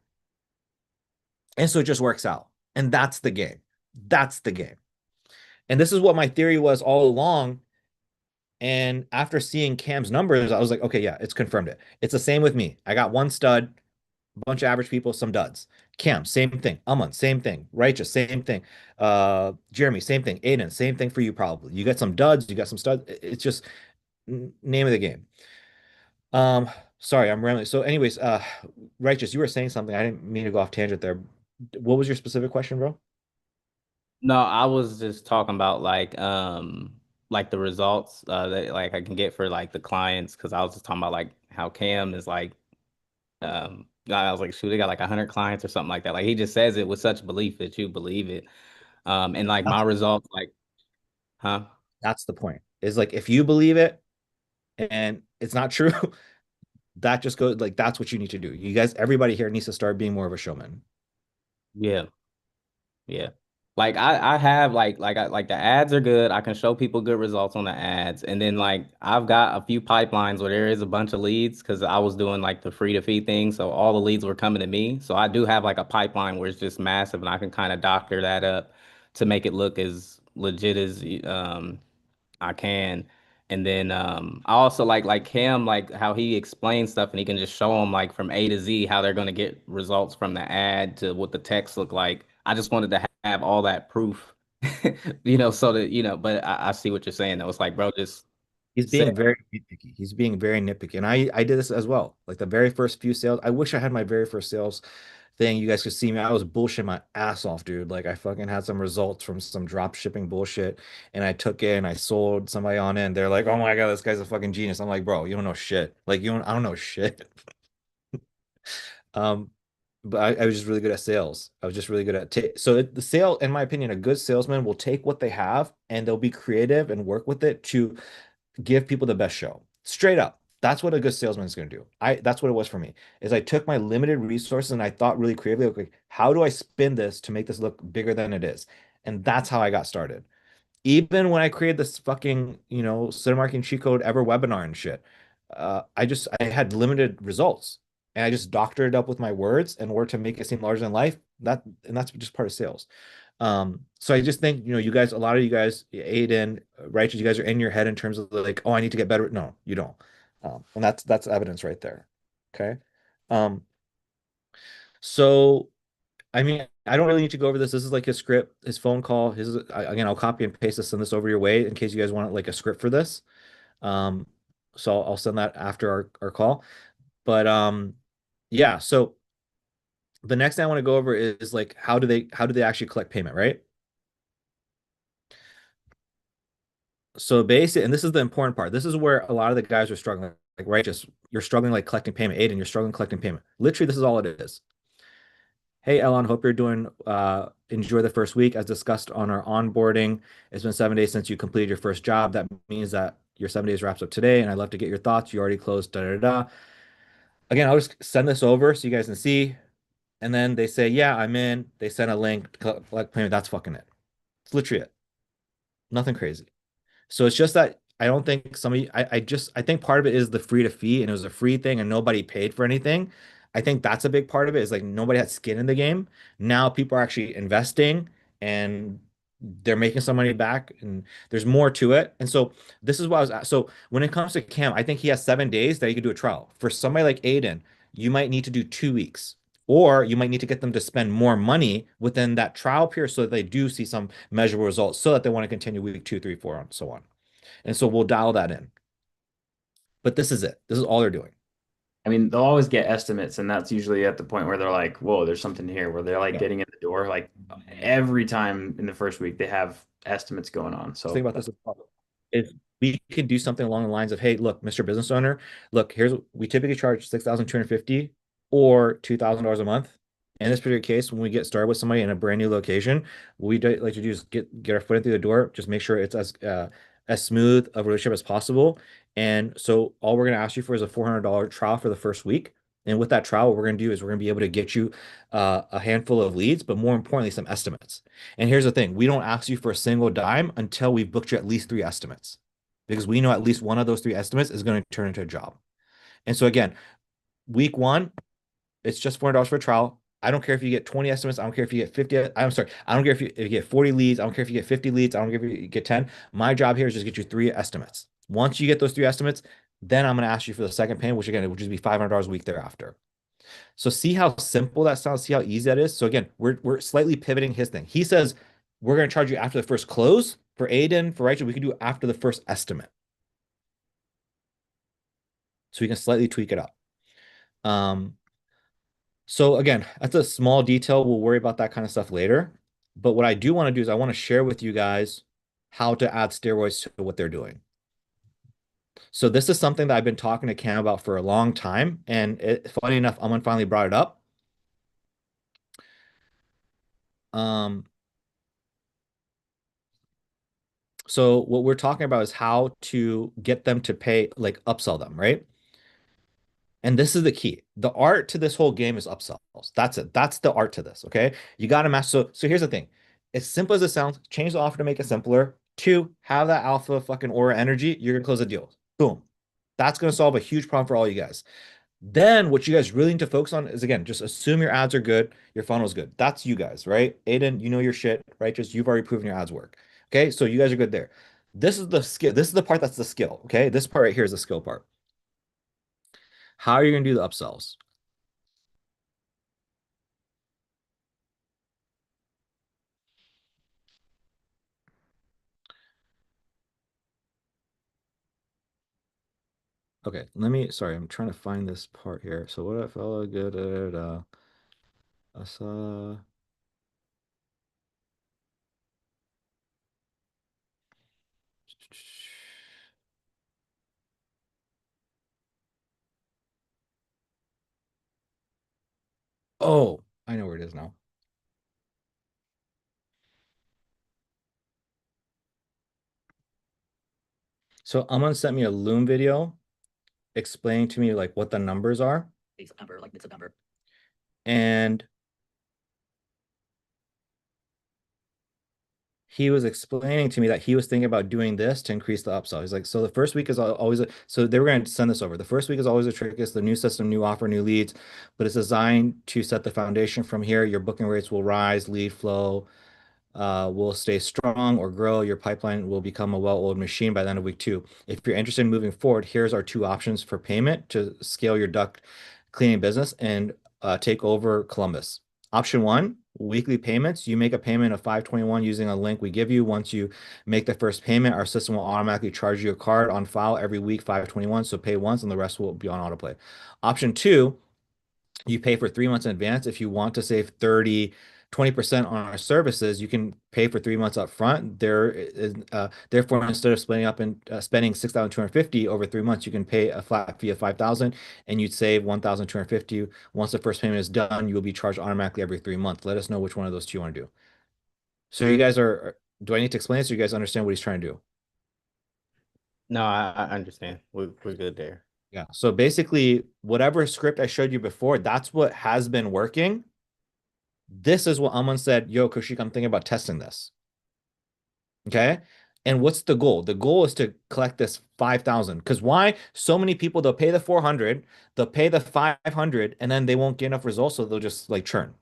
And so it just works out. And that's the game. That's the game. And this is what my theory was all along. And after seeing Cam's numbers, I was like, okay, yeah, it's confirmed it. It's the same with me. I got one stud, a bunch of average people, some duds. Cam, same thing. Aman, same thing. Righteous, same thing. Jeremy, same thing. Aiden, same thing for you probably. You got some duds, you got some studs. It's just name of the game. Sorry, I'm rambling. So, anyways, Righteous, you were saying something. I didn't mean to go off tangent there. What was your specific question, bro? No, I was just talking about like the results that like I can get for like the clients because I was just talking about like how Cam is like I was like shoot, they got like 100 clients or something like that. Like he just says it with such belief that you believe it. And like my That's, results like huh? that's the point. Is like if you believe it and it's not true, that just goes like that's what you need to do. You guys, everybody here needs to start being more of a showman. Yeah. Yeah. Like I have like the ads are good. I can show people good results on the ads. And then like I've got a few pipelines where there is a bunch of leads because I was doing like the free to fee thing. So all the leads were coming to me. So I do have like a pipeline where it's just massive and I can kind of doctor that up to make it look as legit as I can. And then I also like Cam, like how he explains stuff and he can just show them like from A to Z how they're gonna get results from the ad to what the text look like. I just wanted to have all that proof, so that but I see what you're saying though. It's like, bro, just He's say being very nitpicky. He's being very nitpicky. And I did this as well. Like the very first few sales, I wish I had my very first sales thing. You guys could see me. I was bullshitting my ass off, dude. Like I fucking had some results from some drop shipping bullshit. And I took it and I sold somebody on it. And they're like, oh my God, this guy's a fucking genius. I'm like, bro, you don't know shit. Like I don't know shit. Um, but I was just really good at sales. I was just really good at the sale, in my opinion, a good salesman will take what they have and they'll be creative and work with it to give people the best show. Straight up. That's what a good salesman is going to do. That's what it was for me. Is I took my limited resources and I thought really creatively, like, how do I spin this to make this look bigger than it is? And that's how I got started. Even when I created this fucking, Cinemarketing cheat code ever webinar and shit, I had limited results and I just doctored it up with my words in order to make it seem larger than life. And that's just part of sales. So I just think, you guys, a lot of you guys, Aiden, Righteous, you guys are in your head in terms of like, oh, I need to get better. No, you don't. And that's evidence right there. Okay. Um, so I mean, I don't really need to go over this. This is like his script, his phone call. Again, I'll copy and paste this, send this over your way in case you guys want like a script for this. Um, so I'll send that after our call. But yeah, so the next thing I want to go over is like how do they actually collect payment, right? So basically, and this is the important part. This is where a lot of the guys are struggling. Like, right, just you're struggling like collecting payment. Aiden, you're struggling collecting payment. Literally, this is all it is. Hey, Elon, hope you're doing enjoy the first week. As discussed on our onboarding, it's been 7 days since you completed your first job. That means that your 7 days wraps up today, and I'd love to get your thoughts. You already closed, da da da. Again, I'll just send this over so you guys can see. And then they say, yeah, I'm in. They send a link to collect payment. That's fucking it. It's literally it. Nothing crazy. So it's just that I don't think somebody, I think part of it is the free to fee and it was a free thing and nobody paid for anything. I think that's a big part of it is like nobody had skin in the game. Now people are actually investing and they're making some money back and there's more to it. And so this is what I was, so when it comes to Cam, I think he has 7 days that he could do a trial. For somebody like Aiden, you might need to do 2 weeks. Or you might need to get them to spend more money within that trial period so that they do see some measurable results so that they want to continue week 2, 3, 4, and so on. And so we'll dial that in. But this is it. This is all they're doing. I mean, they'll always get estimates, and that's usually at the point where they're like, whoa, there's something here, where they're like Yeah. getting in the door. Like every time in the first week, they have estimates going on. So Think about this is we can do something along the lines of, hey, look, Mr. Business Owner, look, we typically charge 6,250 or $2,000 a month. In this particular case, when we get started with somebody in a brand new location, what we like to do is get our foot in through the door, just make sure it's as smooth of a relationship as possible. And so all we're going to ask you for is a $400 trial for the first week. And with that trial, what we're going to do is we're going to be able to get you a handful of leads, but more importantly, some estimates. And here's the thing, we don't ask you for a single dime until we've booked you at least 3 estimates, because we know at least one of those 3 estimates is going to turn into a job. And so again, week 1, it's just $400 for a trial. I don't care if you get 20 estimates. I don't care if you get 50. I'm sorry. I don't care if you get 40 leads. I don't care if you get 50 leads. I don't care if you get 10. My job here is just get you 3 estimates. Once you get those 3 estimates, then I'm going to ask you for the second payment, which again, it would just be $500 a week thereafter. So see how simple that sounds, see how easy that is. So again, we're slightly pivoting his thing. He says we're going to charge you after the first close. For Aiden, for Rachel, we can do it after the first estimate. So we can slightly tweak it up. So again, that's a small detail. We'll worry about that kind of stuff later. But what I do want to do is I want to share with you guys how to add steroids to what they're doing. So this is something that I've been talking to Cam about for a long time. And funny enough, Aman finally brought it up. So what we're talking about is how to get them to pay, like upsell them, right? And this is the key. The art to this whole game is upsells. That's it. That's the art to this. Okay. You got to master. So here's the thing. As simple as it sounds, change the offer to make it simpler. 2, have that alpha fucking aura energy. You're going to close the deal. Boom. That's going to solve a huge problem for all you guys. Then what you guys really need to focus on is, again, just assume your ads are good, your funnel is good. That's you guys, right? Aiden, you know your shit, right? Just you've already proven your ads work. Okay, so you guys are good there. This is the skill. This is the part that's the skill. Okay, this part right here is the skill part. How are you going to do the upsells? Okay, sorry, I'm trying to find this part here. So what if I good at I saw Oh, I know where it is now. So Aman sent me a Loom video explaining to me like what the numbers are. September, like mid-September. And he was explaining to me that he was thinking about doing this to increase the upsell. He's like, so the first week is always so they were going to send this over. The first week is always a trick. It's the new system, new offer, new leads, but it's designed to set the foundation. From here, your booking rates will rise, lead flow will stay strong or grow. Your pipeline will become a well-oiled machine by the end of week 2. If you're interested in moving forward, here's our 2 options for payment to scale your duct cleaning business and take over Columbus. Option 1, weekly payments. You make a payment of $521 using a link we give you. Once you make the first payment, our system will automatically charge you a card on file every week, $521. So pay once and the rest will be on autoplay. Option 2, you pay for 3 months in advance. If you want to save 20% on our services, you can pay for 3 months up front. Therefore, instead of splitting up and spending 6,250 over 3 months, you can pay a flat fee of 5,000 and you'd save 1,250. Once the first payment is done, you will be charged automatically every 3 months. Let us know which one of those 2 you want to do. So you guys do I need to explain this or you guys understand what he's trying to do? No, I understand. We're good there. Yeah. So basically, whatever script I showed you before, that's what has been working. This is what Aman said, yo, Kushik, I'm thinking about testing this. Okay. And what's the goal? The goal is to collect this 5,000. Because why? So many people, they'll pay the 400, they'll pay the 500, and then they won't get enough results. So they'll just like churn.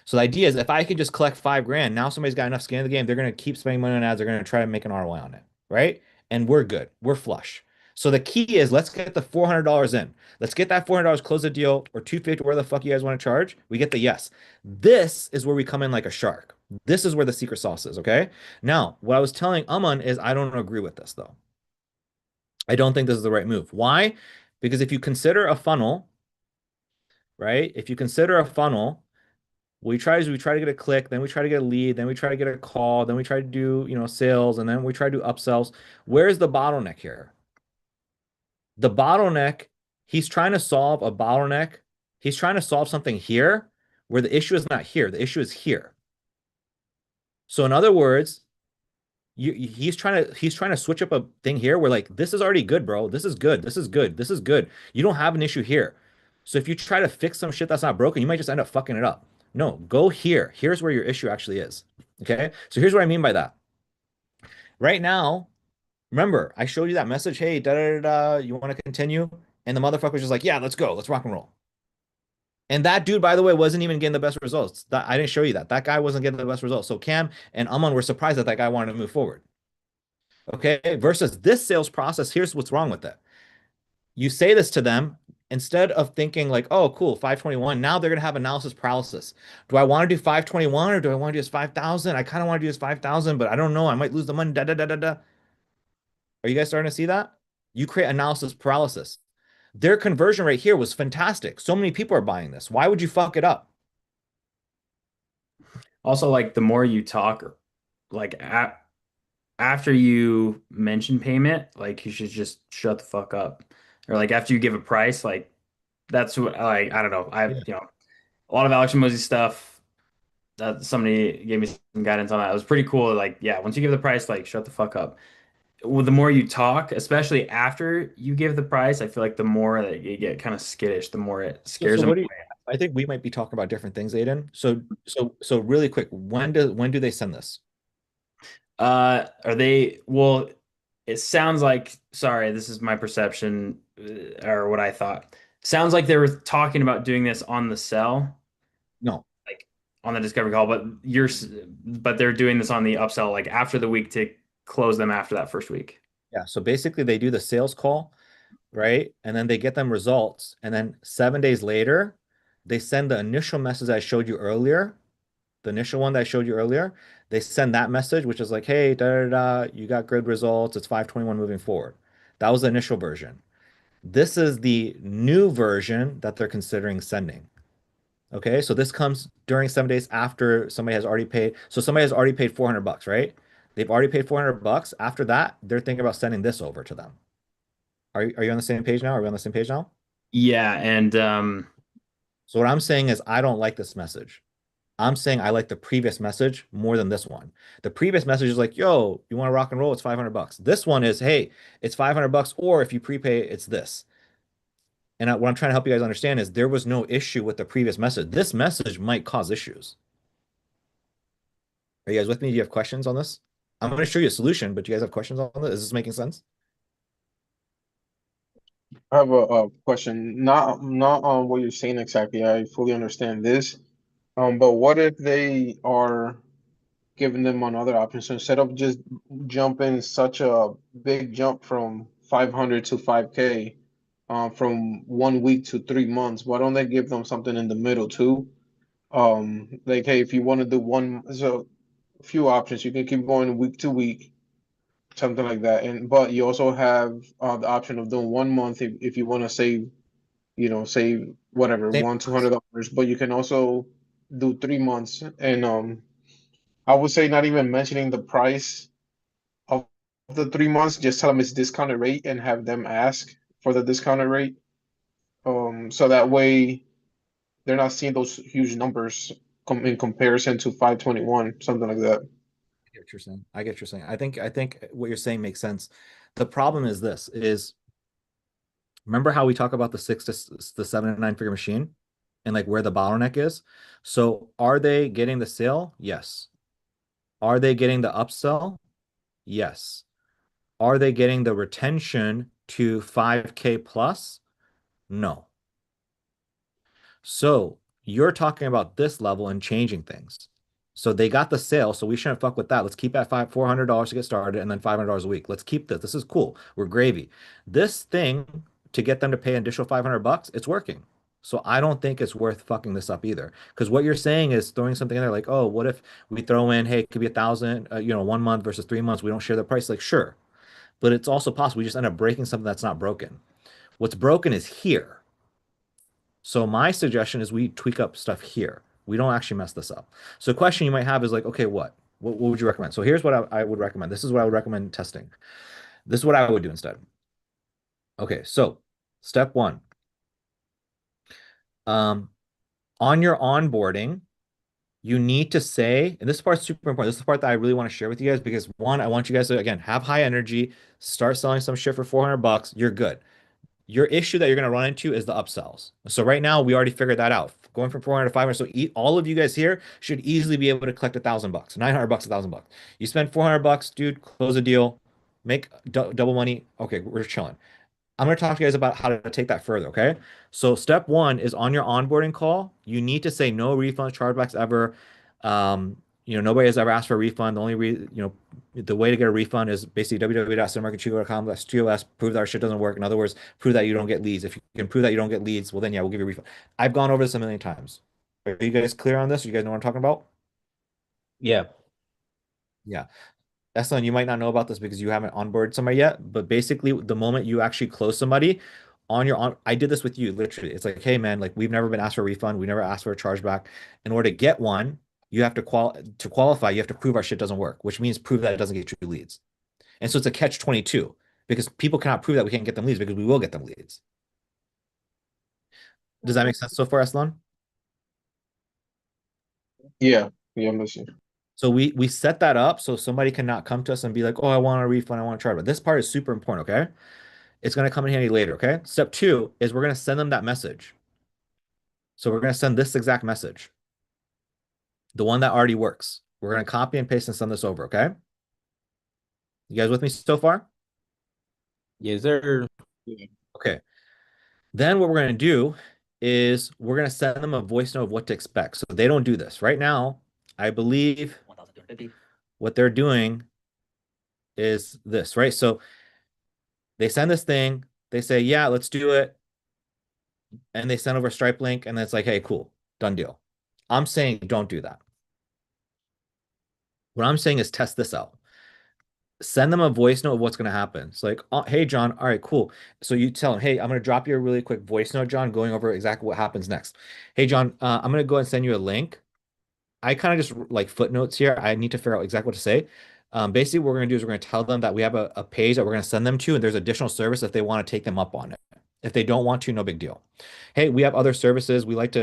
So the idea is if I can just collect 5 grand, now somebody's got enough skin in the game, they're going to keep spending money on ads. They're going to try to make an ROI on it. Right. And we're good. We're flush. So the key is let's get the $400 in. Let's get that $400, close the deal, or 250, where the fuck you guys want to charge. We get the yes. This is where we come in like a shark. This is where the secret sauce is, okay? Now, what I was telling Aman is I don't agree with this though. I don't think this is the right move. Why? Because if you consider a funnel, right? If you consider a funnel, we try to get a click, then we try to get a lead, then we try to get a call, then we try to do, sales, and then we try to do upsells. Where's the bottleneck here? The bottleneck, he's trying to solve a bottleneck. He's trying to solve something here where the issue is not here. The issue is here. So in other words, he's trying to switch up a thing here where like this is already good, bro. This is good. This is good. This is good. You don't have an issue here. So if you try to fix some shit that's not broken, you might just end up fucking it up. No, go here. Here's where your issue actually is. Okay. So here's what I mean by that. Right now, remember, I showed you that message. Hey, da da da da. You want to continue? And the motherfucker was just like, yeah, let's go. Let's rock and roll. And that dude, by the way, wasn't even getting the best results. I didn't show you that. That guy wasn't getting the best results. So Cam and Aman were surprised that that guy wanted to move forward. Okay. Versus this sales process, here's what's wrong with it. You say this to them instead of thinking like, oh, cool, 521. Now they're going to have analysis paralysis. Do I want to do 521 or do I want to do this 5,000? I kind of want to do this 5,000, but I don't know. I might lose the money. Da, da, da, da, da. Are you guys starting to see that? You create analysis paralysis. Their conversion rate here was fantastic. So many people are buying this. Why would you fuck it up? Also, like the more you talk, like after you mention payment, like you should just shut the fuck up. Or like after you give a price, like that's what like I don't know. A lot of Alex Mosey stuff that somebody gave me some guidance on that. It was pretty cool. Like, yeah, once you give the price, like shut the fuck up. Well, the more you talk, especially after you give the price, I feel like the more that you get kind of skittish, the more it So, scares so them what do you, away. I think we might be talking about different things, Aiden. So really quick, when do they send this? Are they, well, it sounds like, sorry, this is my perception or what I thought. Sounds like they were talking about doing this on the cell, No. like on the discovery call, but they're doing this on the upsell, like after the week to close them after that first week. Yeah. So basically they do the sales call, right? And then they get them results. And then 7 days later, they send the initial message I showed you earlier, the initial one that I showed you earlier. They send that message, which is like, hey, da da da, you got good results. It's 521 moving forward. That was the initial version. This is the new version that they're considering sending. Okay, so this comes during 7 days after somebody has already paid. So somebody has already paid $400, right? They've already paid $400. After that, they're thinking about sending this over to them. Are you on the same page now? Are we on the same page now? Yeah, and So what I'm saying is I don't like this message. I'm saying I like the previous message more than this one. The previous message is like, yo, you want to rock and roll? It's $500. This one is, hey, it's $500, or if you prepay, it's this. And what I'm trying to help you guys understand is there was no issue with the previous message. This message might cause issues. Are you guys with me? Do you have questions on this? I'm going to show you a solution, but do you guys have questions on this? Is this making sense? I have a question. Not on what you're saying exactly. I fully understand this. But what if they are giving them another option? So instead of just jumping such a big jump from 500 to 5K, from 1 week to 3 months, why don't they give them something in the middle too? Like, hey, if you want to do one, so a few options, you can keep going week to week, something like that. And but you also have the option of doing 1 month if you want to save, save whatever, Same. $200. But you can also do 3 months. And I would say not even mentioning the price of the 3 months, just tell them it's discounted rate and have them ask for the discounted rate. So that way they're not seeing those huge numbers in comparison to 521, something like that. I get what you're saying. I get what you're saying. I think what you're saying makes sense. The problem is this is remember how we talk about the 7 and 9 figure machine and like where the bottleneck is? So are they getting the sale? Yes. Are they getting the upsell? Yes. Are they getting the retention to 5K plus? No. So you're talking about this level and changing things. So they got the sale, so we shouldn't fuck with that. Let's keep at $400 to get started and then $500 a week. Let's keep this. This is cool. We're gravy. This thing to get them to pay an additional $500, it's working. So I don't think it's worth fucking this up either. Because what you're saying is throwing something in there like, oh, what if we throw in, hey, it could be 1,000, 1 month versus 3 months. We don't share the price. Like, sure. But it's also possible we just end up breaking something that's not broken. What's broken is here. So my suggestion is we tweak up stuff here. We don't actually mess this up. So a question you might have is like, okay, what? What would you recommend? So here's what I would recommend. This is what I would recommend testing. This is what I would do instead. Okay, so step one. On your onboarding, you need to say, and this part's super important. This is the part that I really want to share with you guys because one, I want you guys to, again, have high energy, start selling some shit for $400. You're good. Your issue that you're going to run into is the upsells. So right now we already figured that out. Going from 400 to 500. So all of you guys here should easily be able to collect $1,000, $900, $1,000. You spend $400, dude, close a deal, make double money. Okay, we're chilling. I'm going to talk to you guys about how to take that further, okay? So step one is on your onboarding call, you need to say no refunds, chargebacks ever. Nobody has ever asked for a refund. The way to get a refund is basically www.cinemamarketchico.com/TOS, prove that our shit doesn't work. In other words, prove that you don't get leads. If you can prove that you don't get leads, well then yeah, we'll give you a refund. I've gone over this a million times. Are you guys clear on this? You guys know what I'm talking about? Yeah. Yeah. Eslan, you might not know about this because you haven't onboarded somebody yet, but basically the moment you actually close somebody I did this with you literally. It's like, hey man, like we've never been asked for a refund. We never asked for a chargeback. In order to get one, you have to qualify, you have to prove our shit doesn't work, which means prove that it doesn't get you leads. And so it's a catch 22 because people cannot prove that we can't get them leads because we will get them leads. Does that make sense so far, Eslan? Yeah, I'm listening. So we set that up so somebody cannot come to us and be like, oh, I want a refund, I want a chargeback. This part is super important, okay? It's going to come in handy later, okay? Step two is we're going to send them that message. So we're going to send this exact message, the one that already works. We're going to copy and paste and send this over, okay? You guys with me so far? Yes, sir. Okay. Then what we're going to do is we're going to send them a voice note of what to expect. So they don't do this. Right now, I believe what they're doing is this, right? So they send this thing, they say, yeah, let's do it. And they send over a Stripe link, and then it's like, hey, cool, done deal. I'm saying don't do that. What I'm saying is test this out. Send them a voice note of what's going to happen. It's like, oh, hey, John, all right, cool. So you tell them, hey, I'm going to drop you a really quick voice note, John, going over exactly what happens next. Hey, John, I'm going to go and send you a link. I kind of just like footnotes here. I need to figure out exactly what to say. Basically, what we're going to do is we're going to tell them that we have a page that we're going to send them to, and there's additional service if they want to take them up on it. If they don't want to, no big deal. Hey, we have other services. We like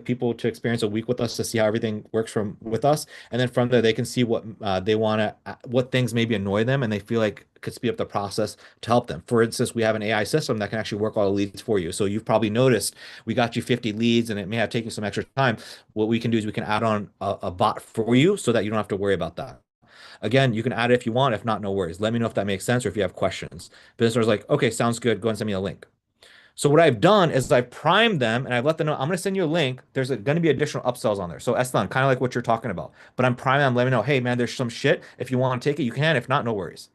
people to experience a week with us to see how everything works with us. And then from there, they can see what they want to, what things maybe annoy them and they feel like could speed up the process to help them. For instance, we have an AI system that can actually work all the leads for you. So you've probably noticed we got you 50 leads and it may have taken some extra time. What we can do is we can add on a bot for you so that you don't have to worry about that. Again, you can add it if you want. If not, no worries. Let me know if that makes sense or if you have questions. Business owner's like, okay, sounds good. Go and send me a link. So what I've done is I've primed them and I've let them know I'm going to send you a link. There's going to be additional upsells on there. So Eslan, kind of like what you're talking about. But I'm priming them, letting them know, hey man, there's some shit. If you want to take it, you can. If not, no worries.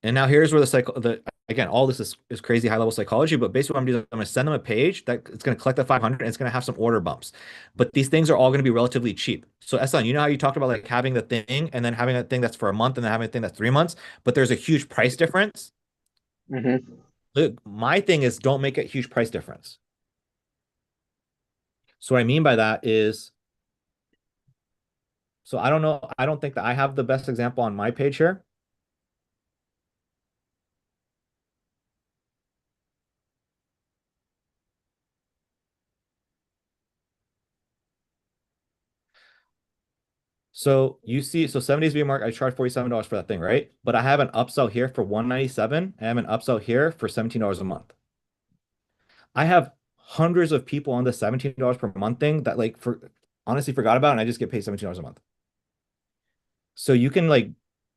And now here's where again, all this is crazy high level psychology, but basically what I'm doing is I'm going to send them a page that it's going to collect the 500 and it's going to have some order bumps. But these things are all going to be relatively cheap. So Eslan, you know how you talked about like having the thing and then having a thing that's for a month and then having a thing that's 3 months, but there's a huge price difference. Look, my thing is don't make a huge price difference. So what I mean by that is, so I don't know, I don't think that I have the best example on my page here. So you see, so 7 days via mark, I charge $47 for that thing, right? But I have an upsell here for $197. I have an upsell here for $17 a month. I have hundreds of people on the $17 per month thing that like honestly forgot about, and I just get paid $17 a month. So you can like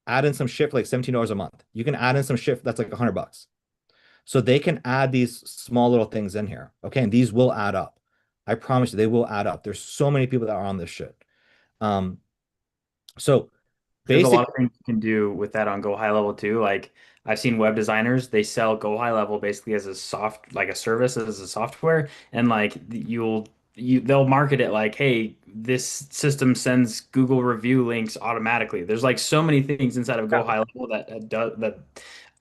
add in some shit for like $17 a month. You can add in some shit that's like $100. So they can add these small little things in here. Okay. And these will add up. I promise you, they will add up. There's so many people that are on this shit. Um, so There's a basic, lot of things you can do with that on Go High Level too. Like I've seen web designers, they sell Go High Level basically as a like a service as a software, and like they'll market it like, hey, this system sends Google review links automatically. There's like so many things inside of Go High Level that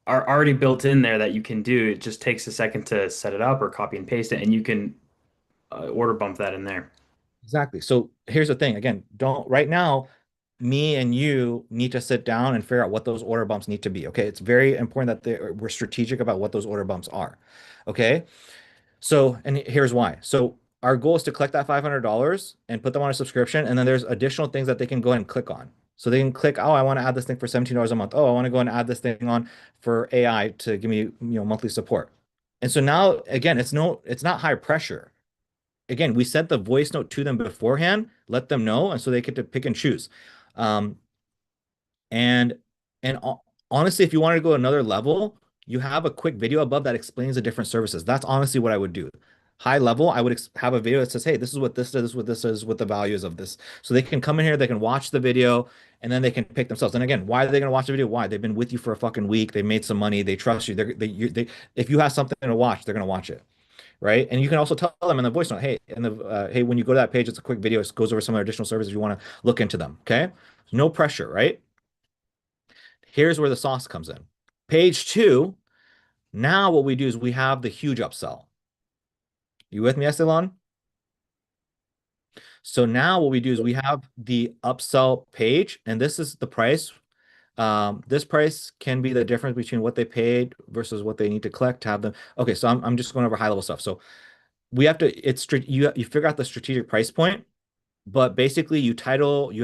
are already built in there that you can do. It just takes a second to set it up or copy and paste it, and you can order bump that in there. exactly. So here's the thing. Again, don't right now, me and you need to sit down and figure out what those order bumps need to be. Okay. It's very important that we're strategic about what those order bumps are. Okay. So, and here's why. So our goal is to collect that $500 and put them on a subscription. And then there's additional things that they can go ahead and click on. So they can click, oh, I want to add this thing for $17 a month. Oh, I want to go and add this thing on for AI to give me, monthly support. And so now, again, it's not high pressure. Again, we sent the voice note to them beforehand, let them know, and so they get to pick and choose. Um, and and honestly, if you wanted to go another level, you have a quick video above that explains the different services. That's honestly what I would do. High level, I would have a video that says, "Hey, this is what this is, this is what this is, what the values of this." So they can come in here, they can watch the video, and then they can pick themselves. And again, why are they going to watch the video? Why? They've been with you for a fucking week. They made some money. They trust you. If you have something to watch, they're going to watch it, right? And you can also tell them in the voice note, hey, hey, when you go to that page, it's a quick video. It goes over some additional services you want to look into them. Okay, no pressure, right? Here's where the sauce comes in. Page 2. Now what we do is we have the huge upsell. You with me, Estelon? So now what we do is we have the upsell page, and this is the price. This price can be the difference between what they paid versus what they need to collect to have them. Okay, so I'm just going over high level stuff. So we have to, you figure out the strategic price point, but basically you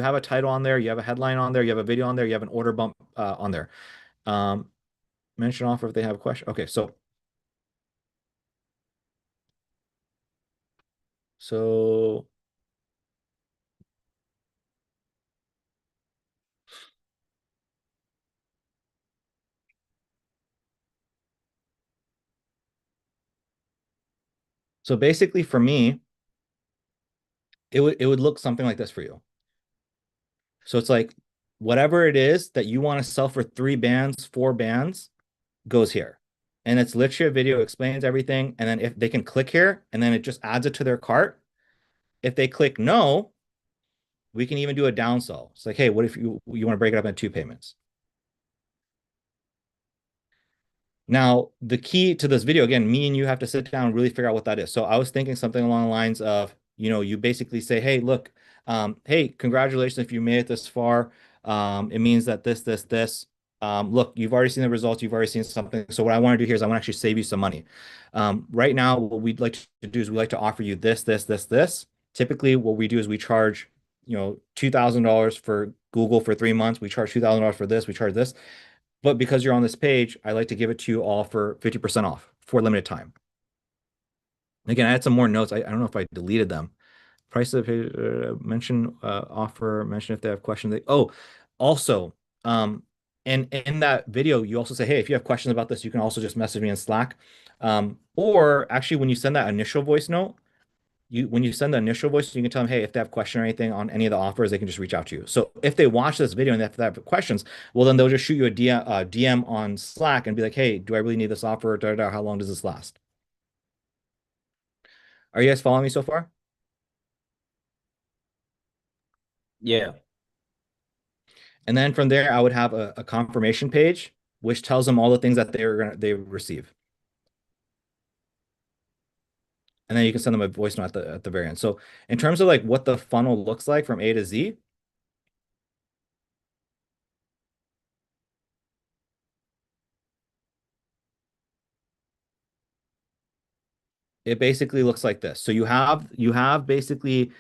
have a title on there, you have a headline on there, you have a video on there, you have an order bump on there. Mention offer if they have a question. Okay, so basically for me, it would look something like this for you. So it's like whatever it is that you want to sell for 3 bands, 4 bands goes here. And it's literally a video, explains everything. And then if they can click here and then it just adds it to their cart. If they click no, we can even do a downsell. It's like, hey, what if you want to break it up into 2 payments? Now, the key to this video, again, me and you have to sit down and really figure out what that is. So I was thinking something along the lines of, you basically say, hey, look, hey, congratulations if you made it this far. It means that this. Look, you've already seen the results. You've already seen something. So what I want to do here is I want to actually save you some money. Right now, what we'd like to do is we like to offer you this. Typically, what we do is we charge, $2,000 for Google for 3 months. We charge $2,000 for this. We charge this. But because you're on this page, I like to give it to you all for 50% off for limited time. Again, I had some more notes. I don't know if I deleted them. Price of the page, mention offer, mention if they have questions. Also, and in that video, you also say, hey, if you have questions about this, you can also just message me in Slack. Or actually, when you send that initial voice note, when you send the initial voice, you can tell them, hey, if they have a question or anything on any of the offers, they can just reach out to you. So if they watch this video and if they have questions, well, then they'll just shoot you a DM on Slack and be like, hey, do I really need this offer? How long does this last? Are you guys following me so far? Yeah. And then from there, I would have a confirmation page, which tells them all the things that they receive. And then you can send them a voice note at the very end. So in terms of like what the funnel looks like from A to Z, it basically looks like this. So you have basically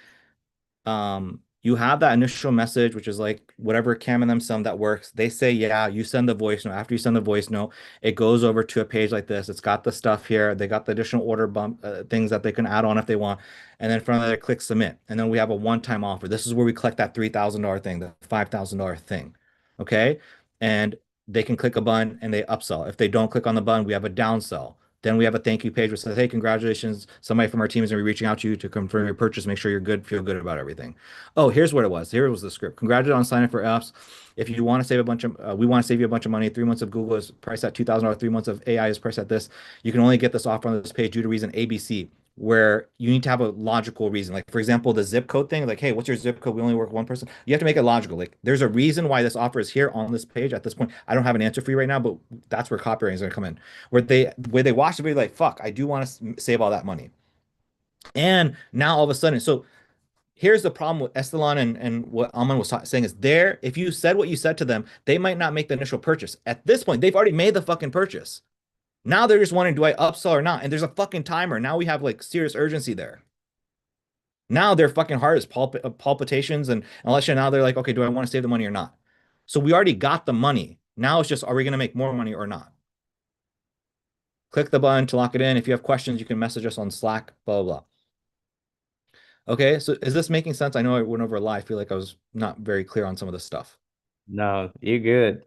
you have that initial message, which is like whatever Cam and them send that works. They say, yeah, you send the voice note. After you send the voice note, it goes over to a page like this. It's got the stuff here. They got the additional order bump things that they can add on if they want. And then from there, click submit. And then we have a one-time offer. This is where we collect that $3,000 thing, the $5,000 thing. Okay. And they can click a button and they upsell. If they don't click on the button, we have a downsell. Then we have a thank you page which says, hey, congratulations. Somebody from our team is going to be reaching out to you to confirm your purchase. Make sure you're good, feel good about everything. Oh, here's what it was. Here was the script. Congratulations on signing for apps. If you want to save a bunch of, we want to save you a bunch of money. 3 months of Google is priced at $2,000. 3 months of AI is priced at this. You can only get this offer on this page due to reason ABC, where you need to have a logical reason. Like, for example, the zip code thing, like, hey, what's your zip code? We only work with one person. You have to make it logical. Like, there's a reason why this offer is here on this page at this point. I don't have an answer for you right now, but that's where copywriting is going to come in. Where they watch the video, like, fuck, I do want to save all that money. And now all of a sudden, so here's the problem with Estelon and what Aman was saying is there, if you said what you said to them, they might not make the initial purchase. At this point, they've already made the fucking purchase. Now they're just wondering, do I upsell or not? And there's a fucking timer. Now we have like serious urgency there. Now their fucking heart is palpitations, and unless now they're like, okay, do I want to save the money or not? So we already got the money. Now it's just, are we going to make more money or not? Click the button to lock it in. If you have questions, you can message us on Slack, blah, blah, blah. Okay, so is this making sense? I know I went over a lot. I feel like I was not very clear on some of this stuff. No, you're good.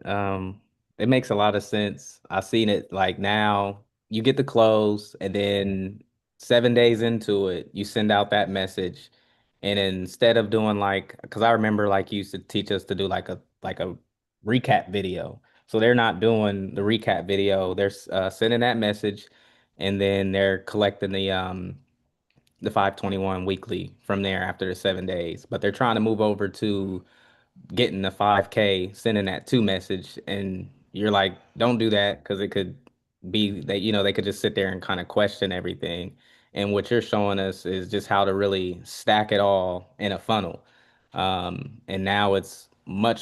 It makes a lot of sense. I've seen it like now you get the close and then 7 days into it, you send out that message. And instead of doing like, because I remember like you used to teach us to do like a recap video. So they're not doing the recap video. They're sending that message and then they're collecting the 521 weekly from there after the 7 days. But they're trying to move over to getting the 5K, sending that to message, and you're like, don't do that because it could be that, they could just sit there and kind of question everything. And what you're showing us is just how to really stack it all in a funnel. And now it's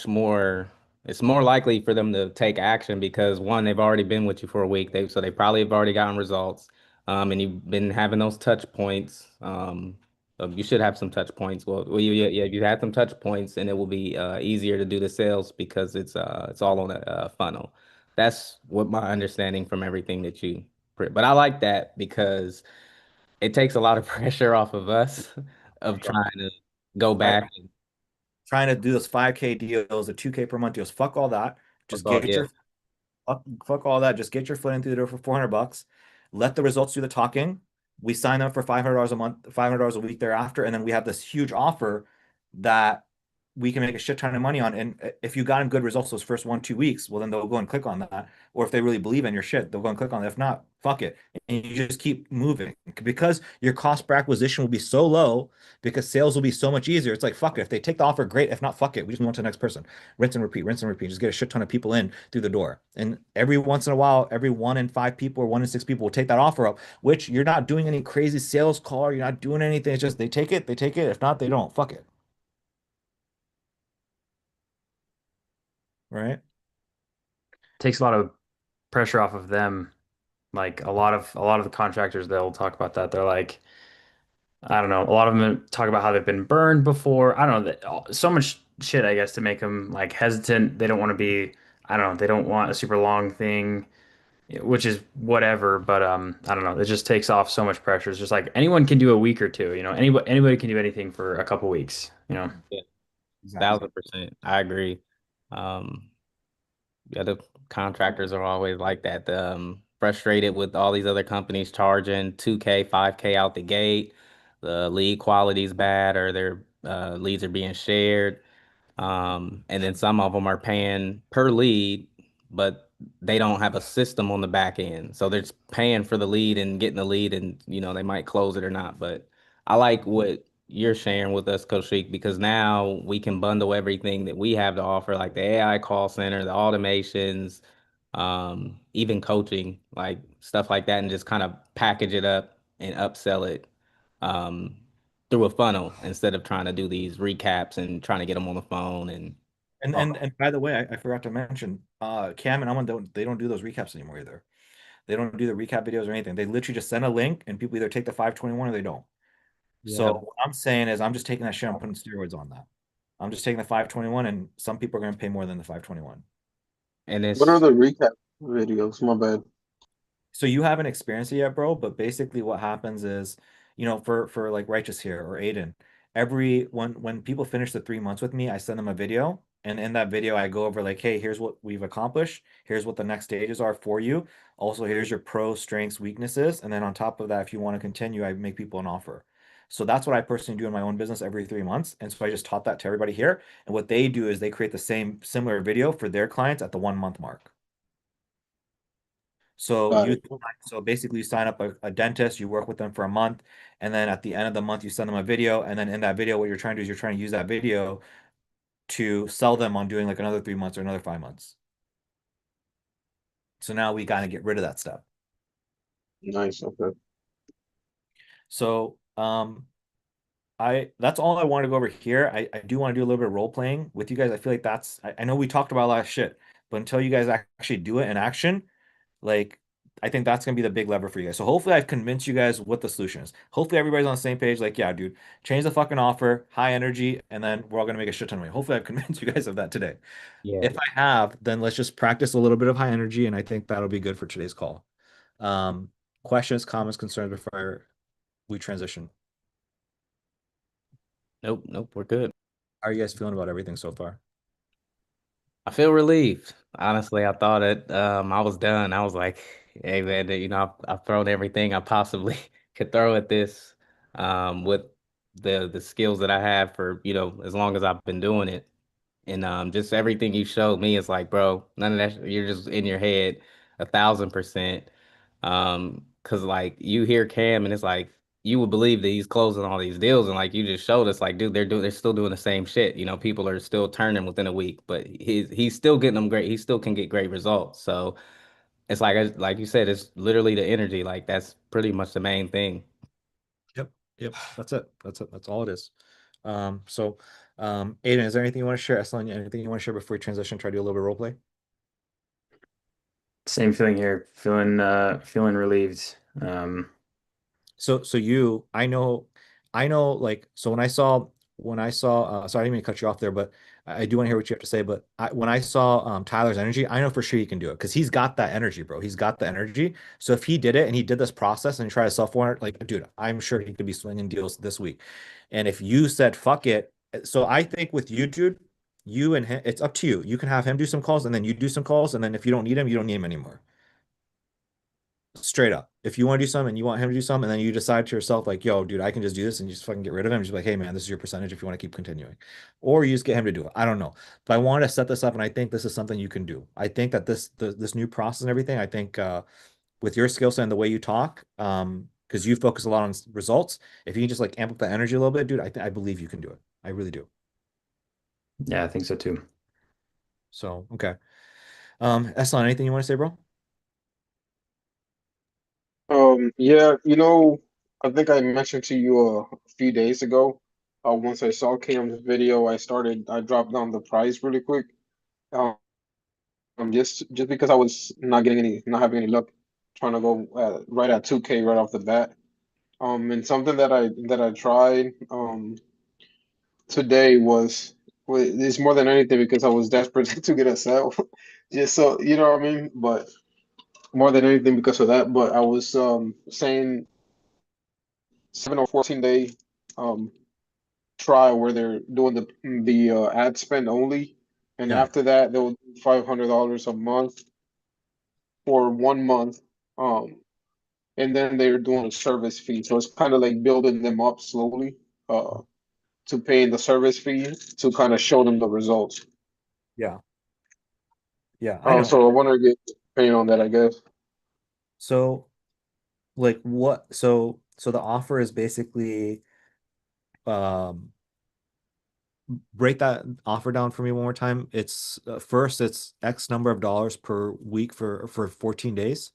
more likely for them to take action because one, they've already been with you for a week. So they probably have already gotten results. And you've been having those touch points. You should have some touch points. Well, you had some touch points, and it will be easier to do the sales because it's all on a funnel. That's what my understanding from everything that but I like that because it takes a lot of pressure off of us of trying to go Right. back and Trying to do those 5K deals, the 2K per month deals. Fuck all that. Just about, get yeah. your fuck all that. Just get your foot in through the door for $400. Let the results do the talking. We sign up for $500 a month, $500 a week thereafter, and then we have this huge offer that we can make a shit ton of money on. And if you got them good results those first 1, 2 weeks, well, then they'll go and click on that. Or if they really believe in your shit, they'll go and click on it. If not, fuck it. And you just keep moving because your cost per acquisition will be so low because sales will be so much easier. It's like, fuck it. If they take the offer, great. If not, fuck it. We just move on to the next person. Rinse and repeat, rinse and repeat. Just get a shit ton of people in through the door. And every once in a while, every 1 in 5 people or 1 in 6 people will take that offer up, which you're not doing any crazy sales call. You're not doing anything. It's just they take it, they take it. If not, they don't. Fuck it. Right? Takes a lot of pressure off of them. Like a lot of the contractors, they'll talk about that. They're like, I don't know. A lot of them talk about how they've been burned before. I don't know. So much shit, I guess, to make them like hesitant. They don't want to be, I don't know. They don't want a super long thing, which is whatever. But I don't know. It just takes off so much pressure. It's just like anyone can do a week or two. Anybody can do anything for a couple weeks. Yeah, Exactly. 1000%. I agree. Um, the other contractors are always like that. Frustrated with all these other companies charging 2K, 5K out the gate. The lead quality is bad, or their leads are being shared. And then some of them are paying per lead, but they don't have a system on the back end. So they're just paying for the lead and getting the lead, and they might close it or not. But I like what you're sharing with us, Coach Sheik, because now we can bundle everything that we have to offer, like the AI call center, the automations, even coaching, like stuff like that, and just kind of package it up and upsell it. Um, Through a funnel instead of trying to do these recaps and trying to get them on the phone and And oh, and and by the way, I forgot to mention, Cam and Aman don't do those recaps anymore either. They don't do the recap videos or anything. They literally just send a link and people either take the 521 or they don't. So yeah. what I'm saying is I'm just taking that shit and putting steroids on that. I'm just taking the 521 and some people are going to pay more than the 521. And What are it's the recap videos? My bad. So you haven't experienced it yet, bro, but basically what happens is, for like Righteous here or Aiden, every when people finish the 3 months with me, I send them a video And in that video, I go over like, hey, here's what we've accomplished. Here's what the next stages are for you. Also, here's your pros, strengths, weaknesses. And then on top of that, if you want to continue, I make people an offer. So that's what I personally do in my own business every 3 months. And so I just taught that to everybody here. And what they do is they create the same similar video for their clients at the 1 month mark. So Got it. so basically you sign up a dentist, you work with them for a month, and then at the end of the month you send them a video, and then in that video what you're trying to do is you're trying to use that video to sell them on doing like another 3 months or another 5 months. So now we kind of get rid of that step. Nice. Okay. So that's all I want to go over here. I do want to do a little bit of role playing with you guys. I feel like I know we talked about a lot of shit, but until you guys actually do it in action, like I think that's gonna be the big lever for you guys. So hopefully I've convinced you guys what the solution is. Hopefully everybody's on the same page. Like, yeah, dude, change the fucking offer, high energy, and then we're all gonna make a shit ton of money. Hopefully I've convinced you guys of that today. Yeah. If I have, then let's just practice a little bit of high energy, and I think that'll be good for today's call. Questions, comments, concerns before we transition. Nope, we're good. How are you guys feeling about everything so far? I feel relieved. Honestly, I thought I was done. I was like, hey man, I've thrown everything I possibly could throw at this with the skills that I have for, as long as I've been doing it. And just everything you showed me is like, bro, none of that, you're just in your head 1,000%. Cause like you hear Cam and it's like you would believe that he's closing all these deals, and like you just showed us, like, dude, they're still doing the same shit. People are still turning within a week, but he's still getting them great. He still can get great results. So it's like you said, it's literally the energy. Like that's pretty much the main thing. Yep. That's it. That's all it is. Aiden, is there anything you want to share? Eslan, anything you want to share before we transition? Try to do a little bit of role play. Same feeling here. Feeling relieved. So I know like so when I saw sorry, I didn't mean to cut you off there, but I do want to hear what you have to say. But when I saw Tyler's energy, I know for sure he can do it because he's got that energy, bro. He's got the energy. So if he did it and he did this process and tried to sell for it, like, dude, I'm sure he could be swinging deals this week. And if you said fuck it, so I think with you, dude, you and him, it's up to you. You can have him do some calls and then you do some calls, and then if you don't need him, you don't need him anymore. Straight up. If you want to do something and you want him to do something, and then you decide to yourself, like, yo, dude, I can just do this, and you just fucking get rid of him. Just be like, hey, man, this is your percentage if you want to keep continuing. Or you just get him to do it. I don't know. But I wanted to set this up, and I think this is something you can do. I think that this new process and everything, I think with your skill set and the way you talk, because you focus a lot on results, if you can just like amp up the energy a little bit, dude, I believe you can do it. I really do. Yeah, I think so too. So, okay. Eslan, anything you want to say, bro? Yeah, I think I mentioned to you a few days ago. Once I saw Cam's video, I dropped down the price really quick. Um, just because I was not having any luck trying to go right at 2K right off the bat. And something that I tried today is more than anything because I was desperate to get a sale, just so you know what I mean. But more than anything because of that. But I was saying 7 or 14 day um trial where they're doing the ad spend only, and Yeah. after that they'll do $500 a month for 1 month, um, and then they're doing a service fee. So it's kind of like building them up slowly, to paying the service fee to kind of show them the results. Yeah. Yeah, I know. So I want to get paid on that, I guess. So like what so the offer is basically um break that offer down for me one more time. It's first it's X number of dollars per week for 14 days.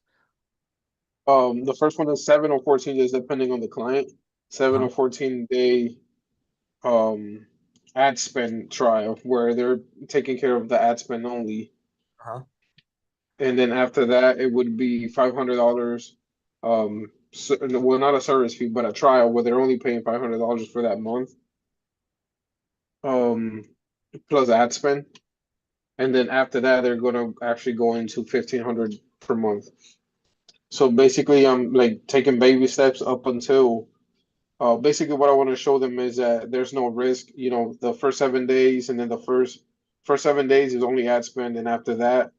The first one is 7 or 14 days, depending on the client. 7 or 14 day um ad spend trial where they're taking care of the ad spend only, Uh-huh. and then after that it would be $500. Well, not a service fee, but a trial where they're only paying $500 for that month. Um, plus ad spend, and then after that they're gonna actually go into 1,500 per month. So basically, I'm like taking baby steps up until basically what I want to show them is that there's no risk. The first 7 days and then the first for 7 days is only ad spend, and after that,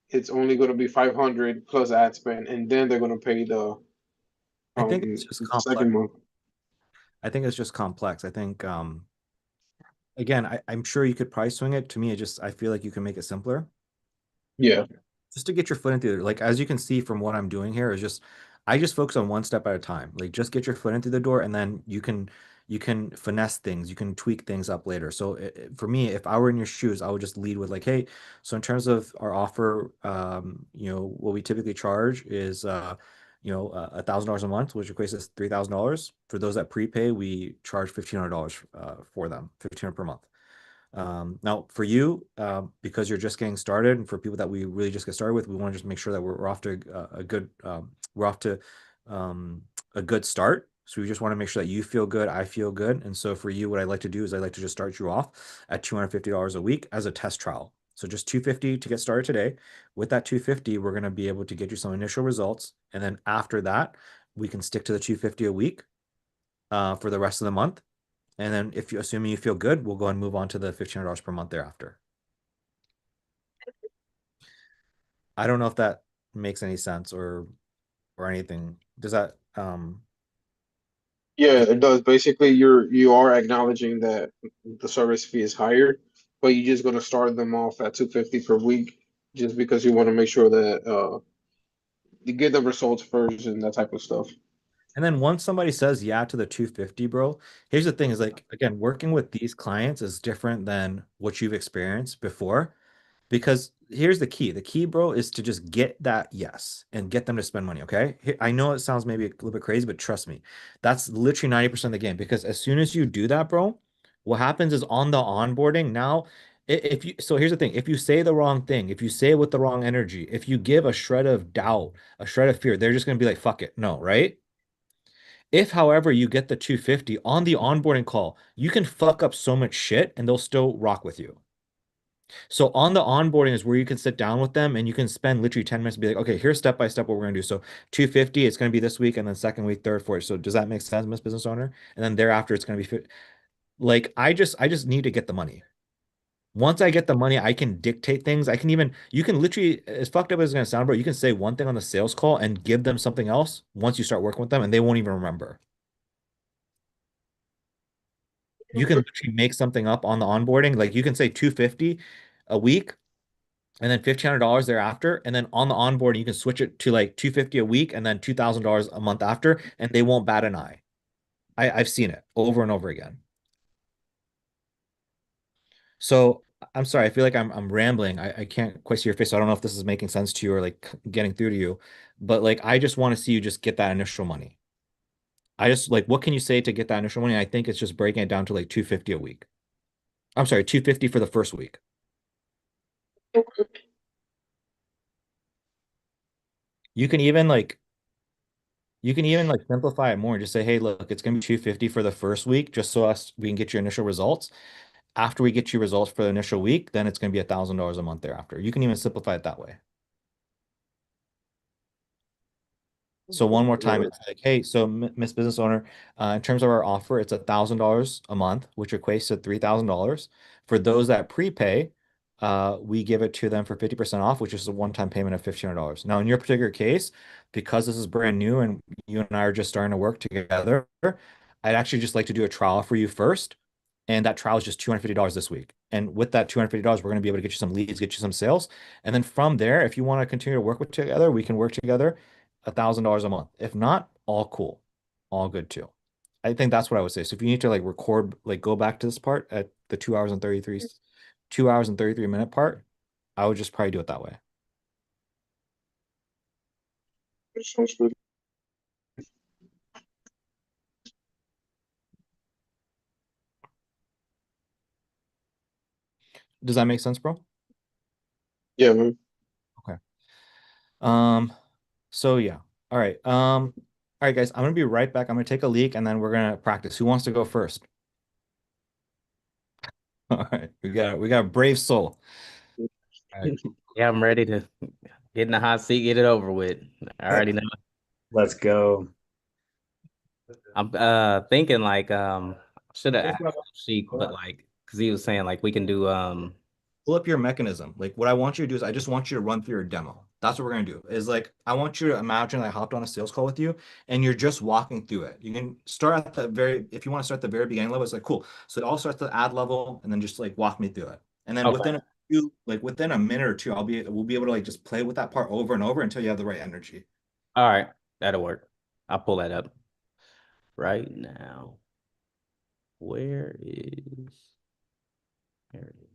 it's only going to be 500 plus ad spend, and then they're going to pay I think it's just the complex. second month. I think it's just complex. I think again, I'm sure you could price swing it. To me, I feel like you can make it simpler. Yeah. Just to get your foot into it. Like as you can see from what I'm doing here is just I just focus on one step at a time. Like just get your foot into the door and then you can finesse things, you can tweak things up later. So for me, if I were in your shoes, I would just lead with like, hey, so in terms of our offer, what we typically charge is $1,000 a month, which equates to $3,000. For those that prepay, we charge $1,500 for them, 1,500 per month. Now, for you, because you're just getting started, and for people that we really just get started with, we want to just make sure that we're off to a good we're off to a good start. So we just want to make sure that you feel good, I feel good. And so for you, what I like to do is I like to just start you off at $250 a week as a test trial. So just 250 to get started today. With that 250, we're going to be able to get you some initial results, and then after that, we can stick to the 250 a week for the rest of the month. And then if you assuming you feel good, we'll go and move on to the $1,500 per month thereafter. I don't know if that makes any sense or anything. Does that Yeah, it does. Basically, you are acknowledging that the service fee is higher, but you're just going to start them off at 250 per week, just because you want to make sure that you get the results first and that type of stuff. and then once somebody says yeah to the 250, bro, here's the thing is like again, working with these clients is different than what you've experienced before. Because here's the key. The key, bro, is to just get that yes and get them to spend money. Okay. I know it sounds maybe a little bit crazy, but trust me, that's literally 90% of the game. Because as soon as you do that, bro, what happens is on the onboarding now, if you so here's the thing, if you say the wrong thing, if you say it with the wrong energy, if you give a shred of doubt, a shred of fear, they're just gonna be like, fuck it, no, right? If, however, you get the 250 on the onboarding call, you can fuck up so much shit and they'll still rock with you. So on the onboarding is where you can sit down with them and you can spend literally 10 minutes to be like, okay, here's step by step what we're gonna do. So 250, it's gonna be this week, and then second week, third, fourth. So does that make sense, Miss Business Owner? And then thereafter, it's gonna be like I just need to get the money. Once I get the money, I can dictate things. I can even you can literally, as fucked up as it's gonna sound, bro, you can say one thing on the sales call and give them something else once you start working with them, and they won't even remember. You can literally make something up on the onboarding. Like you can say 250 a week and then $1,500 thereafter. And then on the onboard, you can switch it to like 250 a week and then $2,000 a month after, and they won't bat an eye. I've seen it over and over again. So I'm sorry, I feel like I'm rambling. I can't quite see your face. So I don't know if this is making sense to you or like getting through to you. But like I just want to see you just get that initial money. I just like what can you say to get that initial money? I think it's just breaking it down to like 250 a week. I'm sorry, 250 for the first week. You can even like simplify it more and just say, hey, look, it's gonna be 250 for the first week, just so us we can get your initial results. After we get you results for the initial week, then it's gonna be $1,000 a month thereafter. You can even simplify it that way. So one more time, it's like, hey, so Miss Business Owner, in terms of our offer, it's $1,000 a month, which equates to $3,000. For those that prepay, we give it to them for 50% off, which is a one-time payment of $1,500. Now, in your particular case, because this is brand new and you and I are just starting to work together, I'd actually just like to do a trial for you first. And that trial is just $250 this week. And with that $250, we're going to be able to get you some leads, get you some sales. And then from there, if you want to continue to work with together, we can work together $1,000 a month. If not, all cool, all good too. I think that's what I would say. So if you need to like record, like go back to this part at the 2 hours and 33 minute part, I would just probably do it that way. Sounds good. Does that make sense, bro? Yeah, man. Okay. So yeah. All right. All right, guys, I'm gonna be right back. I'm gonna take a leak and then we're gonna practice. Who wants to go first? All right, we got a brave soul. All right. Yeah, I'm ready to get in the hot seat, get it over with. I already know. Let's go. I'm thinking like should have asked Sheik, but like because he was saying like we can do pull up your mechanism. Like what I want you to do is I just want you to run through your demo. That's what we're gonna do. Is like I want you to imagine I hopped on a sales call with you and you're just walking through it. You can start at the very if you want to start at the very beginning level, it's like cool. So it all starts at the ad level and then just like walk me through it. And then Okay. within a minute or two, we'll be able to like just play with that part over and over until you have the right energy. All right. That'll work. I'll pull that up right now. Where is there it is.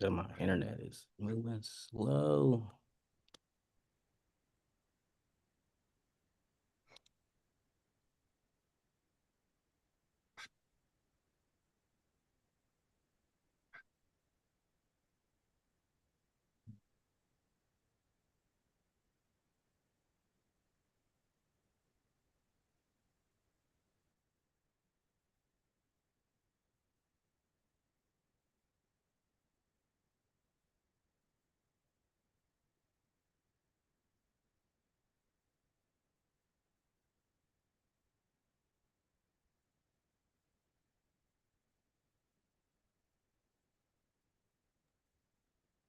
So my internet is moving slow.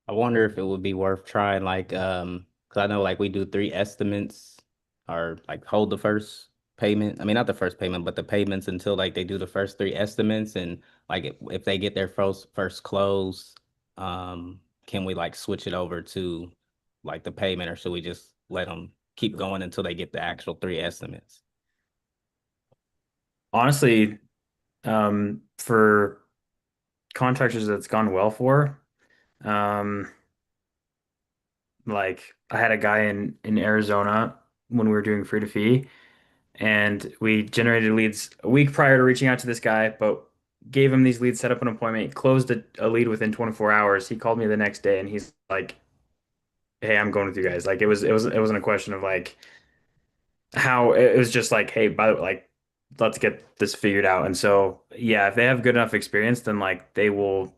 I wonder if it would be worth trying because I know like we do three estimates or like hold the first payment. I mean not the first payment, but the payments until like they do the first three estimates and like if they get their first close, can we like switch it over to like the payment or should we just let them keep going until they get the actual three estimates? Honestly, for contractors that's gone well for, um, like I had a guy in Arizona when we were doing free to fee, and we generated leads a week prior to reaching out to this guy, but gave him these leads, set up an appointment, closed a lead within 24 hours. He called me the next day and he's like, "Hey, I'm going with you guys." Like it wasn't a question of like how it was just like, "Hey, by the way, like let's get this figured out." And so, yeah, if they have good enough experience, then like they'll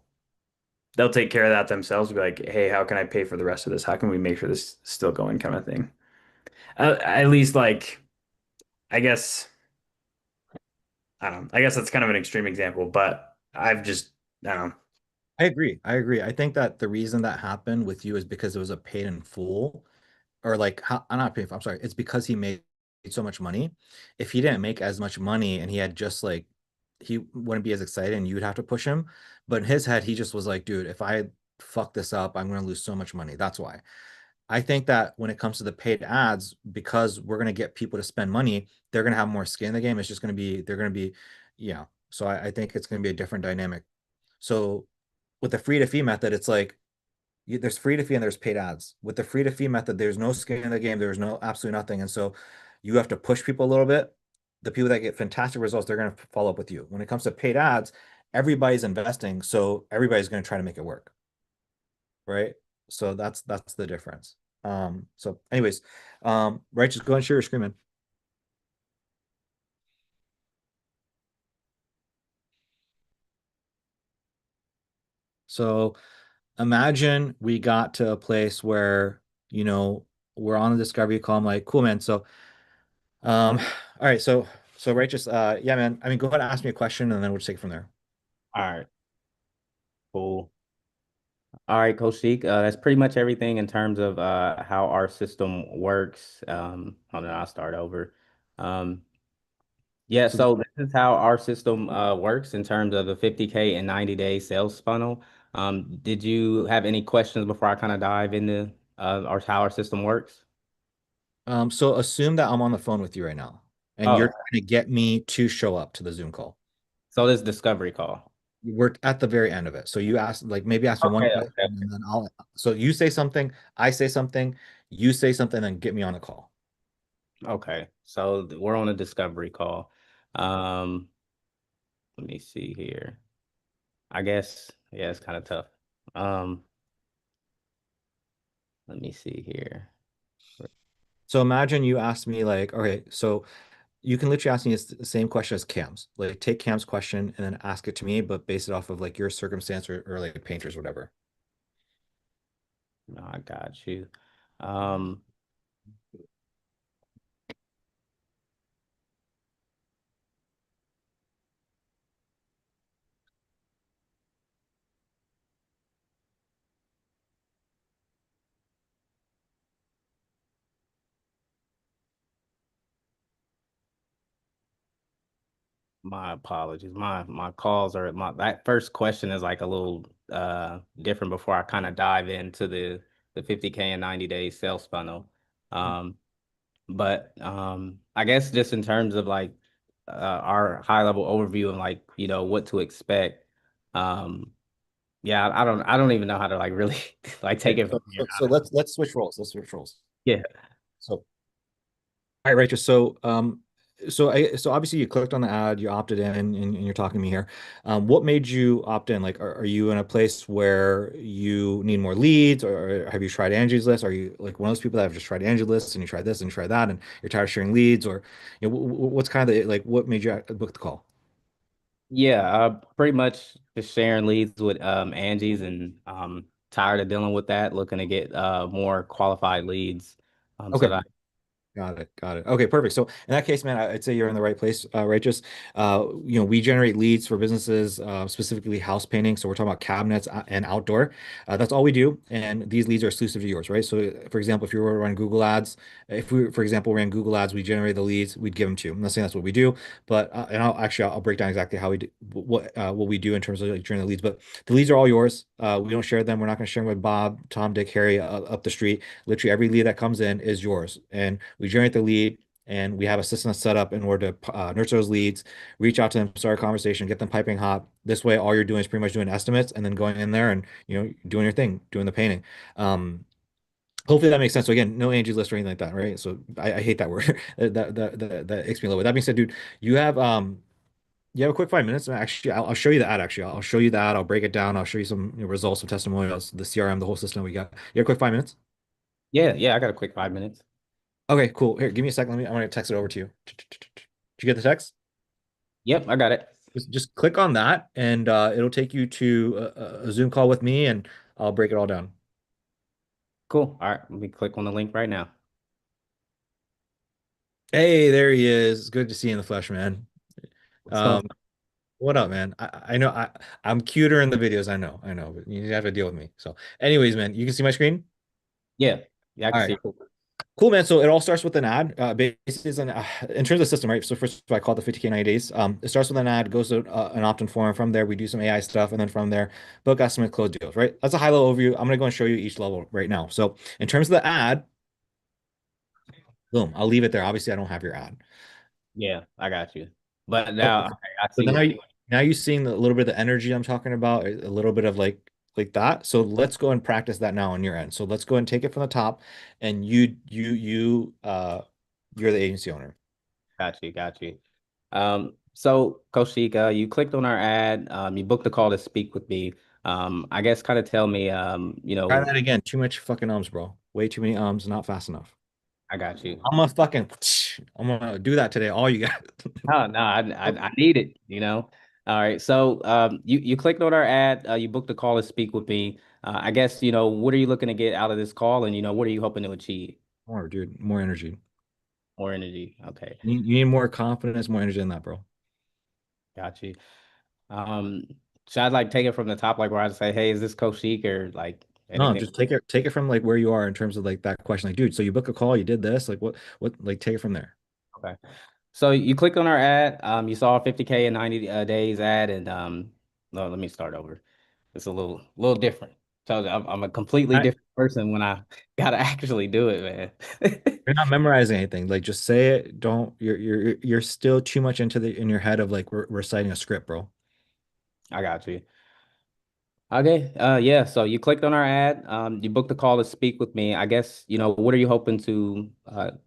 take care of that themselves. Be like, "Hey, how can I pay for the rest of this? How can we make sure this is still going?" kind of thing. At least like I guess I don't know. I guess that's kind of an extreme example, but I don't know. I agree. I agree. I think that the reason that happened with you is because it was a paid in full, or like how I'm not paid for. I'm sorry. It's because he made so much money. If he didn't make as much money and he had just like he wouldn't be as excited and you'd have to push him. But in his head, he just was like, dude, if I fuck this up, I'm gonna lose so much money. That's why. I think that when it comes to the paid ads, because we're gonna get people to spend money, they're gonna have more skin in the game. It's just gonna be they're gonna be, yeah. So I think it's gonna be a different dynamic. So with the free to fee method, it's like there's free to fee and there's paid ads. With the free to fee method, there's no skin in the game. There's no absolutely nothing. And so you have to push people a little bit. The people that get fantastic results, they're going to follow up with you. When it comes to paid ads, everybody's investing. So everybody's going to try to make it work. Right. So that's the difference. So anyways, right, just go and share your screen, man. So imagine we got to a place where, we're on a discovery call. I'm like, cool, man. So all right, so righteous, yeah, man. I mean, go ahead and ask me a question, and then we'll just take it from there. All right, cool. All right, Coach Sheik, that's pretty much everything in terms of how our system works. Hold on, I'll start over. Um, yeah, So, so this is how our system works in terms of the 50K and 90-day sales funnel. Did you have any questions before I kind of dive into how our system works? so assume that I'm on the phone with you right now, and you're Oh, trying to get me to show up to the Zoom call. so this discovery call. We're at the very end of it. So you ask, like, maybe ask me one Okay, question, okay, and then so you say something, I say something, you say something, then get me on a call. okay. So we're on a discovery call. Um, Let me see here. I guess, yeah, it's kind of tough. Um, Let me see here. So imagine you ask me, like, okay, so you can literally ask me the same question as Cam's. Like, take Cam's question and then ask it to me, but base it off of like your circumstance or like painters, whatever. No, I got you. Um, my apologies. My calls are my that first question is like a little different before I kind of dive into the 50K and 90 day sales funnel. Um, but I guess just in terms of like our high level overview and like, you know, what to expect. Um, yeah, I don't even know how to like really like take Okay, it from so, here, so, so honestly. let's switch roles. Let's switch roles. Yeah. So all right, Rachel. So obviously you clicked on the ad, you opted in, and you're talking to me here. What made you opt in? Like, are you in a place where you need more leads, or have you tried Angie's List? Are you like one of those people that have just tried Angie's List and you tried this and you tried that, and you're tired of sharing leads, or what's kind of like what made you book the call? Yeah, pretty much just sharing leads with Angie's and tired of dealing with that, looking to get more qualified leads. So Okay. that Got it. Got it. Okay, perfect. So in that case, man, I'd say you're in the right place, right? Just, we generate leads for businesses, specifically house painting. So we're talking about cabinets and outdoor. That's all we do. And these leads are exclusive to yours, right? So for example, if you were to run Google ads, if we, for example, ran Google ads, we generate the leads, we'd give them to you. I'm not saying that's what we do, but, and I'll break down exactly how we do, what we do in terms of like generating the leads, but the leads are all yours. We don't share them. We're not going to share them with Bob, Tom, Dick, Harry, up the street. Literally every lead that comes in is yours. And we generate the lead and we have a system set up in order to nurture those leads, reach out to them, start a conversation, get them piping hot. This way, all you're doing is pretty much doing estimates and then going in there and doing your thing, doing the painting. Hopefully that makes sense. So again, no Angie's List or anything like that, right? So I hate that word. That makes me a little bit. That being said, dude, you have a quick 5 minutes. Actually, I'll show you the ad. Actually, I'll show you the ad. I'll break it down. I'll show you some results, some testimonials, the CRM, the whole system we got. You have a quick 5 minutes. yeah, I got a quick 5 minutes. Okay, cool. Here, give me a second. I'm gonna text it over to you. Did you get the text? Yep, I got it. Just click on that, and it'll take you to a Zoom call with me, and I'll break it all down. Cool. All right, let me click on the link right now. Hey, there he is. It's good to see you in the flesh, man. What's up? Um, what up, man? I know I'm cuter in the videos. I know, but you have to deal with me. So, anyways, man, you can see my screen. Yeah, yeah, I All can right, see. cool. Cool, man. So it all starts with an ad. Basically, in terms of system, right? So first, I call it the 50K 90 days. It starts with an ad, goes to an opt-in form. From there, we do some AI stuff, and then from there, book estimate, close deals. Right? That's a high level overview. I'm gonna go and show you each level right now. So in terms of the ad, boom, I'll leave it there. Obviously, I don't have your ad. Yeah, I got you. But now Okay. okay, I So see what. now you seeing a little bit of the energy I'm talking about, a little bit of like that. So let's go and practice that now on your end. So let's go and take it from the top, and you're the agency owner. Got you, got you. So Coach Sheik, you clicked on our ad, you booked a call to speak with me. I guess kind of tell me, Try that again. Too much fucking ums, bro. Way too many ums, not fast enough. I got you. I'm gonna fucking I'm gonna do that today. All you got. No, no, I need it, you know. All right. So you clicked on our ad, you booked a call to speak with me. I guess, what are you looking to get out of this call and what are you hoping to achieve? More, dude. More energy. More energy. Okay. You need more confidence, more energy than that, bro. Got you. Um, should I like take it from the top, like where I say, hey, is this Coach Sheik or like No, anything? just take it from like where you are in terms of like that question. Like, dude, so you book a call, you did this, like what like take it from there. Okay. So you clicked on our ad, you saw a 50K in 90 days ad, and no, let me start over. It's a little different. So I'm a completely I, different person when I gotta actually do it, man. you're not memorizing anything. Like just say it. Don't you're still too much into the in your head of like reciting a script, bro. I got you. Okay. Yeah. So you clicked on our ad. You booked a call to speak with me. I guess, what are you hoping to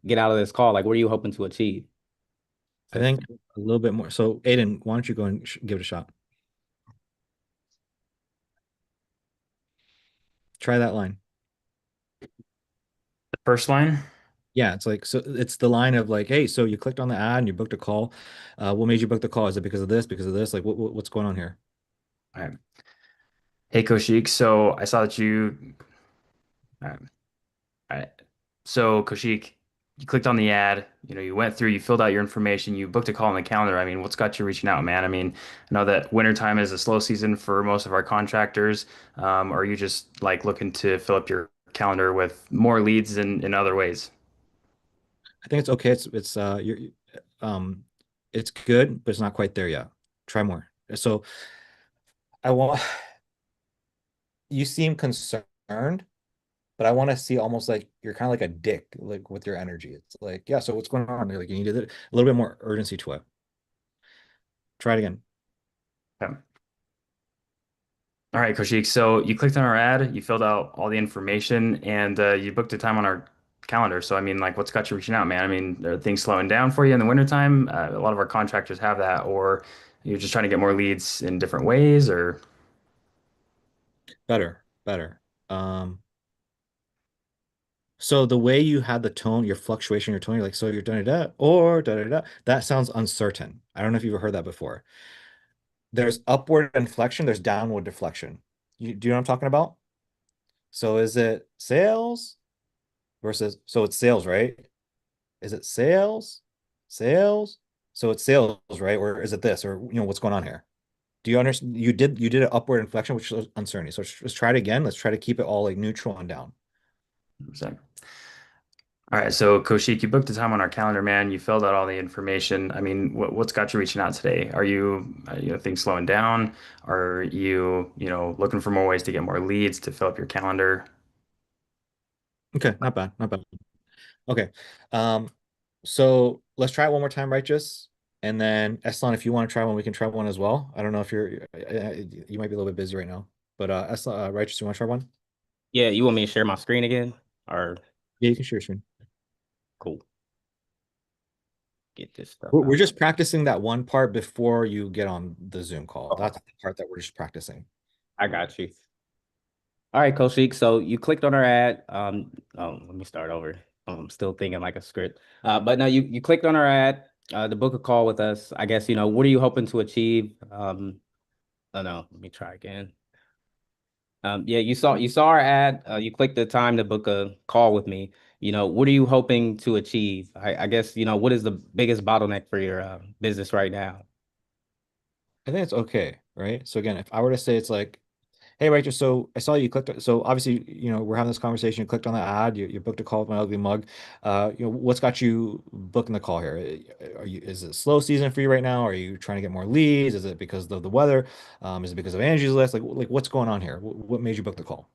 get out of this call? Like, what are you hoping to achieve? I So, think a little bit more. So, Aiden, why don't you go and give it a shot? Try that line. The first line. Yeah, it's like so it's the line of like, hey, so you clicked on the ad and you booked a call. What made you book the call? Is it because of this? Because of this? Like what's going on here? All right. Hey, Koshik. So I saw that you. All right. So Koshik, you clicked on the ad, you went through, you filled out your information, you booked a call on the calendar. I mean, what's got you reaching out, man? I mean, I know that wintertime is a slow season for most of our contractors. Or are you just like looking to fill up your calendar with more leads in other ways? I think it's okay. Um it's good, but it's not quite there yet. Try more. So I want you seem concerned, but I want to see almost like you're kind of like a dick, like with your energy. It's like, yeah, so what's going on? You're like, you need a little bit more urgency to it. Try it again. Okay. All right, Koshik. So you clicked on our ad, you filled out all the information, and you booked a time on our calendar. So I mean, like, what's got you reaching out, man? I mean, are things slowing down for you in the wintertime? A lot of our contractors have that, or you're just trying to get more leads in different ways, or Better, better. So the way you had the tone, your fluctuation, your tone, you're like, so you're da da da or da da da. That sounds uncertain. I don't know if you've ever heard that before. There's upward inflection, there's downward deflection. Do you know what I'm talking about? So is it sales versus, so it's sales, right? Is it sales? Sales? So it's sales, right? Or is it this? Or what's going on here? Do you understand? You did an upward inflection, which is uncertainty. So let's try it again. Let's try to keep it all like neutral and down. so. All right, so Koshik, you booked the time on our calendar, man. You filled out all the information. I mean, what's got you reaching out today? Are you things slowing down? Are you looking for more ways to get more leads to fill up your calendar? Okay, not bad, not bad. Okay. Um, so let's try it one more time, Righteous. And then Eslan, if you want to try one, we can try one as well. I don't know if you might be a little bit busy right now, but Eslan, Righteous, you want to try one? Yeah, you want me to share my screen again? Or Yeah, you can share your screen. cool. Get this stuff We're out. just practicing that one part before you get on the Zoom call. That's the part that we're just practicing. I got you. All right, Coach Sheik. So you clicked on our ad. Let me start over. I'm still thinking like a script. But no, you clicked on our ad to book a call with us. I guess, what are you hoping to achieve? Oh no, let me try again. Yeah, you saw our ad. You clicked the time to book a call with me. What are you hoping to achieve? I guess, what is the biggest bottleneck for your business right now? I think it's okay, right? So again, if I were to say it's like, hey, Rachel, so I saw you clicked. So obviously, we're having this conversation. You clicked on the ad. You booked a call with my ugly mug. What's got you booking the call here? Is it slow season for you right now? Are you trying to get more leads? Is it because of the weather? Is it because of Angie's List? Like what's going on here? What made you book the call?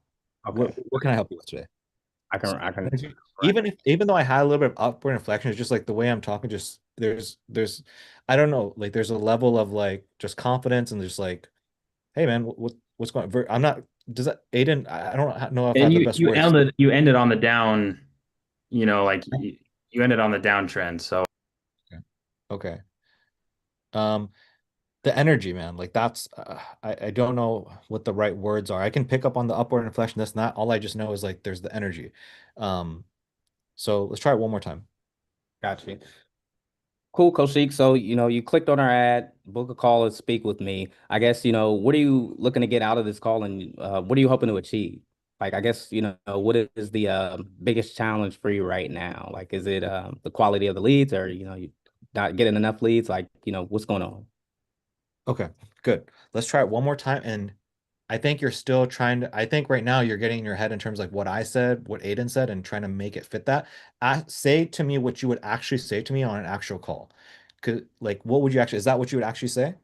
Okay, What can I help you with today? I can. Even though I had a little bit of upward inflection, it's just like the way I'm talking, just there's I don't know, like there's a level of like just confidence and just like, hey man, what's going on? I'm not, does that Aiden, I don't know if I And have the you best you words. ended on the down, like you ended on the downtrend. So Okay. Okay. Um, the energy, man, like that's I don't know what the right words are. I can pick up on the upward inflection, that's not all. I just know is like there's the energy. Um, so let's try it one more time. Got you. Cool, Coach Sheik. So, you clicked on our ad, book a call and speak with me. I guess, what are you looking to get out of this call and what are you hoping to achieve? Like, I guess, what is the biggest challenge for you right now? Like, is it the quality of the leads or, you not getting enough leads? Like, what's going on? Okay, good. Let's try it one more time. And I think you're still trying to, I think right now you're getting in your head in terms of like what I said, what Aiden said, and trying to make it fit that. Say to me what you would actually say to me on an actual call. Cause like what would you actually, is that what you would actually say?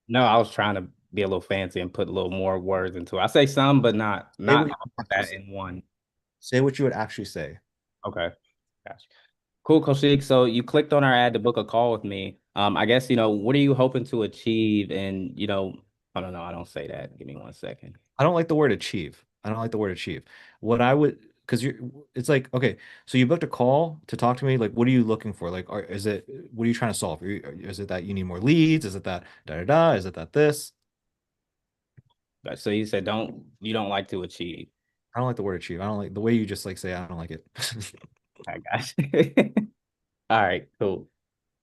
No, I was trying to be a little fancy and put a little more words into it. I say some, but not Say not what you all would of actually that say. in one. Say what you would actually say. Okay. Gotcha. Cool, Koshik. So you clicked on our ad to book a call with me. I guess, what are you hoping to achieve? And, I don't know. I don't say that. Give me 1 second. I don't like the word achieve. I don't like the word achieve. What I would, because it's like, okay, so you booked a call to talk to me. Like, what are you looking for? Like, what are you trying to solve? Is it that you need more leads? Is it that da da da? Is it that this? So you said you don't like to achieve. I don't like the word achieve. I don't like the way you just like say, I don't like it. I got you. All right, cool.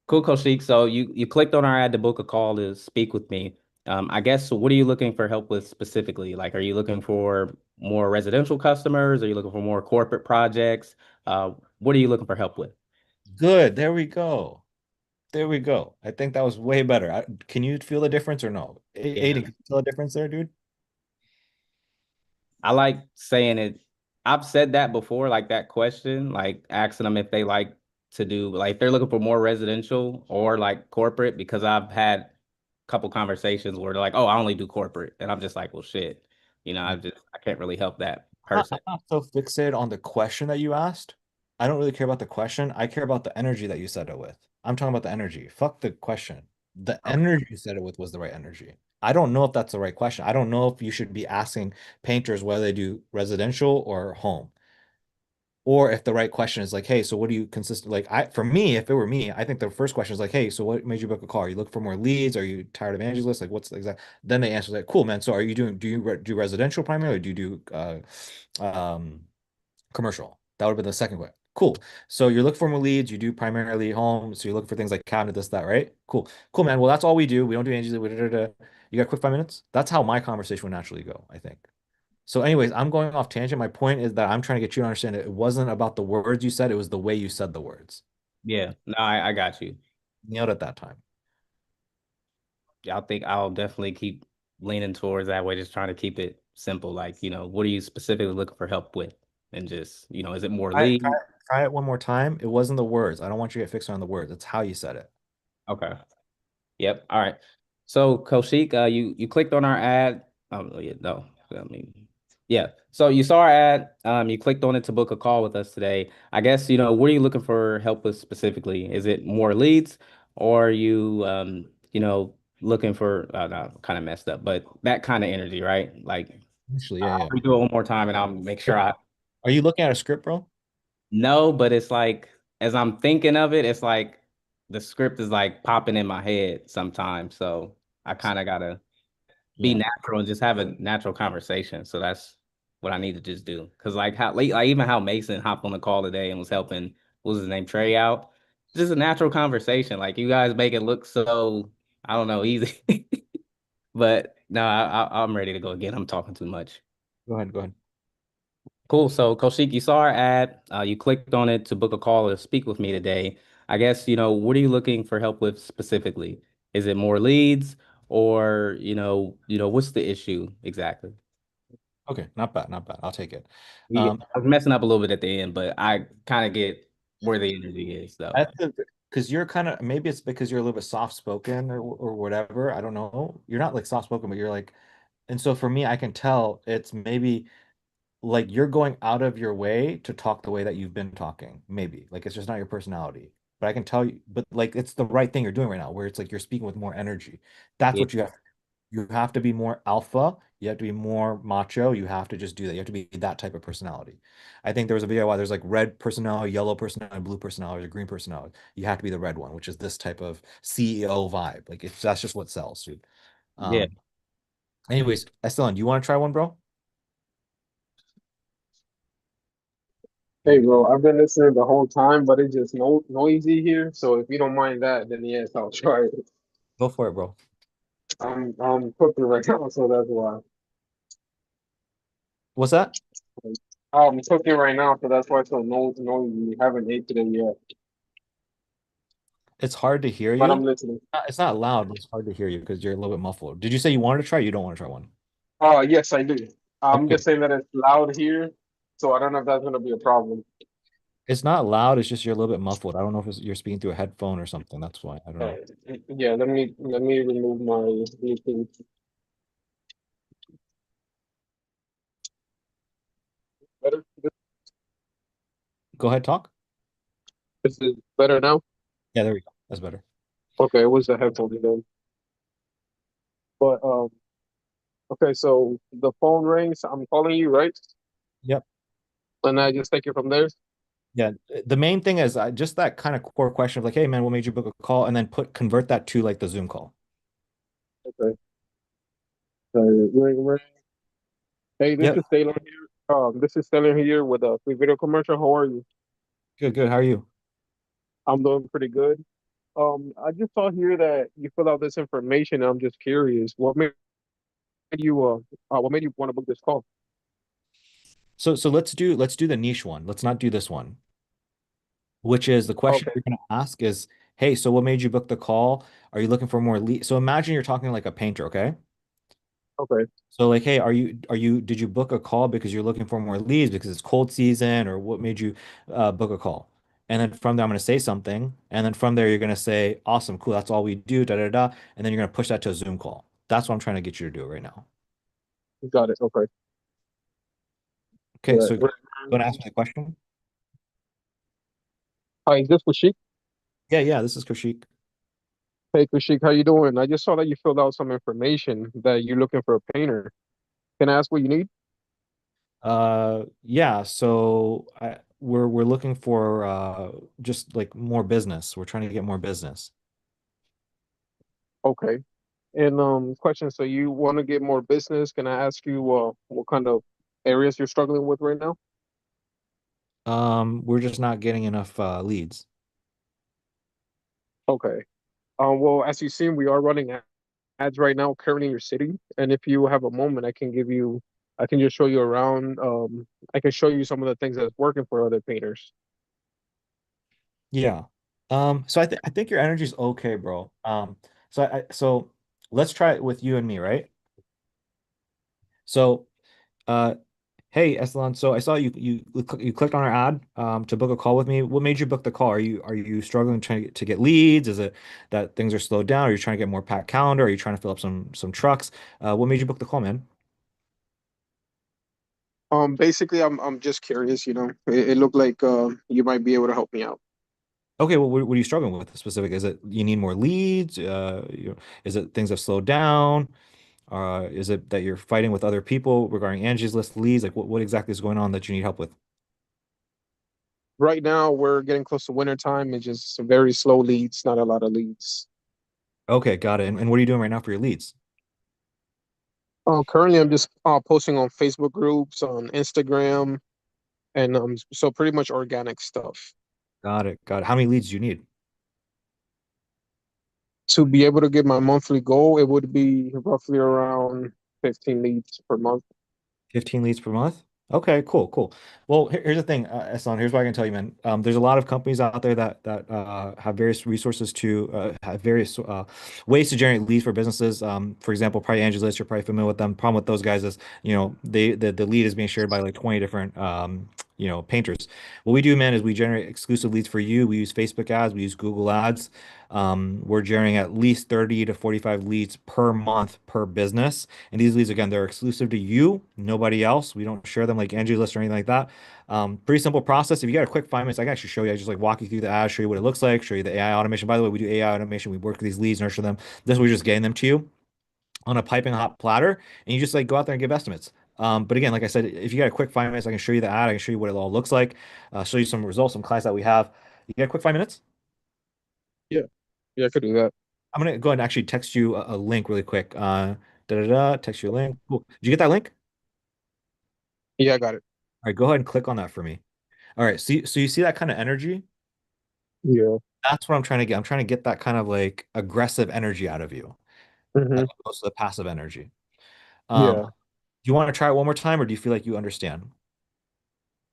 Cool, Koshik. So you clicked on our ad to book a call to speak with me. I guess, what are you looking for help with specifically? Like, are you looking for more residential customers? Are you looking for more corporate projects? What are you looking for help with? Good. There we go. There we go. I think that was way better. Can you feel the difference or no? Yeah. Aiden, can you feel the difference there, dude? I like saying it. I've said that before, like that question, like asking them if they like to do, like, if they're looking for more residential or like corporate, because I've had a couple conversations where they're like, oh, I only do corporate. And I'm just like, well, shit, I can't really help that I'm person. not so fixated on the question that you asked. I don't really care about the question. I care about the energy that you said it with. I'm talking about the energy. Fuck the question. The Okay. energy you said it with was the right energy. I don't know if that's the right question. I don't know if you should be asking painters whether they do residential or home. Or if the right question is like, hey, so what do you consist like for me, if it were me, I think the first question is like, hey, so what made you book a call? Are you looking for more leads? Are you tired of Angeles? Like what's the exact then they answer like, cool, man. So are you doing do residential primarily or do you do commercial? That would have been the second question. Cool. So you're looking for more leads, you do primarily home, so you're looking for things like cabinet, this, that, right? Cool. Cool, man. Well, that's all we do. We don't do Angeles. You got a quick 5 minutes? That's how my conversation would naturally go, I think. So, anyways, I'm going off tangent. My point is that I'm trying to get you to understand it wasn't about the words you said, it was the way you said the words. Yeah, no, I got you. Nailed it that time. Yeah, I think I'll definitely keep leaning towards that way, just trying to keep it simple. Like, what are you specifically looking for help with? And just, is it more Try, lead? try, try it one more time. It wasn't the words. I don't want you to get fixed on the words. It's how you said it. Okay. Yep. All right. So Kaushik, you clicked on our ad. Oh yeah, no. I mean, yeah. So you saw our ad. You clicked on it to book a call with us today. I guess, what are you looking for help with specifically? Is it more leads, or are you looking for no, kind of messed up, but that kind of energy, right? Like, Actually, yeah, yeah. we do it one more time and I'll make sure I Are you looking at a script, bro? know, but it's like as I'm thinking of it, it's like the script is like popping in my head sometimes. So I kind of gotta be Yeah. natural and just have a natural conversation. So that's what I need to just do. Cause like even how Mason hopped on the call today and was helping, what was his name, Trey out. Just a natural conversation. Like you guys make it look so, I don't know, easy. But no, I'm ready to go again. I'm talking too much. Go ahead, go ahead. Cool. So, Kaushik, you saw our ad. You clicked on it to book a call or speak with me today. I guess, what are you looking for help with specifically? Is it more leads or, what's the issue exactly? Okay, not bad, not bad. I'll take it. Yeah, I was messing up a little bit at the end, but I kind of get where the energy is, though. That's because you're kind of maybe it's because you're a little bit soft spoken or whatever. I don't know. You're not like soft spoken, but you're like, and so for me, I can tell it's maybe like you're going out of your way to talk the way that you've been talking. Maybe like it's just not your personality. But I can tell you, but like it's the right thing you're doing right now, where it's like you're speaking with more energy. That's Yeah, what you have. You have to be more alpha. You have to be more macho. You have to just do that. You have to be that type of personality. I think there was a video why there's like red personality, yellow personality, blue personality, or green personality. You have to be the red one, which is this type of CEO vibe. Like it's that's just what sells, dude. yeah. Um, anyways, Esteban, do you want to try one, bro? Hey, bro, I've been listening the whole time, but it's just noisy here. So if you don't mind that, then yes, I'll try it. Go for it, bro. I'm cooking right now, so that's why. What's that? I'm cooking right now, so that's why it's so noisy. Haven't ate today yet, It's hard to hear but I'm you. listening. It's not loud, but it's hard to hear you because you're a little bit muffled. Did you say you wanted to try? You don't want to try one. Yes, I do. I'm Okay. just saying that it's loud here, so I don't know if that's gonna be a problem. It's not loud. It's just you're a little bit muffled. I don't know if you're speaking through a headphone or something. That's why. I don't Uh, know. yeah, let me remove my Bluetooth. Better. Go ahead, talk. This is better now. Yeah, there we go. That's better. Okay, it was the headphones then. But okay, so the phone rings. I'm calling you, right? Yep. And I just take it from there. Yeah. The main thing is just that kind of core question of like, hey man, what made you book a call? And then convert that to like the Zoom call. Okay. Ring. Hey, this Yep. is Taylor here. This is Taylor here with a free video commercial. How are you? Good, good. How are you? I'm doing pretty good. I just saw here that you filled out this information. I'm just curious, what made you want to book this call? So let's do the niche one. Let's not do this one, which is the question Okay. you're going to ask is, hey, so what made you book the call? Are you looking for more lead? So imagine you're talking like a painter, okay? Okay. So like, hey, did you book a call because you're looking for more leads because it's cold season, or what made you book a call? And then from there, I'm going to say something, and then from there, you're going to say, awesome, cool, that's all we do, da da da, and then you're going to push that to a Zoom call. That's what I'm trying to get you to do right now. Got it. Okay. Okay, Right. so go and ask me the question. Hi, is this Kushik? Yeah, yeah, this is Kaushik. Hey, Kushik, how you doing? I just saw that you filled out some information that you're looking for a painter. Can I ask what you need? Yeah, so we're looking for just like more business. We're trying to get more business. Okay. And question, so you want to get more business? Can I ask you what kind of areas you're struggling with right now? We're just not getting enough leads. Okay. Well, as you've seen, we are running ads right now currently in your city. And if you have a moment, I can just show you around. I can show you some of the things that's working for other painters. Yeah. So I think your energy's okay, bro. So let's try it with you and me, right? So uh hey Eslan, so I saw you clicked on our ad to book a call with me. What made you book the call? Are you struggling to get leads? Is it that things are slowed down? Are you trying to get more packed calendar? Are you trying to fill up some trucks? What made you book the call, man? Basically, I'm just curious. It looked like you might be able to help me out. Okay, well, what are you struggling with specific? Is it you need more leads? Is it things have slowed down? Is it that you're fighting with other people regarding Angie's List leads? Like what exactly is going on that you need help with? Right now, we're getting close to winter time. It's just very slow leads, not a lot of leads. Okay, got it. And what are you doing right now for your leads? Currently, I'm just posting on Facebook groups, on Instagram, and so pretty much organic stuff. Got it, got it. How many leads do you need? To be able to get my monthly goal, it would be roughly around 15 leads per month. 15 leads per month? Okay, cool, cool. Well, here's the thing, Aslan, here's what I can tell you, man. There's a lot of companies out there that have various resources to have various ways to generate leads for businesses. For example, probably Angie's List, you're probably familiar with them. Problem with those guys is, the lead is being shared by like 20 different painters. What we do, man, is we generate exclusive leads for you. We use Facebook ads, we use Google ads. We're generating at least 30 to 45 leads per month per business. And these leads, again, they're exclusive to you, nobody else. We don't share them like Angie List or anything like that. Pretty simple process. If you got a quick 5 minutes, I can actually show you. I just like walk you through the ad, show you what it looks like, show you the AI automation. By the way, we do AI automation. We work with these leads, nurture them. This we're just getting them to you on a piping hot platter, and you just like go out there and give estimates. But again, like I said, if you got a quick 5 minutes, I can show you the ad. I can show you what it all looks like. Show you some results, some clients that we have. You got a quick 5 minutes? Yeah, yeah, I could do that. I'm gonna go ahead and actually text you a link really quick. Text you a link. Cool. Did you get that link? Yeah, I got it. All right, go ahead and click on that for me. All right, so you see that kind of energy? Yeah. That's what I'm trying to get. I'm trying to get that kind of like aggressive energy out of you, as Hmm. opposed to the passive energy. Yeah. Do you want to try it one more time, or do you feel like you understand?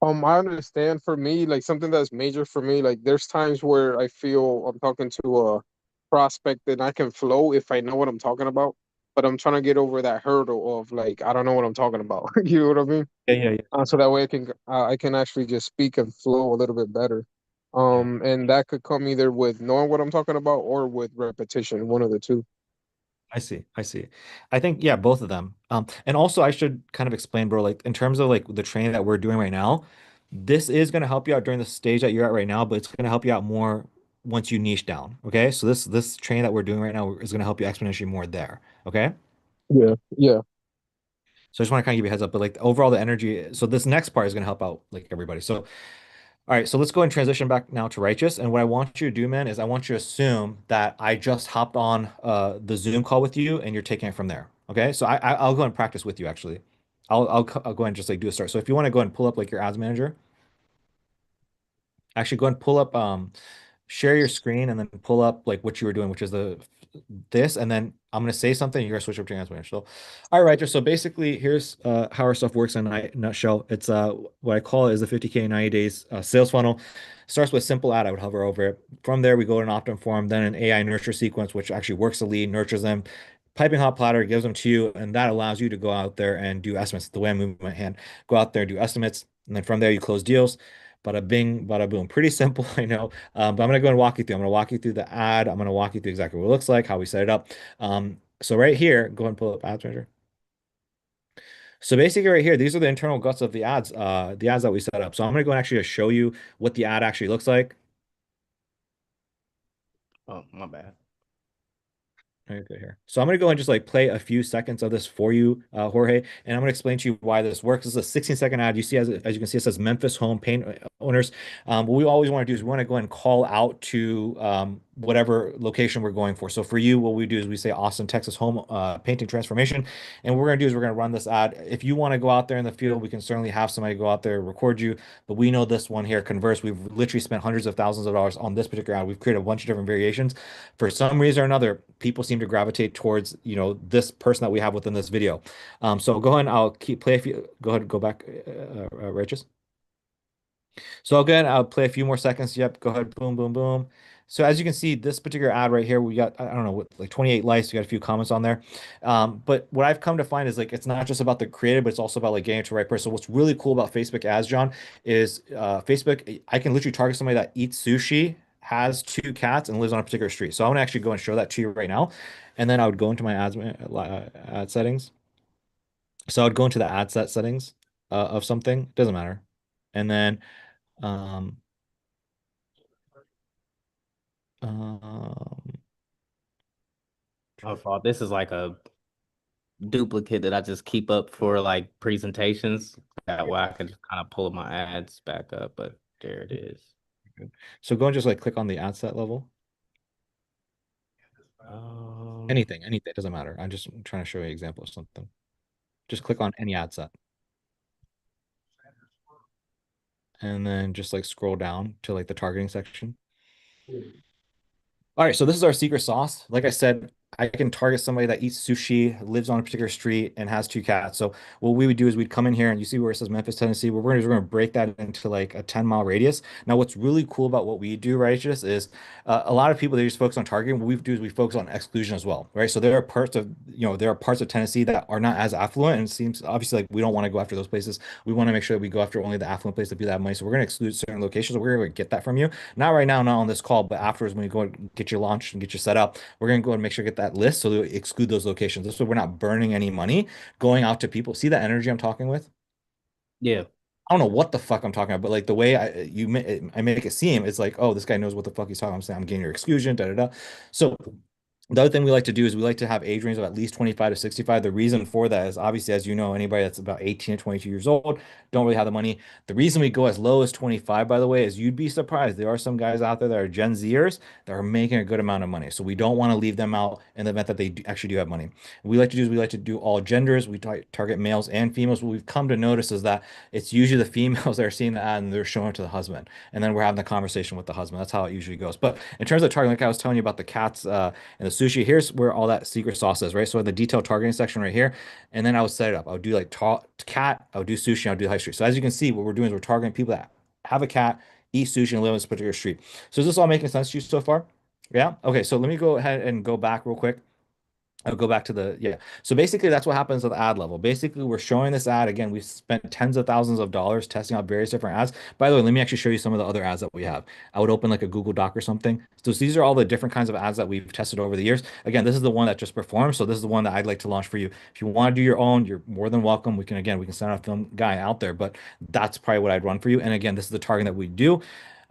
I understand for me, like something that's major for me, like there's times where I feel I'm talking to a prospect and I can flow if I know what I'm talking about, but I'm trying to get over that hurdle of like I don't know what I'm talking about. You know what I mean? Yeah, yeah, yeah. So that way I can actually just speak and flow a little bit better. Yeah. And that could come either with knowing what I'm talking about or with repetition, one of the two. I see. I see. I think, yeah, both of them. And also I should kind of explain, bro, like in terms of like the training that we're doing right now, this is going to help you out during the stage that you're at right now, but it's going to help you out more once you niche down. Okay. So this training that we're doing right now is going to help you exponentially more there. Okay. Yeah, yeah, So I just want to kind of give you a heads up, but like overall the energy. So this next part is going to help out like everybody. So all right, so let's go and transition back now to Righteous. And what I want you to do, man, is I want you to assume that I just hopped on the Zoom call with you and you're taking it from there. Okay, so I'll go and practice with you actually. I'll go and just like do a start. So if you want to go and pull up like your ads manager, actually go and pull up share your screen and then pull up like what you were doing, which is the this, and then I'm gonna say something. You're gonna switch up to your answer. So, all right, so basically, here's how our stuff works in a nutshell. It's what I call is the 50K 90 days sales funnel. Starts with simple ad. I would hover over it. From there, we go to an opt-in form, then an AI nurture sequence, which actually works the lead, nurtures them. Piping hot platter gives them to you, and that allows you to go out there and do estimates. The way I move my hand, go out there and do estimates, and then from there you close deals. Bada bing, bada boom. Pretty simple, I know. But I'm gonna go and walk you through. I'm gonna walk you through the ad. I'm gonna walk you through exactly what it looks like, how we set it up. So right here, go ahead and pull up Ads Manager. So basically right here, these are the internal guts of the ads that we set up. So I'm gonna go and actually just show you what the ad actually looks like. Oh, my bad. Very good here. So I'm going to go and just like play a few seconds of this for you, Jorge, and I'm going to explain to you why this works. This is a 16-second ad. You see, as you can see, it says Memphis home paint owners. What we always want to do is we want to go and call out to whatever location we're going for. So for you, what we do is we say Austin, Texas home painting transformation. And what we're going to do is we're going to run this ad. If you want to go out there in the field, we can certainly have somebody go out there, record you. But we know this one here, Converse, we've literally spent hundreds of thousands of dollars on this particular ad. We've created a bunch of different variations. For some reason or another, people seem to gravitate towards, this person that we have within this video. So go ahead and I'll play a few. Go ahead and go back, Righteous. So again, I'll play a few more seconds. Yep, go ahead. Boom, boom, boom. So as you can see, this particular ad right here, we got, I don't know, what, like 28 likes. We got a few comments on there. But what I've come to find is like, it's not just about the creative, but it's also about like getting to the right person. So what's really cool about Facebook ads, John, is Facebook, I can literally target somebody that eats sushi, has two cats, and lives on a particular street. So I want to actually go and show that to you right now. And then I would go into my ad settings. So I would go into the ad set settings of something. Doesn't matter. And then um, Um, My fault. This is like a duplicate that I just keep up for like presentations. That way I can just kind of pull my ads back up, but there it is. so go and just like click on the ad set level. Anything, doesn't matter. I'm just trying to show you an example of something. Just click on any ad set. And then just like scroll down to like the targeting section. All right, so this is our secret sauce. Like I said, I can target somebody that eats sushi, lives on a particular street, and has two cats. So what we would do is we'd come in here and you see where it says Memphis, Tennessee. What we're going to break that into like a 10-mile radius. Now, what's really cool about what we do, Righteous, is a lot of people, they just focus on targeting. What we do is we focus on exclusion as well, right? So there are parts of, there are parts of Tennessee that are not as affluent, and it seems obviously like we don't want to go after those places. We want to make sure that we go after only the affluent places that people have money. So we're going to exclude certain locations. We're going to get that from you. Not right now, not on this call, but afterwards when you go and get your launch and get your set up, we're going to go and make sure to get that list so that we exclude those locations. This way we're not burning any money going out to people. See that energy I'm talking with? Yeah. I don't know what the fuck I'm talking about, but like the way I make it seem, it's like, oh, this guy knows what the fuck he's talking. I'm saying I'm getting your exclusion, da da da. So the other thing we like to do is we like to have age range of at least 25 to 65. The reason for that is obviously, as you know, anybody that's about 18 to 22 years old don't really have the money. The reason we go as low as 25, by the way, is you'd be surprised. There are some guys out there that are Gen Zers that are making a good amount of money. So we don't want to leave them out in the event that they actually do have money. What we like to do is we like to do all genders. We target males and females. What we've come to notice is that it's usually the females that are seeing the ad and they're showing it to the husband. And then we're having the conversation with the husband. That's how it usually goes. But in terms of targeting, like I was telling you about the cats, and the sushi, here's where all that secret sauce is, right? So the detailed targeting section right here, and then I would set it up. I would do like cat, I would do sushi, I would do high street. So as you can see, what we're doing is we're targeting people that have a cat, eat sushi, and live on this particular street. So is this all making sense to you so far? Yeah? Okay, so let me go ahead and go back real quick. I'll go back to yeah. So basically, that's what happens at the ad level. Basically, we're showing this ad again. We've spent tens of thousands of dollars testing out various different ads. By the way, let me actually show you some of the other ads that we have. I would open like a Google Doc or something. So these are all the different kinds of ads that we've tested over the years. Again, this is the one that just performed. So this is the one that I'd like to launch for you. If you want to do your own, you're more than welcome. We can send a film guy out there, but that's probably what I'd run for you. And again, this is the targeting that we do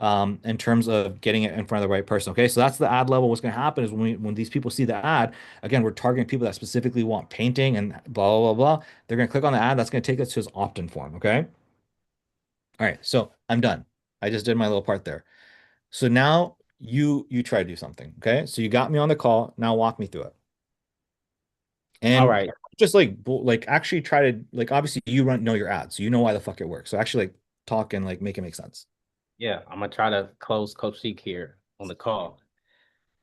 in terms of getting it in front of the right person. Okay, so that's the ad level. What's going to happen is when these people see the ad, again, we're targeting people that specifically want painting and blah, blah, blah, blah. They're going to click on the ad. That's going to take us to his opt-in form. Okay. All right. So I'm done. I just did my little part there. So now you try to do something. Okay. So you got me on the call. Now walk me through it. And All right. just like actually try to like, obviously you know your ad, so you know why the fuck it works. So actually like talk and like make it make sense. Yeah, I'm gonna try to close Coach Sheik here on the call.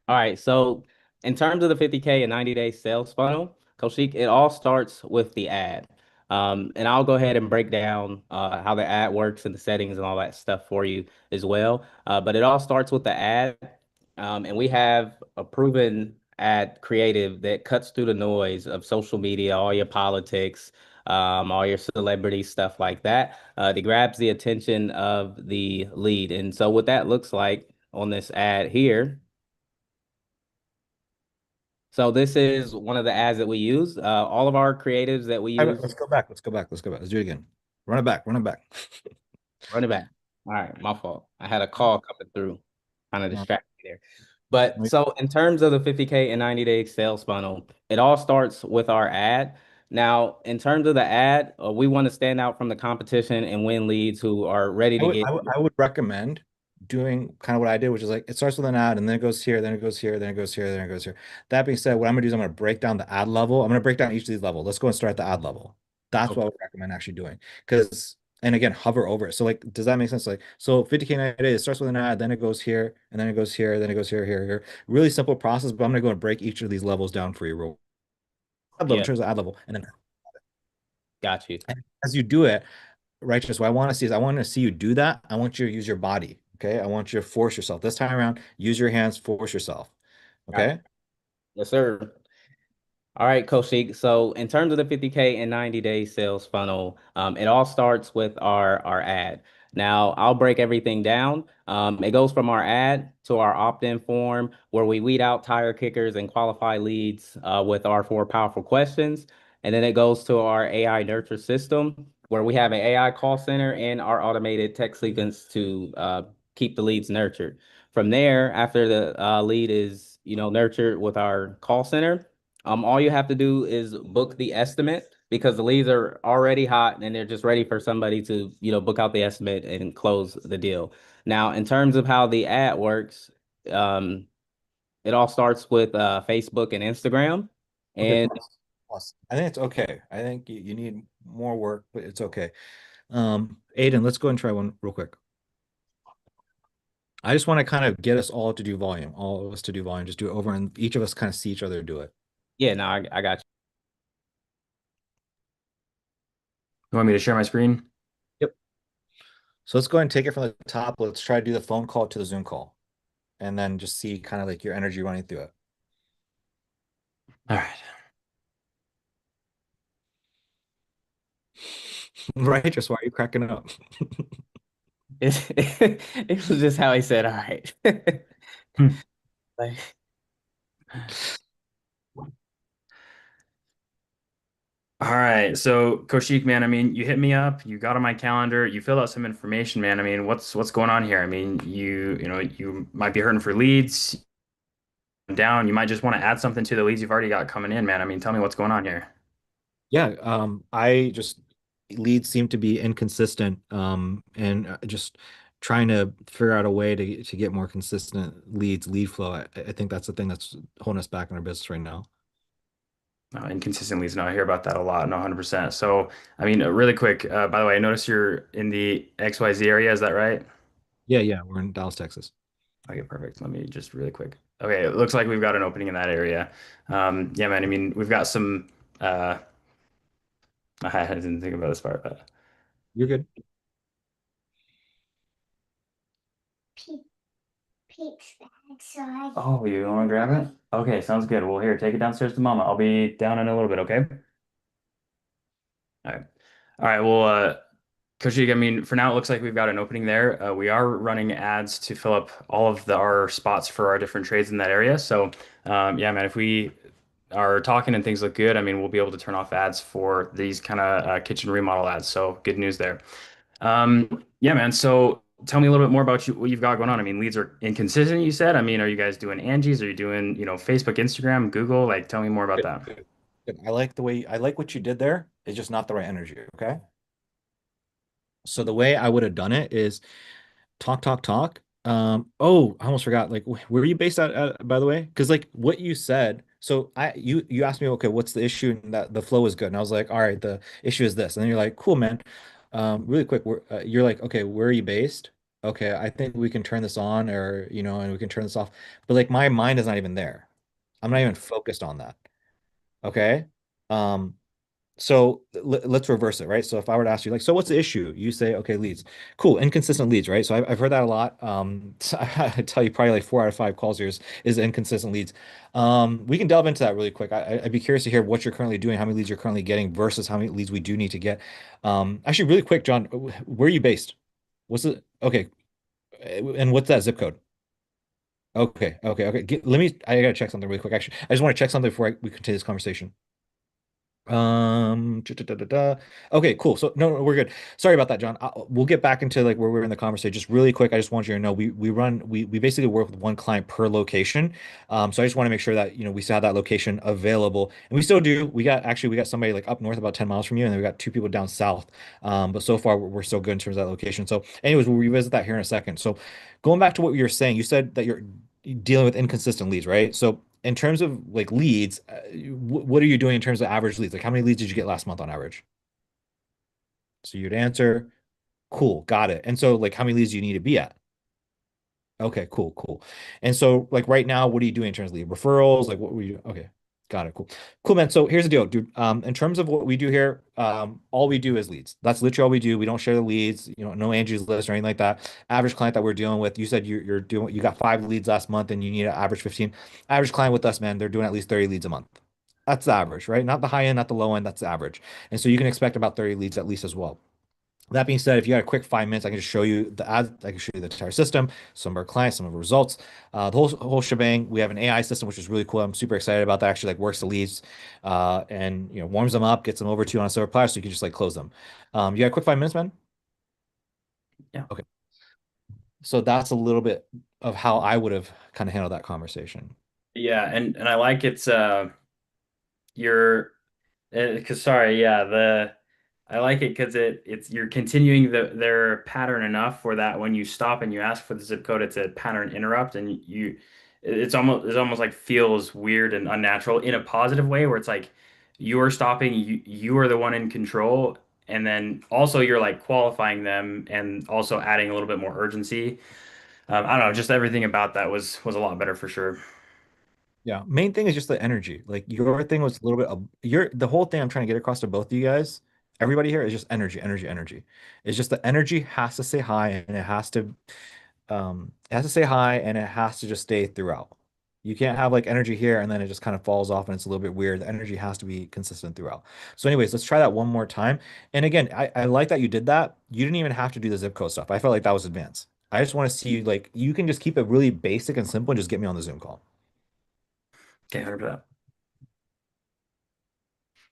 All right, so in terms of the 50K and 90-day sales funnel, Coach Sheik, it all starts with the ad. And I'll go ahead and break down how the ad works and the settings and all that stuff for you as well. But it all starts with the ad. And we have a proven ad creative that cuts through the noise of social media, all your politics, all your celebrity stuff like that. That grabs the attention of the lead. And so what that looks like on this ad here. So this is one of the ads that we use. All of our creatives that we use. Let's go back. Let's go back. Let's go back. Let's do it again. Run it back. Run it back. Run it back. All right, my fault. I had a call coming through, kind of No. distracted me there. But so in terms of the 50K and 90-day sales funnel, it all starts with our ad. Now, in terms of the ad, we want to stand out from the competition and win leads who are ready to get. I would recommend doing kind of what I did, which is like it starts with an ad and then it goes here, then it goes here, then it goes here, then it goes here. That being said, what I'm gonna do is I'm gonna break down the ad level. I'm gonna break down each of these levels. Let's go and start at the ad level. That's what I would recommend actually doing. Because and again, hover over it. So like, does that make sense? Like, so 50K 90 days, it starts with an ad, then it goes here, and then it goes here, then it goes here, here, here. Really simple process, but I'm gonna go and break each of these levels down for you. Real ad level, in terms of ad level, and then got you. and as you do it, righteous. What I want to see is I want to see you do that. I want you to use your body. Okay. I want you to force yourself. This time around, use your hands, force yourself. Okay. Yes, sir. All right, Coach Sheik. So in terms of the 50K and 90-day sales funnel, it all starts with our ad. Now, I'll break everything down. It goes from our ad to our opt-in form where we weed out tire kickers and qualify leads with our 4 powerful questions. And then it goes to our AI nurture system where we have an AI call center and our automated text sequence to keep the leads nurtured. From there, after the lead is, nurtured with our call center, all you have to do is book the estimate because the leads are already hot and they're just ready for somebody to, book out the estimate and close the deal. Now, in terms of how the ad works, it all starts with Facebook and Instagram. Okay. And I think it's okay. I think you need more work, but it's okay. Aiden, let's go and try one real quick. I just want to kind of get us all to do volume, all of us to do volume, just do it over and each of us kind of see each other do it. yeah, no, I got you. You want me to share my screen? Yep. So let's go ahead and take it from the top. Let's try to do the phone call to the Zoom call and then just see kind of like your energy running through it. All right. Right? Just why are you cracking up? It was just how he said, all right. Like, all right. So, Koshik, man, I mean, you hit me up, you got on my calendar, you filled out some information, man. I mean, what's going on here? I mean, you might be hurting for leads down. You might just want to add something to the leads you've already got coming in, man. I mean, tell me what's going on here. Yeah, I just leads seem to be inconsistent, and just trying to figure out a way to get more consistent lead flow. I think that's the thing that's holding us back in our business right now. Inconsistent leads. No, I hear about that a lot. No, 100%. So, I mean, really quick, by the way, I noticed you're in the XYZ area. Is that right? Yeah, we're in Dallas, Texas. Okay, perfect. Let me just really quick. Okay, it looks like we've got an opening in that area. Yeah, man. I mean, we've got some. I didn't think about this part, but You're good. oh, you want to grab it? Okay, sounds good. Well, here, take it downstairs to Mama. I'll be down in a little bit. Okay. All right. All right. Well, Coach Ig, I mean, for now, it looks like we've got an opening there. We are running ads to fill up all of our spots for our different trades in that area. So, yeah, man, if we are talking and things look good, I mean, we'll be able to turn off ads for these kind of kitchen remodel ads. So, good news there. Yeah, man. So, tell me a little bit more about what you've got going on. I mean, leads are inconsistent, you said. I mean, are you guys doing Angie's? Are you doing, Facebook, Instagram, Google? Like, tell me more about that. Good. I like what you did there. It's just not the right energy. Okay. So the way I would have done it is talk, talk, talk. Oh, I almost forgot. Like, where are you based at, by the way? Because like what you said. So you asked me, okay, what's the issue? And that the flow is good. And I was like, all right, the issue is this. And then you're like, cool, man. Really quick, you're like, okay, where are you based? Okay, I think we can turn this on, or and we can turn this off. But like my mind is not even there. I'm not even focused on that. Okay. Um, so let's reverse it, right? So if I were to ask you, like, so what's the issue? You say, okay, leads. Cool, inconsistent leads, right? So I've heard that a lot. I tell you, probably like 4 out of 5 calls here is inconsistent leads. We can delve into that really quick. I'd be curious to hear what you're currently doing, how many leads you're currently getting versus how many leads we do need to get. Actually, really quick, John, where are you based? What's the, okay, and what's that zip code? Okay. I gotta check something really quick. Actually, I just want to check something before we continue this conversation. Okay, cool. So no, we're good. Sorry about that, John. We'll get back into like where we're in the conversation. Just really quick, I just want you to know we basically work with one client per location. So I just want to make sure that we still have that location available, and we still do. We got somebody like up north about 10 miles from you, and then we got 2 people down south. But so far we're still good in terms of that location. So, anyways, we'll revisit that here in a second. So, going back to what you were saying, you said that you're dealing with inconsistent leads, right? So in terms of like leads, what are you doing in terms of average leads? Like how many leads did you get last month on average? So you'd answer, cool, got it. And so like how many leads do you need to be at? Okay, cool. And so like right now, what are you doing in terms of lead referrals? Like what were you? Okay, got it. Cool, man. So here's the deal, dude. In terms of what we do here, all we do is leads. That's literally all we do. We don't share the leads, no Angie's List or anything like that. Average client that we're dealing with, you said you got 5 leads last month and you need an average 15. Average client with us, man, they're doing at least 30 leads a month. That's the average, right? Not the high end, not the low end, that's the average. And so you can expect about 30 leads at least as well. That being said, if you got a quick 5 minutes, I can just show you the ads. I can show you the entire system, some of our clients, some of our results, the whole shebang. We have an AI system, which is really cool. I'm super excited about that. Actually, like works the leads, and warms them up, gets them over to you on a silver platter, so you can just like close them. You got a quick 5 minutes, man? Yeah. Okay. So that's a little bit of how I would have kind of handled that conversation. Yeah, and I like you're because sorry, yeah, the I like it because it's you're continuing their pattern enough for that when you stop and you ask for the zip code, it's a pattern interrupt, and it's almost like feels weird and unnatural in a positive way where it's like you're stopping, you are the one in control, and then also you're like qualifying them and also adding a little bit more urgency. I don't know, just everything about that was a lot better for sure. Yeah, main thing is just the energy. Like your thing was a little bit of your the whole thing I'm trying to get across to both of you guys. Everybody here is just energy. It's just the energy has to stay high and it has to stay high and it has to just stay throughout. You can't have like energy here and then it just kind of falls off and it's a little bit weird. The energy has to be consistent throughout. So, anyways, let's try that one more time. And again, I like that you did that. You didn't even have to do the zip code stuff. I felt like that was advanced. I just want to see you like you can just keep it really basic and simple and just get me on the Zoom call. Okay, 100%. All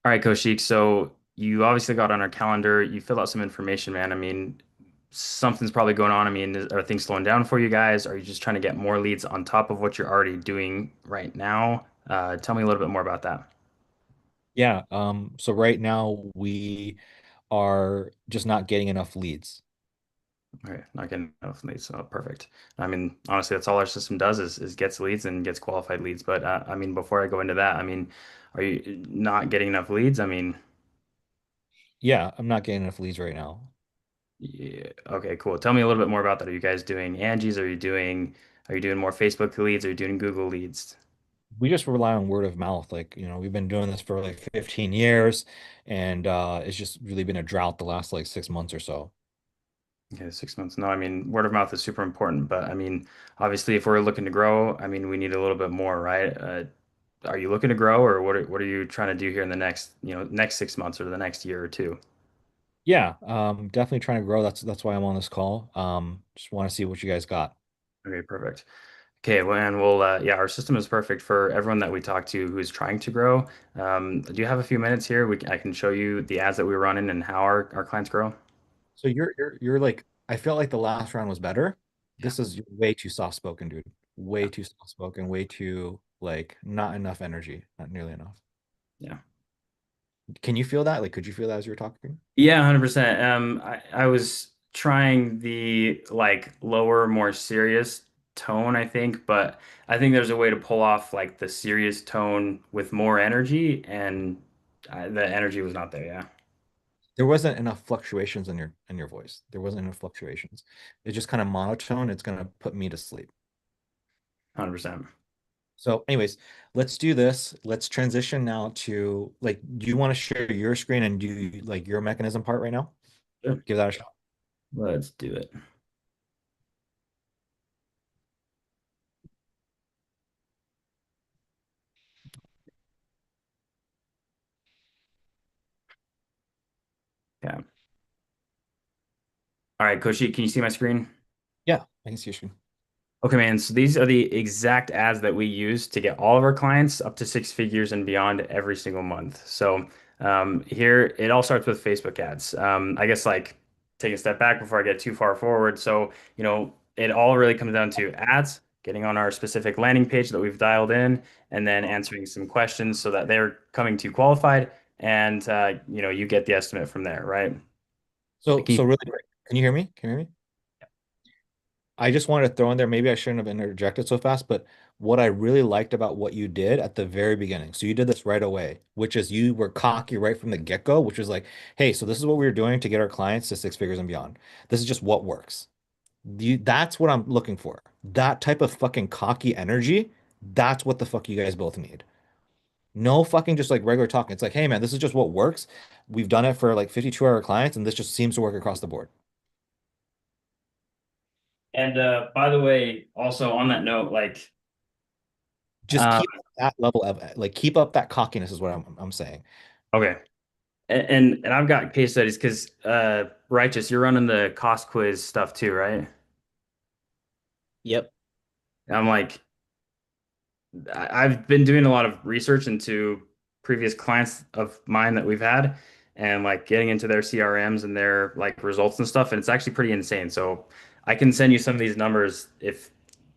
right, Coach Sheik. So you obviously got on our calendar. You filled out some information, man. I mean, something's probably going on. I mean, are things slowing down for you guys? Are you just trying to get more leads on top of what you're already doing right now? Tell me a little bit more about that. Yeah, so right now we are just not getting enough leads. Okay, not getting enough leads. So perfect. I mean, honestly, that's all our system does is gets leads and gets qualified leads. But I mean, before I go into that, I mean, are you not getting enough leads? I mean, Yeah, I'm not getting enough leads right now. yeah. Okay, cool. Tell me a little bit more about that. Are you guys doing Angie's? Are you doing more Facebook leads? Are you doing Google leads? We just rely on word of mouth. Like, we've been doing this for like 15 years and it's just really been a drought the last like 6 months or so. Okay, 6 months. No, I mean, word of mouth is super important, but I mean, obviously, if we're looking to grow, I mean, we need a little bit more, right? Are you looking to grow, or what are you trying to do here in the next 6 months or the next year or two? Yeah, definitely trying to grow. That's why I'm on this call. Just want to see what you guys got. Okay, perfect. Okay, well, and yeah, our system is perfect for everyone that we talk to who is trying to grow. Do you have a few minutes here? I can show you the ads that we run in and how our clients grow. So you're like I felt like the last round was better. Yeah, This is way too soft spoken, dude. Way too soft spoken, way too like not enough energy, not nearly enough. yeah. Can you feel that? Like, could you feel that as you were talking? Yeah, 100%. I was trying the like lower, more serious tone, I think, but I think there's a way to pull off like the serious tone with more energy, and the energy was not there. Yeah, There wasn't enough fluctuations in your voice. There wasn't enough fluctuations. It's just kind of monotone. It's gonna put me to sleep. 100%. So, anyways, let's do this. Let's transition now to like, do you want to share your screen and do like your mechanism part right now? Sure. Give that a shot. Let's do it. Okay. All right, Koshi, can you see my screen? Yeah, I can see your screen. Okay, man. So these are the exact ads that we use to get all of our clients up to six figures and beyond every single month. So here it all starts with Facebook ads. I guess like take a step back before I get too far forward. So, it all really comes down to ads, getting on our specific landing page that we've dialed in, and then answering some questions so that they're coming to qualified, and you get the estimate from there, right? So really quick, can you hear me? Can you hear me? I just wanted to throw in there, maybe I shouldn't have interjected so fast, but what I really liked about what you did at the very beginning. So you did this right away, which is you were cocky right from the get-go, which was like, hey, so this is what we were doing to get our clients to six figures and beyond. This is just what works. That's what I'm looking for. That type of fucking cocky energy, that's what the fuck you guys both need. No fucking just like regular talking. It's like, hey man, this is just what works. We've done it for like 52-hour clients, and this just seems to work across the board. And by the way, also on that note, like, Just keep that level of like keep up that cockiness is what I'm saying. okay. And I've got case studies because Righteous, you're running the cost quiz stuff too, right? Yep. I'm like, I've been doing a lot of research into previous clients of mine that we've had, and like getting into their CRMs and their like results and stuff, and it's actually pretty insane. So I can send you some of these numbers if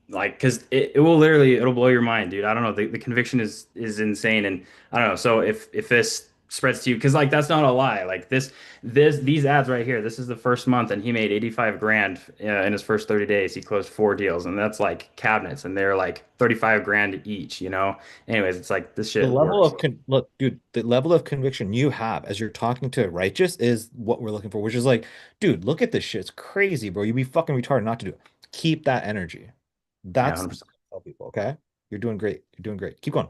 like because it will literally it'll blow your mind, dude. I don't know. The conviction is insane, and I don't know. So if this spreads to you, because like that's not a lie. Like these ads right here, this is the first month, and he made 85 grand in his first 30 days. He closed four deals, and that's like cabinets, and they're like 35 grand each. Anyways, it's like this The shit level works. of look, dude, the level of conviction you have as you're talking to Righteous is what we're looking for, which is like, dude, look at this shit. It's crazy, bro. You'd be fucking retarded not to do it. Keep that energy. Yeah, That's 100%. tell people, okay? You're doing great. You're doing great. Keep going.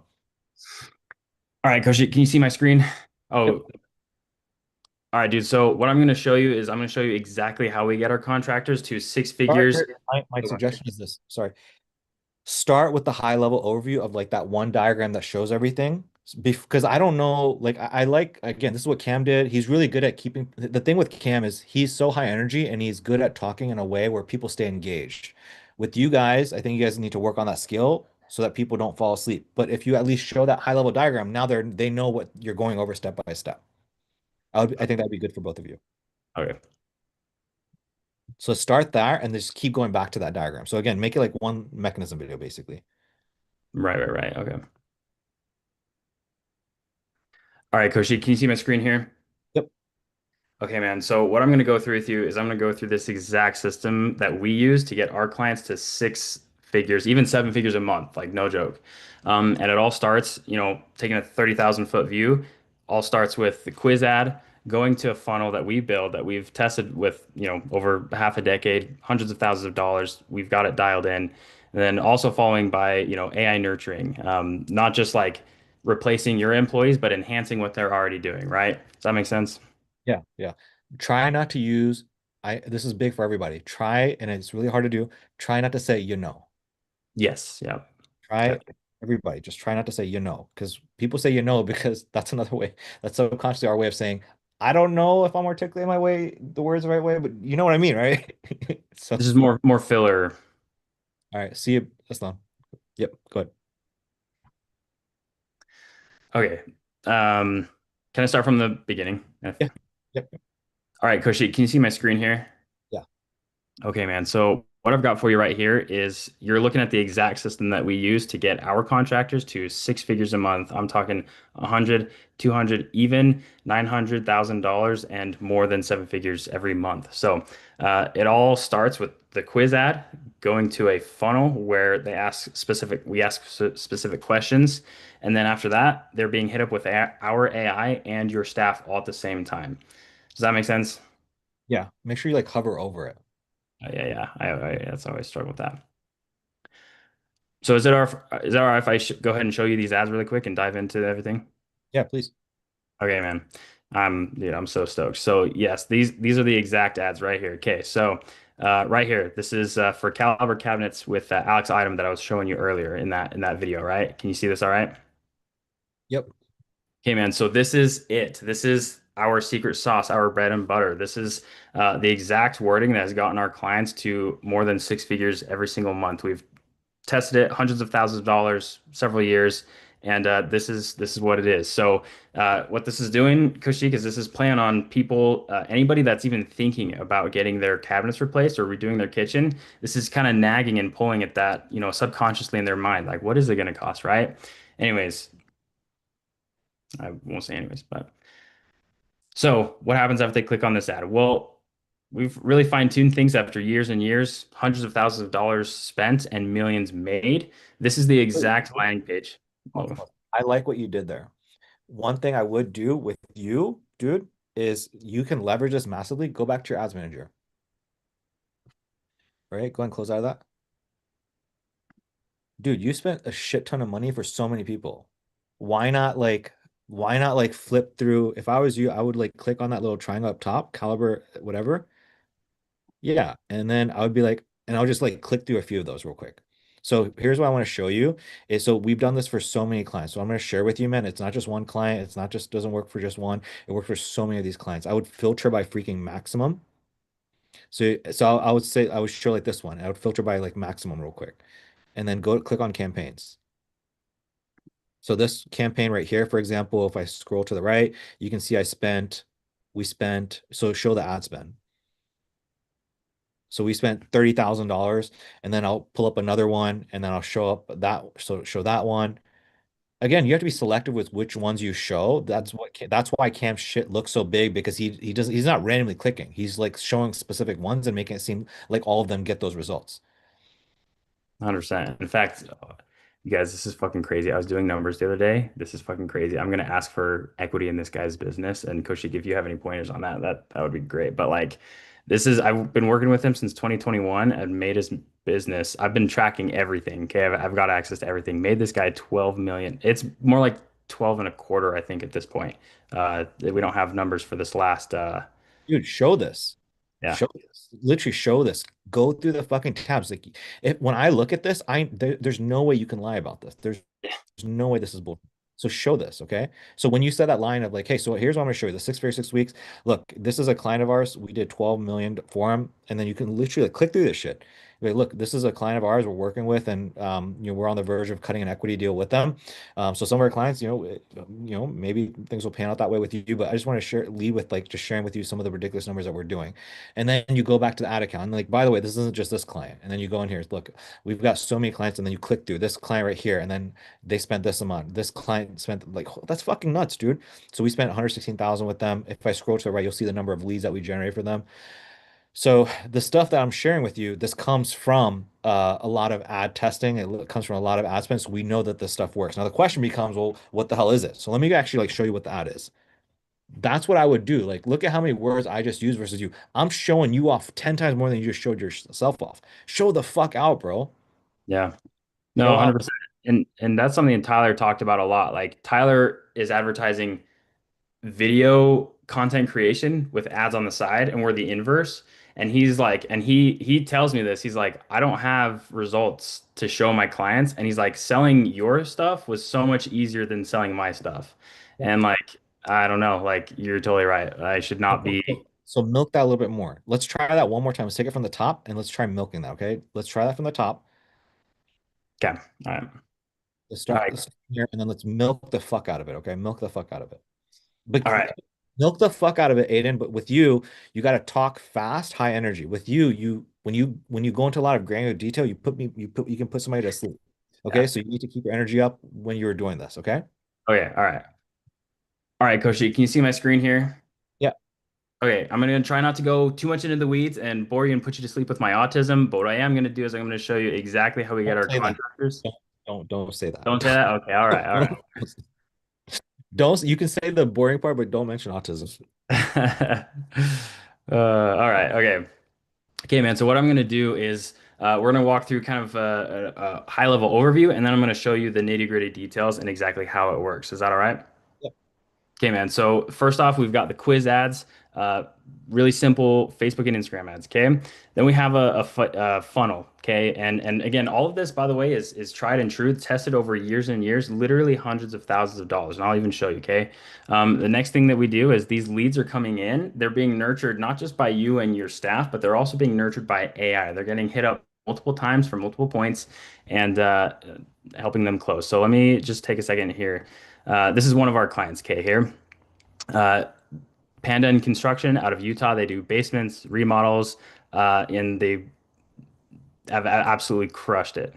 All right, Koshi, can you see my screen? Yep. Oh, all right, dude. So what I'm going to show you is I'm going to show you exactly how we get our contractors to six All right, figures. my suggestion is this. Sorry. Start with the high level overview of like that one diagram that shows everything because I don't know like I like again this is what Cam did. He's really good at keeping the thing with Cam is he's so high energy and he's good at talking in a way where people stay engaged. With you guys, I think you guys need to work on that skill so that people don't fall asleep. But if you at least show that high level diagram, now they know what you're going over step by step. I think that'd be good for both of you. Okay. So start there and just keep going back to that diagram. So again, make it like one mechanism video basically. Right. Okay. All right, Koshi, can you see my screen here? Yep. Okay, man. So what I'm going to go through with you is I'm going to go through this exact system that we use to get our clients to six figures, even seven figures a month, like no joke. And it all starts, taking a 30,000 foot view, all starts with the quiz ad, going to a funnel that we build that we've tested with, over half a decade, hundreds of thousands of dollars. We've got it dialed in. And then also following by, AI nurturing, not just like replacing your employees, but enhancing what they're already doing, right? Does that make sense? Yeah, yeah. Try not to use this is big for everybody. Try, and it's really hard to do. Try not to say you know. Yes. Yeah. Try Okay. everybody. Just try not to say you know, because people say you know because that's another way. That's subconsciously our way of saying, I don't know if I'm articulating the words the right way, but you know what I mean, right? So This is more filler. all right, see you, Islam. Yep, go ahead. Okay. Can I start from the beginning? Yeah. Yep. All right, Koshi, can you see my screen here? Yeah. Okay, man. So what I've got for you right here is you're looking at the exact system that we use to get our contractors to six figures a month. I'm talking 100, 200, even $900,000 and more than seven figures every month. So it all starts with the quiz ad going to a funnel where we ask specific questions. And then after that, they're being hit up with our AI and your staff all at the same time. Does that make sense? Yeah. Make sure you like hover over it. Yeah. That's how I struggle with that. So is it all right if I go ahead and show you these ads really quick and dive into everything? Yeah, please. Okay, man. I'm so stoked. So yes, these are the exact ads right here. Okay, so right here, this is for Caliber cabinets with Alex item that I was showing you earlier in that video, right? Can you see this all right? Yep. Okay, man. So this is it. This is our secret sauce, our bread and butter. This is the exact wording that has gotten our clients to more than six figures every single month. We've tested it hundreds of thousands of dollars, several years, and this is what it is. So what this is doing, Kushik, is this is playing on people, anybody that's even thinking about getting their cabinets replaced or redoing their kitchen. This is kind of nagging and pulling at that, subconsciously in their mind, like what is it going to cost, right? Anyways, I won't say anyways, but so what happens after they click on this ad? Well, we've really fine-tuned things after years and years, hundreds of thousands of dollars spent and millions made. This is the Wait, exact landing page. hold on, Oh, hold on. I like what you did there. One thing I would do with you, dude, is you can leverage this massively. Go back to your ads manager, right? Go and close out of that. Dude, you spent a shit ton of money for so many people. Why not like why not like flip through? If I was you, I would like click on that little triangle up top, caliber, whatever. Yeah. And then I would be like, and I'll just like click through a few of those real quick. So here's what I want to show you is so we've done this for so many clients. So I'm going to share with you, man. It's not just one client. It's not just doesn't work for just one. It works for so many of these clients. I would filter by freaking maximum. I would say I would show like this one. I would filter by like maximum real quick, and then go click on campaigns. So this campaign right here, for example, if I scroll to the right, you can see we spent, so show the ad spend. So we spent $30,000, and then I'll pull up another one and then I'll show up that, so show that one. Again, you have to be selective with which ones you show. That's why Cam's shit looks so big because he's not randomly clicking. He's like showing specific ones and making it seem like all of them get those results. 100%. In fact, you guys, this is fucking crazy. I was doing numbers the other day. This is fucking crazy. I'm gonna ask for equity in this guy's business. And Koshik, if you have any pointers on that, that would be great. But like, I've been working with him since 2021 and made his business. I've been tracking everything. Okay, I've got access to everything. Made this guy 12 million. It's more like 12 and a quarter, I think, at this point. We don't have numbers for this last. Dude, show this. Yeah. Show this. Literally show this. Go through the fucking tabs. Like when I look at this, there's no way you can lie about this. There's no way this is bull. So show this, okay? So when you said that line of like, hey, so here's what I'm gonna show you, the 6 figure 6 weeks. Look, this is a client of ours. We did 12 million for him, and then you can literally like, click through this shit. Like, look, this is a client of ours we're working with, and we're on the verge of cutting an equity deal with them. So some of our clients, maybe things will pan out that way with you, but I just want to lead with like just sharing with you some of the ridiculous numbers that we're doing. And then you go back to the ad account and like, by the way, this isn't just this client. And then you go in here, look, we've got so many clients, and then you click through this client right here, and then they spent this amount. This client spent like, that's fucking nuts, dude. So we spent 116,000 with them. If I scroll to the right, you'll see the number of leads that we generate for them. So the stuff that I'm sharing with you, this comes from a lot of ad testing. It comes from a lot of ad spend. So we know that this stuff works. Now the question becomes, well, what the hell is it? So let me actually like show you what the ad is. That's what I would do. Like, look at how many words I just used versus you. I'm showing you off 10 times more than you just showed yourself off. Show the fuck out, bro. Yeah. No, Show out. 100%. And that's something that Tyler talked about a lot. Like Tyler is advertising video content creation with ads on the side, and we're the inverse. And he's like, and he tells me this. He's like, I don't have results to show my clients. And he's like, selling your stuff was so much easier than selling my stuff. And like, I don't know, like you're totally right. I should not be. So milk that a little bit more. Let's try that one more time. Let's take it from the top and let's try milking that. Okay. Let's try that from the top. Okay. All right. Let's All start right. this here and then let's milk the fuck out of it. Okay. Milk the fuck out of it. But All right. milk the fuck out of it, Aiden. But with you, you got to talk fast, high energy. With you, when you go into a lot of granular detail, you can put somebody to sleep. Okay. Yeah. So you need to keep your energy up when you're doing this. Okay. Okay. All right. All right, Koshi, can you see my screen here? Yeah. Okay, I'm gonna try not to go too much into the weeds and bore you and put you to sleep with my autism, but what I am gonna do is I'm gonna show you exactly how we get Don't our say that. contractors. Don't say that. Don't say that? Okay, all right, all right. Don't, you can say the boring part, but don't mention autism. All right, okay. Okay, man. So what I'm gonna do is We're going to walk through kind of a high level overview, and then I'm going to show you the nitty gritty details and exactly how it works. Is that all right? Yep. Okay, man. So first off, we've got the quiz ads, uh, really simple Facebook and Instagram ads. Okay. Then we have a funnel. Okay. And again, all of this, by the way, is tried and true, tested over years and years, literally hundreds of thousands of dollars. And I'll even show you. Okay. The next thing that we do is these leads are coming in. They're being nurtured not just by you and your staff, but they're also being nurtured by AI. They're getting hit up multiple times from multiple points and helping them close. So let me just take a second here. This is one of our clients, Kay, here. Uh, Panda and Construction out of Utah. They do basements, remodels, and they have absolutely crushed it.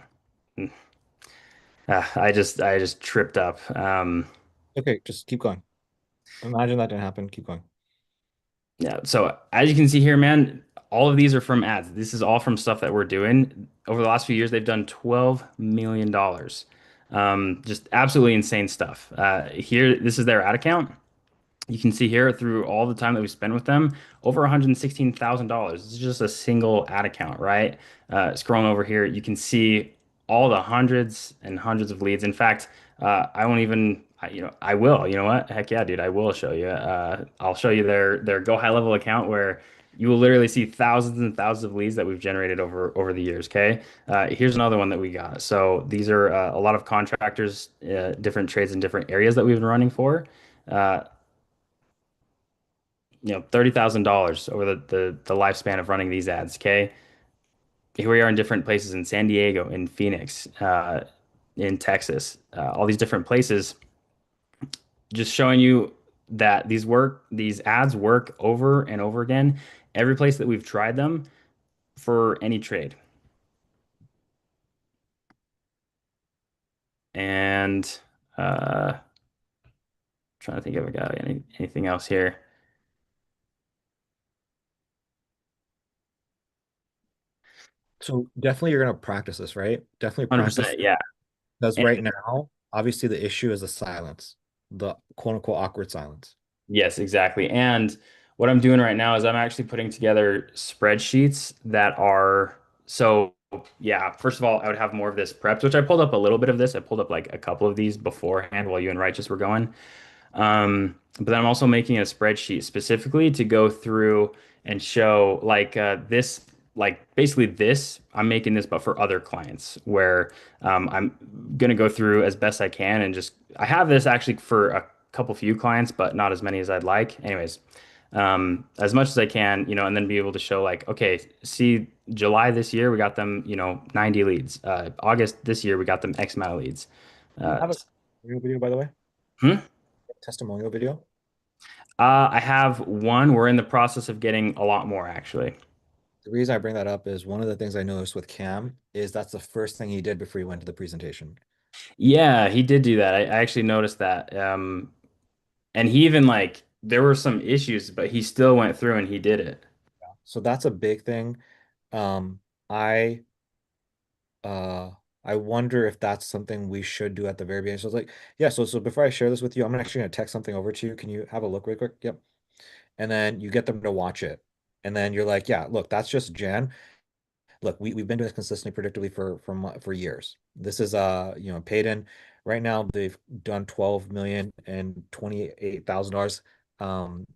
I just tripped up. Okay, just keep going. Imagine that didn't happen. Keep going. Yeah. So as you can see here, man, all of these are from ads. This is all from stuff that we're doing. Over the last few years, they've done $12 million. Just absolutely insane stuff. Here, this is their ad account. You can see here through all the time that we spend with them, over $116,000. This is just a single ad account, right? Scrolling over here, you can see all the hundreds and hundreds of leads. In fact, I won't even, I will. You know what? Heck yeah, dude, I will show you. I'll show you their Go High Level account where you will literally see thousands and thousands of leads that we've generated over the years. Okay, here's another one that we got. So these are a lot of contractors, different trades in different areas that we've been running for. Uh, $30,000 over the lifespan of running these ads. Okay, here we are in different places in San Diego, in Phoenix, in Texas, all these different places, just showing you that these ads work over and over again. Every place that we've tried them for any trade. And trying to think if I got anything else here. So definitely you're gonna practice this, right? Definitely practice 100%, yeah. because And right now, obviously the issue is the silence, the quote unquote awkward silence. yes, exactly. And what I'm doing right now is I'm actually putting together spreadsheets that are so yeah, first of all, I would have more of this prepped, which I pulled up a little bit of this. I pulled up like a couple of these beforehand while you and Righteous were going. But then I'm also making a spreadsheet specifically to go through and show like this, like basically this, I'm making this, but for other clients where I'm gonna go through as best I can and just I have this actually for a couple few clients, but not as many as I'd like. Anyways, as much as I can, and then be able to show like, okay, see, July this year we got them, 90 leads. August this year we got them X amount of leads. Do you have a video, by the way? Hmm? Testimonial video? I have one. We're in the process of getting a lot more, actually. The reason I bring that up is one of the things I noticed with Cam is that's the first thing he did before he went to the presentation. Yeah, he did do that. I actually noticed that. And he even like there were some issues, but he still went through and he did it. So that's a big thing. Um, I uh I wonder if that's something we should do at the very beginning. So it's like, yeah, so before I share this with you, I'm actually gonna text something over to you. Can you have a look real quick? Yep. And then you get them to watch it. And then you're like, yeah, look, that's just Jan. Look, we've been doing this consistently, predictably for years. This is Payton. Right now they've done 12 million and $28,000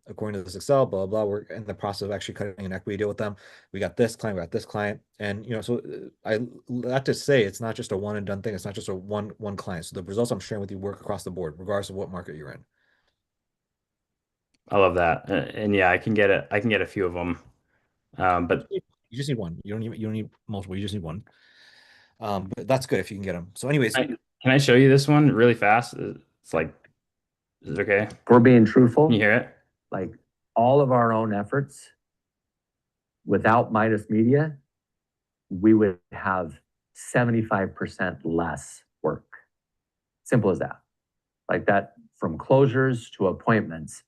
according to this Excel, blah blah. We're in the process of actually cutting an equity deal with them. We got this client, we got this client, and so I that to say it's not just a one and done thing. It's not just a one client. So the results I'm sharing with you work across the board, regardless of what market you're in. I love that. And yeah, I can get it. I can get a few of them. But You just need one. You don't need multiple. You just need one. But that's good if you can get them. So, anyways, can I show you this one really fast? It's like, is it okay? If we're being truthful, Can you hear it? like all of our own efforts without Midas Media, we would have 75% less work. Simple as that. Like that, from closures to appointments,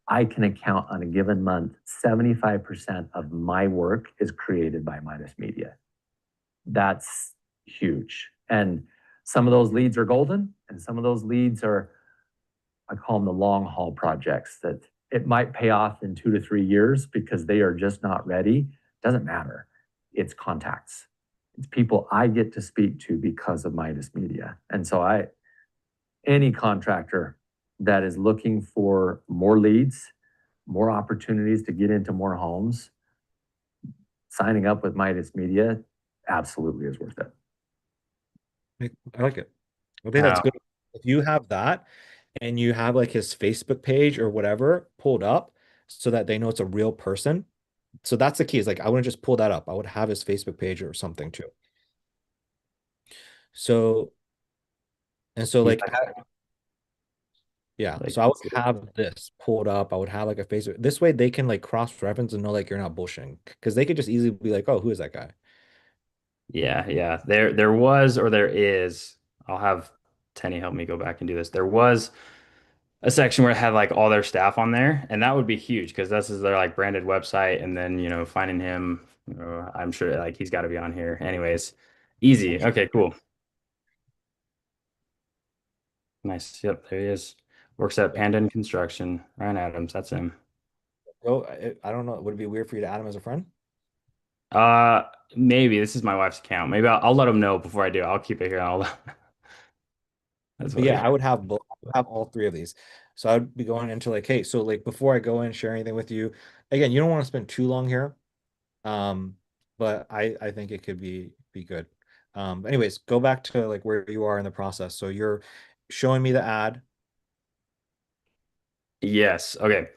I can account on a given month, 75% of my work is created by Midas Media. That's huge. And some of those leads are golden, and some of those leads are, I call them the long haul projects that it might pay off in 2 to 3 years because they are just not ready. Doesn't matter. It's contacts. It's people I get to speak to because of Midas Media. And so any contractor that is looking for more leads, more opportunities to get into more homes, signing up with Midas Media absolutely is worth it. I like it. I think that's Wow. good. If you have that and you have like his Facebook page or whatever pulled up so that they know it's a real person. So that's the key, is like I wouldn't just pull that up. I would have his Facebook page or something too. So and so Yeah, like yeah, like so I would have this pulled up. I would have like a Facebook. This way they can like cross-reference and know like you're not bullshitting. Because they could just easily be like, oh, who is that guy? yeah. There was or there is. I'll have Tenny help me go back and do this. There was a section where it had like all their staff on there, and that would be huge because this is their like branded website, and then finding him, I'm sure like he's got to be on here. Anyways, easy. Okay, cool. Nice. Yep, there he is. Works at Panda and Construction. Ryan Adams, that's him. Oh, I don't know. Would it be weird for you to add him as a friend? Uh, Maybe this is my wife's account. Maybe I'll let him know before I do. I'll keep it here. That's But funny. yeah, I would have both. I would have all three of these. So I'd be going into like, hey, so like before I go in, share anything with you. Again, you don't want to spend too long here. But I think it could be good. Anyways, go back to like where you are in the process. So you're showing me the ad. Yes. Okay.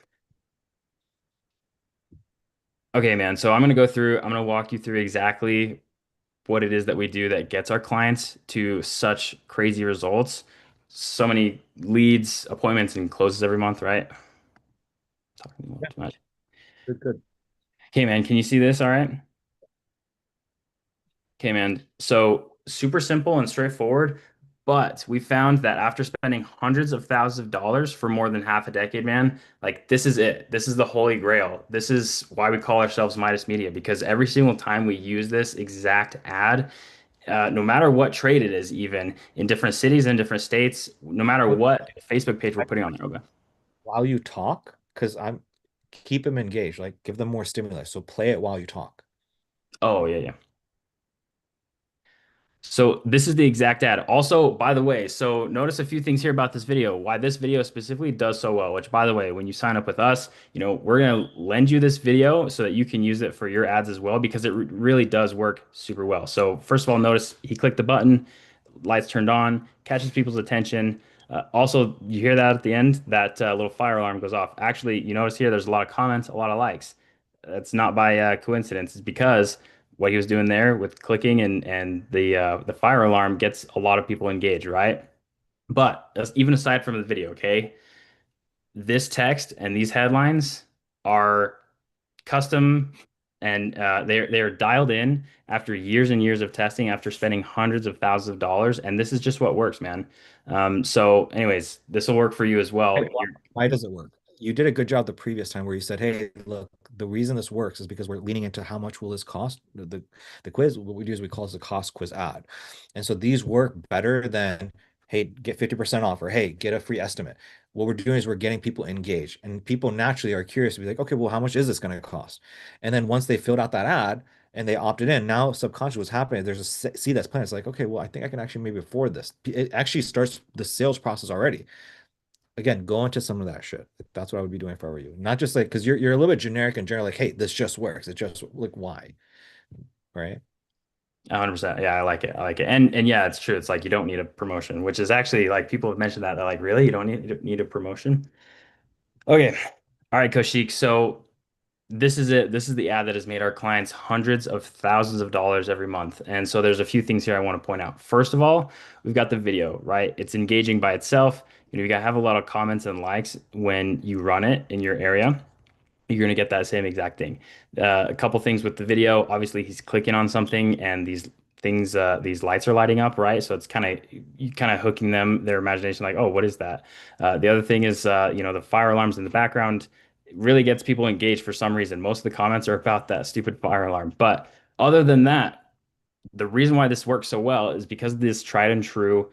Okay, man. So I'm gonna go through. I'm gonna walk you through exactly what it is that we do that gets our clients to such crazy results. So many leads, appointments, and closes every month, right? Talking too much. Good, good. Okay, man. Can you see this? All right. Okay, man. So super simple and straightforward, but we found that after spending hundreds of thousands of dollars for more than half a decade, man, like this is it. This is the holy grail. This is why we call ourselves Midas Media, because every single time we use this exact ad, no matter what trade it is, even in different cities and different states, no matter what Facebook page we're putting on there. Okay. While you talk, because I'm keep them engaged, like give them more stimulus. So play it while you talk. Oh, yeah, yeah. So this is the exact ad. Also, by the way, so notice a few things here about this video, why this video specifically does so well, which by the way, when you sign up with us, we're going to lend you this video so that you can use it for your ads as well, because it really does work super well. So first of all, notice he clicked the button, lights turned on, catches people's attention. Also, you hear that at the end, that little fire alarm goes off. Actually, you notice here, there's a lot of comments, a lot of likes. That's not by coincidence. It's because what he was doing there with clicking and the fire alarm gets a lot of people engaged, right? But even aside from the video, okay, this text and these headlines are custom, and they're dialed in after years and years of testing, after spending hundreds of thousands of dollars, and this is just what works, man. So, anyways, this will work for you as well. Why does it work? You did a good job the previous time where you said, hey, look, the reason this works is because we're leaning into how much will this cost. The quiz, what we do is we call this a cost quiz ad. And so these work better than, hey, get 50% off, or hey, get a free estimate. What we're doing is we're getting people engaged, and people naturally are curious to be like, okay, well, how much is this going to cost? And then once they filled out that ad and they opted in, now subconscious what's happening, there's a seed that's planted. It's like, okay, well, I think I can actually maybe afford this. It actually starts the sales process already. Again, go into some of that shit. That's what I would be doing if I were you. Not just like, because you're a little bit generic and general, like, hey, this just works. It just like why? Right? 100%. Yeah, I like it. I like it. And yeah, it's true. It's like you don't need a promotion, which is actually like people have mentioned that. They're like, really? You don't need a promotion? Okay. All right, Koshik. So this is it. This is the ad that has made our clients hundreds of thousands of dollars every month. And so there's a few things here I want to point out. First of all, we've got the video, right? It's engaging by itself. You got to have a lot of comments and likes when you run it in your area. You're going to get that same exact thing. A couple things with the video. Obviously, he's clicking on something and these lights are lighting up, right? So it's kind of hooking their imagination, like, oh, what is that? The other thing is, the fire alarms in the background. It really gets people engaged for some reason. Most of the comments are about that stupid fire alarm. But other than that, the reason why this works so well is because of this tried and true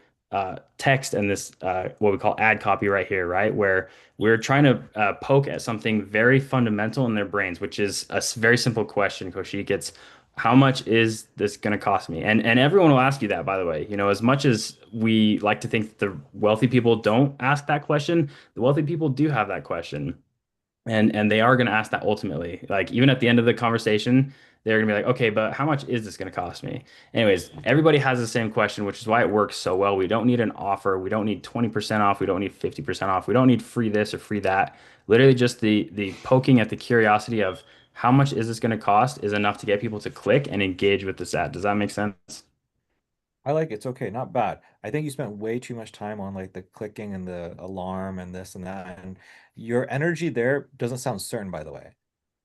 text and this what we call ad copy right here, right? Where we're trying to poke at something very fundamental in their brains, which is a very simple question, Koshik. It's how much is this going to cost me? And everyone will ask you that, by the way. You know, as much as we like to think that the wealthy people don't ask that question, the wealthy people do have that question. And they are going to ask that ultimately. Like even at the end of the conversation, they're going to be like, "Okay, but how much is this going to cost me?" Anyways, everybody has the same question, which is why it works so well. We don't need an offer. We don't need 20% off. We don't need 50% off. We don't need free this or free that. Literally just the poking at the curiosity of how much is this going to cost is enough to get people to click and engage with this ad. Does that make sense? I like it. It's okay, not bad. I think you spent way too much time on like the clicking and the alarm and this and that. And your energy there doesn't sound certain, by the way.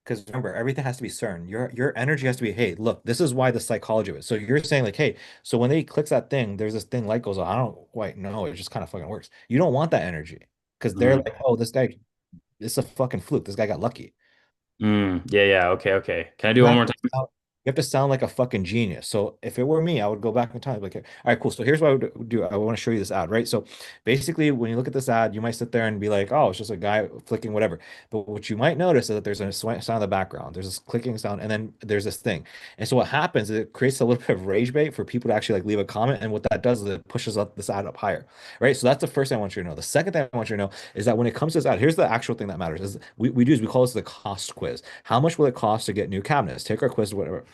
Because remember, everything has to be certain. Your energy has to be, hey, look, this is why the psychology of it. So you're saying like, hey, so when they clicks that thing, there's this thing light goes on. I don't quite know. It just kind of fucking works. You don't want that energy because they're Mm. like, oh, this guy, it's a fucking fluke. This guy got lucky. Yeah, yeah. Okay, okay. Can I do You it one have more to time? sound, you have to sound like a fucking genius. So if it were me, I would go back in time. Like, all right, cool. So here's what I would do. I want to show you this ad, right? So basically, when you look at this ad, you might sit there and be like, oh, it's just a guy flicking whatever. But what you might notice is that there's a sound in the background. There's this clicking sound, and then there's this thing. And so what happens is it creates a little bit of rage bait for people to actually like leave a comment. And what that does is it pushes up this ad up higher, right? So that's the first thing I want you to know. The second thing I want you to know is that when it comes to this ad, here's the actual thing that matters. Is we call this the cost quiz. How much will it cost to get new cabinets? Take our quiz, whatever.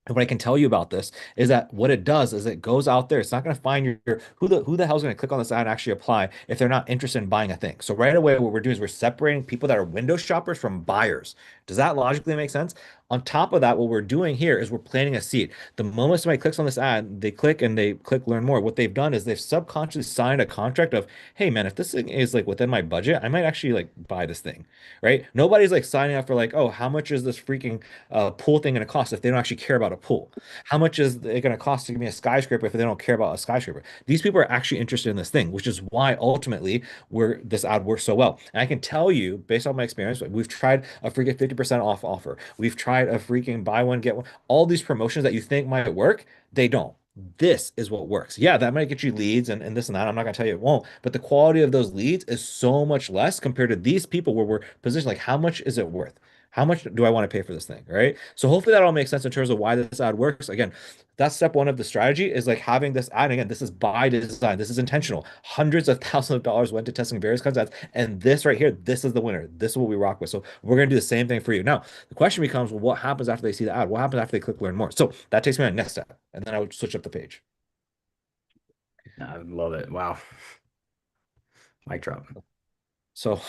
And what I can tell you about this is that what it does is it goes out there. It's not going to find who the hell's going to click on this ad and actually apply if they're not interested in buying a thing. So right away, what we're doing is we're separating people that are window shoppers from buyers. Does that logically make sense? On top of that, what we're doing here is we're planting a seed. The moment somebody clicks on this ad, they click and they click learn more. What they've done is they've subconsciously signed a contract of, hey man, if this thing is like within my budget, I might actually like buy this thing, right? Nobody's like signing up for like, oh, how much is this freaking pool thing going to cost if they don't actually care about a pool? How much is it going to cost to give me a skyscraper if they don't care about a skyscraper? These people are actually interested in this thing, which is why ultimately where this ad works so well. And I can tell you, based on my experience, we've tried a freaking 50% off offer. We've tried a freaking buy one, get one. All these promotions that you think might work, they don't. This is what works. Yeah, that might get you leads and this and that. I'm not gonna tell you it won't, but the quality of those leads is so much less compared to these people where we're positioned like how much is it worth? How much do I want to pay for this thing? Right. So hopefully that all makes sense in terms of why this ad works. Again, that's step one of the strategy is like having this ad. And again, this is by design. This is intentional. Hundreds of thousands of dollars went to testing various kinds of ads. And this right here, this is the winner. This is what we rock with. So we're going to do the same thing for you. Now, the question becomes, well, what happens after they see the ad? What happens after they click learn more? So that takes me to the next step. And then I would switch up the page. I love it. Wow. Mic drop. So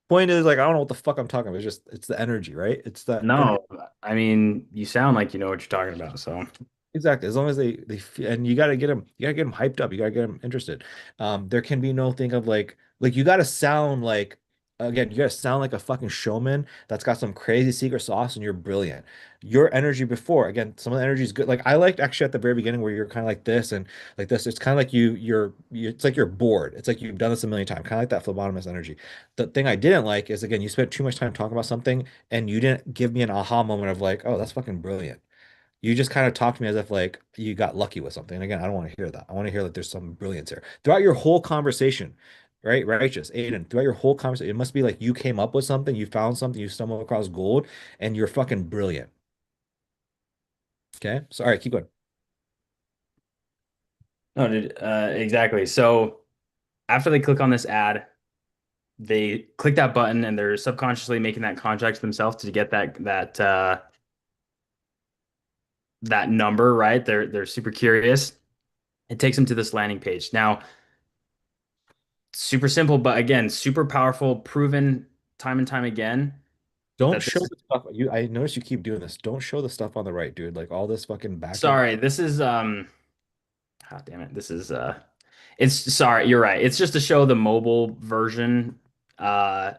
point is like, I don't know what the fuck I'm talking about. It's the energy, right? It's the energy. No, I mean, you sound like you know what you're talking about. So Exactly. As long as and you got to get them hyped up. You got to get them interested. There can be no thing of like you got to sound like again, you got to sound like a fucking showman that's got some crazy secret sauce and you're brilliant. Your energy before, again, some of the energy is good. Like I liked actually at the very beginning where you're kind of like this and like this. It's kind of like it's like you're bored. It's like you've done this a million times, kind of like that phlebotomist energy. The thing I didn't like is again, you spent too much time talking about something and you didn't give me an aha moment of like, oh, that's fucking brilliant. You just kind of talk to me as if like you got lucky with something. And again, I don't want to hear that. I want to hear that there's some brilliance here. Throughout your whole conversation, right? Righteous, Aiden, throughout your whole conversation, it must be like you came up with something, you found something, you stumbled across gold, and you're fucking brilliant. Okay. So all right, keep going. no, dude, exactly. So after they click on this ad, they click that button and they're subconsciously making that contract themselves to get that number, right? They're super curious. It takes them to this landing page. Now, super simple, but again, super powerful, proven time and time again Don't that show this is the stuff. I notice you keep doing this. Don't show the stuff on the right, dude. Like all this fucking back end. sorry, this is God damn it. This is it's sorry, you're right. It's just to show the mobile version. Yeah,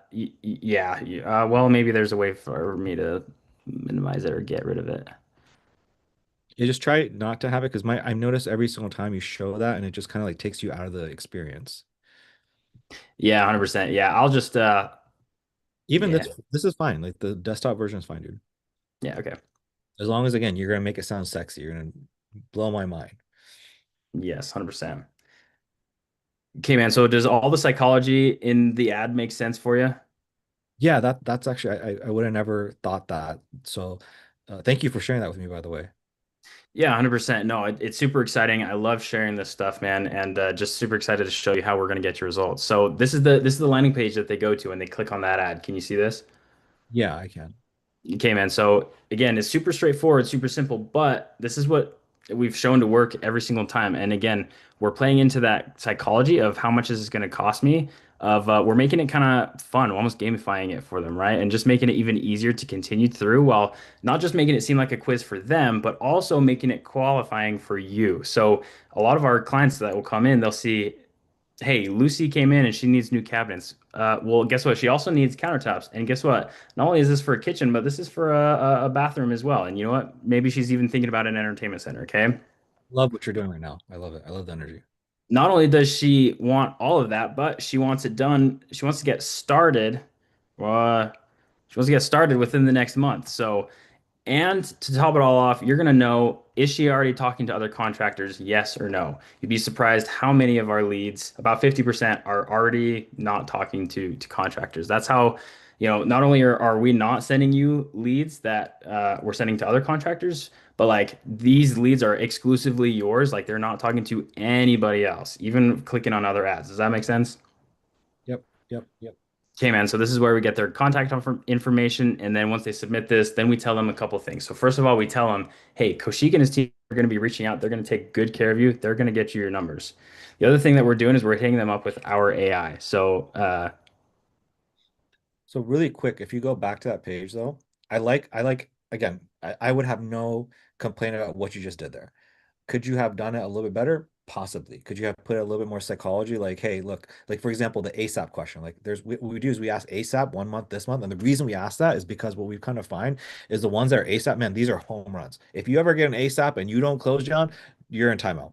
well, maybe there's a way for me to minimize it or get rid of it. You just try not to have it because my I've noticed every single time you show that and it just kind of like takes you out of the experience. Yeah, 100%. Yeah, I'll just Even yeah. this is fine. Like the desktop version is fine, dude. Yeah, okay. As long as again you're gonna make it sound sexy, you're gonna blow my mind. Yes, 100%. Okay, man. So does all the psychology in the ad make sense for you? Yeah, that's actually I would have never thought that. So Thank you for sharing that with me, by the way. Yeah, 100%. No, it's super exciting. I love sharing this stuff, man, and just super excited to show you how we're going to get your results. So this is the landing page that they go to and they click on that ad. Can you see this? Yeah, I can. Okay, man. So again, it's super straightforward, super simple, but this is what we've shown to work every single time. And again, we're playing into that psychology of how much is this going to cost me. We're making it kind of fun, almost gamifying it for them, right? And just making it even easier to continue through, while not just making it seem like a quiz for them, but also making it qualifying for you. So a lot of our clients that will come in, they'll see, hey, Lucy came in and she needs new cabinets. Well, guess what? She also needs countertops. And guess what? Not only is this for a kitchen, but this is for a bathroom as well. And you know what? Maybe she's even thinking about an entertainment center. Okay. Love what you're doing right now. I love it. I love the energy. Not only does she want all of that, but she wants it done. She wants to get started. Uh, she wants to get started within the next month. So, and to top it all off, you're going to know, is she already talking to other contractors? Yes or no. You'd be surprised how many of our leads, about 50%, are already not talking to contractors. That's how, not only are we not sending you leads that we're sending to other contractors, but like these leads are exclusively yours. Like they're not talking to anybody else, even clicking on other ads. Does that make sense? Yep, yep, yep. Okay, man. So this is where we get their contact information, and then once they submit this, then we tell them a couple things. So first of all, we tell them, "Hey, Koshik and his team are going to be reaching out. They're going to take good care of you. They're going to get you your numbers." The other thing that we're doing is we're hitting them up with our AI. So So really quick, if you go back to that page though, I like again, I would have no complaint about what you just did there. Could you have done it a little bit better? Possibly. Could you have put a little bit more psychology? Like, hey, look, like for example, the ASAP question. Like, what we do is we ask ASAP 1 month, this month, and the reason we ask that is because what we kind of find is the ones that are ASAP, man, these are home runs. If you ever get an ASAP and you don't close down, you're in timeout.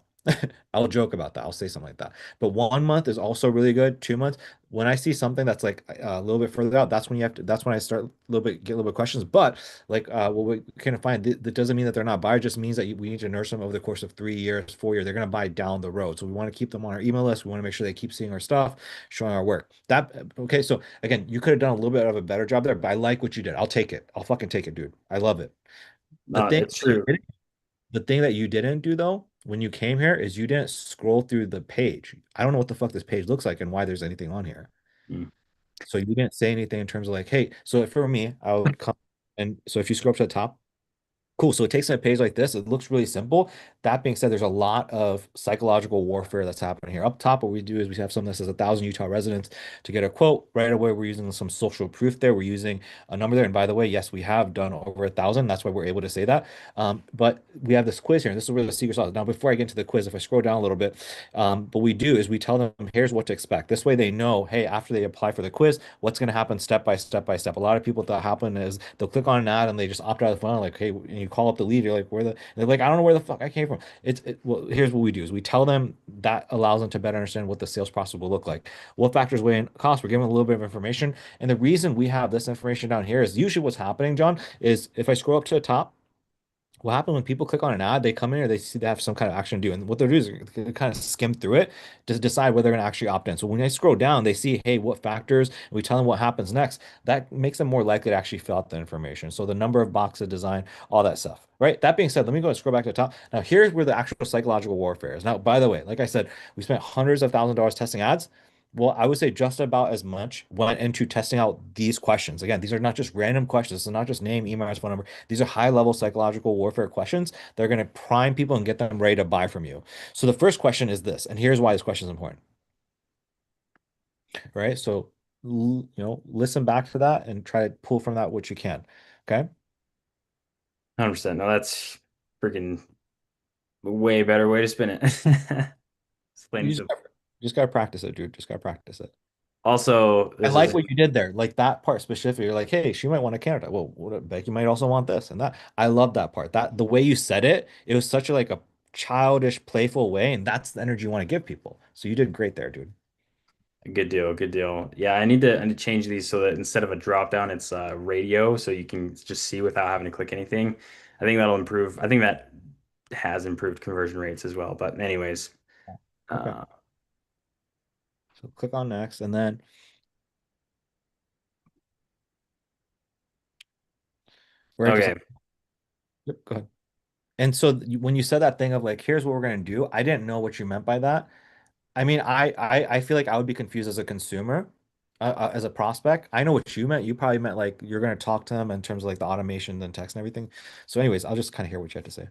I'll joke about that. I'll say something like that. But 1 month is also really good. 2 months, when I see something that's like a little bit further out, that's when you have to. That's when I start a little bit get a little bit questions. But like what we kind of find that doesn't mean that they're not buyers. Just means that we need to nurse them over the course of 3 years, 4 years. They're going to buy down the road. So we want to keep them on our email list. We want to make sure they keep seeing our stuff, showing our work. That okay. So again, you could have done a little bit of a better job there, but I like what you did. I'll take it. I'll fucking take it, dude. I love it. The thing it's true. the thing that you didn't do though, when you came here, is you didn't scroll through the page. I don't know what the fuck this page looks like and why there's anything on here. Mm. So you didn't say anything in terms of like, hey, so for me, I would come and so if you scroll up to the top, cool. So it takes a page like this. It looks really simple. That being said, there's a lot of psychological warfare that's happening here. Up top, what we do is we have something that says 1,000 Utah residents to get a quote. Right away, we're using some social proof there. We're using a number there. And by the way, yes, we have done over 1,000. That's why we're able to say that. But we have this quiz here, and this is where the secret sauce is. Now, before I get into the quiz, if I scroll down a little bit, what we do is we tell them, here's what to expect. This way they know, hey, after they apply for the quiz, what's going to happen step by step by step. A lot of people that happen is they'll click on an ad and they just opt out of the funnel. Like, hey, and you call up the lead, you're like, where the, and they're like, I don't know where the fuck I came from. Well, here's what we do is we tell them that allows them to better understand what the sales process will look like. What factors weigh in cost? We're giving them a little bit of information. And the reason we have this information down here is usually what's happening, John, is if I scroll up to the top, what happens when people click on an ad, they come in or they see they have some kind of action to do. And what they'll do is they kind of skim through it to decide whether they're going to actually opt in. So when they scroll down, they see, hey, what factors, and we tell them what happens next. That makes them more likely to actually fill out the information. So the number of boxes, design, all that stuff. Right. That being said, let me go and scroll back to the top. Now, here's where the actual psychological warfare is. Now, by the way, like I said, we spent hundreds of thousands of dollars testing ads. Well, I would say just about as much went into testing out these questions. Again, these are not just random questions. This is not just name, email, phone number. These are high level psychological warfare questions. They're going to prime people and get them ready to buy from you. So the first question is this, and here's why this question is important, right? So, listen back to that and try to pull from that what you can. Okay. 100%. No, that's freaking way better way to spin it. It's plain You and just, simple. just gotta practice it, dude. Just gotta practice it. Also, I this like is what you did there, like that part specifically. You're like, hey, she might want a Canada. Well, Becky might also want this and that. I love that part. That the way you said it, it was such a childish, playful way, and that's the energy you want to give people. So you did great there, dude. a good deal, good deal. Yeah, I need to change these so that instead of a drop down, it's radio, so you can just see without having to click anything. I think that'll improve. I think that has improved conversion rates as well. But anyways, Okay. uh, So click on next, and then we're into okay. some. Yep, go ahead. And so when you said that thing of like, here's what we're gonna do, I didn't know what you meant by that. I mean, I feel like I would be confused as a consumer, as a prospect. I know what you meant. You probably meant like you're gonna talk to them in terms of like the automation and text and everything. So, anyways, I'll just kind of hear what you have to say.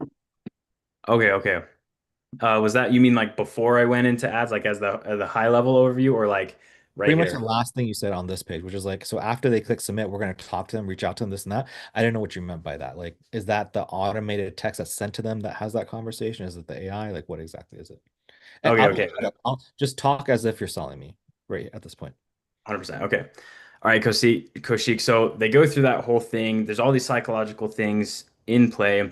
Okay, okay. Was that you mean like before I went into ads, like as the high level overview, or like right Pretty much the here? last thing you said on this page, which is like, so after they click submit, we're gonna talk to them, reach out to them, this and that. I didn't know what you meant by that. Like, is that the automated text that's sent to them that has that conversation? Is it the AI? Like, what exactly is it? And Okay, okay. I'll just talk as if you're selling me right at this point. 100%. Okay. All right, Koshik. So they go through that whole thing. There's all these psychological things in play.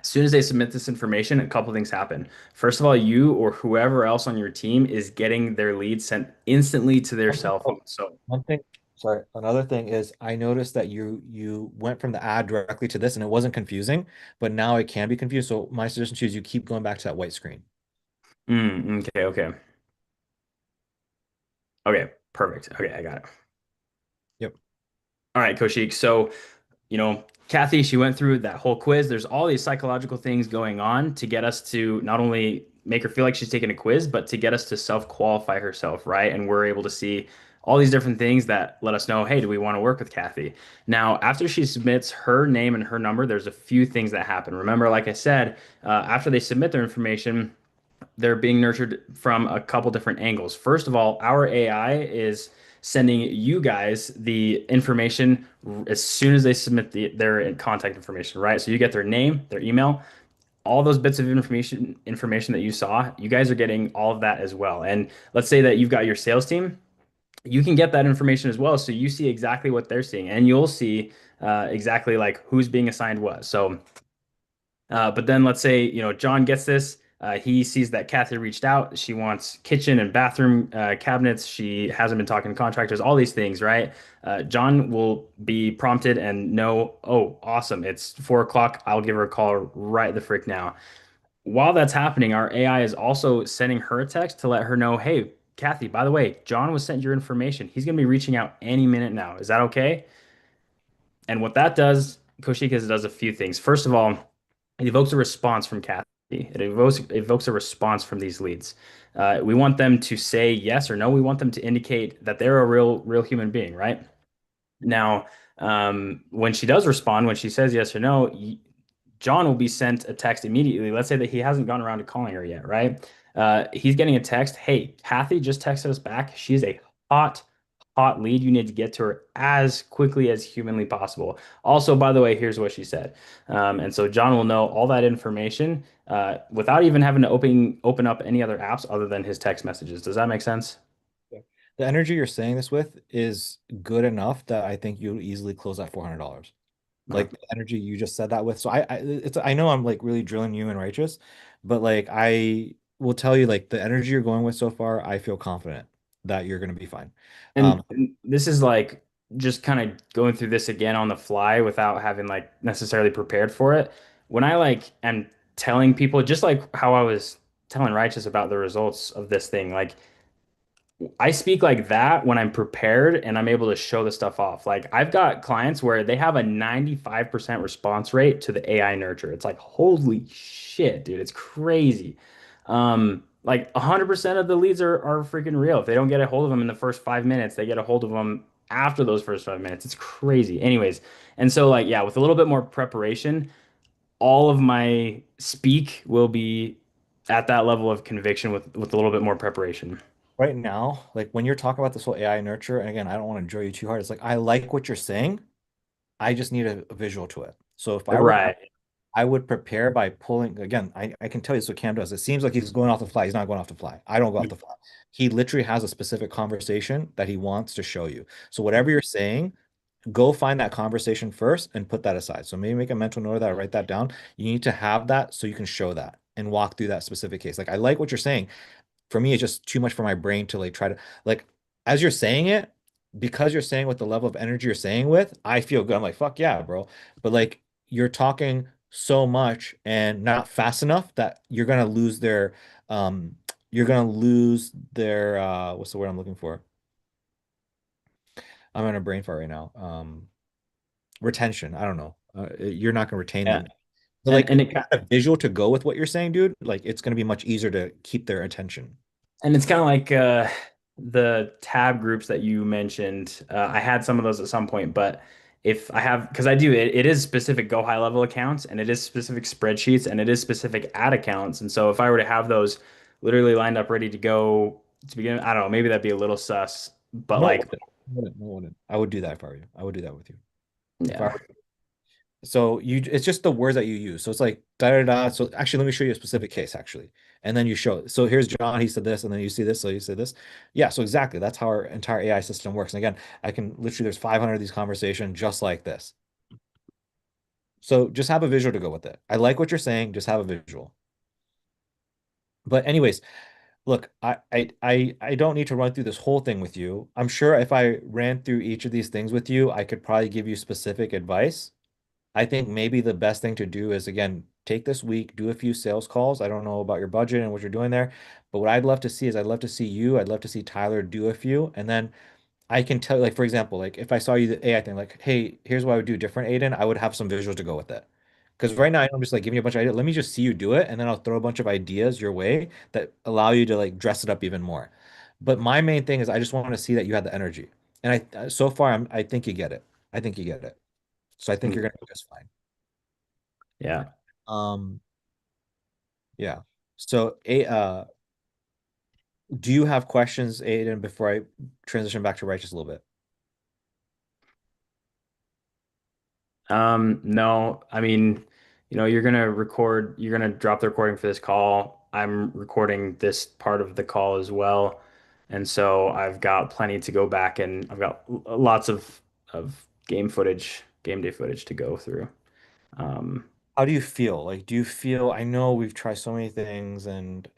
As soon as they submit this information, a couple things happen. First of all, you or whoever else on your team is getting their lead sent instantly to their cell phone. Oh, So, one thing, sorry, another thing is I noticed that you went from the ad directly to this and it wasn't confusing, but now it can be confused. So my suggestion to you is you keep going back to that white screen. okay, okay. Okay, perfect. Okay, I got it. Yep. All right, Koshik. So, Kathy, she went through that whole quiz. There's all these psychological things going on to get us to not only make her feel like she's taking a quiz, but to get us to self-qualify herself, right? And we're able to see all these different things that let us know, hey, do we want to work with Kathy? Now, after she submits her name and her number, there's a few things that happen. Remember, like I said, after they submit their information, they're being nurtured from a couple different angles. First of all, our AI is sending you guys the information as soon as they submit their contact information, right? So you get their name, their email, all those bits of information that you saw, you guys are getting all of that as well. And let's say that you've got your sales team, you can get that information as well. So you see exactly what they're seeing, and you'll see exactly like who's being assigned what. So but then let's say, John gets this. He sees that Kathy reached out. She wants kitchen and bathroom cabinets. She hasn't been talking to contractors, all these things, right? John will be prompted and know, oh, awesome. It's 4 o'clock. I'll give her a call right the frick now. While that's happening, our AI is also sending her a text to let her know, hey, Kathy, by the way, John was sent your information. He's going to be reaching out any minute now. Is that okay? And what that does, Koshika, is it does a few things. First of all, it evokes a response from Kathy. It evokes a response from these leads. We want them to say yes or no. We want them to indicate that they're a real human being, right? Now, when she does respond, when she says yes or no, John will be sent a text immediately. Let's say that he hasn't gone around to calling her yet, right? He's getting a text. Hey, Kathy just texted us back. She's a hot, hot lead. You need to get to her as quickly as humanly possible. Also, by the way, here's what she said. And so John will know all that information without even having to open up any other apps other than his text messages. Does that make sense? Yeah. The energy you're saying this with is good enough that I think you'll easily close that $400. Like the energy you just said that with. So I know I'm like really drilling you and righteous, but like I will tell you like the energy you're going with so far, I feel confident that you're gonna be fine. And this is like just kind of going through this again on the fly without having like necessarily prepared for it. When I like am telling people, just like how I was telling Righteous about the results of this thing, like I speak like that when I'm prepared and I'm able to show the stuff off. Like I've got clients where they have a 95% response rate to the AI nurture. It's like, holy shit, dude, it's crazy. Like 100% of the leads are freaking real. If they don't get a hold of them in the first 5 minutes, they get a hold of them after those first 5 minutes. It's crazy. Anyways, and so like, yeah, with a little bit more preparation, all of my speak will be at that level of conviction with a little bit more preparation. Right now, like when you're talking about this whole AI nurture, and again, I don't want to drill you too hard. It's like I like what you're saying. I just need a visual to it. So if I were, Right. I would prepare by pulling again. I can tell you this what Cam does. It seems like he's going off the fly. He's not going off the fly. I don't go off the fly. He literally has a specific conversation that he wants to show you. So whatever you're saying, go find that conversation first and put that aside. So maybe make a mental note of that, write that down. You need to have that so you can show that and walk through that specific case. Like I like what you're saying. For me, it's just too much for my brain to like try to like as you're saying it, because you're saying with the level of energy you're saying with, I feel good. I'm like, fuck yeah, bro. But like you're talking so much and not fast enough that um you're gonna lose their what's the word I'm looking for? I'm in a brain fart right now. Retention. I don't know. You're not gonna retain Yeah. them. So and like if and it you have a visual to go with what you're saying, dude, like it's gonna be much easier to keep their attention. And it's kind of like the tab groups that you mentioned. I had some of those at some point, but if I have, because I do, it is specific Go High level accounts and it is specific spreadsheets and it is specific ad accounts. And so if I were to have those literally lined up ready to go to begin, I don't know, maybe that'd be a little sus, but No, it like, wouldn't. It wouldn't. No, it wouldn't. I would do that for you. I would do that with you. If I yeah. were So you, it's just the words that you use. So it's like da da da. So actually, let me show you a specific case actually, and then you show it. So here's John. He said this, and then you see this. So you say this. Yeah. So exactly, that's how our entire AI system works. And again, I can literally there's 500 of these conversations just like this. So just have a visual to go with it. I like what you're saying. Just have a visual. But anyways, look, I don't need to run through this whole thing with you. I'm sure if I ran through each of these things with you, I could probably give you specific advice. I think maybe the best thing to do is again, take this week, do a few sales calls. I don't know about your budget and what you're doing there, but what I'd love to see is I'd love to see you, I'd love to see Tyler do a few, and then I can tell, like for example, like if I saw you the AI thing, like, hey, here's what I would do different, Aiden, I would have some visuals to go with it. Because right now I'm just like giving you a bunch of ideas. Let me just see you do it, and then I'll throw a bunch of ideas your way that allow you to like dress it up even more. But my main thing is I just want to see that you have the energy. And so far I think you get it. I think you get it. So I think you're gonna be just fine. Yeah. Um, yeah. So, do you have questions, Aiden, before I transition back to righteous a little bit? No, I mean, you're gonna drop the recording for this call. I'm recording this part of the call as well. And so I've got plenty to go back and I've got lots of game day footage to go through. Um, How do you feel? Like, do you feel, I know we've tried so many things and,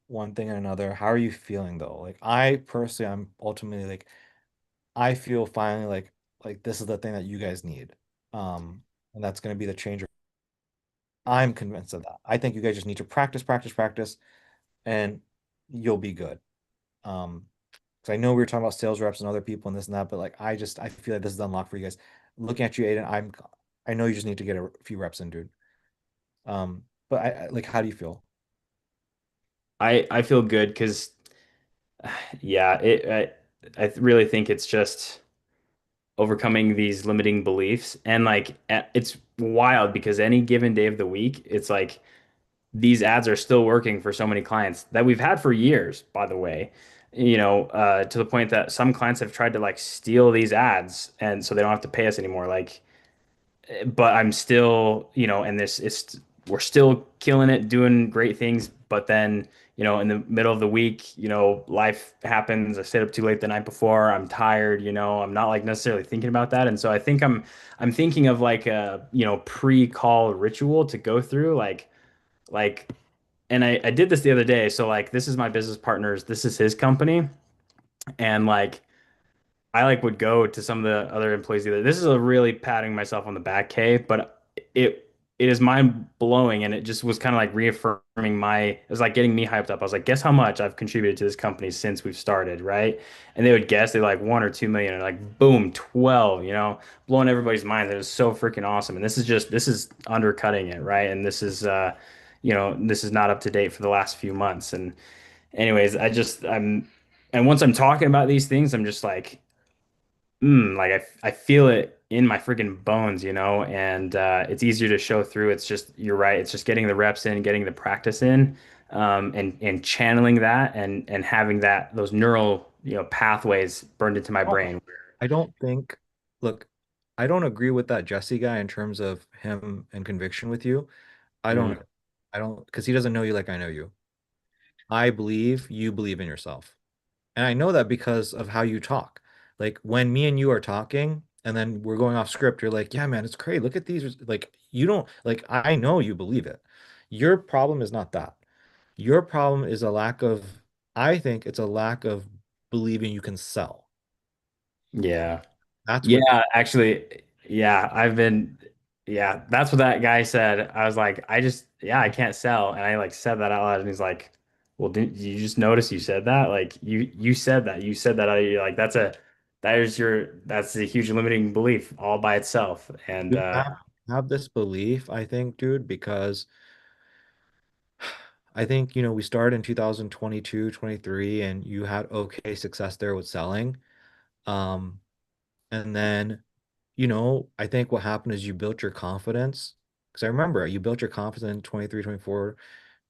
one thing and another. How are you feeling though? Like, I personally, I'm ultimately like, I feel finally like this is the thing that you guys need. And that's going to be the changer. I'm convinced of that. I think you guys just need to practice, practice, practice, and you'll be good. Um, because I know we were talking about sales reps and other people and this and that, but like I feel like this is unlocked for you guys. Looking at you, Aiden, I know you just need to get a few reps in, dude. But like, how do you feel? I feel good because yeah, I really think it's just overcoming these limiting beliefs and like it's wild because any given day of the week, it's like these ads are still working for so many clients that we've had for years, by the way. To the point that some clients have tried to like steal these ads and so they don't have to pay us anymore. Like, but I'm still, and this is we're still killing it, doing great things. But then, in the middle of the week, life happens. I stayed up too late the night before. I'm tired, I'm not like necessarily thinking about that. And so I think I'm thinking of like a, pre-call ritual to go through, like and I did this the other day. So like this is my business partner's, this is his company. And like I like would go to some of the other employees either. This is a really patting myself on the back, Kay, but it is mind blowing and it just was kind of like reaffirming it was like getting me hyped up. I was like, guess how much I've contributed to this company since we've started, right? And they would guess they like 1 or 2 million and like boom, 12, blowing everybody's minds. It was so freaking awesome. And this is undercutting it, right? And this is not up to date for the last few months. And anyways, and once I'm talking about these things, I'm just like, like I feel it in my freaking bones, and it's easier to show through. It's just, you're right. It's just getting the reps in, getting the practice in, and channeling that and having those neural, pathways burned into my Oh, brain. I don't think, look, I don't agree with that Jesse guy in terms of him and conviction with you. I don't, Mm, I don't, because he doesn't know you like I know you. I believe you believe in yourself. And I know that because of how you talk. Like when me and you are talking and then we're going off script, you're like, yeah, man, it's great. Look at these. Like, you don't, like, I know you believe it. Your problem is not that. Your problem is I think it's a lack of believing you can sell. yeah. That's what, Yeah, actually, yeah, yeah, that's what that guy said. I was like, yeah, I can't sell. And I like said that out loud. And he's like, well, didn't you just notice you said that? Like you said that. You said that out of your, like, that's a huge limiting belief all by itself. And, you have, have this belief, I think, dude, because I think, we started in 2022, 23, and you had okay success there with selling. Um, and then, I think what happened is you built your confidence. Because I remember you built your confidence in 23, 24,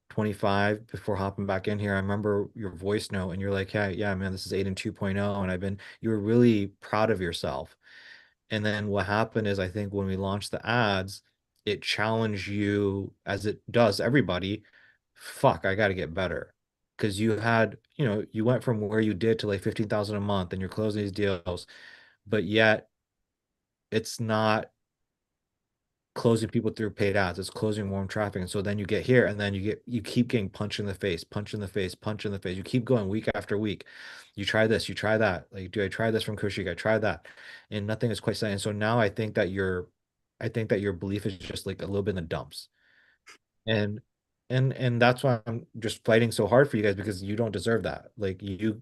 25 before hopping back in here. I remember your voice note and you're like, hey, yeah, man, this is Aiden 2.0. And you were really proud of yourself. And then what happened is I think when we launched the ads, it challenged you as it does everybody. Fuck, I got to get better. Because you went from where you did to like 15,000 a month and you're closing these deals, but yet it's not closing people through paid ads. It's closing warm traffic. And so then you get here and then you keep getting punched in the face, punch in the face, punch in the face. You keep going week after week. You try this, you try that. Like, do I try this from Kushik? I try that. And nothing is quite set. And so now I think that your belief is just like a little bit in the dumps. And and that's why I'm just fighting so hard for you guys because you don't deserve that. Like you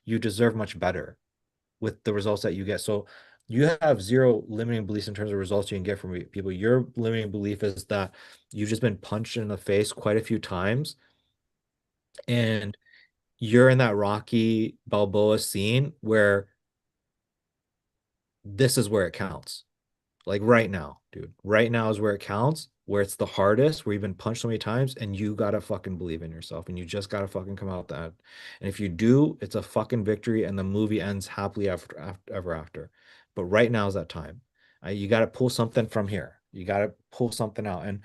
deserve much better with the results that you get. So you have zero limiting beliefs in terms of results you can get from people. Your limiting belief is that you've just been punched in the face quite a few times and you're in that Rocky Balboa scene where this is where it counts. Like right now, dude. Right now is where it counts, where it's the hardest, where you've been punched so many times, and you gotta fucking believe in yourself, and you just gotta fucking come out that. And if you do, it's a fucking victory, and the movie ends happily ever after. But right now is that time. You gotta pull something from here. You gotta pull something out, and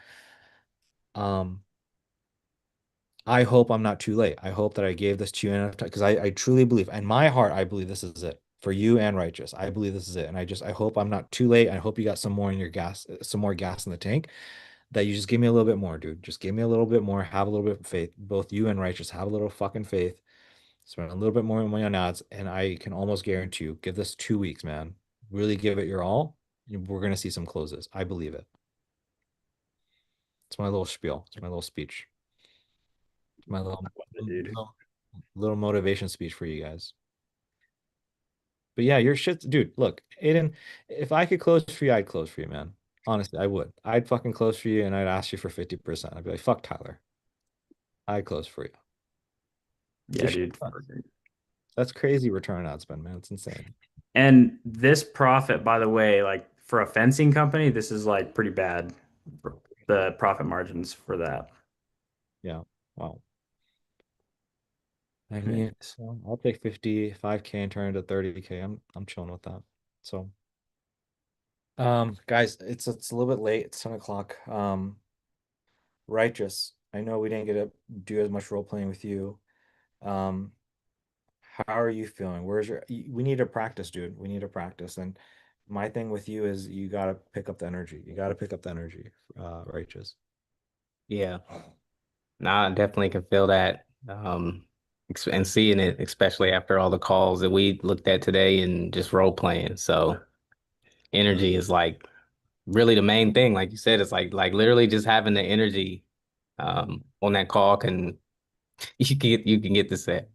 um, I hope I'm not too late. I hope that I gave this to you enough time because I truly believe, in my heart, I believe this is it for you and Righteous. I believe this is it. And I hope I'm not too late. I hope you got some more in your gas, some more gas in the tank that you just give me a little bit more, dude. Just give me a little bit more. Have a little bit of faith. Both you and Righteous have a little fucking faith. Spend a little bit more money on ads. And I can almost guarantee you, give this 2 weeks, man. Really give it your all. We're going to see some closes. I believe it. It's my little spiel. It's my little speech. My Dude. little motivation speech for you guys. But yeah, your shit's dude. Look, Aiden, if I could close for you, I'd close for you, man. Honestly, I would. I'd fucking close for you and I'd ask you for 50%. I'd be like, fuck Tyler. I'd close for you. Yeah, Your dude. shit's fun. That's crazy return on ad spend, man. It's insane. And this profit, by the way, like for a fencing company, this is like pretty bad. The profit margins for that. Yeah. Wow. I Okay. mean, so I'll take 55K and turn it to 30K. I'm chilling with that. So guys, it's a little bit late. It's 10 o'clock. Righteous. I know we didn't get to do as much role playing with you. Um, how are you feeling? We need to practice, dude. We need to practice. And my thing with you is you gotta pick up the energy. You gotta pick up the energy, Righteous. Yeah. Nah, I definitely can feel that. And seeing it, especially after all the calls that we looked at today and just role playing. So energy is like really the main thing. Like you said, it's like literally just having the energy on that call can you can get the set.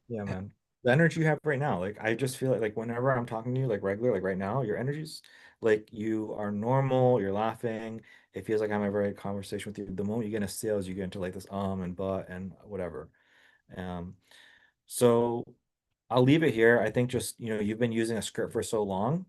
Yeah, man. The energy you have right now, like I just feel like whenever I'm talking to you, like regular, like right now, your energy's like you are normal, you're laughing. It feels like I'm having a very conversation with you. The moment you get into sales, you get into like this and but and whatever. Um, so I'll leave it here. I think just, you've been using a script for so long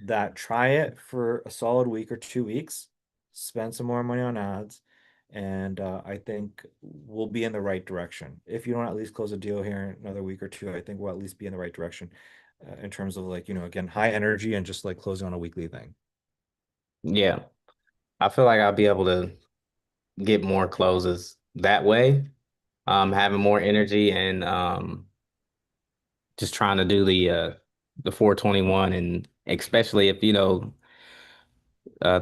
that try it for a solid week or 2 weeks, spend some more money on ads, and I think we'll be in the right direction. If you don't at least close a deal here in another week or two, I think we'll at least be in the right direction in terms of like, again, high energy and just like closing on a weekly thing. Yeah. I feel like I'll be able to get more closes that way. Having more energy and just trying to do the 421 and especially if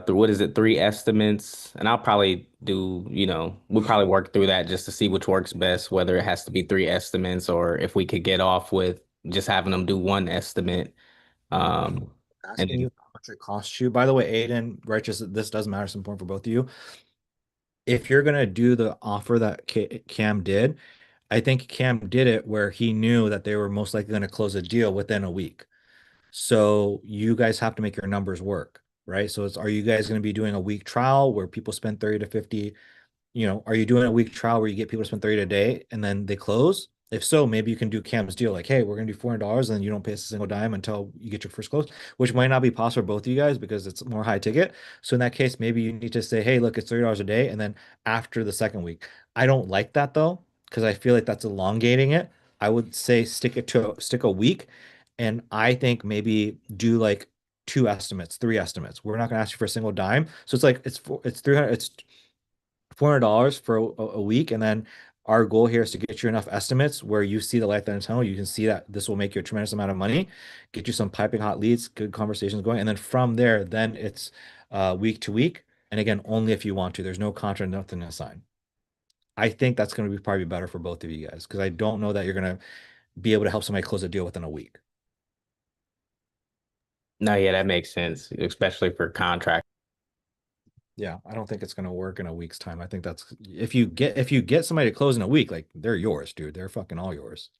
what is it, three estimates, and I'll probably we'll probably work through that just to see which works best, whether it has to be three estimates or if we could get off with just having them do one estimate. And Asking you how much it costs you. By the way, Aiden, Righteous, this does matter. It's important for both of you. If you're gonna do the offer that Cam did, I think Cam did it where he knew that they were most likely going to close a deal within a week. So you guys have to make your numbers work. right? So are you guys going to be doing a week trial where people spend 30 to 50? Are you doing a week trial where you get people to spend 30 a day and then they close? If so, maybe you can do Cam's deal like, hey, we're gonna do $400 and then you don't pay us a single dime until you get your first close, which might not be possible for both of you guys because it's more high ticket. So in that case, maybe you need to say, hey, look, it's $30 a day, and then after the second week. I don't like that though, because I feel like that's elongating it. I would say stick a week, and I think maybe do like two estimates, three estimates. We're not gonna ask you for a single dime. So it's like it's 300, it's $400 for a week, and then our goal here is to get you enough estimates where you see the light at the end of the tunnel. You can see that this will make you a tremendous amount of money, get you some piping hot leads, good conversations going, and then from there, then it's week to week. And again, only if you want to. There's no contract, nothing to sign. I think that's going to be probably better for both of you guys because I don't know that you're going to be able to help somebody close a deal within a week. No, yeah, that makes sense, especially for contract. Yeah, I don't think it's going to work in a week's time. I think that's if you get somebody to close in a week, like they're yours, dude. They're fucking all yours.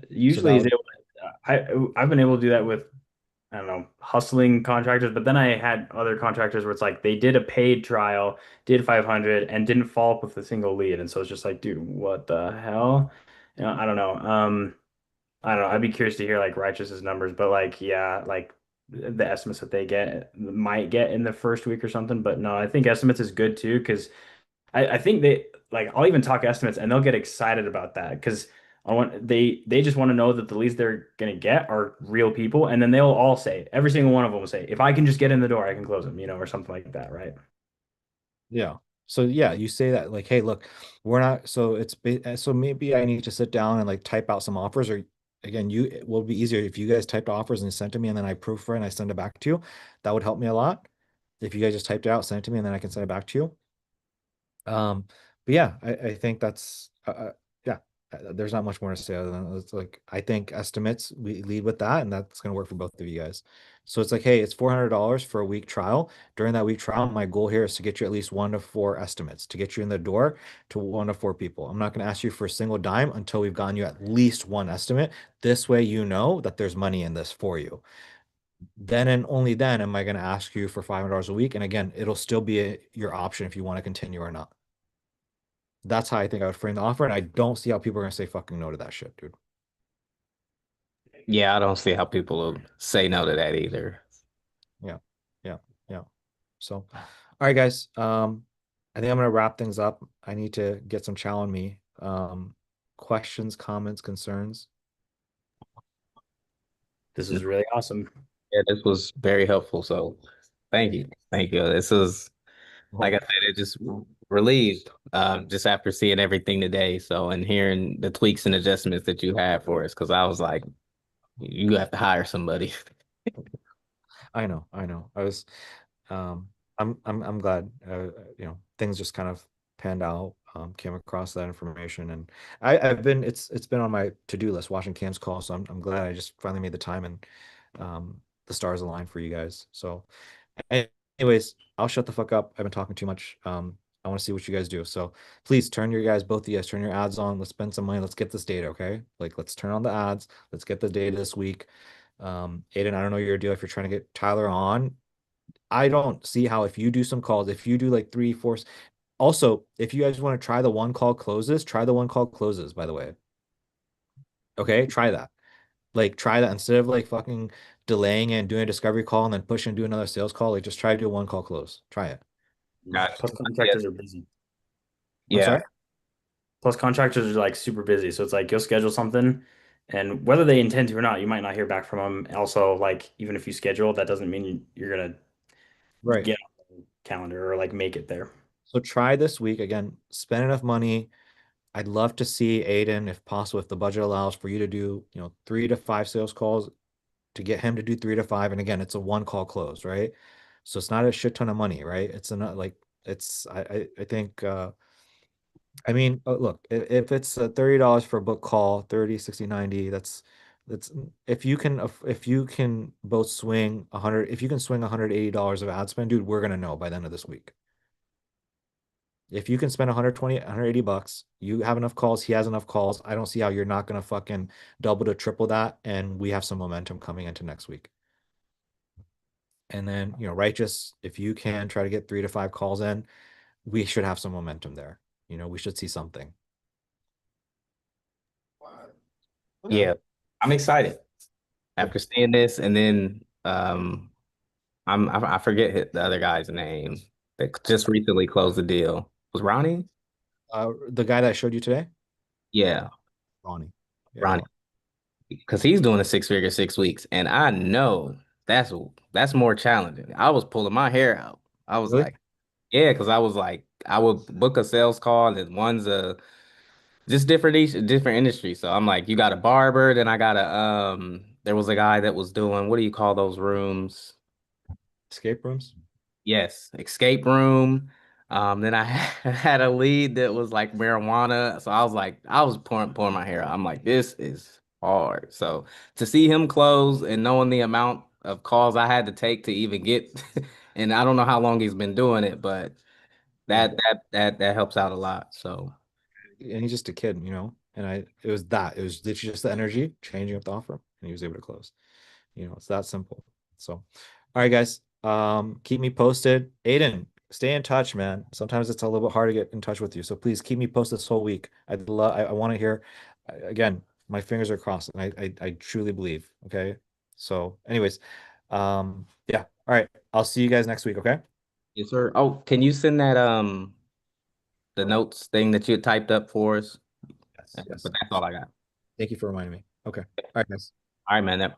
Usually, that would, I've been able to do that with, I don't know, hustling contractors, but then I had other contractors where it's like they did a paid trial, did 500 and didn't follow up with a single lead. And so it's just like, dude, what the hell? I don't know. I don't know. I'd be curious to hear like Righteous's numbers, but like, yeah, like the estimates that they might get in the first week or something. But no, I think estimates is good too, because I think they like I'll even talk estimates and they'll get excited about that because I want they just want to know that the leads they're gonna get are real people, and then they'll all say, every single one of them will say, if I can just get in the door, I can close them, or something like that, right? yeah. So yeah, you say that like, hey, look, we're not. So maybe I need to sit down and like type out some offers, or again, it will be easier if you guys typed offers and sent to me, and then I proofread and I send it back to you. That would help me a lot. If you guys just typed it out, send it to me, and then I can send it back to you. But yeah, I think that's yeah. There's not much more to say other than it's like I think estimates we lead with that, and that's gonna work for both of you guys. So it's like, hey, it's $400 for a week trial. During that week trial, my goal here is to get you at least 1 to 4 estimates to get you in the door to 1 to 4 people. I'm not gonna ask you for a single dime until we've gotten you at least one estimate. This way, you know that there's money in this for you. Then and only then am I gonna ask you for $500 a week. And again, it'll still be your option if you want to continue or not. That's how I think I would frame the offer, and I don't see how people are gonna say fucking no to that shit, dude. Yeah, I don't see how people will say no to that either. Yeah, yeah, yeah. So, all right, guys. I think I'm gonna wrap things up. I need to get some chow on me. Questions, comments, concerns. This is really awesome. Yeah, this was very helpful. So thank you. Thank you. This was, like I said, it just relieved just after seeing everything today. So, and hearing the tweaks and adjustments that you had for us, because I was like, you have to hire somebody. I know, I know. I'm glad. Things just kind of panned out. Came across that information, and it's been on my to-do list watching Cam's call. So I'm glad I just finally made the time, and the stars aligned for you guys. So, anyways, I'll shut the fuck up. I've been talking too much. I want to see what you guys do. So please both of you guys, turn your ads on. Let's spend some money. Let's get this data, okay? Like, let's turn on the ads. Let's get the data this week. Aiden, I don't know your deal if you're trying to get Tyler on. I don't see how if you do some calls, if you do like 3, 4. Also, if you guys want to try the one call closes, try the one call closes, by the way. Okay, try that. Like, try that instead of like fucking delaying it and doing a discovery call and then push and do another sales call. Like, just try to do a one call close. Try it. Plus contractors are busy. I'm Yeah. sorry. Plus contractors are like super busy. So it's like you'll schedule something, and whether they intend to or not, you might not hear back from them. Also, like even if you schedule, that doesn't mean you're gonna Right. get on the calendar or like make it there. So try this week again, spend enough money. I'd love to see Aiden, if possible, if the budget allows for you to do, 3 to 5 sales calls to get him to do 3 to 5. And again, it's a one call close, right? So it's not a shit ton of money, right? It's not like I think I mean, look, if it's $30 for a book call, 30, 60, 90, that's if you can both swing 100, if you can swing $180 of ad spend, dude, we're gonna know by the end of this week. If you can spend 120, $180, you have enough calls, he has enough calls. I don't see how you're not gonna fucking double to triple that, and we have some momentum coming into next week. And then, Righteous, if you can try to get 3 to 5 calls in, we should have some momentum there. We should see something. Yeah, I'm excited after seeing this, and then I forget the other guy's name that just recently closed the deal. Was Ronnie? The guy that I showed you today, Yeah, Ronnie. Yeah, Ronnie, because he's doing a 6-figure 6 weeks, and I know that's more challenging. I was pulling my hair out. I was Really? like, yeah, because I was like, I would book a sales call, and one's a just different industry. So I'm like, you got a barber, then I got a there was a guy that was doing, what do you call those rooms? Escape rooms? Yes, escape room. Then I had a lead that was like marijuana. So I was like, I was pouring my hair out. I'm like, this is hard. So to see him close and knowing the amount of calls I had to take to even get, and I don't know how long he's been doing it, but that helps out a lot. So And he's just a kid, and it was literally just the energy changing up the offer, and he was able to close. It's that simple. So, all right, guys, keep me posted. Aiden, stay in touch, man. Sometimes it's a little bit hard to get in touch with you, so please keep me posted this whole week. I want to hear. Again, my fingers are crossed, and I truly believe. Okay, so anyways, yeah, all right, I'll see you guys next week. Okay. yes, sir. Oh, can you send that the notes thing that you had typed up for us? Yes, yes. But that's all I got. Thank you for reminding me. Okay. All right, guys. All right, man. That